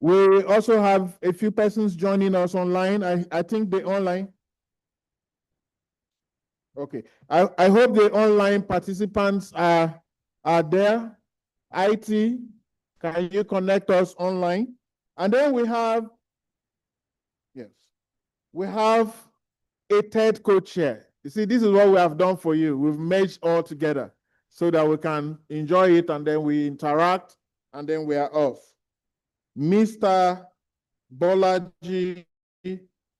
J: We also have a few persons joining us online. I think the online. Okay. I hope the online participants are there. IT, can you connect us online? And then we have, yes, we have a third co-chair. You see, this is what we have done for you. We've merged all together so that we can enjoy it and then we interact and then we are off. Mr. Bolaji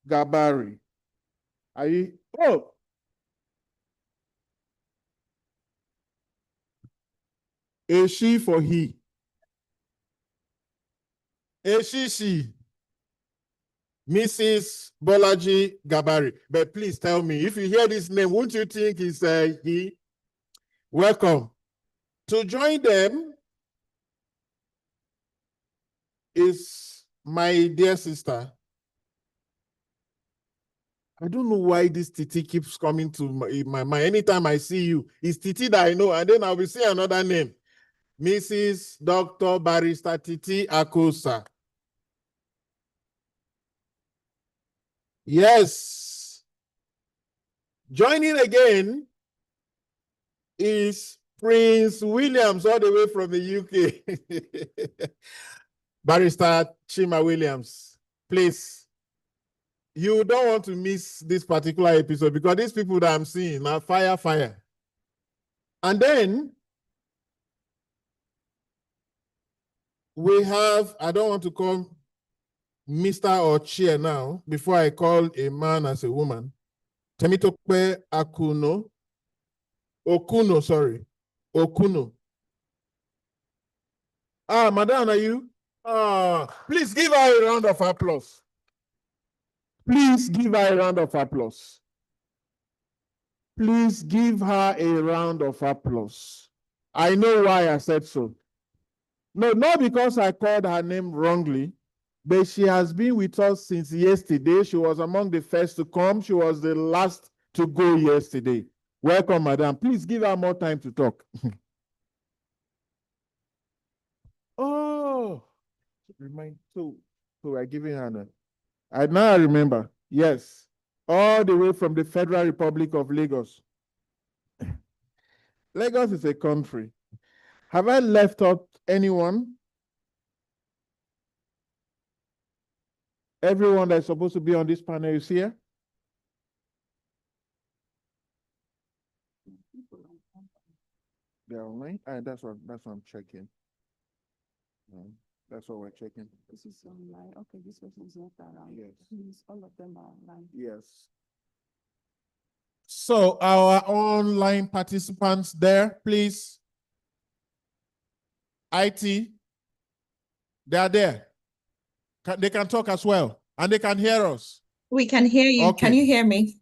J: Gabari. Are you? Oh. A she for he. A she. Mrs. Bolaji Gabari. But please tell me, if you hear this name, won't you think it's he? Welcome. To join them is my dear sister. I don't know why this Titi keeps coming to my mind. Anytime I see you, it's Titi that I know, and then I will say another name. Mrs. Dr. Barrister Titi Akosa.
N: Yes. Joining again is Prince Williams, all the way from the UK. Barrister Chima Williams, please. You don't want to miss this particular episode because these people that I'm seeing are fire. And then we have, I don't want to call Mr. or Chair now, before I call a man as a woman. Temitope Okuno. Ah, Madam, are you? Please give her a round of applause. Please give her a round of applause. Please give her a round of applause. I know why I said so. No, not because I called her name wrongly, but she has been with us since yesterday. She was among the first to come. She was the last to go yesterday. Welcome, Madam. Please give her more time to talk. Oh, so we're giving her now. I remember. Yes, all the way from the Federal Republic of Lagos. Lagos is a country. Have I left out anyone? Everyone that's supposed to be on this panel is here? They're online? That's what I'm checking. That's what we're checking.
C: This is online. Okay, this person is not around.
N: Yes.
C: Please, all of them are online.
N: Yes. So our online participants there, please. IT, they are there. They can talk as well, and they can hear us.
R: We can hear you.
N: Okay.
R: Can you hear me?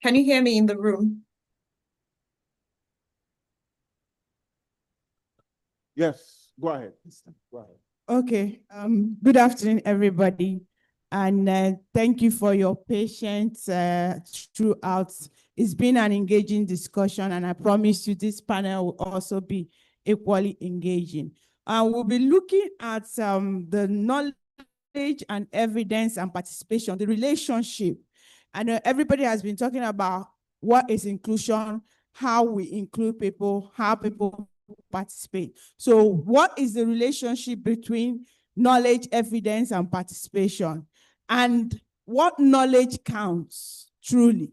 R: Can you hear me in the room?
N: Yes, go ahead. Go ahead.
O: Okay, good afternoon, everybody. And thank you for your patience throughout. It's been an engaging discussion, and I promise you this panel will also be equally engaging. We'll be looking at the knowledge and evidence and participation, the relationship. I know everybody has been talking about what is inclusion, how we include people, how people participate. So what is the relationship between knowledge, evidence, and participation? And what knowledge counts truly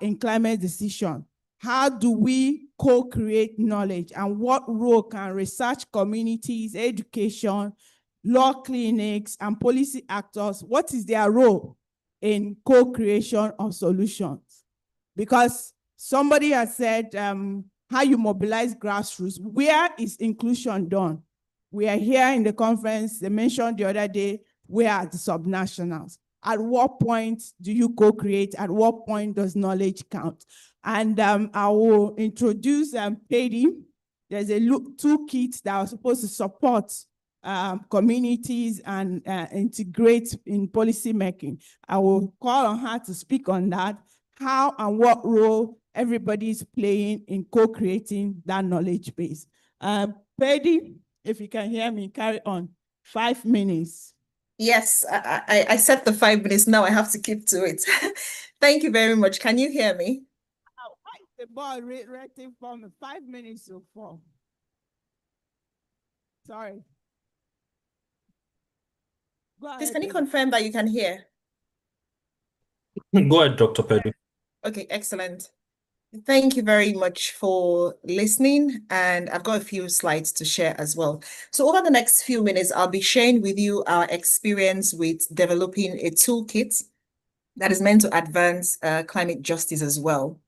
O: in climate decision? How do we co-create knowledge, and what role can research communities, education, law clinics, and policy actors, what is their role in co-creation of solutions? Because somebody has said how you mobilize grassroots. Where is inclusion done? We are here in the conference, they mentioned the other day, where are the subnationals? At what point do you co-create? At what point does knowledge count? And I will introduce Paddy. There's a toolkit that are supposed to support communities and integrate in policy making. I will call on her to speak on that, how and what role everybody is playing in co-creating that knowledge base. Paddy, if you can hear me, carry on. 5 minutes.
R: Yes, I set the 5 minutes. Now I have to keep to it. Thank you very much. Can you hear me?
O: Why is the ball reacting for me? 5 minutes so far. Sorry. Go ahead.
R: Please, can you confirm that you can hear?
V: Go ahead, Dr. Pedro.
R: Okay, excellent. Thank you very much for listening, and I've got a few slides to share as well. So over the next few minutes, I'll be sharing with you our experience with developing a toolkit that is meant to advance climate justice as well.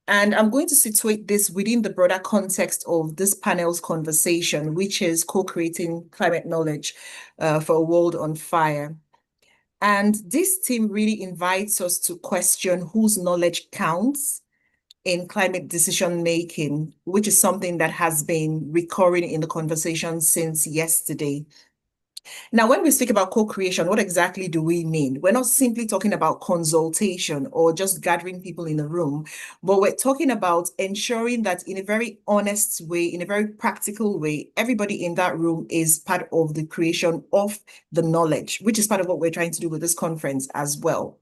R: And I'm going to situate this within the broader context of this panel's conversation, which is co-creating climate knowledge for a world on fire. And this team really invites us to question whose knowledge counts in climate decision making, which is something that has been recurring in the conversation since yesterday.
Q: Now, when we speak about co-creation, what exactly do we mean? We're not simply talking about consultation or just gathering people in a room, but we're talking about ensuring that in a very honest way, in a very practical way, everybody in that room is part of the creation of the knowledge, which is part of what we're trying to do with this conference as well.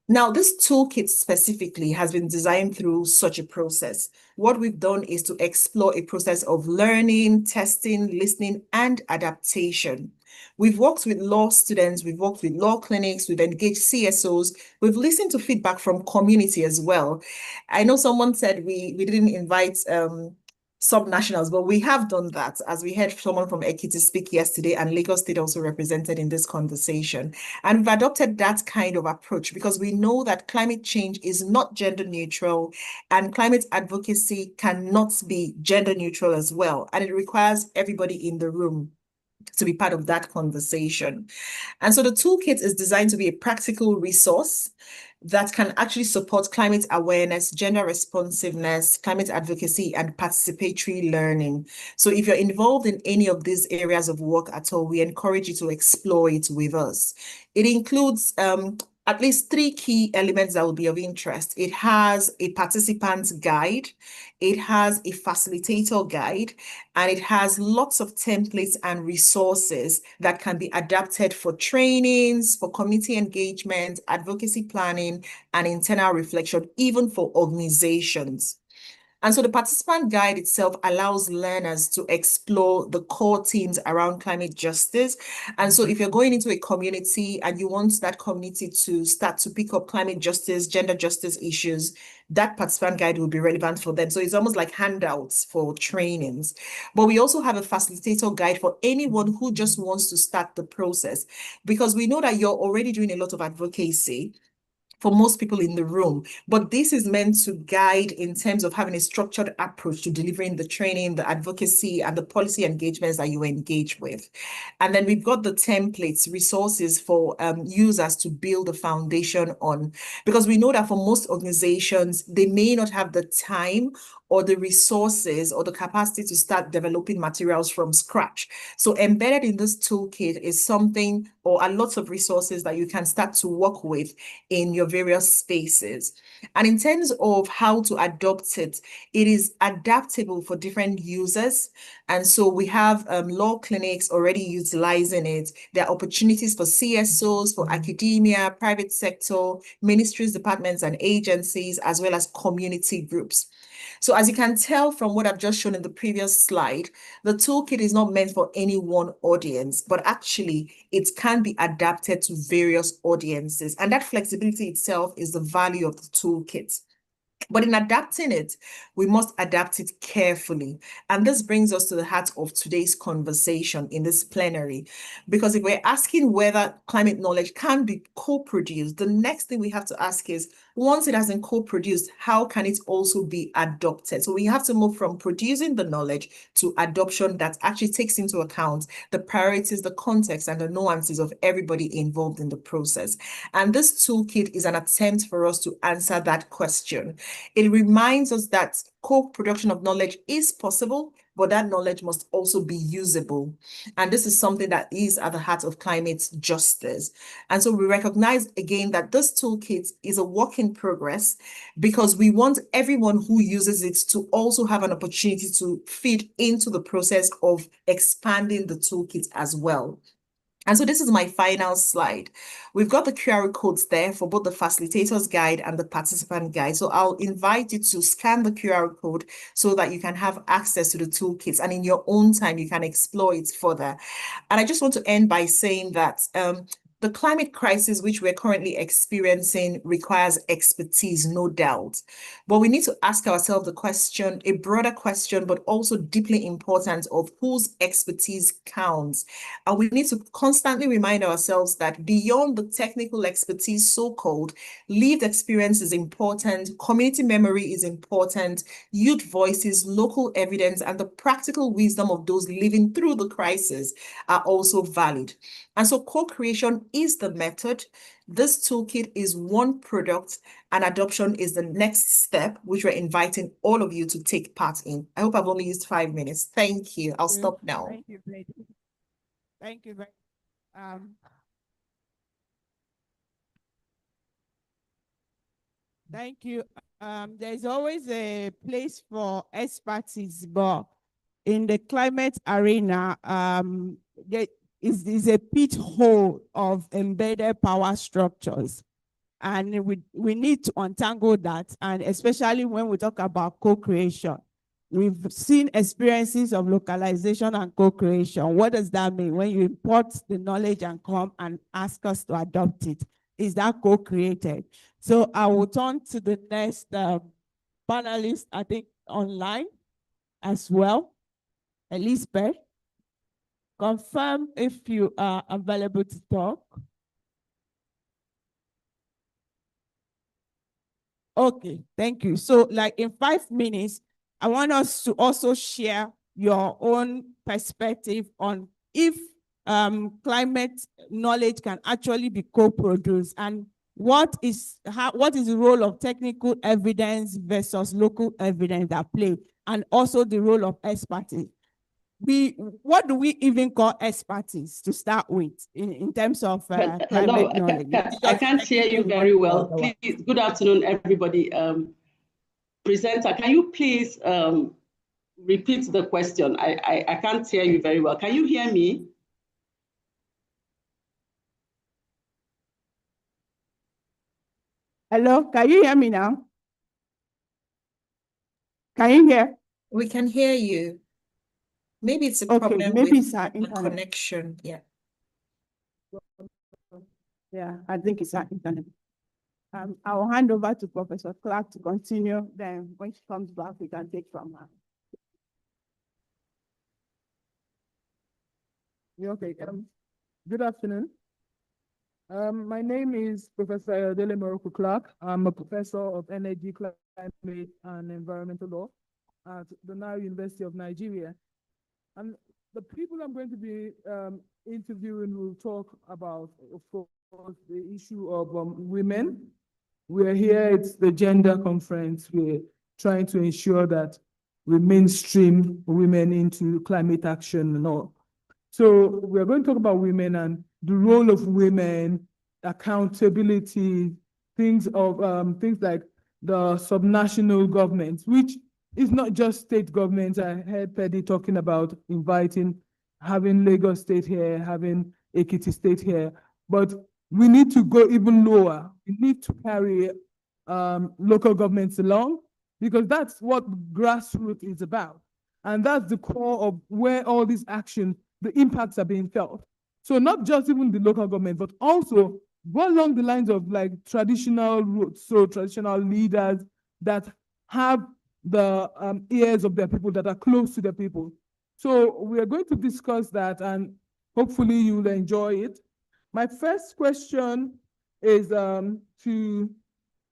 Q: Now, this toolkit specifically has been designed through such a process. What we've done is to explore a process of learning, testing, listening, and adaptation. We've worked with law students, we've worked with law clinics, we've engaged CSOs, we've listened to feedback from community as well. I know someone said we didn't invite sub-nationals, but we have done that, as we heard someone from Ekiti speak yesterday, and Lagos State also represented in this conversation. And we've adopted that kind of approach because we know that climate change is not gender neutral, and climate advocacy cannot be gender neutral as well. And it requires everybody in the room to be part of that conversation. And so the toolkit is designed to be a practical resource that can actually support climate awareness, gender responsiveness, climate advocacy, and participatory learning. So if you're involved in any of these areas of work at all, we encourage you to explore it with us. It includes at least 3 key elements that will be of interest. It has a participant guide, it has a facilitator guide, and it has lots of templates and resources that can be adapted for trainings, for community engagement, advocacy planning, and internal reflection, even for organizations. And so the participant guide itself allows learners to explore the core themes around climate justice. And so if you're going into a community and you want that community to start to pick up climate justice, gender justice issues, that participant guide will be relevant for them. So it's almost like handouts for trainings. But we also have a facilitator guide for anyone who just wants to start the process, because we know that you're already doing a lot of advocacy for most people in the room, but this is meant to guide in terms of having a structured approach to delivering the training, the advocacy, and the policy engagements that you engage with. And then we've got the templates, resources for users to build a foundation on, because we know that for most organizations, they may not have the time or the resources or the capacity to start developing materials from scratch. So embedded in this toolkit is something or a lot of resources that you can start to work with in your various spaces. And in terms of how to adopt it, it is adaptable for different users. And so we have law clinics already utilizing it. There are opportunities for CSOs, for academia, private sector, ministries, departments, and agencies, as well as community groups. So as you can tell from what I've just shown in the previous slide, the toolkit is not meant for any one audience, but actually it can be adapted to various audiences. And that flexibility itself is the value of the toolkit. But in adapting it, we must adapt it carefully. And this brings us to the heart of today's conversation in this plenary. Because if we're asking whether climate knowledge can be co-produced, the next thing we have to ask is, once it has been co-produced, how can it also be adopted? So we have to move from producing the knowledge to adoption that actually takes into account the priorities, the context, and the nuances of everybody involved in the process. And this toolkit is an attempt for us to answer that question. It reminds us that co-production of knowledge is possible, but that knowledge must also be usable. And this is something that is at the heart of climate justice. And so we recognize again that this toolkit is a work in progress, because we want everyone who uses it to also have an opportunity to feed into the process of expanding the toolkit as well. And so this is my final slide. We've got the QR codes there for both the facilitator's guide and the participant guide. So I'll invite you to scan the QR code so that you can have access to the toolkits, and in your own time, you can explore it further. And I just want to end by saying that the climate crisis which we're currently experiencing requires expertise, no doubt. But we need to ask ourselves the question, a broader question, but also deeply important, of whose expertise counts. And we need to constantly remind ourselves that beyond the technical expertise, so-called, lived experience is important, community memory is important, youth voices, local evidence, and the practical wisdom of those living through the crisis are also valid. And so co-creation is the method. This toolkit is one product, and adoption is the next step, which we're inviting all of you to take part in. I hope I've only used 5 minutes. Thank you. I'll stop now.
O: Thank you, Thank you very Thank you. There's always a place for expertise, but in the climate arena, there is a pit hole of embedded power structures. And we need to untangle that. And especially when we talk about co-creation, we've seen experiences of localization and co-creation. What does that mean? When you import the knowledge and come and ask us to adopt it, is that co-created? So I will turn to the next panelist, I think online as well. Elizabeth, confirm if you are available to talk. Okay, thank you. So like in 5 minutes, I want us to also share your own perspective on if climate knowledge can actually be co-produced, and what is the role of technical evidence versus local evidence at play, and also the role of expertise. What do we even call expertise to start with in terms of climate knowledge?
S: I can't hear you very well. Please, good afternoon, everybody. Presenter, can you please repeat the question? I can't hear you very well. Can you hear me?
O: Hello, can you hear me now? Can you hear?
Q: We can hear you. Maybe it's a problem
O: maybe
Q: with
O: it's our
Q: the
O: internet.
Q: connection. Yeah.
O: Yeah, I think it's our internet. I'll hand over to Professor Clark to continue. Then when she comes back, we can take from her.
V: Yeah, okay. Good afternoon. My name is Professor Dele Morocco Clark. I'm a professor of energy, climate, and environmental law at the Nile University of Nigeria. And the people I'm going to be interviewing will talk about, of course, the issue of women. We're here, it's the gender conference. We're trying to ensure that we mainstream women into climate action and all. So we're going to talk about women and the role of women, accountability, things like the subnational governments, which is not just state governments. I heard Peddy talking about having Lagos State here, having Ekiti State here, but we need to go even lower. We need to carry local governments along, because that's what grassroots is about. And that's the core of where all these actions, the impacts are being felt. So not just even the local government, but also go along the lines of like traditional roots, so traditional leaders that have the ears of their people, that are close to the people. So we are going to discuss that, and hopefully you'll enjoy it. My first question is to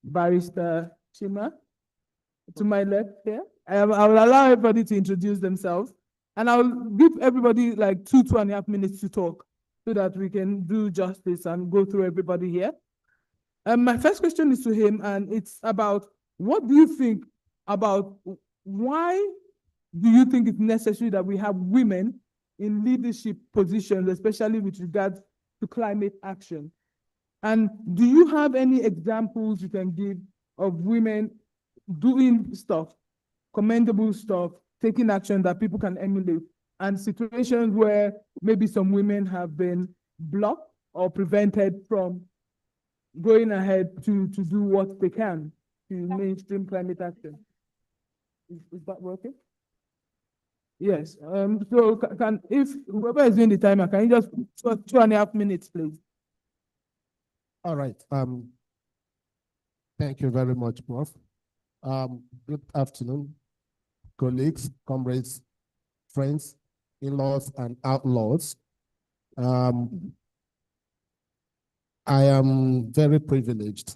V: Barrister Chima, to my left here. I will allow everybody to introduce themselves, and I'll give everybody like 2.5 minutes to talk so that we can do justice and go through everybody here. My first question is to him, and it's about, what do you think about, why do you think it's necessary that we have women in leadership positions, especially with regards to climate action? And do you have any examples you can give of women doing stuff, commendable stuff, taking action that people can emulate, and situations where maybe some women have been blocked or prevented from going ahead to do what they can to mainstream climate action? Is that working? Yes. So if whoever is doing the timer, can you just 2.5 minutes, please?
W: All right. Thank you very much, Prof. Good afternoon, colleagues, comrades, friends, in-laws, and outlaws. I am very privileged,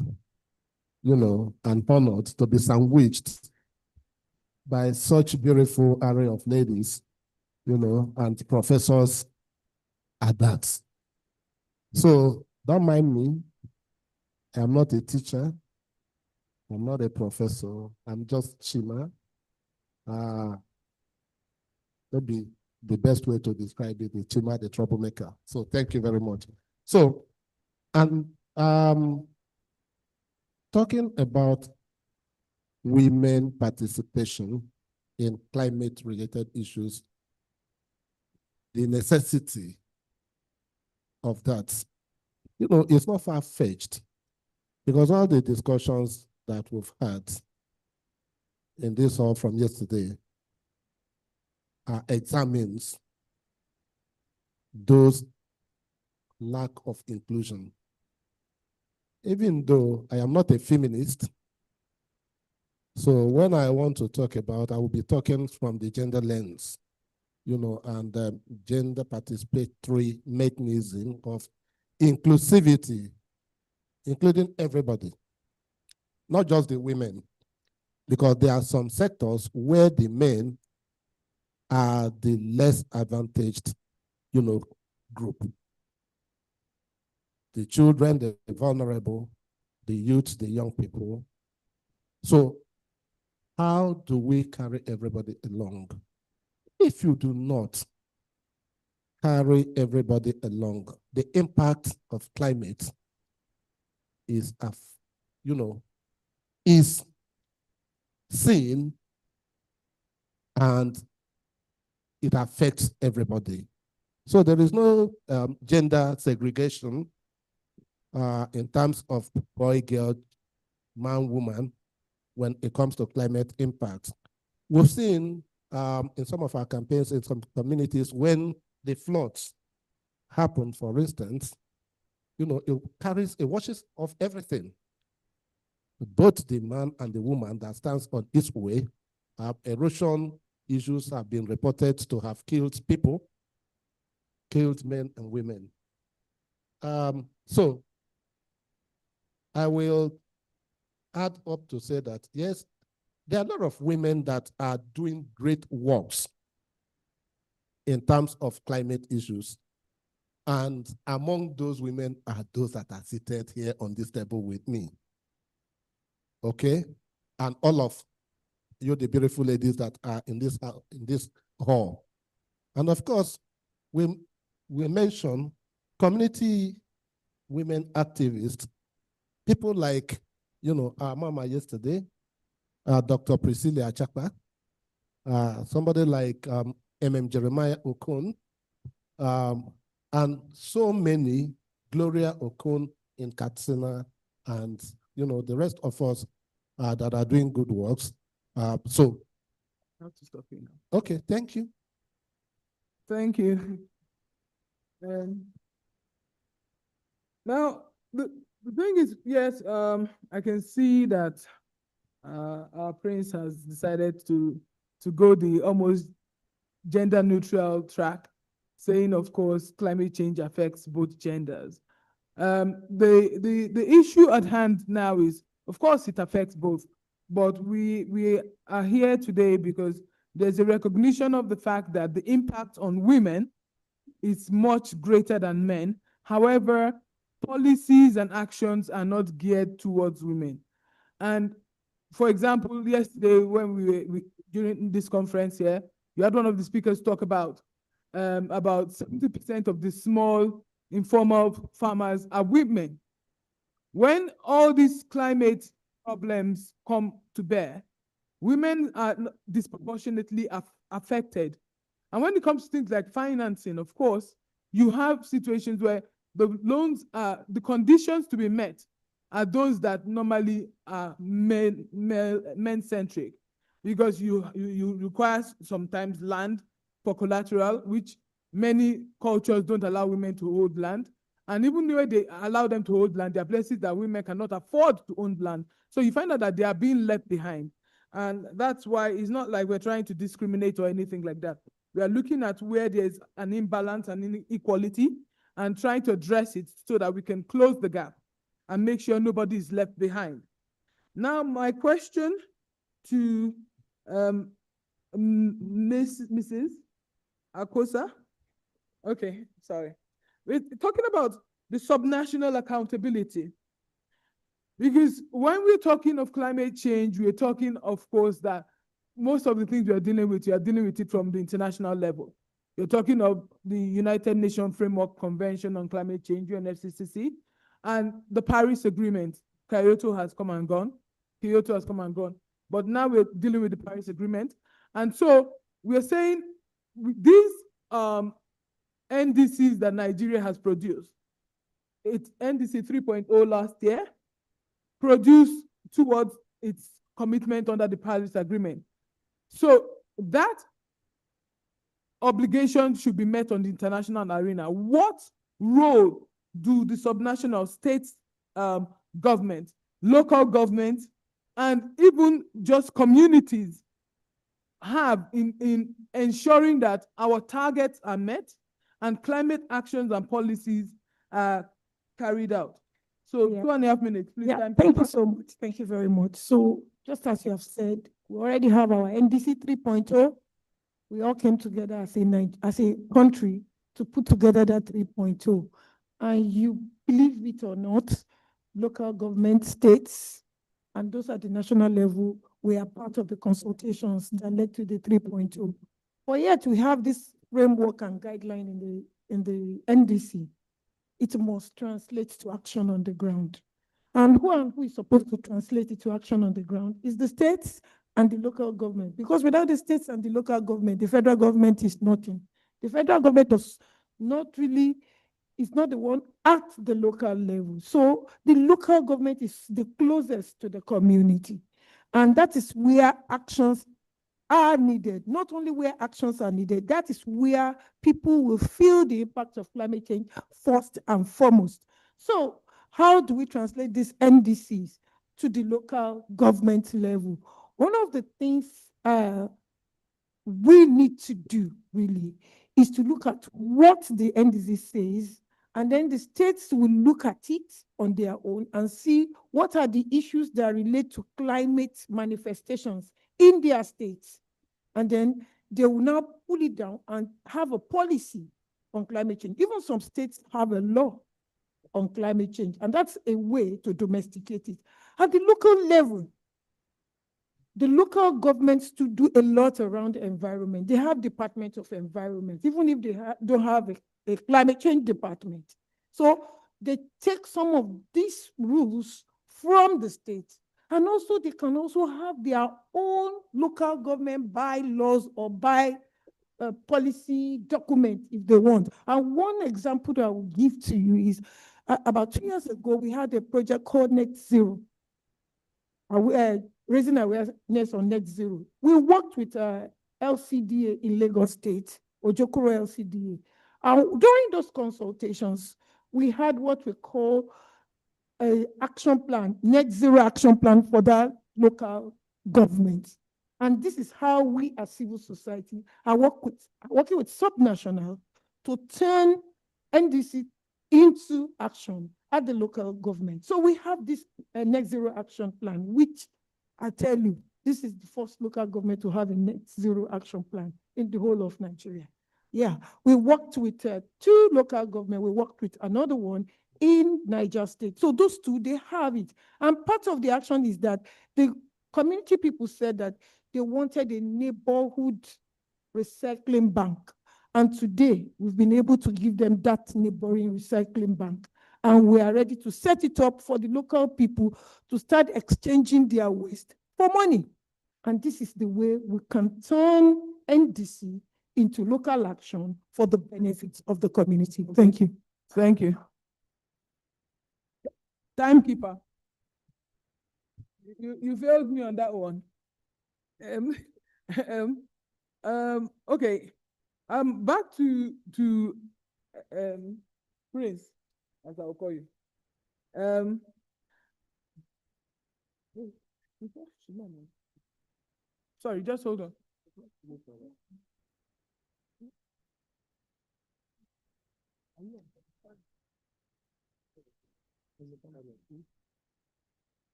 W: and honored to be sandwiched by such beautiful array of ladies, and professors at that. So don't mind me. I'm not a teacher. I'm not a professor. I'm just Chima. Maybe the best way to describe it is Chima the troublemaker. So thank you very much. So, and talking about women participation in climate-related issues, the necessity of that, you know, it's not far-fetched because all the discussions that we've had in this hall from yesterday examines those lack of inclusion. Even though I am not a feminist, so when I want to talk about, I will be talking from the gender lens, you know, and gender participatory mechanism of inclusivity, including everybody, not just the women, because there are some sectors where the men are the less advantaged, you know, group. The children, the vulnerable, the youth, the young people. So how do we carry everybody along? If you do not carry everybody along, the impact of climate is, you know, is seen and it affects everybody. So there is no gender segregation in terms of boy, girl, man, woman, when it comes to climate impact. We've seen in some of our campaigns in some communities when the floods happen, for instance, you know, it washes off everything. Both the man and the woman that stands on its way, erosion issues have been reported to have killed people, killed men and women. So I will add up to say that, yes, there are a lot of women that are doing great works in terms of climate issues. And among those women are those that are seated here on this table with me. Okay? And all of you, the beautiful ladies that are in this hall. And of course, we mention community women activists, people like, you know, our mama yesterday, Dr. Priscilla Achakpa, somebody like Jeremiah Okun, and so many, Gloria Okun in Katsina, and, you know, the rest of us that are doing good works. So,
V: I have to stop you now.
W: Okay, thank you.
V: Thank you. Now, the thing is, yes, I can see that our prince has decided to go the almost gender neutral track, saying, of course, climate change affects both genders. The issue at hand now is, of course, it affects both, but we are here today because there's a recognition of the fact that the impact on women is much greater than men. However, policies and actions are not geared towards women. And for example, yesterday when we during this conference here, you had one of the speakers talk about 70% of the small informal farmers are women. When all these climate problems come to bear, women are disproportionately affected. And when it comes to things like financing, of course, you have situations where the loans are, the conditions to be met are those that normally are men-centric, because you require sometimes land for collateral, which many cultures don't allow women to hold land. And even the way they allow them to hold land, there are places that women cannot afford to own land. So you find out that they are being left behind. And that's why it's not like we're trying to discriminate or anything like that. We are looking at where there's an imbalance and inequality and trying to address it so that we can close the gap and make sure nobody is left behind. Now, my question to Mrs. Akosa. Okay, sorry. We're talking about the subnational accountability. Because when we're talking of climate change, we're talking, of course, that most of the things we are dealing with it from the international level. You're talking of the United Nations Framework Convention on Climate Change, UNFCCC, and the Paris Agreement. Kyoto has come and gone. But now we're dealing with the Paris Agreement. And so we're saying these NDCs that Nigeria has produced, it's NDC 3.0 last year, produced towards its commitment under the Paris Agreement. So that obligation should be met on the international arena. What role do the subnational states, government, local government, and even just communities have in ensuring that our targets are met and climate actions and policies are carried out? So 2.5 minutes, please.
A: Thank you so much. Thank you very much. So just as you have said, we already have our NDC 3.0. We all came together as a country to put together that 3.0. And you believe it or not, local government, states, and those at the national level, we are part of the consultations that led to the 3.0. But yet we have this framework and guideline in the NDC. It must translate to action on the ground. And who is supposed to translate it to action on the ground is the states and the local government. Because without the states and the local government, the federal government is nothing. The federal government is not the one at the local level. So the local government is the closest to the community. And that is where actions are needed. Not only where actions are needed, that is where people will feel the impact of climate change first and foremost. So how do we translate these NDCs to the local government level? One of the things we need to do really is to look at what the NDC says, and then the states will look at it on their own and see what are the issues that relate to climate manifestations in their states. And then they will now pull it down and have a policy on climate change. Even some states have a law on climate change, and that's a way to domesticate it. At the local level, the local governments to do a lot around the environment. They have Department of Environment, even if they don't have a climate change department. So they take some of these rules from the state, and also they can also have their own local government bylaws or by policy document if they want. And one example that I will give to you is about 2 years ago, we had a project called Net Zero, raising awareness on net zero. We worked with LCDA in Lagos State, Ojokoro LCDA. During those consultations, we had what we call an action plan, net zero action plan for that local government. And this is how we as civil society are working with subnational to turn NDC into action at the local government. So we have this net zero action plan, which I tell you, this is the first local government to have a net zero action plan in the whole of Nigeria. Yeah, we worked with 2 local governments. We worked with another one in Niger State. So those 2, they have it. And part of the action is that the community people said that they wanted a neighborhood recycling bank. And today, we've been able to give them that neighboring recycling bank. And we are ready to set it up for the local people to start exchanging their waste for money. And this is the way we can turn NDC into local action for the benefits of the community. Thank you.
V: Thank you. Timekeeper. You failed me on that one. Okay. Back to Prince, as I'll call you. Sorry, just hold on.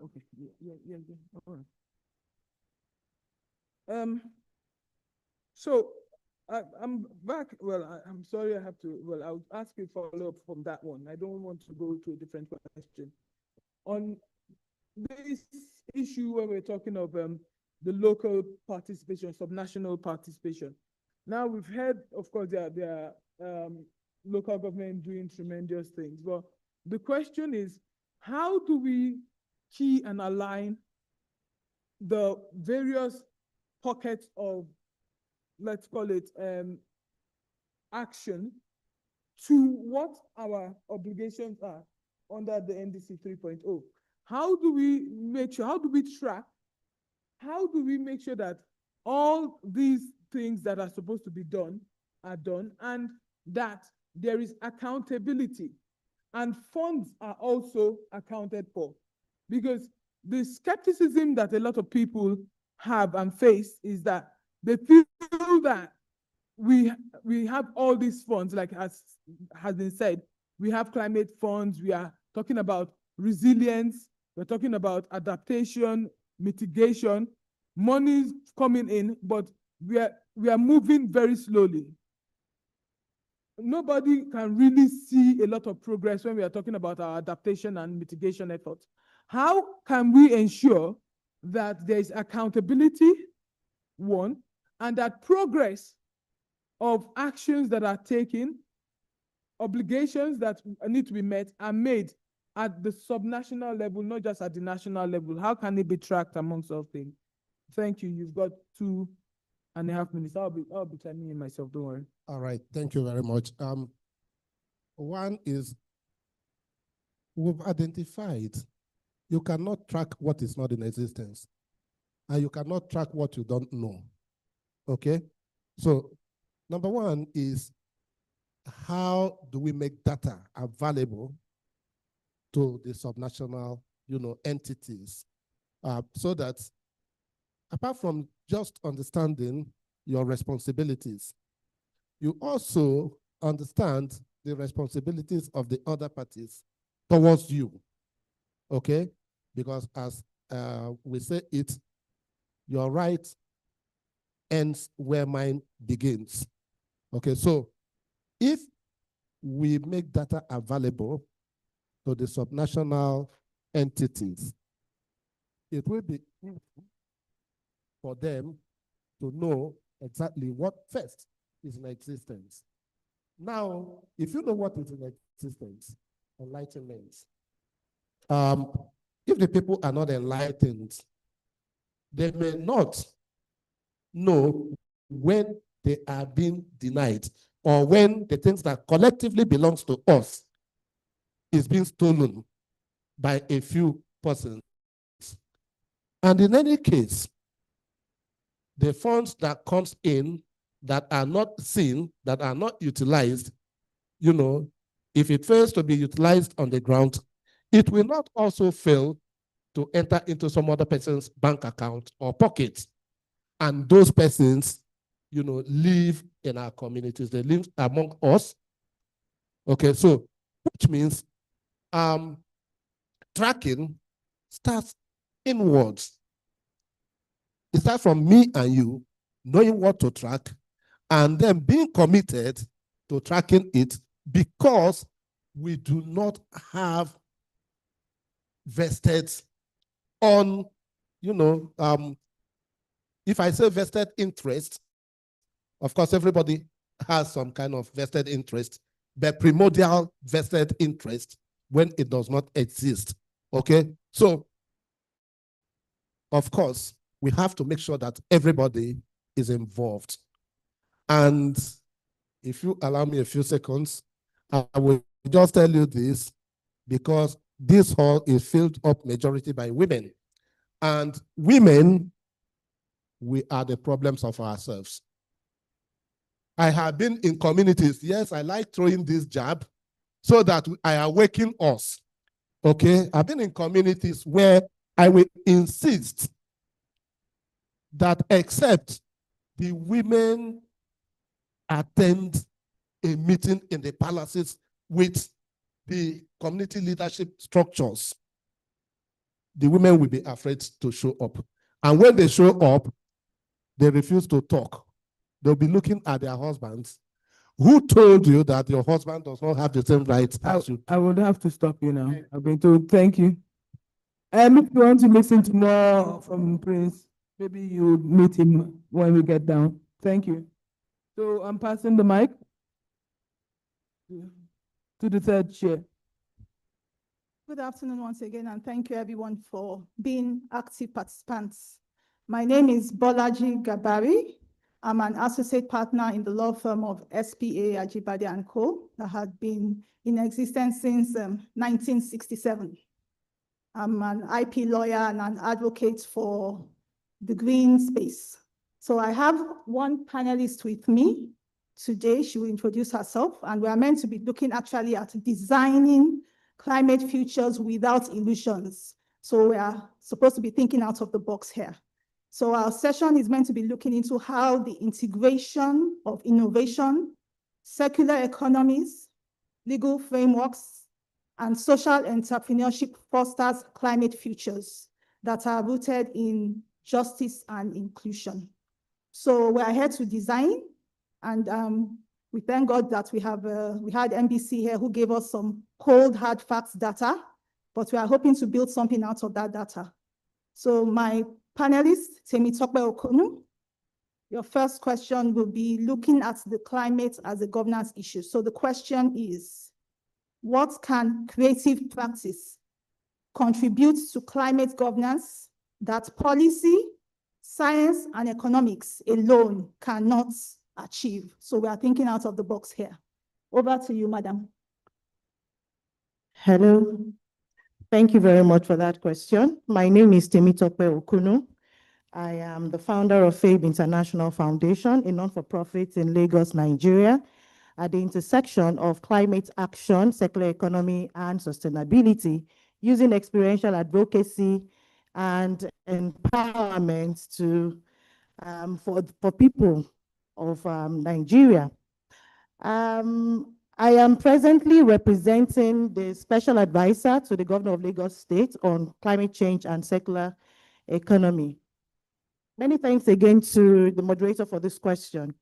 V: Okay. Yeah. All right. So I'm back. Well, I'm sorry I have to, well, I'll ask you follow-up from that one. I don't want to go to a different question. On this issue when we're talking of the local participation, subnational participation. Now we've heard, of course, there are local government doing tremendous things, but the question is, how do we key and align the various pockets of, let's call it, action to what our obligations are under the NDC 3.0? How do we make sure, how do we track, how do we make sure that all these things that are supposed to be done are done, and that there is accountability and funds are also accounted for? Because the skepticism that a lot of people have and face is that they feel that we have all these funds, like as has been said, we have climate funds, we are talking about resilience, we're talking about adaptation, mitigation, money's coming in, but we are moving very slowly. Nobody can really see a lot of progress when we are talking about our adaptation and mitigation efforts. How can we ensure that there is accountability, one, and that progress of actions that are taken, obligations that need to be met, are made at the subnational level, not just at the national level? How can it be tracked amongst all things? Thank you. You've got 2.5 minutes. I'll be timing in myself, don't worry.
W: All right, thank you very much. One is, we've identified you cannot track what is not in existence, and you cannot track what you don't know. Okay? So, number one is, how do we make data available to the subnational, entities, so that apart from just understanding your responsibilities, you also understand the responsibilities of the other parties towards you, okay? Because as we say it, your right ends where mine begins. Okay, so if we make data available to the subnational entities, it will be easy for them to know exactly what first is in existence. Now, if you know what is in existence, enlightenment, if the people are not enlightened, they may not know when they are being denied, or when the things that collectively belongs to us is being stolen by a few persons. And in any case, the funds that comes in that are not seen, that are not utilized, if it fails to be utilized on the ground, it will not also fail to enter into some other person's bank account or pocket. And those persons, live in our communities. They live among us. Okay, so which means tracking starts inwards. It starts from me and you knowing what to track, and then being committed to tracking it, because we do not have vested on, if I say vested interest, of course, everybody has some kind of vested interest, but primordial vested interest when it does not exist. Okay? So, of course, we have to make sure that everybody is involved. And if you allow me a few seconds, I will just tell you this, because this hall is filled up majority by women. And women, we are the problems of ourselves. I have been in communities, yes, I like throwing this jab so that I awaken us. Okay? I've been in communities where I will insist that except the women attend a meeting in the palaces with the community leadership structures, the women will be afraid to show up. And when they show up, they refuse to talk. They'll be looking at their husbands. Who told you that your husband does not have the same rights as you?
V: I would have to stop you now. I've been told. Thank you. If you want to listen to more from Prince, maybe you meet him when we get down. Thank you. So I'm passing the mic to the third chair.
F: Good afternoon once again, and thank you everyone for being active participants. My name is Bolaji Gabari. I'm an associate partner in the law firm of SPA Ajibade & Co. that had been in existence since 1967. I'm an IP lawyer and an advocate for the green space. So I have one panelist with me today. She will introduce herself, and we are meant to be looking actually at designing climate futures without illusions. So we are supposed to be thinking out of the box here. So our session is meant to be looking into how the integration of innovation, circular economies, legal frameworks, and social entrepreneurship fosters climate futures that are rooted in justice and inclusion. So we are here to design, and we thank God that we had NBC here who gave us some cold, hard facts data, but we are hoping to build something out of that data. So my panelist, Temitope Okonu, your first question will be looking at the climate as a governance issue. So the question is, what can creative practice contribute to climate governance that policy, science, and economics alone cannot achieve? So we are thinking out of the box here. Over to you, madam.
T: Hello. Thank you very much for that question. My name is Temitope Okunu. I am the founder of FABE International Foundation, a non-for-profit in Lagos, Nigeria, at the intersection of climate action, circular economy, and sustainability, using experiential advocacy and empowerment to for people of Nigeria. I am presently representing the special advisor to the governor of Lagos State on climate change and circular economy. Many thanks again to the moderator for this question.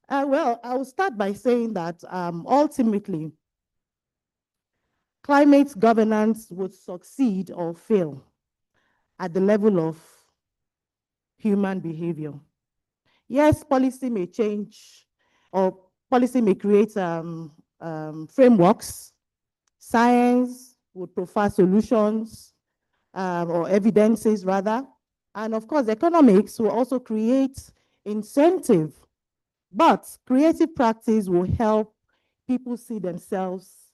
T: Well, I will start by saying that ultimately, climate governance would succeed or fail at the level of human behavior. Yes, policy may change, or policy may create frameworks. Science would prefer solutions or evidences rather. And of course, economics will also create incentive, but creative practice will help people see themselves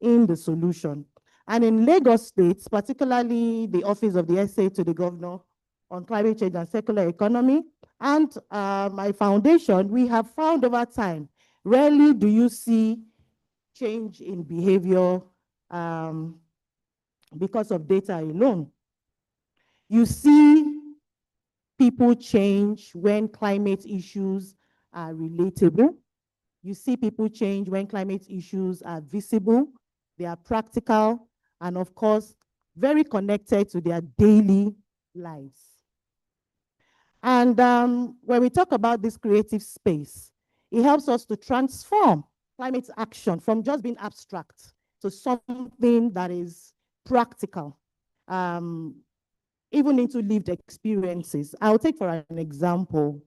T: in the solution. And in Lagos State, particularly the Office of the SA to the Governor on Climate Change and Circular Economy, and my foundation, we have found over time, rarely do you see change in behavior because of data alone. You see people change when climate issues are relatable. You see people change when climate issues are visible, they are practical, and of course, very connected to their daily lives. And when we talk about this creative space, it helps us to transform climate action from just being abstract to something that is practical, even into lived experiences. I'll take for an example,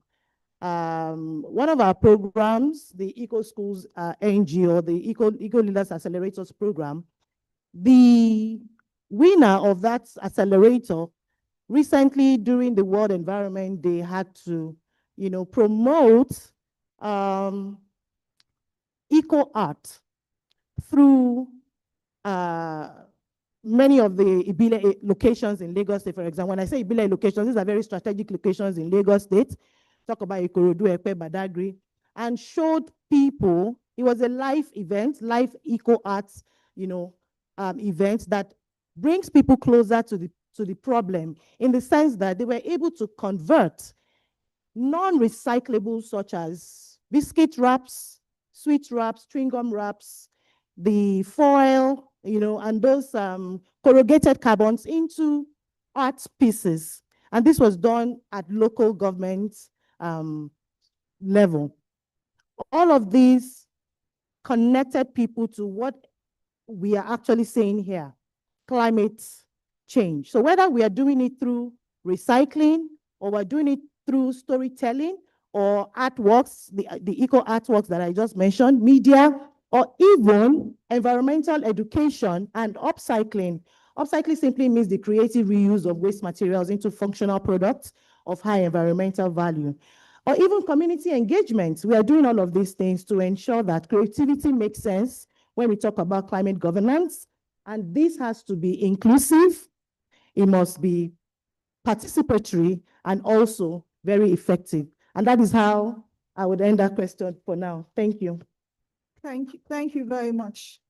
T: one of our programs, the Eco Schools NGO, the Eco Leaders Accelerators program, the winner of that accelerator recently during the World Environment Day had to, promote eco art through many of the Ibile locations in Lagos State, for example. When I say Ibile locations, these are very strategic locations in Lagos State. Talk about Ikorodu, Epe, Badagry, and showed people, it was a live event, live eco arts, event that brings people closer to the problem in the sense that they were able to convert non-recyclables such as biscuit wraps, sweet wraps, chewing gum wraps, the foil, and those corrugated carbons into art pieces. And this was done at local governments level. All of these connected people to what we are actually saying here, climate change. So whether we are doing it through recycling or we're doing it through storytelling or artworks, the eco artworks that I just mentioned, media, or even environmental education and upcycling. Upcycling simply means the creative reuse of waste materials into functional products of high environmental value. Or even community engagement. We are doing all of these things to ensure that creativity makes sense when we talk about climate governance. And this has to be inclusive, it must be participatory, and also very effective. And that is how I would end that question for now. Thank you.
F: Thank you very much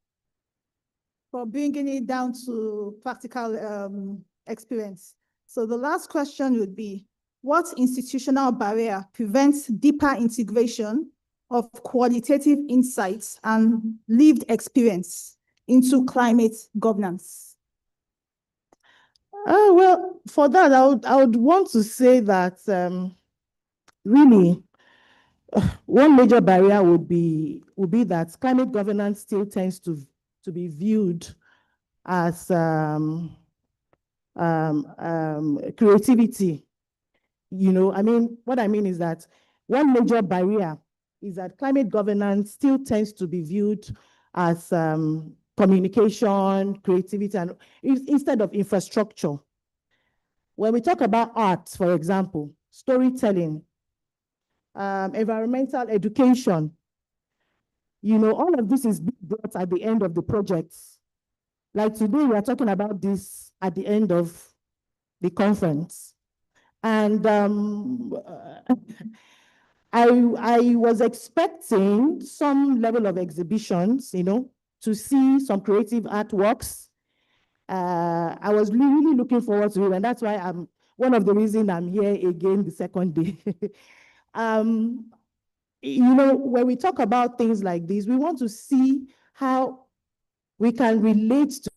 F: for bringing it down to practical experience. So the last question would be, what institutional barrier prevents deeper integration of qualitative insights and lived experience into climate governance?
T: Well, for that, I would want to say that really, one major barrier would be that climate governance still tends to be viewed as creativity. I mean, what I mean is that one major barrier is that climate governance still tends to be viewed as communication, creativity, and instead of infrastructure. When we talk about art, for example, storytelling, environmental education, all of this is brought at the end of the projects. Like today, we are talking about this at the end of the conference. And I was expecting some level of exhibitions, to see some creative artworks. I was really looking forward to it, and that's why one of the reasons I'm here again the second day. When we talk about things like this, we want to see how we can relate to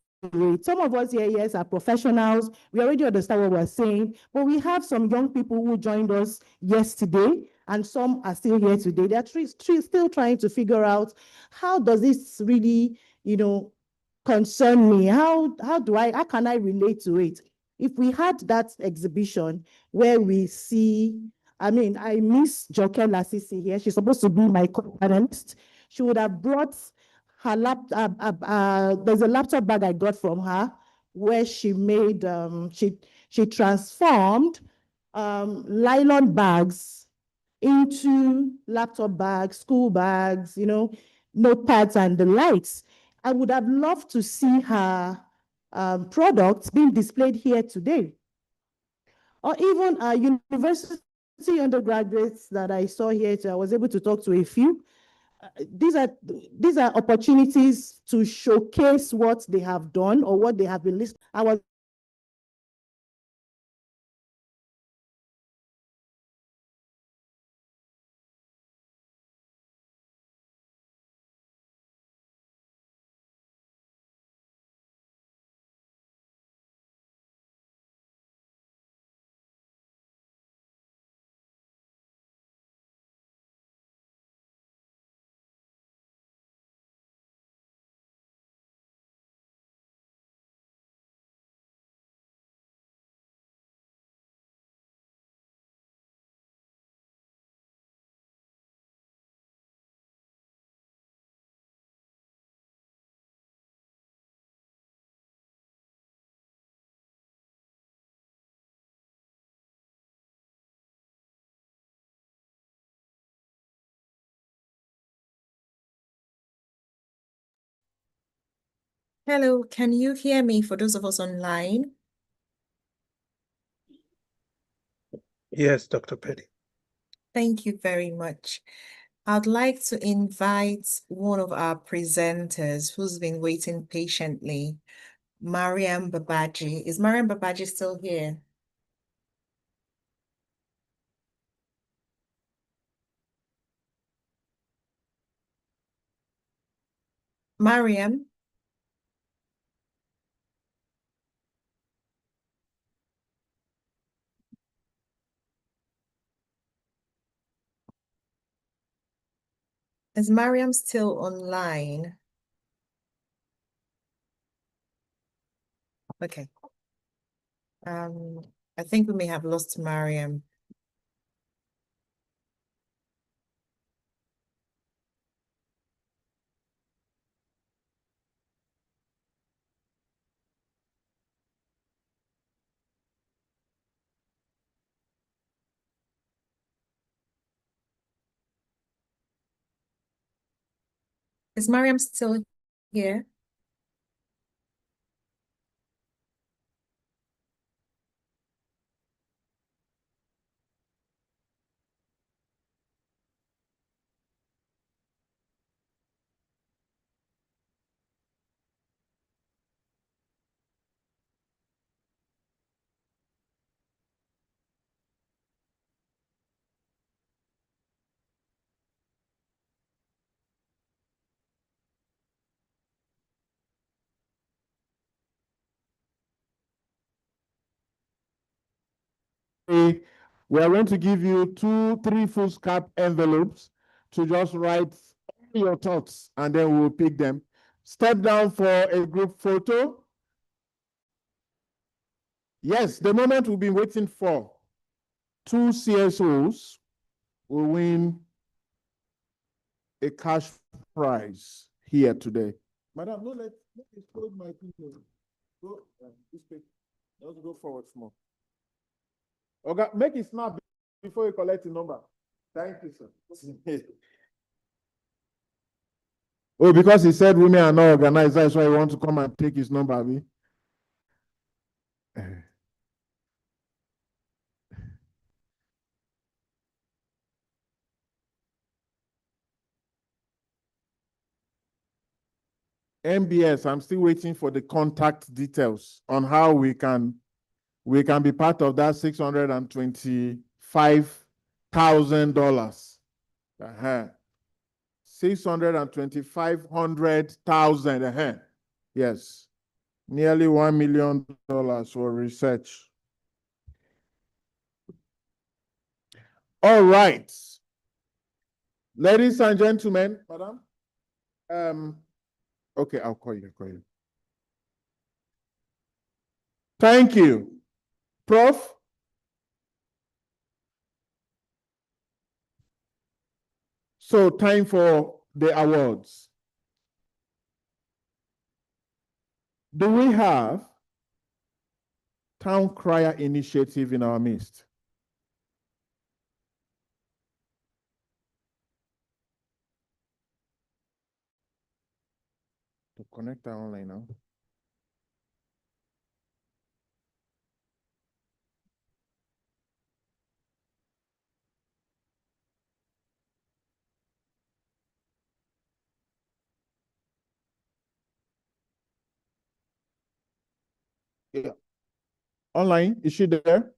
T: it. Some of us here, yes, are professionals. We already understand what we're saying, but we have some young people who joined us yesterday, and some are still here today. They're still trying to figure out, how does this really, concern me? How can I relate to it? If we had that exhibition where we see, I miss Joke Lasisi here. She's supposed to be my co-panelist. She would have brought her laptop. There's a laptop bag I got from her where she made, she transformed nylon bags into laptop bags, school bags, notepads and the likes. I would have loved to see her products being displayed here today. Or even university undergraduates that I saw here, I was able to talk to a few. These are opportunities to showcase what they have done or what they have been listening. I was
Q: Hello, can you hear me for those of us online?
N: Yes, Dr. Petty.
Q: Thank you very much. I'd like to invite one of our presenters who's been waiting patiently, Mariam Babaji. Is Mariam Babaji still here? Mariam? Is Mariam still online? Okay. I think we may have lost Mariam. Is Mariam still here?
J: We are going to give you 3 foolscap envelopes to just write your thoughts, and then we'll pick them. Step down for a group photo. Yes, the moment we've been waiting for. 2 CSOs will win a cash prize here today. Madam, no, let me explode my people. Go, let's go forward small. Okay, make it snap before you collect the number. Thank you, sir. Oh, because he said women are not organized, that's why he want to come and take his number, Abi. MBS, I'm still waiting for the contact details on how we can be part of that $625,000. $625,000. Yes, nearly $1 million for research. All right, ladies and gentlemen, madam. Okay, I'll call you. Thank you, Prof. So, time for the awards. Do we have Town Crier Initiative in our midst? To connect that online now. Yeah. Online, is she there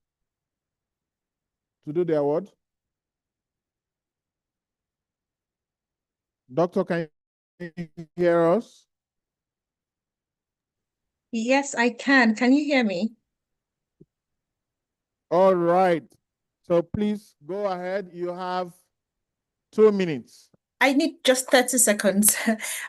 J: to do the award? Doctor, can you hear us?
Q: Yes, I can. Can you hear me?
J: All right. So please go ahead. You have 2 minutes.
Q: I need just 30 seconds.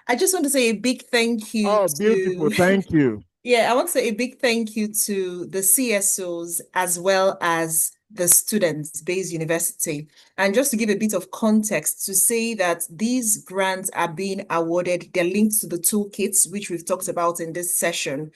Q: I just want to say a big thank you.
J: Oh, beautiful. Thank you.
Q: Yeah, I want to say a big thank you to the CSOs as well as the students, Bayes University. And just to give a bit of context, to say that these grants are being awarded, they're linked to the toolkits, which we've talked about in this session.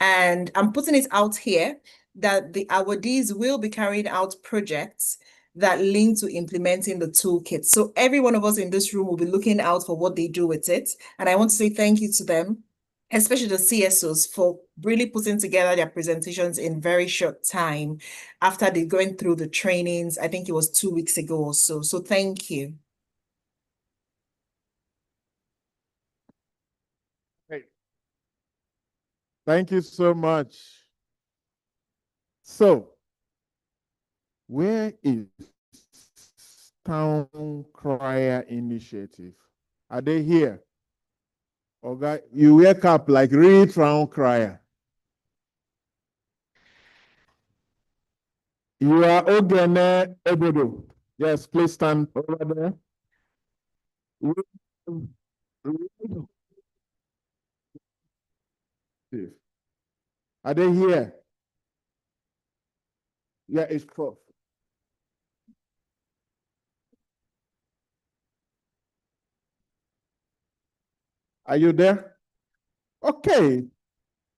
Q: And I'm putting it out here that the awardees will be carrying out projects that link to implementing the toolkit. So every one of us in this room will be looking out for what they do with it. And I want to say thank you to them, especially the CSOs, for really putting together their presentations in very short time after they going through the trainings. I think it was 2 weeks ago or so. So thank you.
J: Hey. Thank you so much. So, where is Town Crier Initiative? Are they here? Okay, you wake up like real Town Crier. You are Ogene Ebodo. Yes, please stand over there. Are they here? Yeah, it's Prof. Are you there? Okay.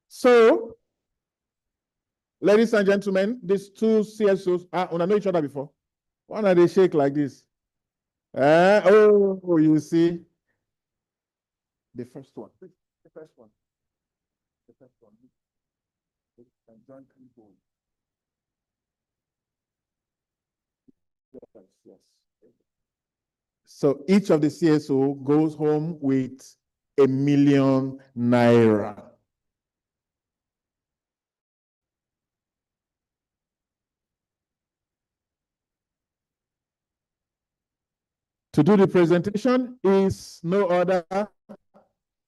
J: So, ladies and gentlemen, these two CSOs, I know each other before. Why are they shake like this? Oh, you see. The first one. The first one. The first one. Yes. So each of the CSO goes home with ₦1,000,000. To do the presentation is no other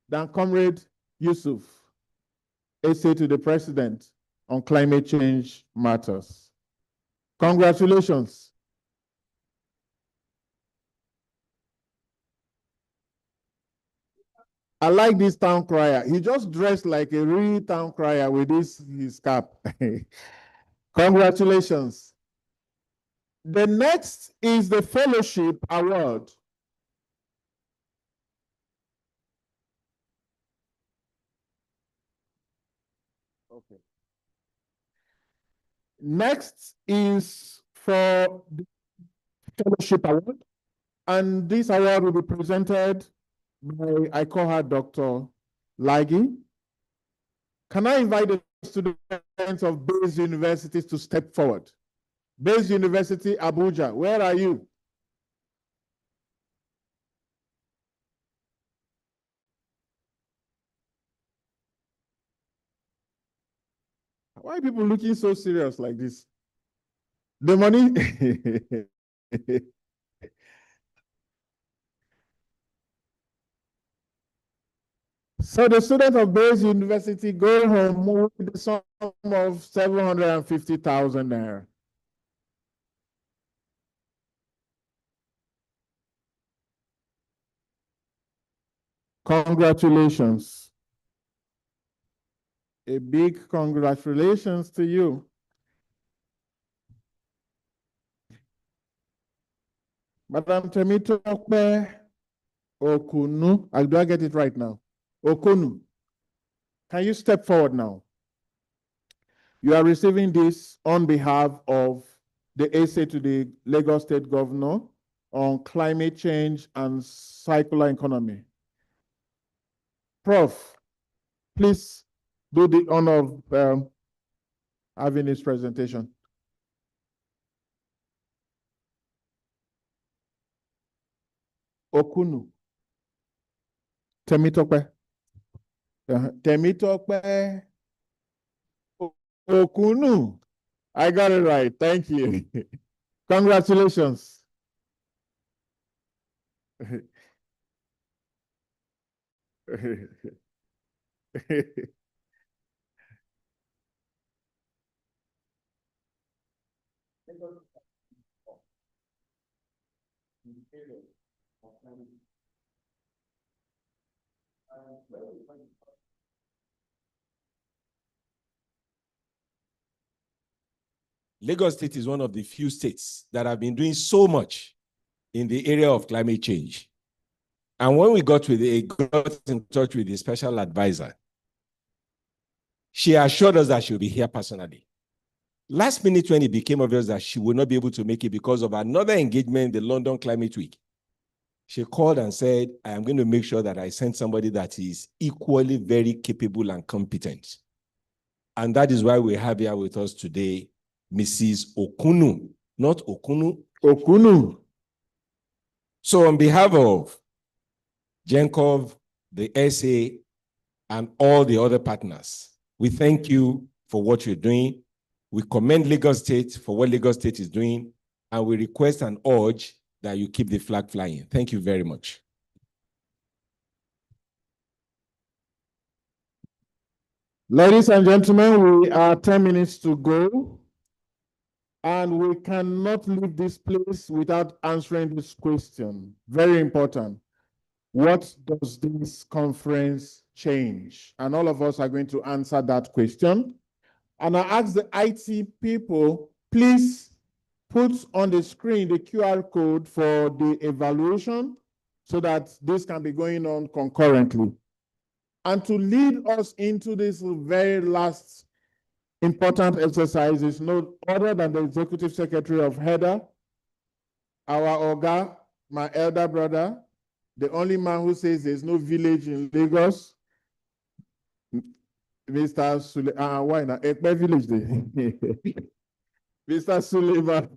J: than Comrade Yusuf, essay to the President on climate change matters. Congratulations. I like this town crier. He just dressed like a real town crier with his cap. Congratulations. The next is the Fellowship Award. Okay. Next is for the Fellowship Award, and this award will be presented by, I call her Dr. Lagi. Can I invite the students of Bayes Universities to step forward? Bayes University, Abuja, where are you? Why are people looking so serious like this? The money. So the students of Bayes University go home with the sum of 750,000 naira. Congratulations. A big congratulations to you. Madam Temitope Okunu, do I get it right now? Okunu, can you step forward now? You are receiving this on behalf of the essay to the Lagos State Governor on climate change and circular economy. Prof, please do the honor of having this presentation. Okunu. Temitope. Temitope Okunu. I got it right. Thank you. Congratulations.
D: Lagos State is one of the few states that have been doing so much in the area of climate change. And when we got in touch with the special advisor, she assured us that she'll be here personally. Last minute, when it became obvious that she would not be able to make it because of another engagement, the London Climate Week, she called and said, I am going to make sure that I send somebody that is equally very capable and competent. And that is why we have here with us today, Mrs. Okunu, not Okunu.
J: Okunu.
D: So on behalf of Gencgov, the SA, and all the other partners, we thank you for what you're doing. We commend Lagos State for what Lagos State is doing, and we request and urge that you keep the flag flying. Thank you very much.
J: Ladies and gentlemen, we are 10 minutes to go, and we cannot leave this place without answering this question. Very important. What does this conference change? And all of us are going to answer that question. And I ask the IT people, please put on the screen the QR code for the evaluation so that this can be going on concurrently. And to lead us into this very last important exercise is no other than the Executive Secretary of HEDA, our Oga, my elder brother, the only man who says there's no village in Lagos, Mr. Suleiman, why not? Ekpe village there. Mr. Suleiman.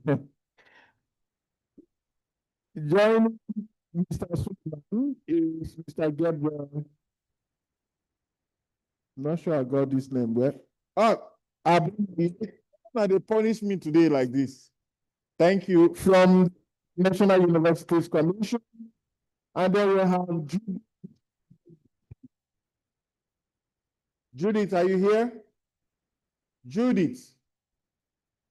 J: Joining Mr. Suleiman is Mr. Gabriel. Not sure I got this name, but they punish me today like this. Thank you. From National Universities Commission. And then we have Judith, are you here? Judith.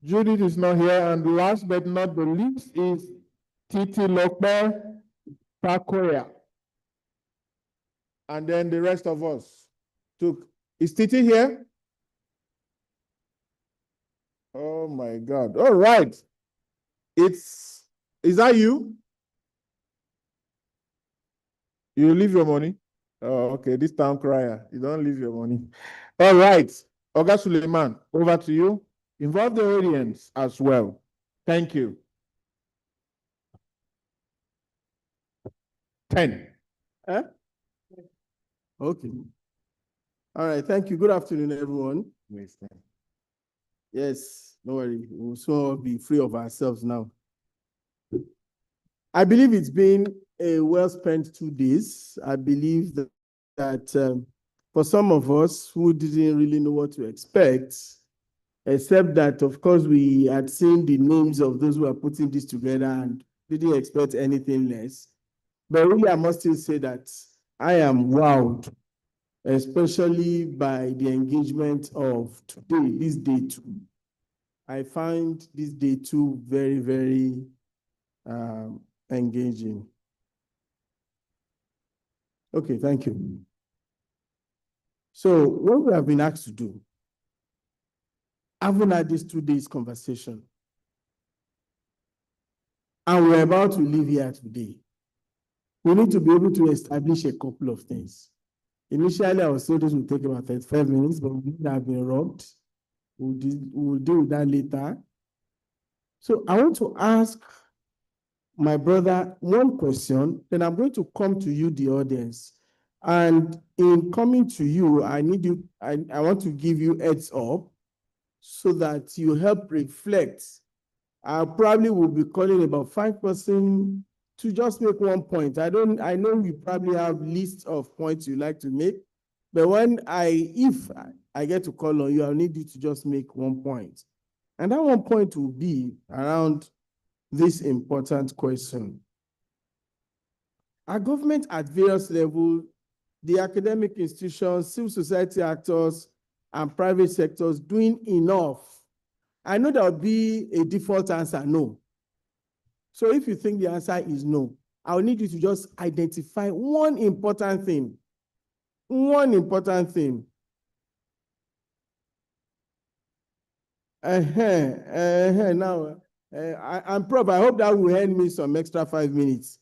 J: Judith is not here. And last but not the least is Titi Lokbe Pakoya. And then the rest of us. Is Titi here? Oh my God. All right. Is that you? You leave your money? Oh, okay. This town crier. You don't leave your money. All right. Oga Suleiman, over to you. Involve the audience as well. Thank you. 10.
H: Eh? Okay. All right. Thank you. Good afternoon, everyone. Yes, no worry. We'll soon be free of ourselves now. I believe it's been a well-spent 2 days. I believe that for some of us who didn't really know what to expect, except that, of course, we had seen the names of those who are putting this together and didn't expect anything less. But really, I must still say that I am wowed, especially by the engagement of today, this day 2. I find this day 2 very, very engaging. Okay, thank you. So what we have been asked to do, having had this 2 days conversation, and we're about to leave here today, we need to be able to establish a couple of things. Initially, I was told this would take about 35 minutes, but we have been robbed. We'll deal with that later. So I want to ask my brother one question, then I'm going to come to you, the audience. And in coming to you, I want to give you heads up so that you help reflect. I probably will be calling about 5 persons to just make one point. I know you probably have lists of points you like to make, but if I get to call on you, I'll need you to just make one point. And that one point will be around this important question. Are government at various levels, the academic institutions, civil society actors, and private sectors doing enough? I know there will be a default answer, no. So if you think the answer is no, I'll need you to just identify one important thing. One important thing. Now, I'm proud. I hope that will earn me some extra 5 minutes.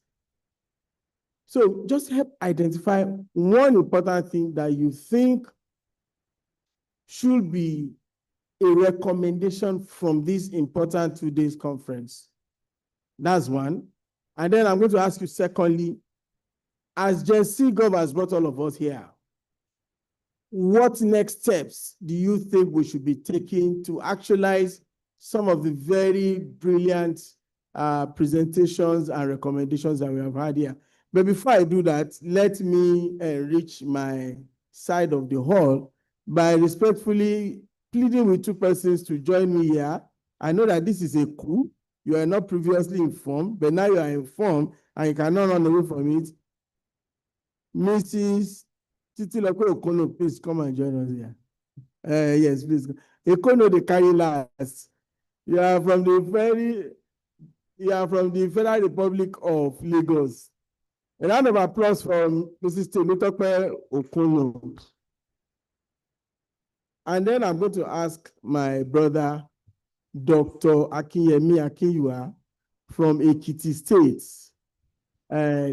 H: So just help identify one important thing that you think should be a recommendation from this important 2 days conference. That's one. And then I'm going to ask you secondly, as Gencgov has brought all of us here, what next steps do you think we should be taking to actualize some of the very brilliant presentations and recommendations that we have had here? But before I do that, let me reach my side of the hall by respectfully pleading with 2 persons to join me here. I know that this is a coup. You are not previously informed, but now you are informed and you cannot run away from it. Mrs. Titi Lokwe Okono, please come and join us here. Yes, please. Okono, the carry last. You are from the Federal Republic of Lagos. A round of applause from Mrs. Temitope Okono. And then I'm going to ask my brother, Dr. Akinyemi Akinyua from Ekiti State,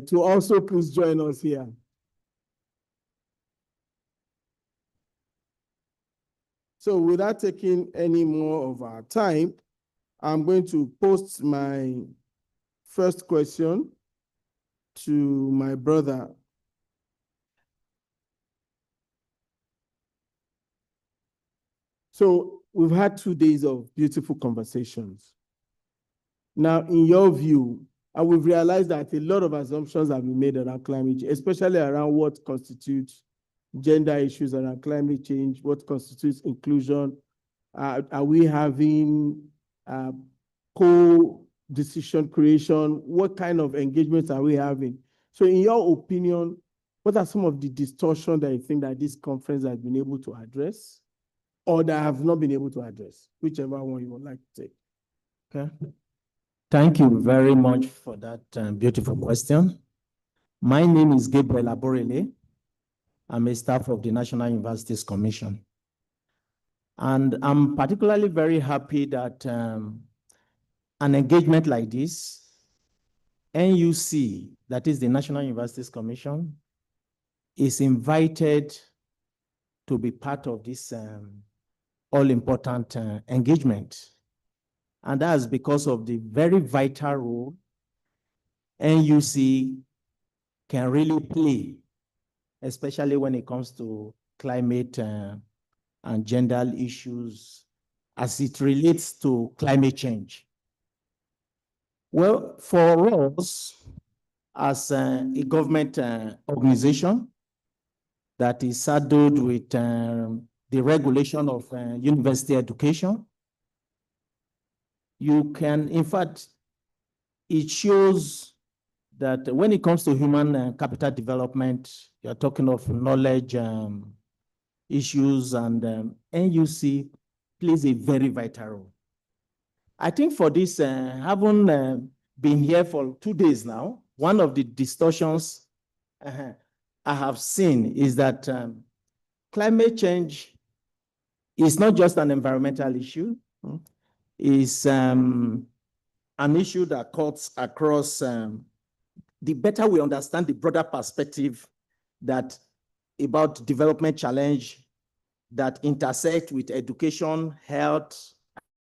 H: to also please join us here. So without taking any more of our time, I'm going to post my first question to my brother. So we've had 2 days of beautiful conversations. Now, in your view, and we've realized that a lot of assumptions have been made around climate change, especially around what constitutes gender issues around climate change, what constitutes inclusion. Are we having co-decision creation? What kind of engagements are we having? So in your opinion, what are some of the distortions that you think that this conference has been able to address or that have not been able to address? Whichever one you would like to take.
E: Okay. Thank you very much for that beautiful question. My name is Gabriel Aborele. I'm a staff of the National Universities Commission. And I'm particularly very happy that an engagement like this, NUC, that is the National Universities Commission, is invited to be part of this all-important engagement. And that's because of the very vital role NUC can really play, especially when it comes to climate and gender issues as it relates to climate change. Well, for us, as a government organization that is saddled with the regulation of university education, you can, in fact, it shows that when it comes to human capital development, you're talking of knowledge issues, and NUC plays a very vital role. I think for this, having been here for 2 days now, one of the distortions I have seen is that climate change is not just an environmental issue. It's an issue that cuts across the better we understand the broader perspective that about development challenge that intersect with education, health,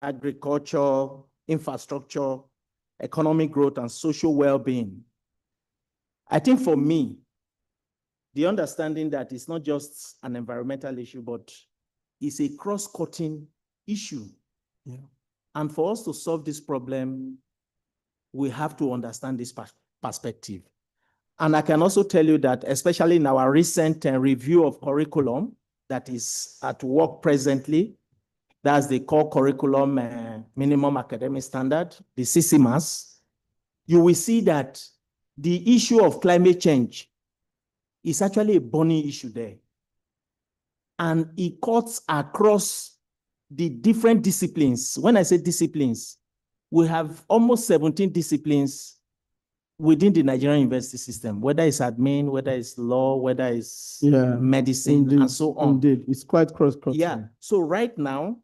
E: agriculture, infrastructure, economic growth, and social well-being. I think for me, the understanding that it's not just an environmental issue, but it's a cross-cutting issue. Yeah. And for us to solve this problem, we have to understand this perspective. And I can also tell you that, especially in our recent review of curriculum that is at work presently, that's the core curriculum minimum academic standard, the CCMAS, you will see that the issue of climate change is actually a burning issue there. And it cuts across the different disciplines. When I say disciplines, we have almost 17 disciplines within the Nigerian university system, whether it's admin, whether it's law, whether it's medicine, indeed, and so on.
H: Indeed, it's quite cross-cutting.
E: Yeah, so right now,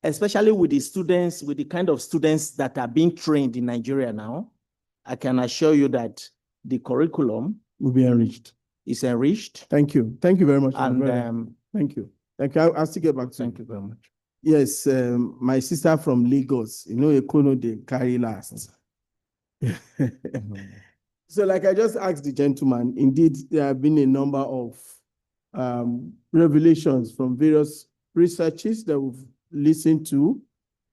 E: especially with the students, with the kind of students that are being trained in Nigeria now, I can assure you that the curriculum
H: will be enriched.
E: It's enriched.
H: Thank you. Thank you very much.
E: And
H: thank you. Thank you. I'll still get back to you.
E: Thank you very much.
H: Yes, my sister from Lagos, you know, Ekono, they carry last. So like I just asked the gentleman, indeed, there have been a number of revelations from various researches that we've listened to,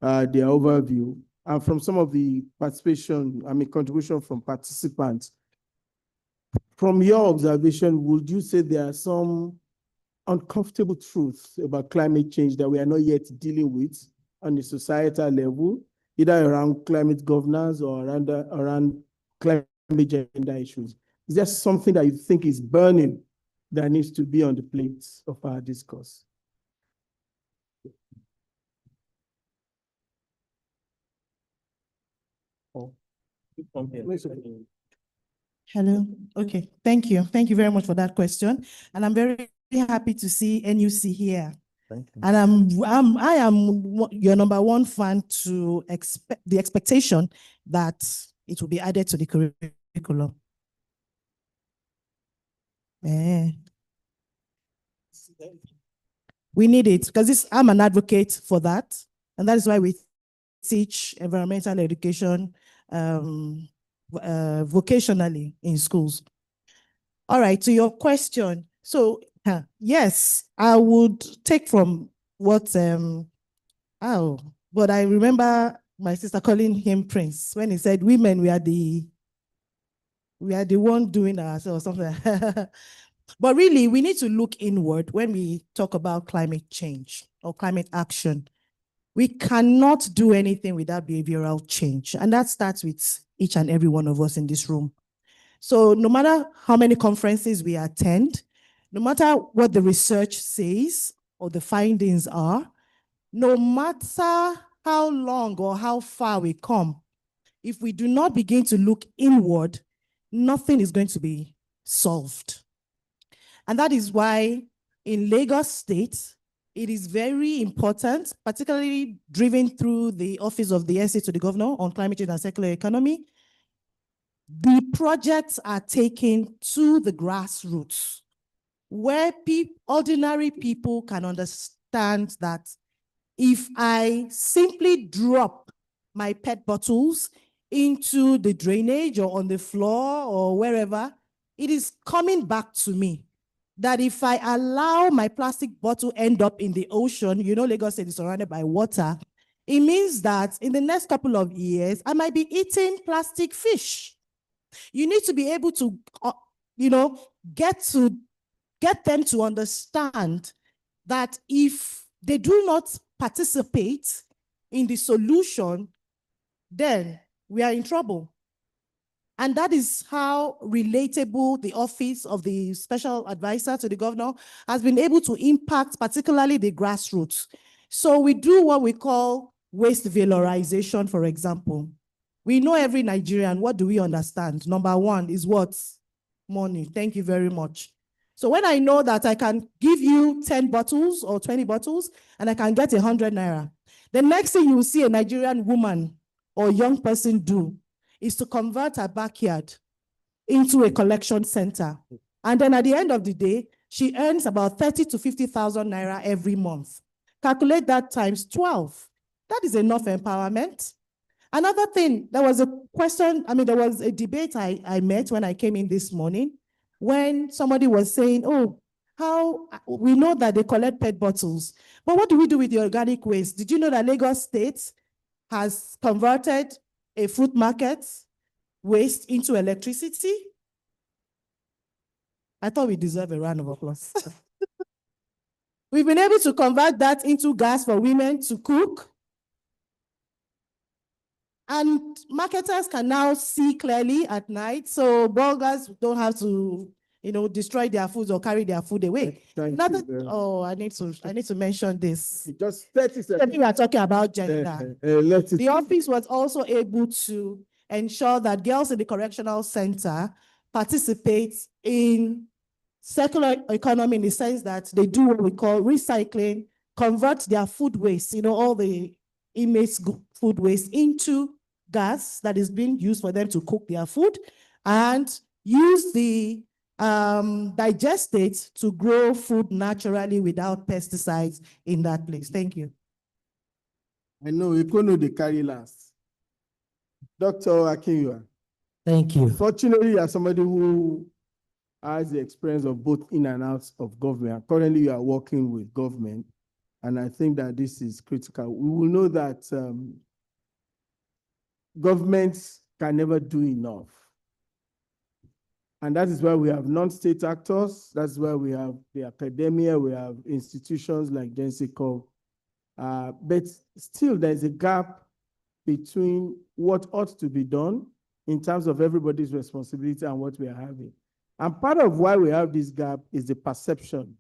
H: their overview, and from some of the contribution from participants. From your observation, would you say there are some uncomfortable truths about climate change that we are not yet dealing with on the societal level, either around climate governance or around climate gender issues? Is there something that you think is burning that needs to be on the plate of our discourse?
O: Hello. Okay. Thank you. Thank you very much for that question. And I'm very happy to see NUC here.
E: Thank you.
O: And I am your number one fan to expect the expectation that it will be added to the curriculum. We need it because I'm an advocate for that. And that is why we teach environmental education vocationally in schools. All right, to your question. So yes, I would take from what but I remember my sister calling him Prince when he said women we are the one doing ourselves, something. But really, we need to look inward when we talk about climate change or climate action. We cannot do anything without behavioral change. And that starts with each and every one of us in this room. So no matter how many conferences we attend, no matter what the research says or the findings are, no matter how long or how far we come, if we do not begin to look inward, nothing is going to be solved. And that is why in Lagos State, it is very important, particularly driven through the Office of the Essay to the Governor on Climate Change and Circular Economy, the projects are taken to the grassroots, where ordinary people can understand that if I simply drop my PET bottles into the drainage or on the floor or wherever, it is coming back to me. That if I allow my plastic bottle end up in the ocean, you know, Lagos State is surrounded by water, it means that in the next couple of years, I might be eating plastic fish. You need to be able to, get them to understand that if they do not participate in the solution, then we are in trouble. And that is how relatable the Office of the Special Advisor to the Governor has been able to impact, particularly the grassroots. So we do what we call waste valorization, for example. We know every Nigerian, what do we understand? Number one is what? Money. Thank you very much. So when I know that I can give you 10 bottles or 20 bottles and I can get 100 naira, the next thing you will see a Nigerian woman or young person do is to convert her backyard into a collection center. And then at the end of the day, she earns about 30 to 50,000 naira every month. Calculate that times 12. That is enough empowerment. Another thing, there was a question, there was a debate I met when I came in this morning when somebody was saying, oh, how we know that they collect PET bottles, but what do we do with the organic waste? Did you know that Lagos State has converted a fruit market waste into electricity? I thought we deserve a round of applause. We've been able to convert that into gas for women to cook. And marketers can now see clearly at night, so bloggers don't have to, destroy their foods or carry their food away. I need to mention this.
H: Just 30 seconds.
O: We are talking about gender. The office was also able to ensure that girls in the correctional center participate in circular economy in the sense that they do what we call recycling, convert their food waste, all the inmates' food waste into gas that is being used for them to cook their food, and use the digestate to grow food naturally without pesticides in that place. Thank you.
H: I know they carry last. Dr. Akinwa.
E: Thank you.
H: Fortunately, you are somebody who has the experience of both in and out of government. Currently, you are working with government, and I think that this is critical. We will know that governments can never do enough. And that is why we have non-state actors. That's why we have the academia, we have institutions like Gencgov. But still, there's a gap between what ought to be done in terms of everybody's responsibility and what we are having. And part of why we have this gap is the perception,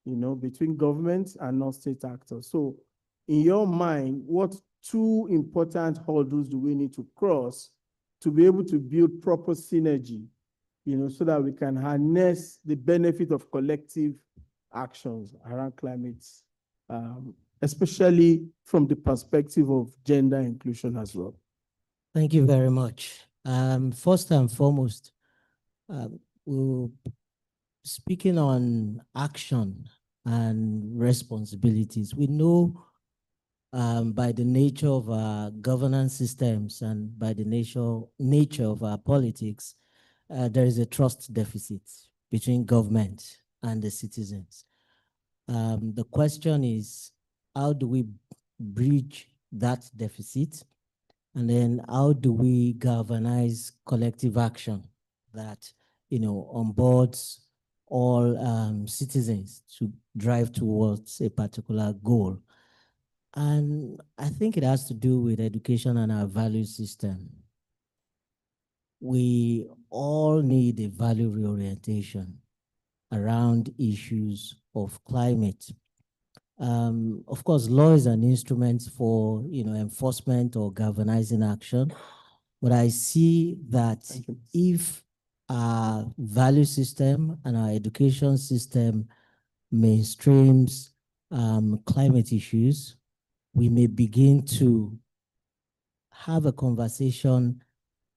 H: between government and non-state actors. So in your mind, what two important hurdles do we need to cross to be able to build proper synergy so that we can harness the benefit of collective actions around climate, especially from the perspective of gender inclusion as well.
G: Thank you very much. First and foremost, speaking on action and responsibilities, we know by the nature of our governance systems and by the nature of our politics, there is a trust deficit between government and the citizens. The question is, how do we bridge that deficit? And then how do we galvanize collective action that, onboards all citizens to drive towards a particular goal? And I think it has to do with education and our value system. We all need a value reorientation around issues of climate. Of course, law is an instrument for enforcement or galvanizing action, but I see that if our value system and our education system mainstreams climate issues, we may begin to have a conversation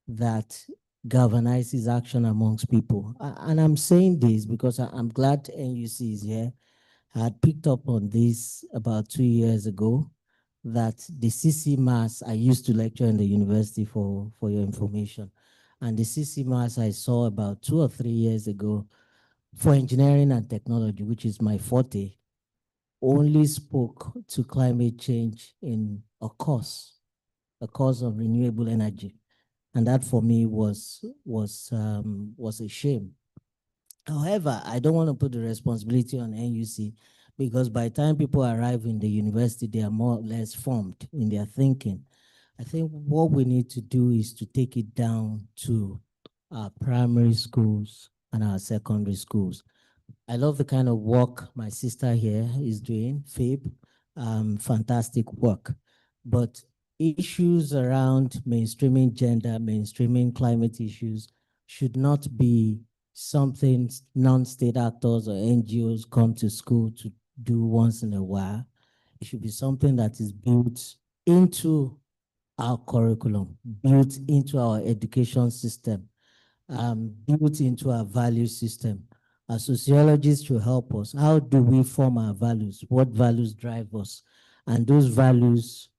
G: that galvanizes action amongst people. And I'm saying this because I'm glad NUC is here. I had picked up on this about 2 years ago, that the CC Mass, I used to lecture in the university for your information, and the CC Mass I saw about 2 or 3 years ago for engineering and technology, which is my forte, only spoke to climate change in a course of renewable energy. And that for me was a shame. However, I don't want to put the responsibility on NUC, because by the time people arrive in the university, they are more or less formed in their thinking. I think what we need to do is to take it down to our primary schools and our secondary schools. I love the kind of work my sister here is doing, Fabe, fantastic work. But issues around mainstreaming gender, mainstreaming climate issues should not be something non-state actors or NGOs come to school to do once in a while. It should be something that is built into our curriculum, built into our education system, built into our value system. Our sociologists should help us. How do we form our values? What values drive us? And those values,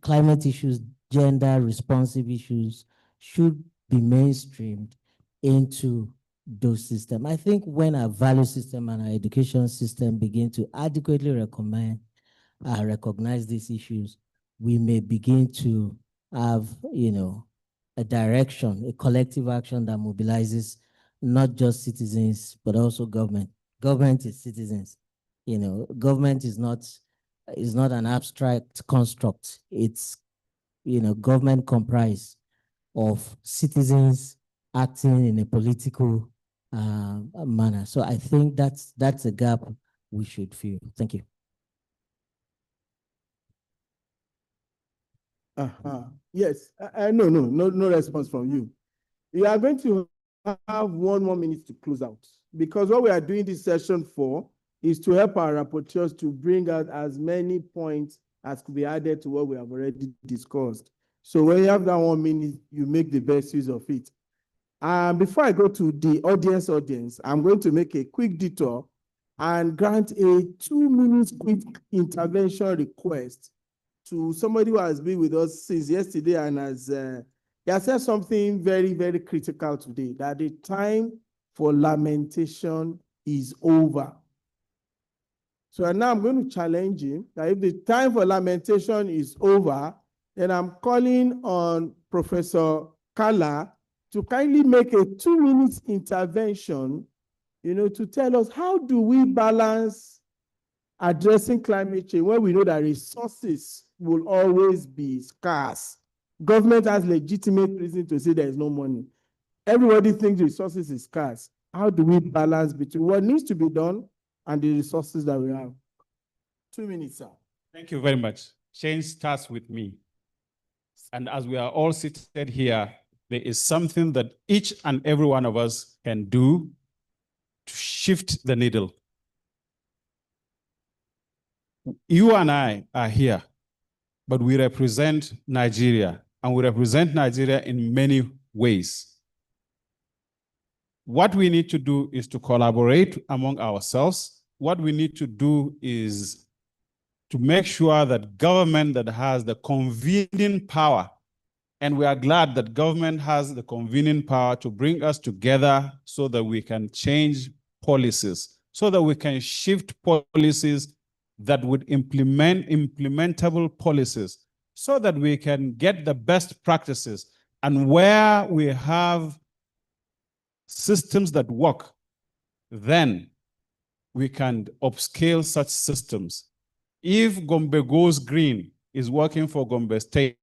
G: climate issues, gender responsive issues, should be mainstreamed into those systems. I think when our value system and our education system begin to adequately recognize these issues, we may begin to have, a direction, a collective action that mobilizes not just citizens, but also government. Government is citizens. Government is not an abstract construct. It's, government comprised of citizens acting in a political manner. So I think that's a gap we should fill. Thank you.
H: Yes, no response from you. We are going to have 1 more minute to close out, because what we are doing this session for is to help our rapporteurs to bring out as many points as could be added to what we have already discussed. So when you have that 1 minute, you make the best use of it. Before I go to the audience, I'm going to make a quick detour and grant a 2 minutes quick intervention request to somebody who has been with us since yesterday and has said something very, very critical today, that the time for lamentation is over. So now I'm going to challenge him that if the time for lamentation is over, then I'm calling on Professor Kala to kindly make a 2 minutes intervention, to tell us how do we balance addressing climate change when we know that resources will always be scarce. Government has legitimate reason to say there is no money. Everybody thinks resources is scarce. How do we balance between what needs to be done and the resources that we have? 2 minutes, sir.
I: Thank you very much. Change starts with me. And as we are all seated here,
B: there is something that each and every one of us can do to shift the needle. You and I are here, but we represent Nigeria, and we represent Nigeria in many ways. What we need to do is to collaborate among ourselves. What we need to do is to make sure that government that has the convening power, and we are glad that government has the convening power to bring us together so that we can change policies, so that we can shift policies that would implement implementable policies, so that we can get the best practices. And where we have systems that work, then we can upscale such systems. If Gombe Goes Green is working for Gombe State,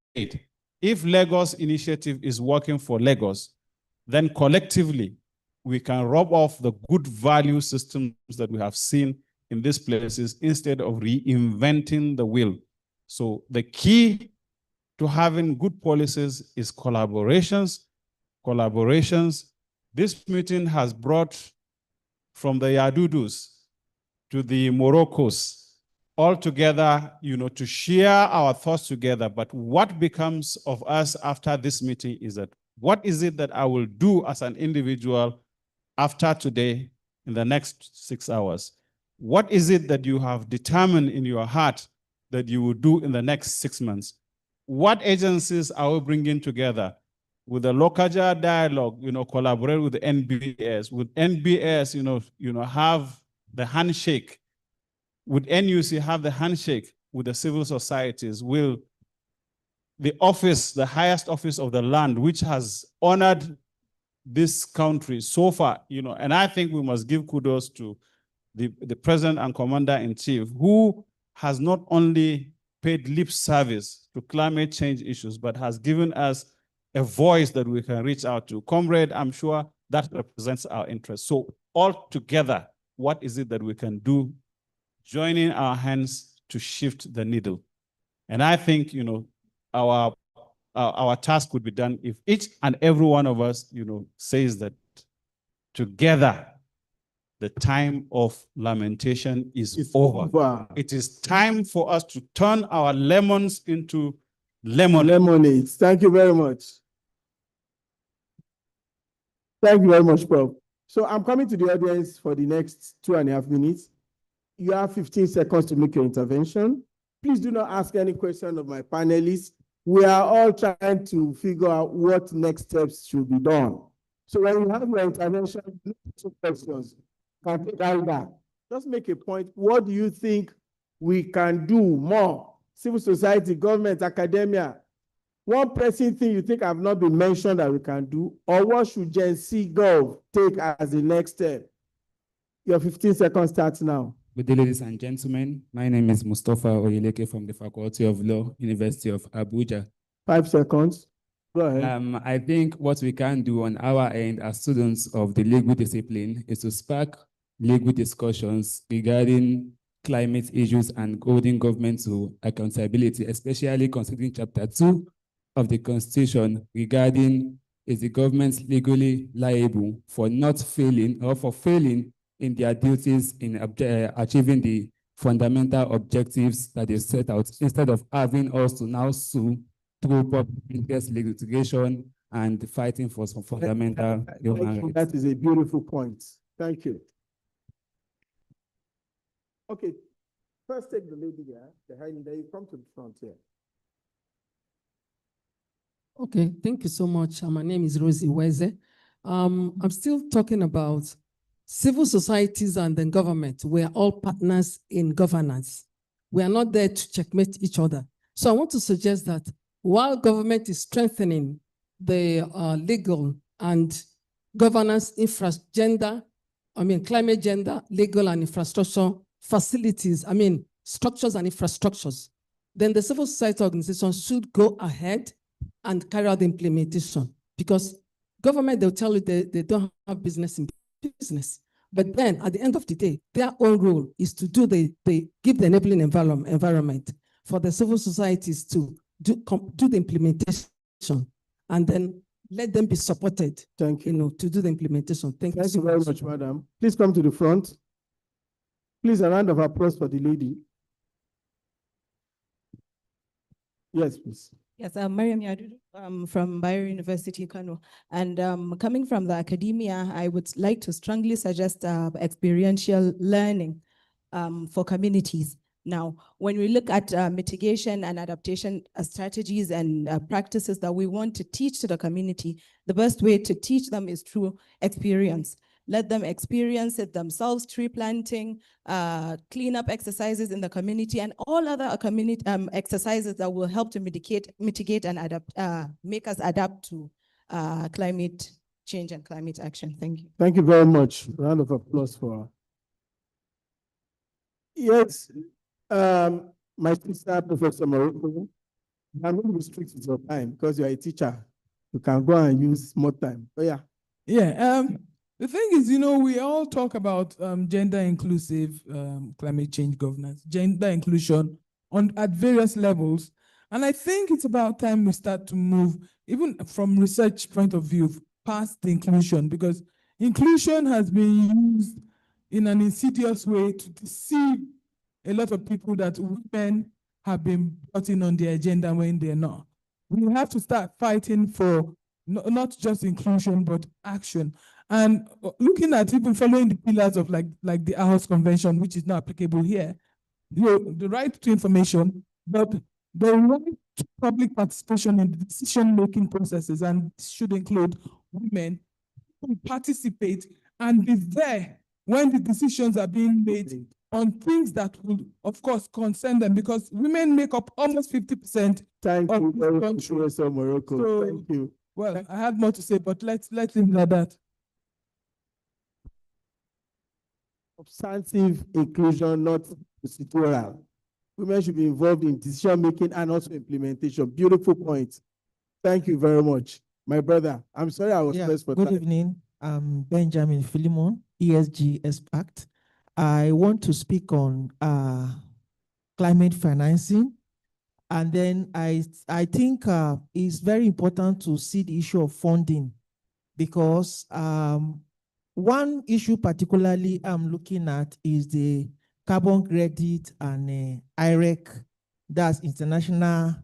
B: if Lagos Initiative is working for Lagos, then collectively we can rub off the good value systems that we have seen in these places instead of reinventing the wheel. So the key to having good policies is collaborations. This meeting has brought from the Yadudus to the Moroccos all together, to share our thoughts together. But what becomes of us after this meeting is that, what is it that I will do as an individual after today in the next 6 hours? What is it that you have determined in your heart that you will do in the next 6 months? What agencies are we bringing together? With the Lokaja dialogue, collaborate with the NBS. With NBS, have the handshake. With NUC, have the handshake with the civil societies. Will the office, the highest office of the land, which has honored this country so far, and I think we must give kudos to the President and Commander-in-Chief, who has not only paid lip service to climate change issues, but has given us a voice that we can reach out to. Comrade, I'm sure that represents our interests. So all together, what is it that we can do, joining our hands to shift the needle? And I think, our task would be done if each and every one of us, says that together, the time of lamentation is over. It is time for us to turn our lemons into
H: lemonades. Thank you very much. Thank you very much, Prof. So I'm coming to the audience for the next 2.5 minutes. You have 15 seconds to make your intervention. Please do not ask any question of my panelists. We are all trying to figure out what next steps should be done. So when you have your intervention, two questions. Can take either. Just make a point. What do you think we can do more? Civil society, government, academia. One pressing thing you think have not been mentioned that we can do, or what should Gencgov take as the next step? Your 15 seconds starts now.
I: Good day, ladies and gentlemen. My name is Mustafa Oyeleke from the Faculty of Law, University of Abuja.
H: 5 seconds. Go ahead.
I: I think what we can do on our end as students of the legal discipline is to spark legal discussions regarding climate issues and holding government to accountability, especially considering Chapter 2 of the Constitution regarding, is the government legally liable for not failing or for failing in their duties in achieving the fundamental objectives that they set out, instead of having us to now sue through public interest litigation and fighting for some fundamental human rights.
H: That is a beautiful point. Thank you. Okay, first take the lady there, behind there. You come to the front here.
U: Okay, thank you so much. My name is Rosie Weze. I'm still talking about civil societies and the government. We are all partners in governance. We are not there to checkmate each other. So I want to suggest that while government is strengthening the legal and governance climate gender, legal and infrastructure facilities, structures and infrastructures, then the civil society organizations should go ahead and carry out the implementation, because government, they'll tell you they don't have business in business. But then at the end of the day, their own role is to do give the enabling environment for the civil societies to do the implementation. And then let them be supported.
H: Thank
U: you. To do the implementation. Thank you so
H: very much, madam. Please come to the front. Please, a round of applause for the lady. Yes, please.
K: Yes, I'm Mariam Yadudu from Bayer University, Kano. And coming from the academia, I would like to strongly suggest experiential learning for communities. Now, when we look at mitigation and adaptation strategies and practices that we want to teach to the community, the best way to teach them is through experience. Let them experience it themselves, tree planting, cleanup exercises in the community, and all other community exercises that will help to mitigate and adapt, make us adapt to climate change and climate action. Thank you.
H: Thank you very much. Round of applause for her. Yes, my sister, Professor Morocco, I'm going to restrict with your time because you are a teacher. You can go and use more time. Oh, yeah.
V: Yeah. The thing is, we all talk about gender inclusive climate change governance, gender inclusion at various levels. And I think it's about time we start to move, even from research point of view, past the inclusion, because inclusion has been used in an insidious way to deceive a lot of people that women have been brought in on the agenda when they're not. We have to start fighting for not just inclusion, but action. And looking at even following the pillars of like the Aarhus Convention, which is not applicable here, the right to information, but the right to public participation in the decision-making processes, and should include women who participate and be there when the decisions are being made on things that will, of course, concern them, because women make up almost 50% of this country.
H: Professor Morocco.
V: So,
H: thank you.
V: Well, I had more to say, but let's leave it at that.
H: Substantive inclusion, not procedural. Women should be involved in decision-making and also implementation. Beautiful point. Thank you very much. My brother, I'm sorry I was pressed for time.
L: Good evening. I'm Benjamin Philemon, ESG expert. I want to speak on climate financing. And then I think it's very important to see the issue of funding, because one issue particularly I'm looking at is the carbon credit and IREC, that's International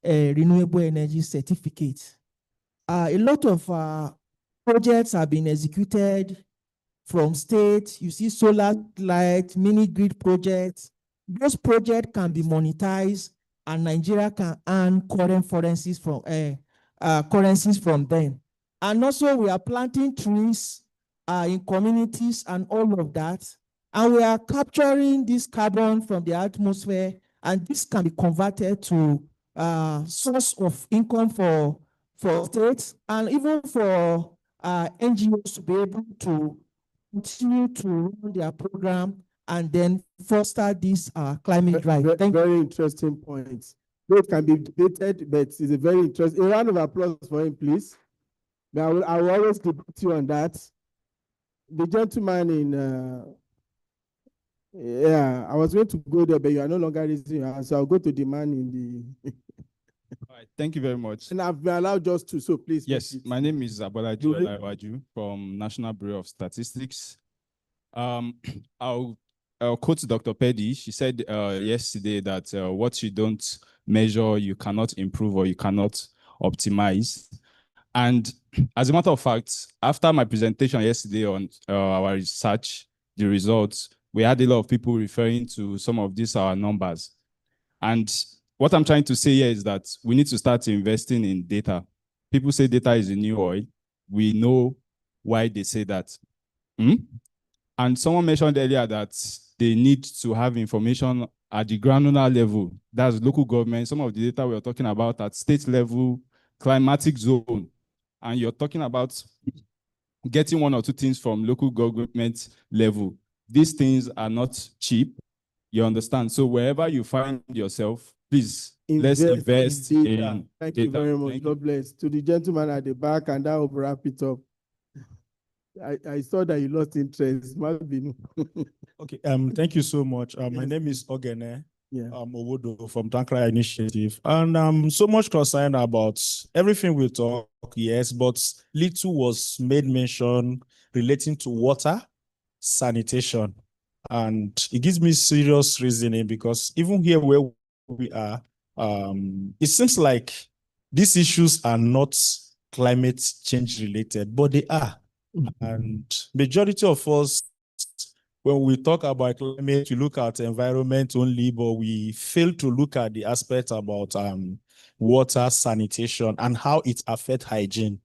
L: Renewable Energy Certificate. A lot of projects have been executed from state. You see solar light, mini grid projects. Those projects can be monetized, and Nigeria can earn currencies from them. And also we are planting trees in communities and all of that. And we are capturing this carbon from the atmosphere, and this can be converted to source of income for states and even for NGOs to be able to continue to run their program and then foster this climate drive.
H: Very interesting points. Those can be debated, but it's a very interesting. A round of applause for him, please. I will always debate you on that. The gentleman in, I was going to go there, but you are no longer raising your hand, so I'll go to the man in the.
B: All right, thank you very much.
H: And I've been allowed just two, so please.
B: Yes, my name is Bolaji Olaiwaju from National Bureau of Statistics. I'll quote Dr. Peddy. She said yesterday that what you don't measure, you cannot improve or you cannot optimize. And as a matter of fact, after my presentation yesterday on our research, the results, we had a lot of people referring to some of these our numbers. And what I'm trying to say here is that we need to start investing in data. People say data is the new oil. We know why they say that. And someone mentioned earlier that they need to have information at the granular level. That's local government. Some of the data we are talking about at state level, climatic zone. And you're talking about getting one or two things from local government level. These things are not cheap. You understand? So wherever you find yourself, please, let's invest in data.
H: Thank you very much. God bless. To the gentleman at the back, and that will wrap it up. I saw that you lost interest.
M: Okay. Thank you so much. My name is Ogene.
B: Owodo from Tankra Initiative. And I'm so much concerned about everything we talk, yes, but little was made mention relating to water, sanitation. And it gives me serious reasoning because even here where we are, it seems like these issues are not climate change related, but they are. And majority of us, when we talk about climate, we look at environment only, but we fail to look at the aspect about water, sanitation, and how it affects hygiene,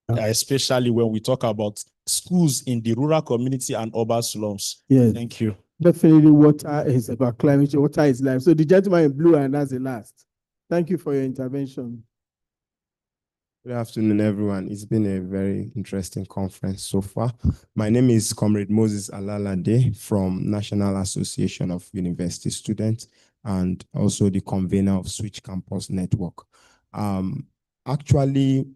B: especially when we talk about schools in the rural community and urban slums.
H: Yes.
B: Thank you.
H: Definitely water is about climate change. Water is life. So the gentleman in blue, and that's the last. Thank you for your intervention.
C: Good afternoon, everyone. It's been a very interesting conference so far. My name is Comrade Moses Alalade from National Association of University Students and also the convener of Switch Campus Network. Actually,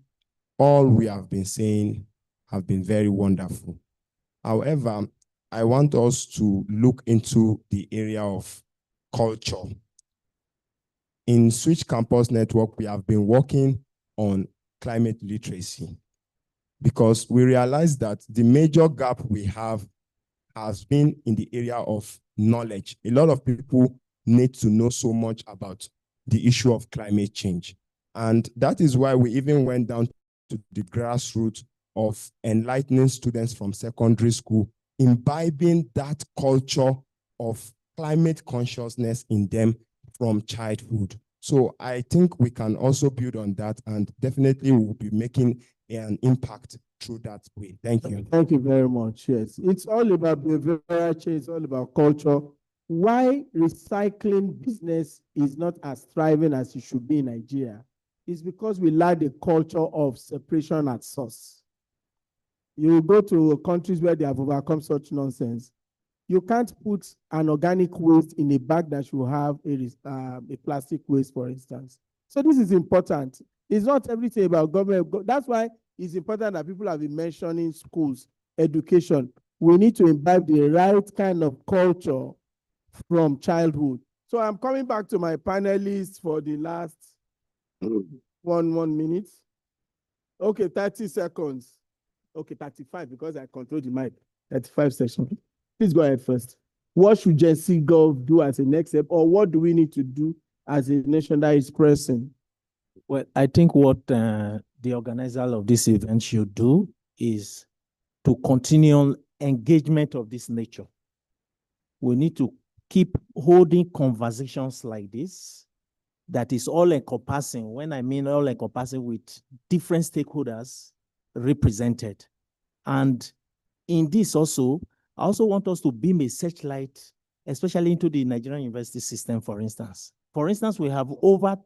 C: all we have been saying have been very wonderful. However, I want us to look into the area of culture. In Switch Campus Network, we have been working on climate literacy because we realize that the major gap we have has been in the area of knowledge. A lot of people need to know so much about the issue of climate change. And that is why we even went down to the grassroots of enlightening students from secondary school, imbibing that culture of climate consciousness in them from childhood. So I think we can also build on that, and definitely we'll be making an impact through that way. Thank you.
H: Thank you very much. Yes, it's all about behavioral change, it's all about culture. Why recycling business is not as thriving as it should be in Nigeria is because we lack the culture of separation at source. You go to countries where they have overcome such nonsense. You can't put an organic waste in a bag that should have a plastic waste, for instance. So this is important. It's not everything about government. That's why it's important that people have been mentioning schools, education. We need to imbibe the right kind of culture from childhood. So I'm coming back to my panelists for the last 1 minute. Okay, 30 seconds. Okay, 35 because I control the mic. 35 seconds. Please go ahead first. What should Gencgov do as a next step, or what do we need to do as a nation that is pressing?
E: Well, I think what the organizer of this event should do is to continue engagement of this nature. We need to keep holding conversations like this that is all encompassing. When I mean all encompassing, with different stakeholders represented. And in this also, I also want us to beam a searchlight, especially into the Nigerian university system, for instance. For instance, we have over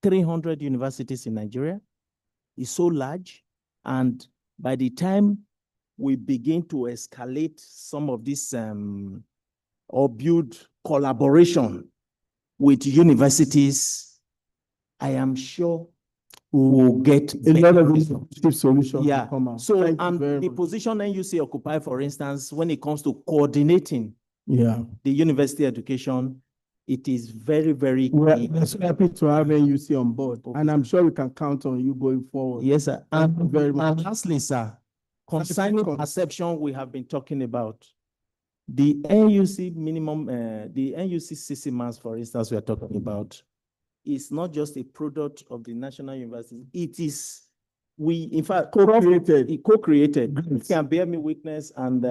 E: 300 universities in Nigeria. It's so large. And by the time we begin to escalate some of this or build collaboration with universities, I am sure we will get
H: a lot of these solutions.
E: Yeah.
H: Come out.
E: So the position NUC occupy, for instance, when it comes to coordinating the university education, it is very, very key.
H: We're so happy to have NUC on board, and I'm sure we can count on you going forward.
E: Yes, sir. And
H: very much.
E: And lastly, sir, concerning perception we have been talking about, the NUC minimum, the NUC CC mass, for instance, we are talking about, is not just a product of the national university. It is, in fact, co-created. You can bear me witness, and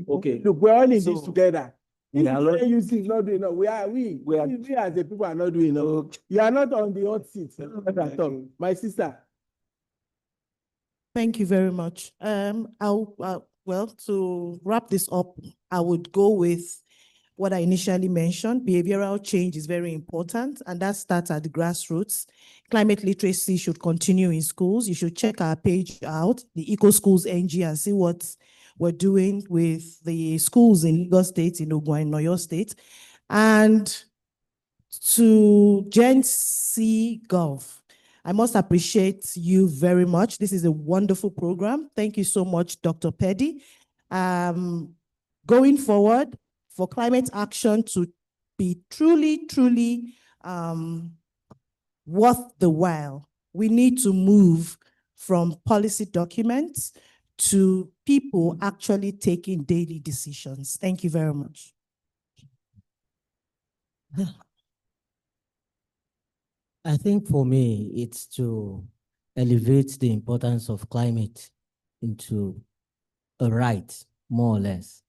E: okay.
H: Look, we're all in this together.
E: Yeah,
H: NUC is not doing enough. We as the people are not doing enough. You are not on the hot seat. My sister.
M: Thank you very much. Well, to wrap this up, I would go with what I initially mentioned. Behavioral change is very important, and that starts at the grassroots. Climate literacy should continue in schools. You should check our page out, the Eco Schools NG, and see what we're doing with the schools in Lagos State, in Ogun and Oyo State. And to Gencgov, I must appreciate you very much. This is a wonderful program. Thank you so much, Dr. Peddy. Going forward, for climate action to be truly, truly worth the while, we need to move from policy documents to people actually taking daily decisions. Thank you very much.
G: I think for me, it's to elevate the importance of climate into a right, more or less.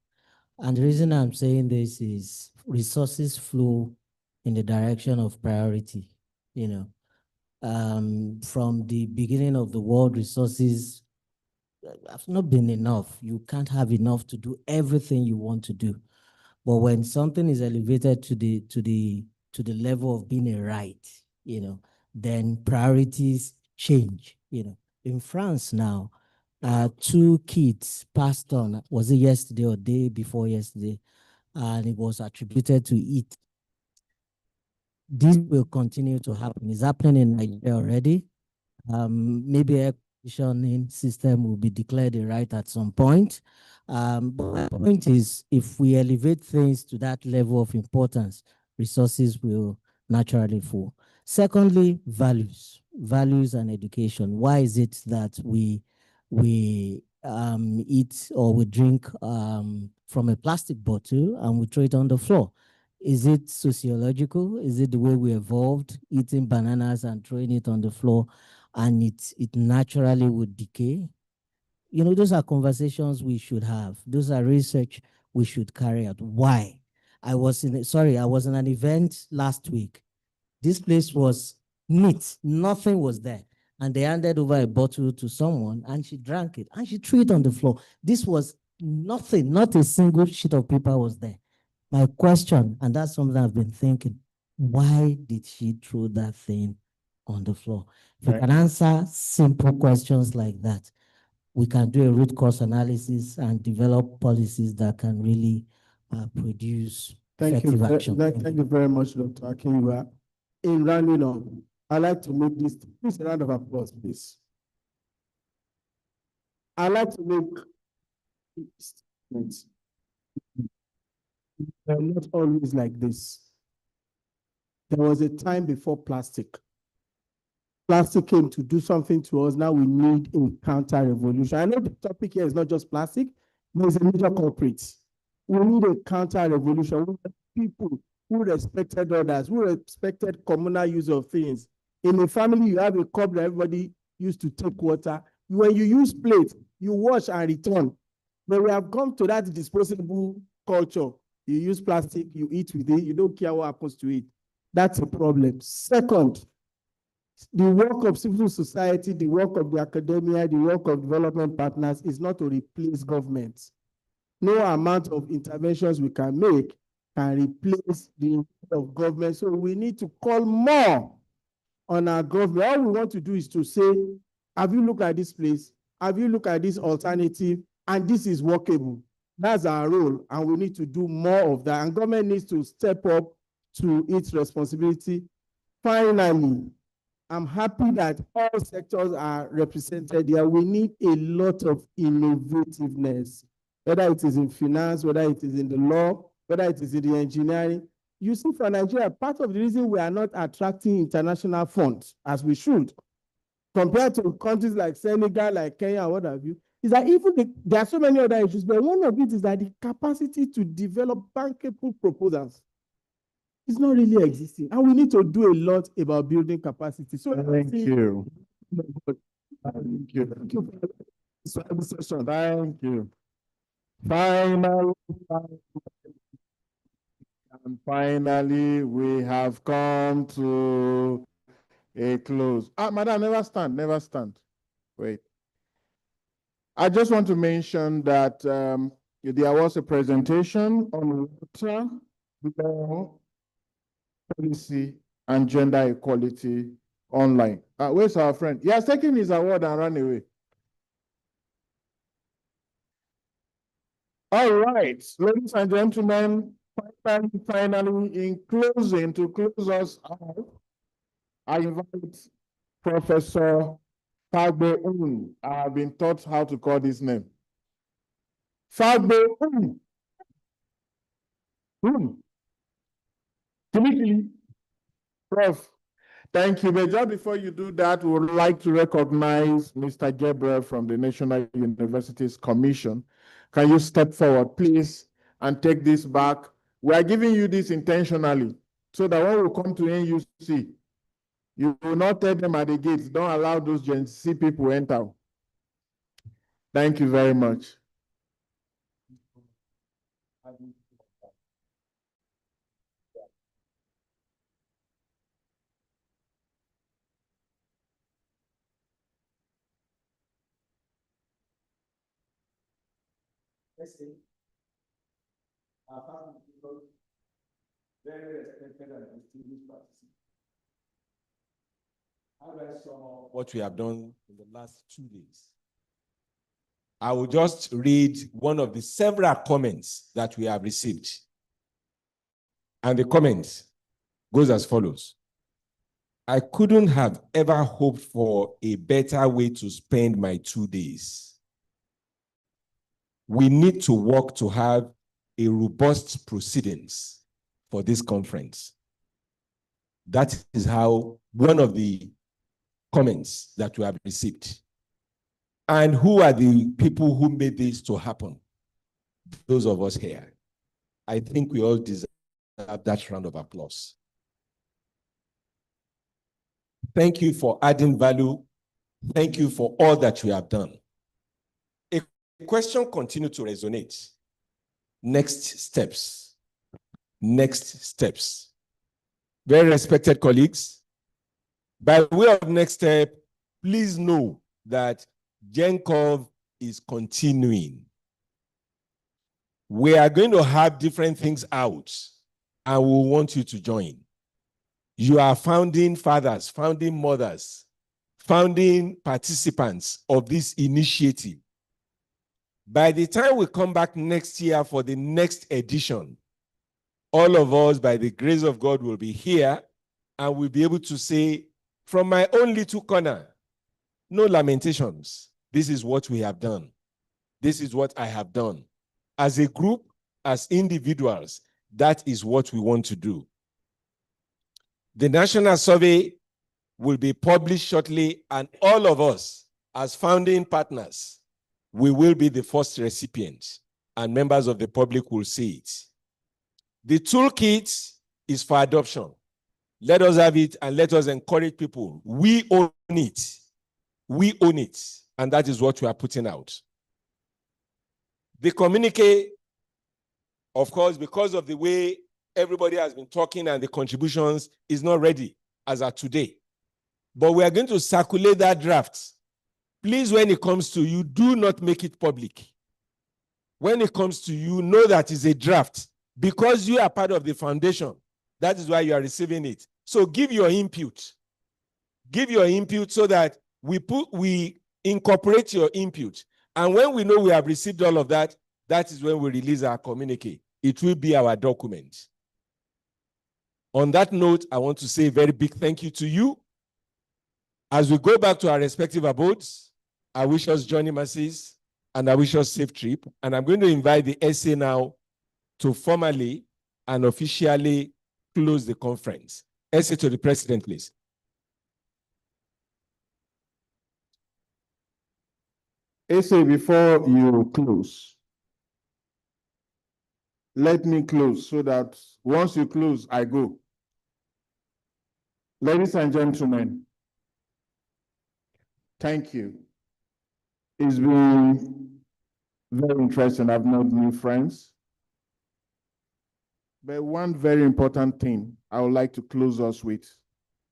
G: And the reason I'm saying this is resources flow in the direction of priority. You know, from the beginning of the world, resources have not been enough. You can't have enough to do everything you want to do. But when something is elevated to the level of being a right, you know, then priorities change. You know, in France now, 2 kids passed on. Was it yesterday or day before yesterday? And it was attributed to it. This will continue to happen. It's happening in Nigeria already. Maybe air conditioning system will be declared a right at some point. But my point is, if we elevate things to that level of importance, resources will naturally flow. Secondly, values and education. Why is it that we eat or we drink from a plastic bottle and we throw it on the floor? Is it sociological? Is it the way we evolved, eating bananas and throwing it on the floor, and it naturally would decay? You know, those are conversations we should have. Those are research we should carry out. Why? I was in an event last week. This place was neat. Nothing was there. And they handed over a bottle to someone and she drank it and she threw it on the floor. This was nothing, not a single sheet of paper was there. My question, and that's something I've been thinking, why did she throw that thing on the floor? If you can answer simple questions like that, we can do a root cause analysis and develop policies that can really produce effective action.
H: Thank you very much, Dr. Akinwa. In rounding up, I'd like to make this, please a round of applause, please. I'd like to make statements. They're not always like this. There was a time before plastic. Plastic came to do something to us. Now we need a counter-revolution. I know the topic here is not just plastic, but it's a major culprit. We need a counter-revolution. We need people who respected others, who respected communal use of things. In a family, you have a cup that everybody used to take water. When you use plate, you wash and return. But we have come to that disposable culture. You use plastic, you eat with it, you don't care what happens to it. That's a problem. Second, the work of civil society, the work of the academia, the work of development partners is not to replace government. No amount of interventions we can make can replace the work of government. So we need to call more on our government. All we want to do is to say, have you looked at this place? Have you looked at this alternative? And this is workable. That's our role, and we need to do more of that. And government needs to step up to its responsibility. Finally, I'm happy that all sectors are represented here. We need a lot of innovativeness, whether it is in finance, whether it is in the law, whether it is in the engineering. You see, for Nigeria, part of the reason we are not attracting international funds as we should, compared to countries like Senegal, like Kenya, what have you, is that even there are so many other issues, but one of it is that the capacity to develop bankable proposals is not really existing. And we need to do a lot about building capacity. So
J: thank you. Thank you. Thank you for this session. Thank you. Finally, we have come to a close. Madam, never stand, never stand. Wait. I just want to mention that there was a presentation on water, law, policy, and gender equality online. Where's our friend? He has taken his award and run away. All right, ladies and gentlemen, finally, in closing, to close us out, I invite Professor Fagbe Un. I've been taught how to call this name. Fagbe Un. Prof, thank you. But just before you do that, we would like to recognize Mr. Gabriel from the National Universities Commission. Can you step forward, please, and take this back? We are giving you this intentionally so that when we come to NUC, you will not tell them at the gates, don't allow those Gen Z people enter. Thank you very much.
D: Very respected and distinguished participants. How do I sum up what we have done in the last 2 days? I will just read one of the several comments that we have received. And the comment goes as follows. I couldn't have ever hoped for a better way to spend my 2 days. We need to work to have a robust proceedings for this conference. That is how one of the comments that we have received. And who are the people who made this to happen? Those of us here. I think we all deserve that round of applause. Thank you for adding value. Thank you for all that you have done. A question continues to resonate. Next steps. Next steps. Very respected colleagues, by way of next step, please know that Gencgov is continuing. We are going to have different things out, and we want you to join. You are founding fathers, founding mothers, founding participants of this initiative. By the time we come back next year for the next edition, all of us, by the grace of God, will be here and we'll be able to say, from my own little corner, no lamentations. This is what we have done. This is what I have done. As a group, as individuals, that is what we want to do. The national survey will be published shortly, and all of us, as founding partners, we will be the first recipients, and members of the public will see it. The toolkit is for adoption. Let us have it and let us encourage people. We own it. We own it. And that is what we are putting out. The communique, of course, because of the way everybody has been talking and the contributions, is not ready as of today. But we are going to circulate that draft. Please, when it comes to you, do not make it public. When it comes to you, know that it's a draft. Because you are part of the foundation, that is why you are receiving it. So give your input. Give your input so that we incorporate your input. And when we know we have received all of that, that is when we release our communique. It will be our document. On that note, I want to say a very big thank you to you. As we go back to our respective abodes, I wish us journey masses and I wish us safe trip. And I'm going to invite the SA now to formally and officially close the conference. SA to the president, please.
J: SA, before you close, let me close so that once you close, I go. Ladies and gentlemen, thank you. It's been very interesting. I've made new friends. But one very important thing I would like to close us with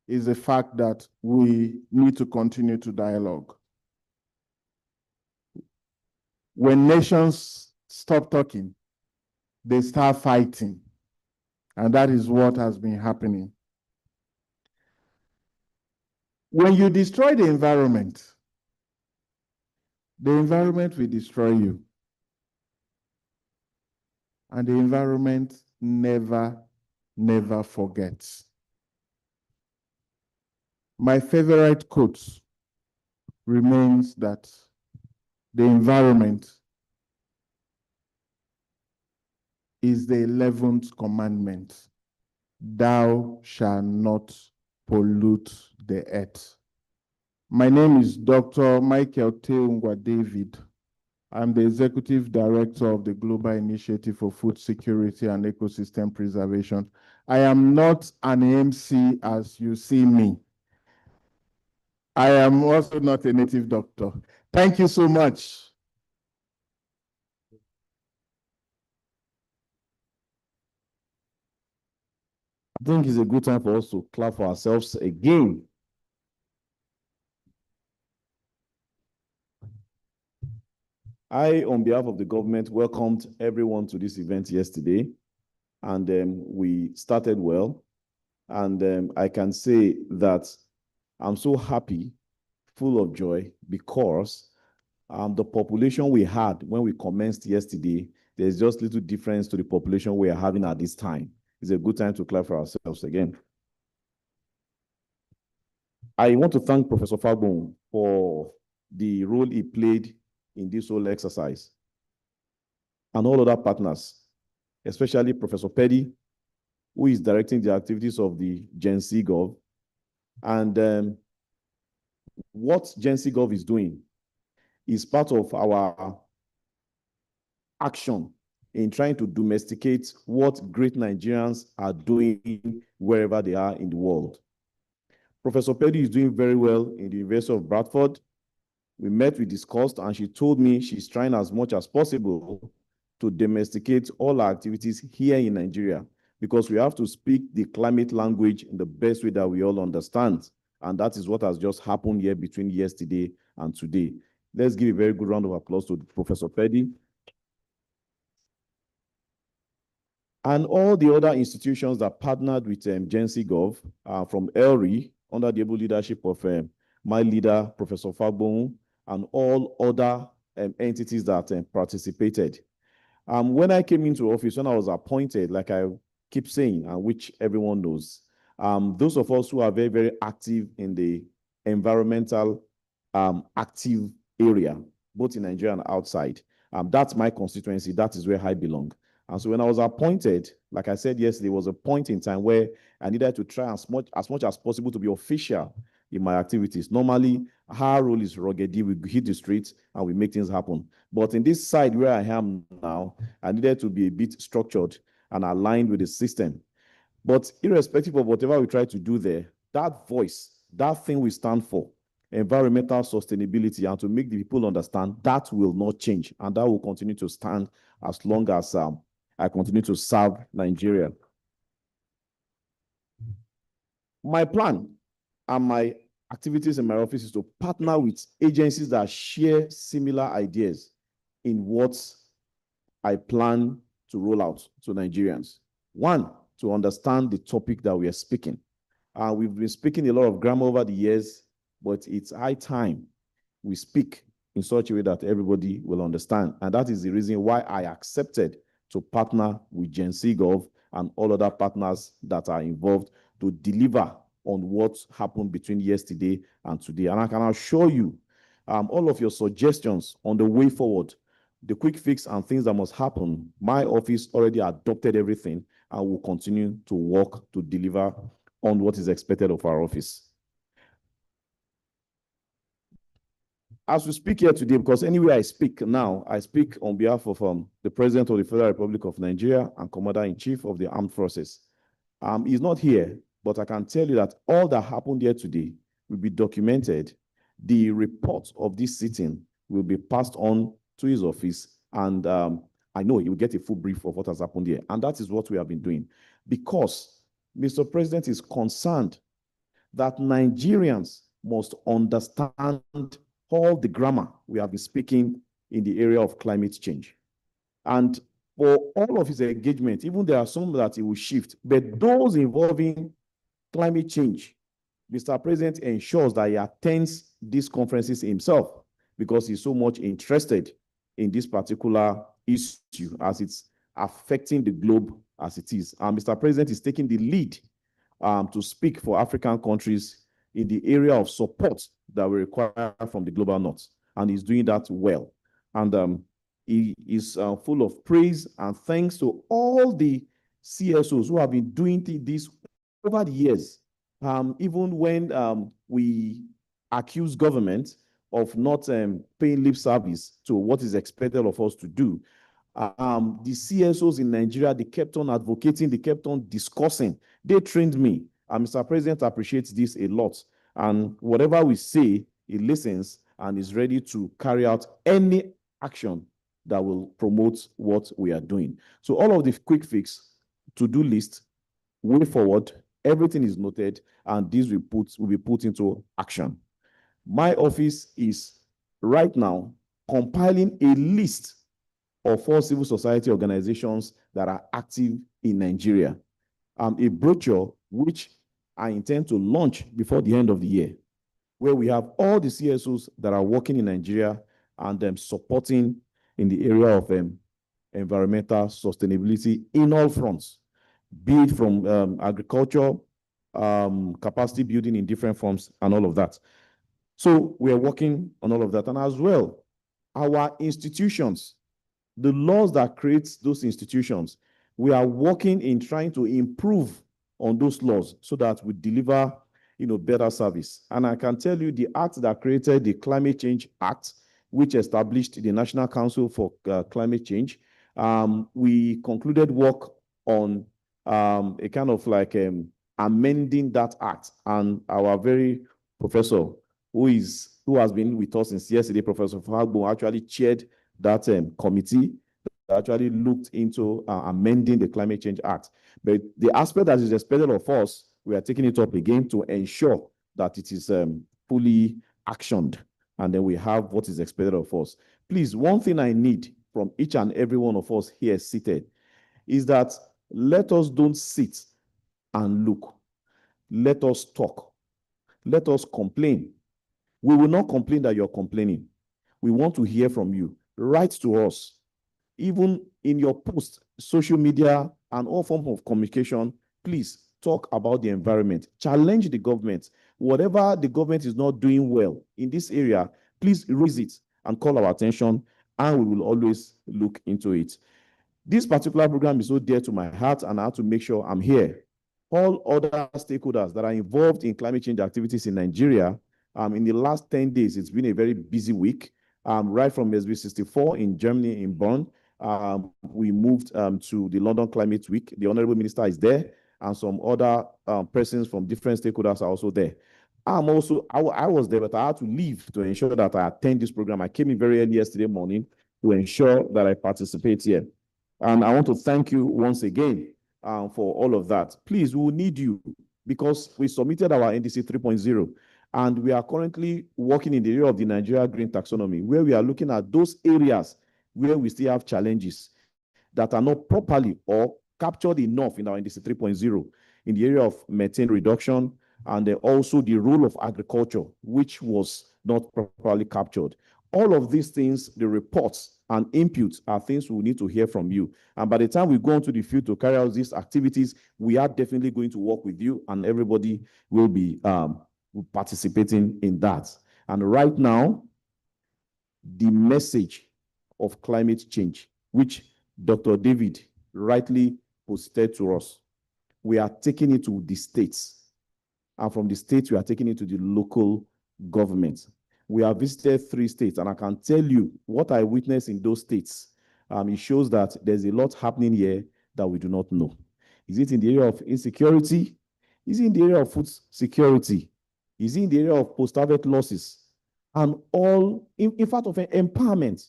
J: is the fact that we need to continue to dialogue. When nations stop talking, they start fighting. And that is what has been happening. When you destroy the environment will destroy you. And the environment never forgets. My favorite quote remains that the environment is the 11th commandment. thou shalt not pollute the earth. My name is Dr. Michael Teungwa David. I'm the Executive Director of the Global Initiative for Food Security and Ecosystem Preservation. I am not an MC as you see me. I am also not a native doctor. Thank you so much.
P: I think it's a good time for us to clap for ourselves again. I, on behalf of the government, welcomed everyone to this event yesterday, and we started well. And I can say that I'm so happy, full of joy, because the population we had when we commenced yesterday, there's just little difference to the population we are having at this time. It's a good time to clap for ourselves again. I want to thank Professor Fagbon for the role he played in this whole exercise, and all other partners, especially Professor Petty, who is directing the activities of the Gencgov. And what Gencgov is doing is part of our action in trying to domesticate what great Nigerians are doing wherever they are in the world. Professor Petty is doing very well in the University of Bradford. We met, we discussed, and she told me she's trying as much as possible to domesticate all our activities here in Nigeria, because we have to speak the climate language in the best way that we all understand. And that is what has just happened here between yesterday and today. Let's give a very good round of applause to Professor Petty. And all the other institutions that partnered with Gencgov, from ELRI, under the able leadership of my leader, Professor Fagbon, and all other entities that participated. When I came into office, when I was appointed, like I keep saying, and which everyone knows, those of us who are very, very active in the environmental active area, both in Nigeria and outside, that's my constituency. That is where I belong. And so when I was appointed, like I said yesterday, was a point in time where I needed to try as much as possible to be official in my activities. Normally, our role is rugged. We hit the streets and we make things happen. But in this side where I am now, I needed to be a bit structured and aligned with the system. But irrespective of whatever we try to do there, that voice, that thing we stand for, environmental sustainability, and to make the people understand, that will not change. And that will continue to stand as long as I continue to serve Nigeria. My plan and my activities in my office is to partner with agencies that share similar ideas in what I plan to roll out to Nigerians. One, to understand the topic that we are speaking. We've been speaking a lot of grammar over the years, but it's high time we speak in such a way that everybody will understand. And that is the reason why I accepted to partner with Gencgov and all other partners that are involved to deliver on what happened between yesterday and today. And I can assure you, all of your suggestions on the way forward, the quick fix and things that must happen, my office already adopted everything and will continue to work to deliver on what is expected of our office. As we speak here today, because anywhere I speak now, I speak on behalf of the President of the Federal Republic of Nigeria and Commander-in-Chief of the Armed Forces. He's not here, but I can tell you that all that happened here today will be documented. The report of this sitting will be passed on to his office, and I know he will get a full brief of what has happened here. And that is what we have been doing, because Mr. President is concerned that Nigerians must understand all the grammar we have been speaking in the area of climate change. And for all of his engagement, even there are some that he will shift, but those involving climate change, Mr. President ensures that he attends these conferences himself, because he's so much interested in this particular issue as it's affecting the globe as it is. And Mr. President is taking the lead to speak for African countries in the area of support that we require from the global north. And he's doing that well. And he is full of praise and thanks to all the CSOs who have been doing this over the years. Even when we accuse government of not paying lip service to what is expected of us to do, the CSOs in Nigeria, they kept on advocating, they kept on discussing. They trained me. And Mr. President appreciates this a lot. And whatever we say, he listens and is ready to carry out any action that will promote what we are doing. So all of the quick fix, to-do list, way forward, everything is noted, and these reports will be put into action. My office is right now compiling a list of all civil society organizations that are active in Nigeria. A brochure which I intend to launch before the end of the year, where we have all the CSOs that are working in Nigeria and supporting in the area of environmental sustainability in all fronts, be it from agriculture, capacity building in different forms, and all of that. So we are working on all of that. And as well, our institutions, the laws that create those institutions, we are working in trying to improve on those laws so that we deliver better service. And I can tell you the act that created the Climate Change Act, which established the National Council for Climate Change, we concluded work on a kind of like amending that act. And our very professor, who has been with us since yesterday, Professor Fagbo, actually chaired that committee that actually looked into amending the Climate Change Act. But the aspect that is expected of us, we are taking it up again to ensure that it is fully actioned, and then we have what is expected of us. Please, one thing I need from each and every one of us here seated is that let us don't sit and look. Let us talk. Let us complain. We will not complain that you're complaining. We want to hear from you. Write to us. Even in your post, social media, and all forms of communication, please talk about the environment. Challenge the government. Whatever the government is not doing well in this area, please raise it and call our attention, and we will always look into it. This particular program is so dear to my heart, and I have to make sure I'm here. All other stakeholders that are involved in climate change activities in Nigeria, in the last 10 days, it's been a very busy week. Right from SB64 in Germany, in Bonn, we moved to the London Climate Week. The Honorable Minister is there, and some other persons from different stakeholders are also there. I was there, but I had to leave to ensure that I attend this program. I came in very early yesterday morning to ensure that I participate here. And I want to thank you once again for all of that. Please, we will need you because we submitted our NDC 3.0, and we are currently working in the area of the Nigeria Green Taxonomy, where we are looking at those areas where we still have challenges that are not properly or captured enough in our NDC 3.0 in the area of methane reduction, and also the role of agriculture, which was not properly captured. All of these things, the reports and inputs, are things we need to hear from you. And by the time we go into the field to carry out these activities, we are definitely going to work with you, and everybody will be participating in that. And right now, the message of climate change, which Dr. David rightly posted to us, we are taking it to the states. And from the states, we are taking it to the local governments. We have visited 3 states, and I can tell you what I witnessed in those states. It shows that there's a lot happening here that we do not know. Is it in the area of insecurity? Is it in the area of food security? Is it in the area of post-harvest losses? And all, in fact, of empowerment.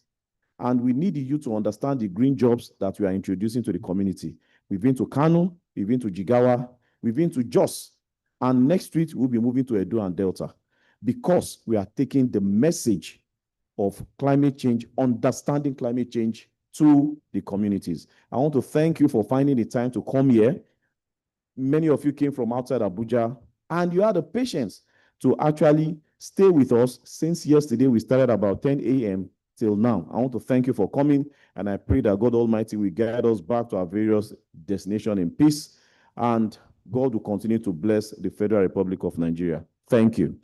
P: And we need you to understand the green jobs that we are introducing to the community. We've been to Kano, we've been to Jigawa, we've been to Jos, and next week we'll be moving to Edo and Delta, because we are taking the message of climate change, understanding climate change, to the communities. I want to thank you for finding the time to come here. Many of you came from outside Abuja, and you had the patience to actually stay with us since yesterday. We started about 10 a.m. till now. I want to thank you for coming, and I pray that God Almighty will guide us back to our various destinations in peace, and God will continue to bless the Federal Republic of Nigeria. Thank you.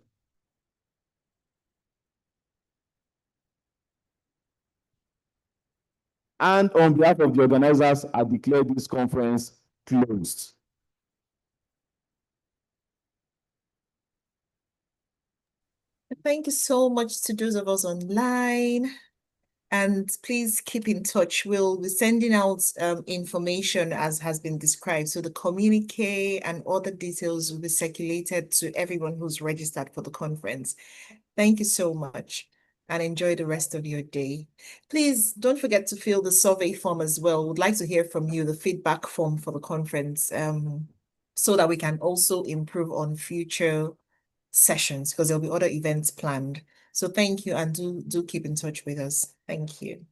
P: And on behalf of the organizers, I declare this conference closed.
Q: Thank you so much to those of us online. And please keep in touch. We'll be sending out information as has been described. So the communique and other details will be circulated to everyone who's registered for the conference. Thank you so much and enjoy the rest of your day. Please don't forget to fill the survey form as well. We'd like to hear from you, the feedback form for the conference, so that we can also improve on future sessions because there'll be other events planned. So thank you and do keep in touch with us. Thank you.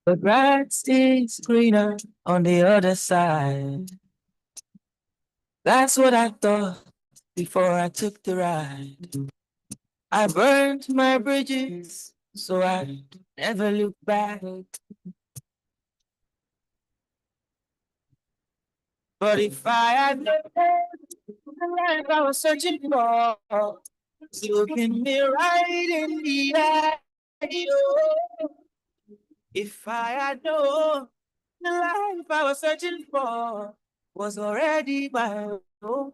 A: The grass is greener on the other side. That's what I thought before I took the ride. I burned my bridges, so I never look back. But if I had known the life I was searching for, it's looking me right in the eye. Oh, if I had known the life I was searching for was already my own.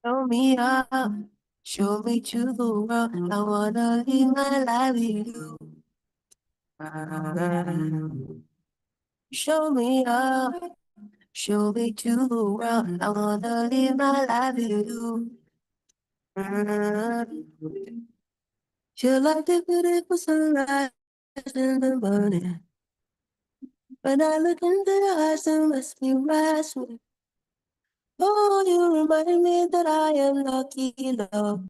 A: Show me up, show me to the world. I wanna live my life with you. Show me up, show me to the world. I wanna live my life with you. Feel like the beautiful sunrise in the morning. When I look into your eyes, it must be right. Oh, you remind me that I am lucky, love.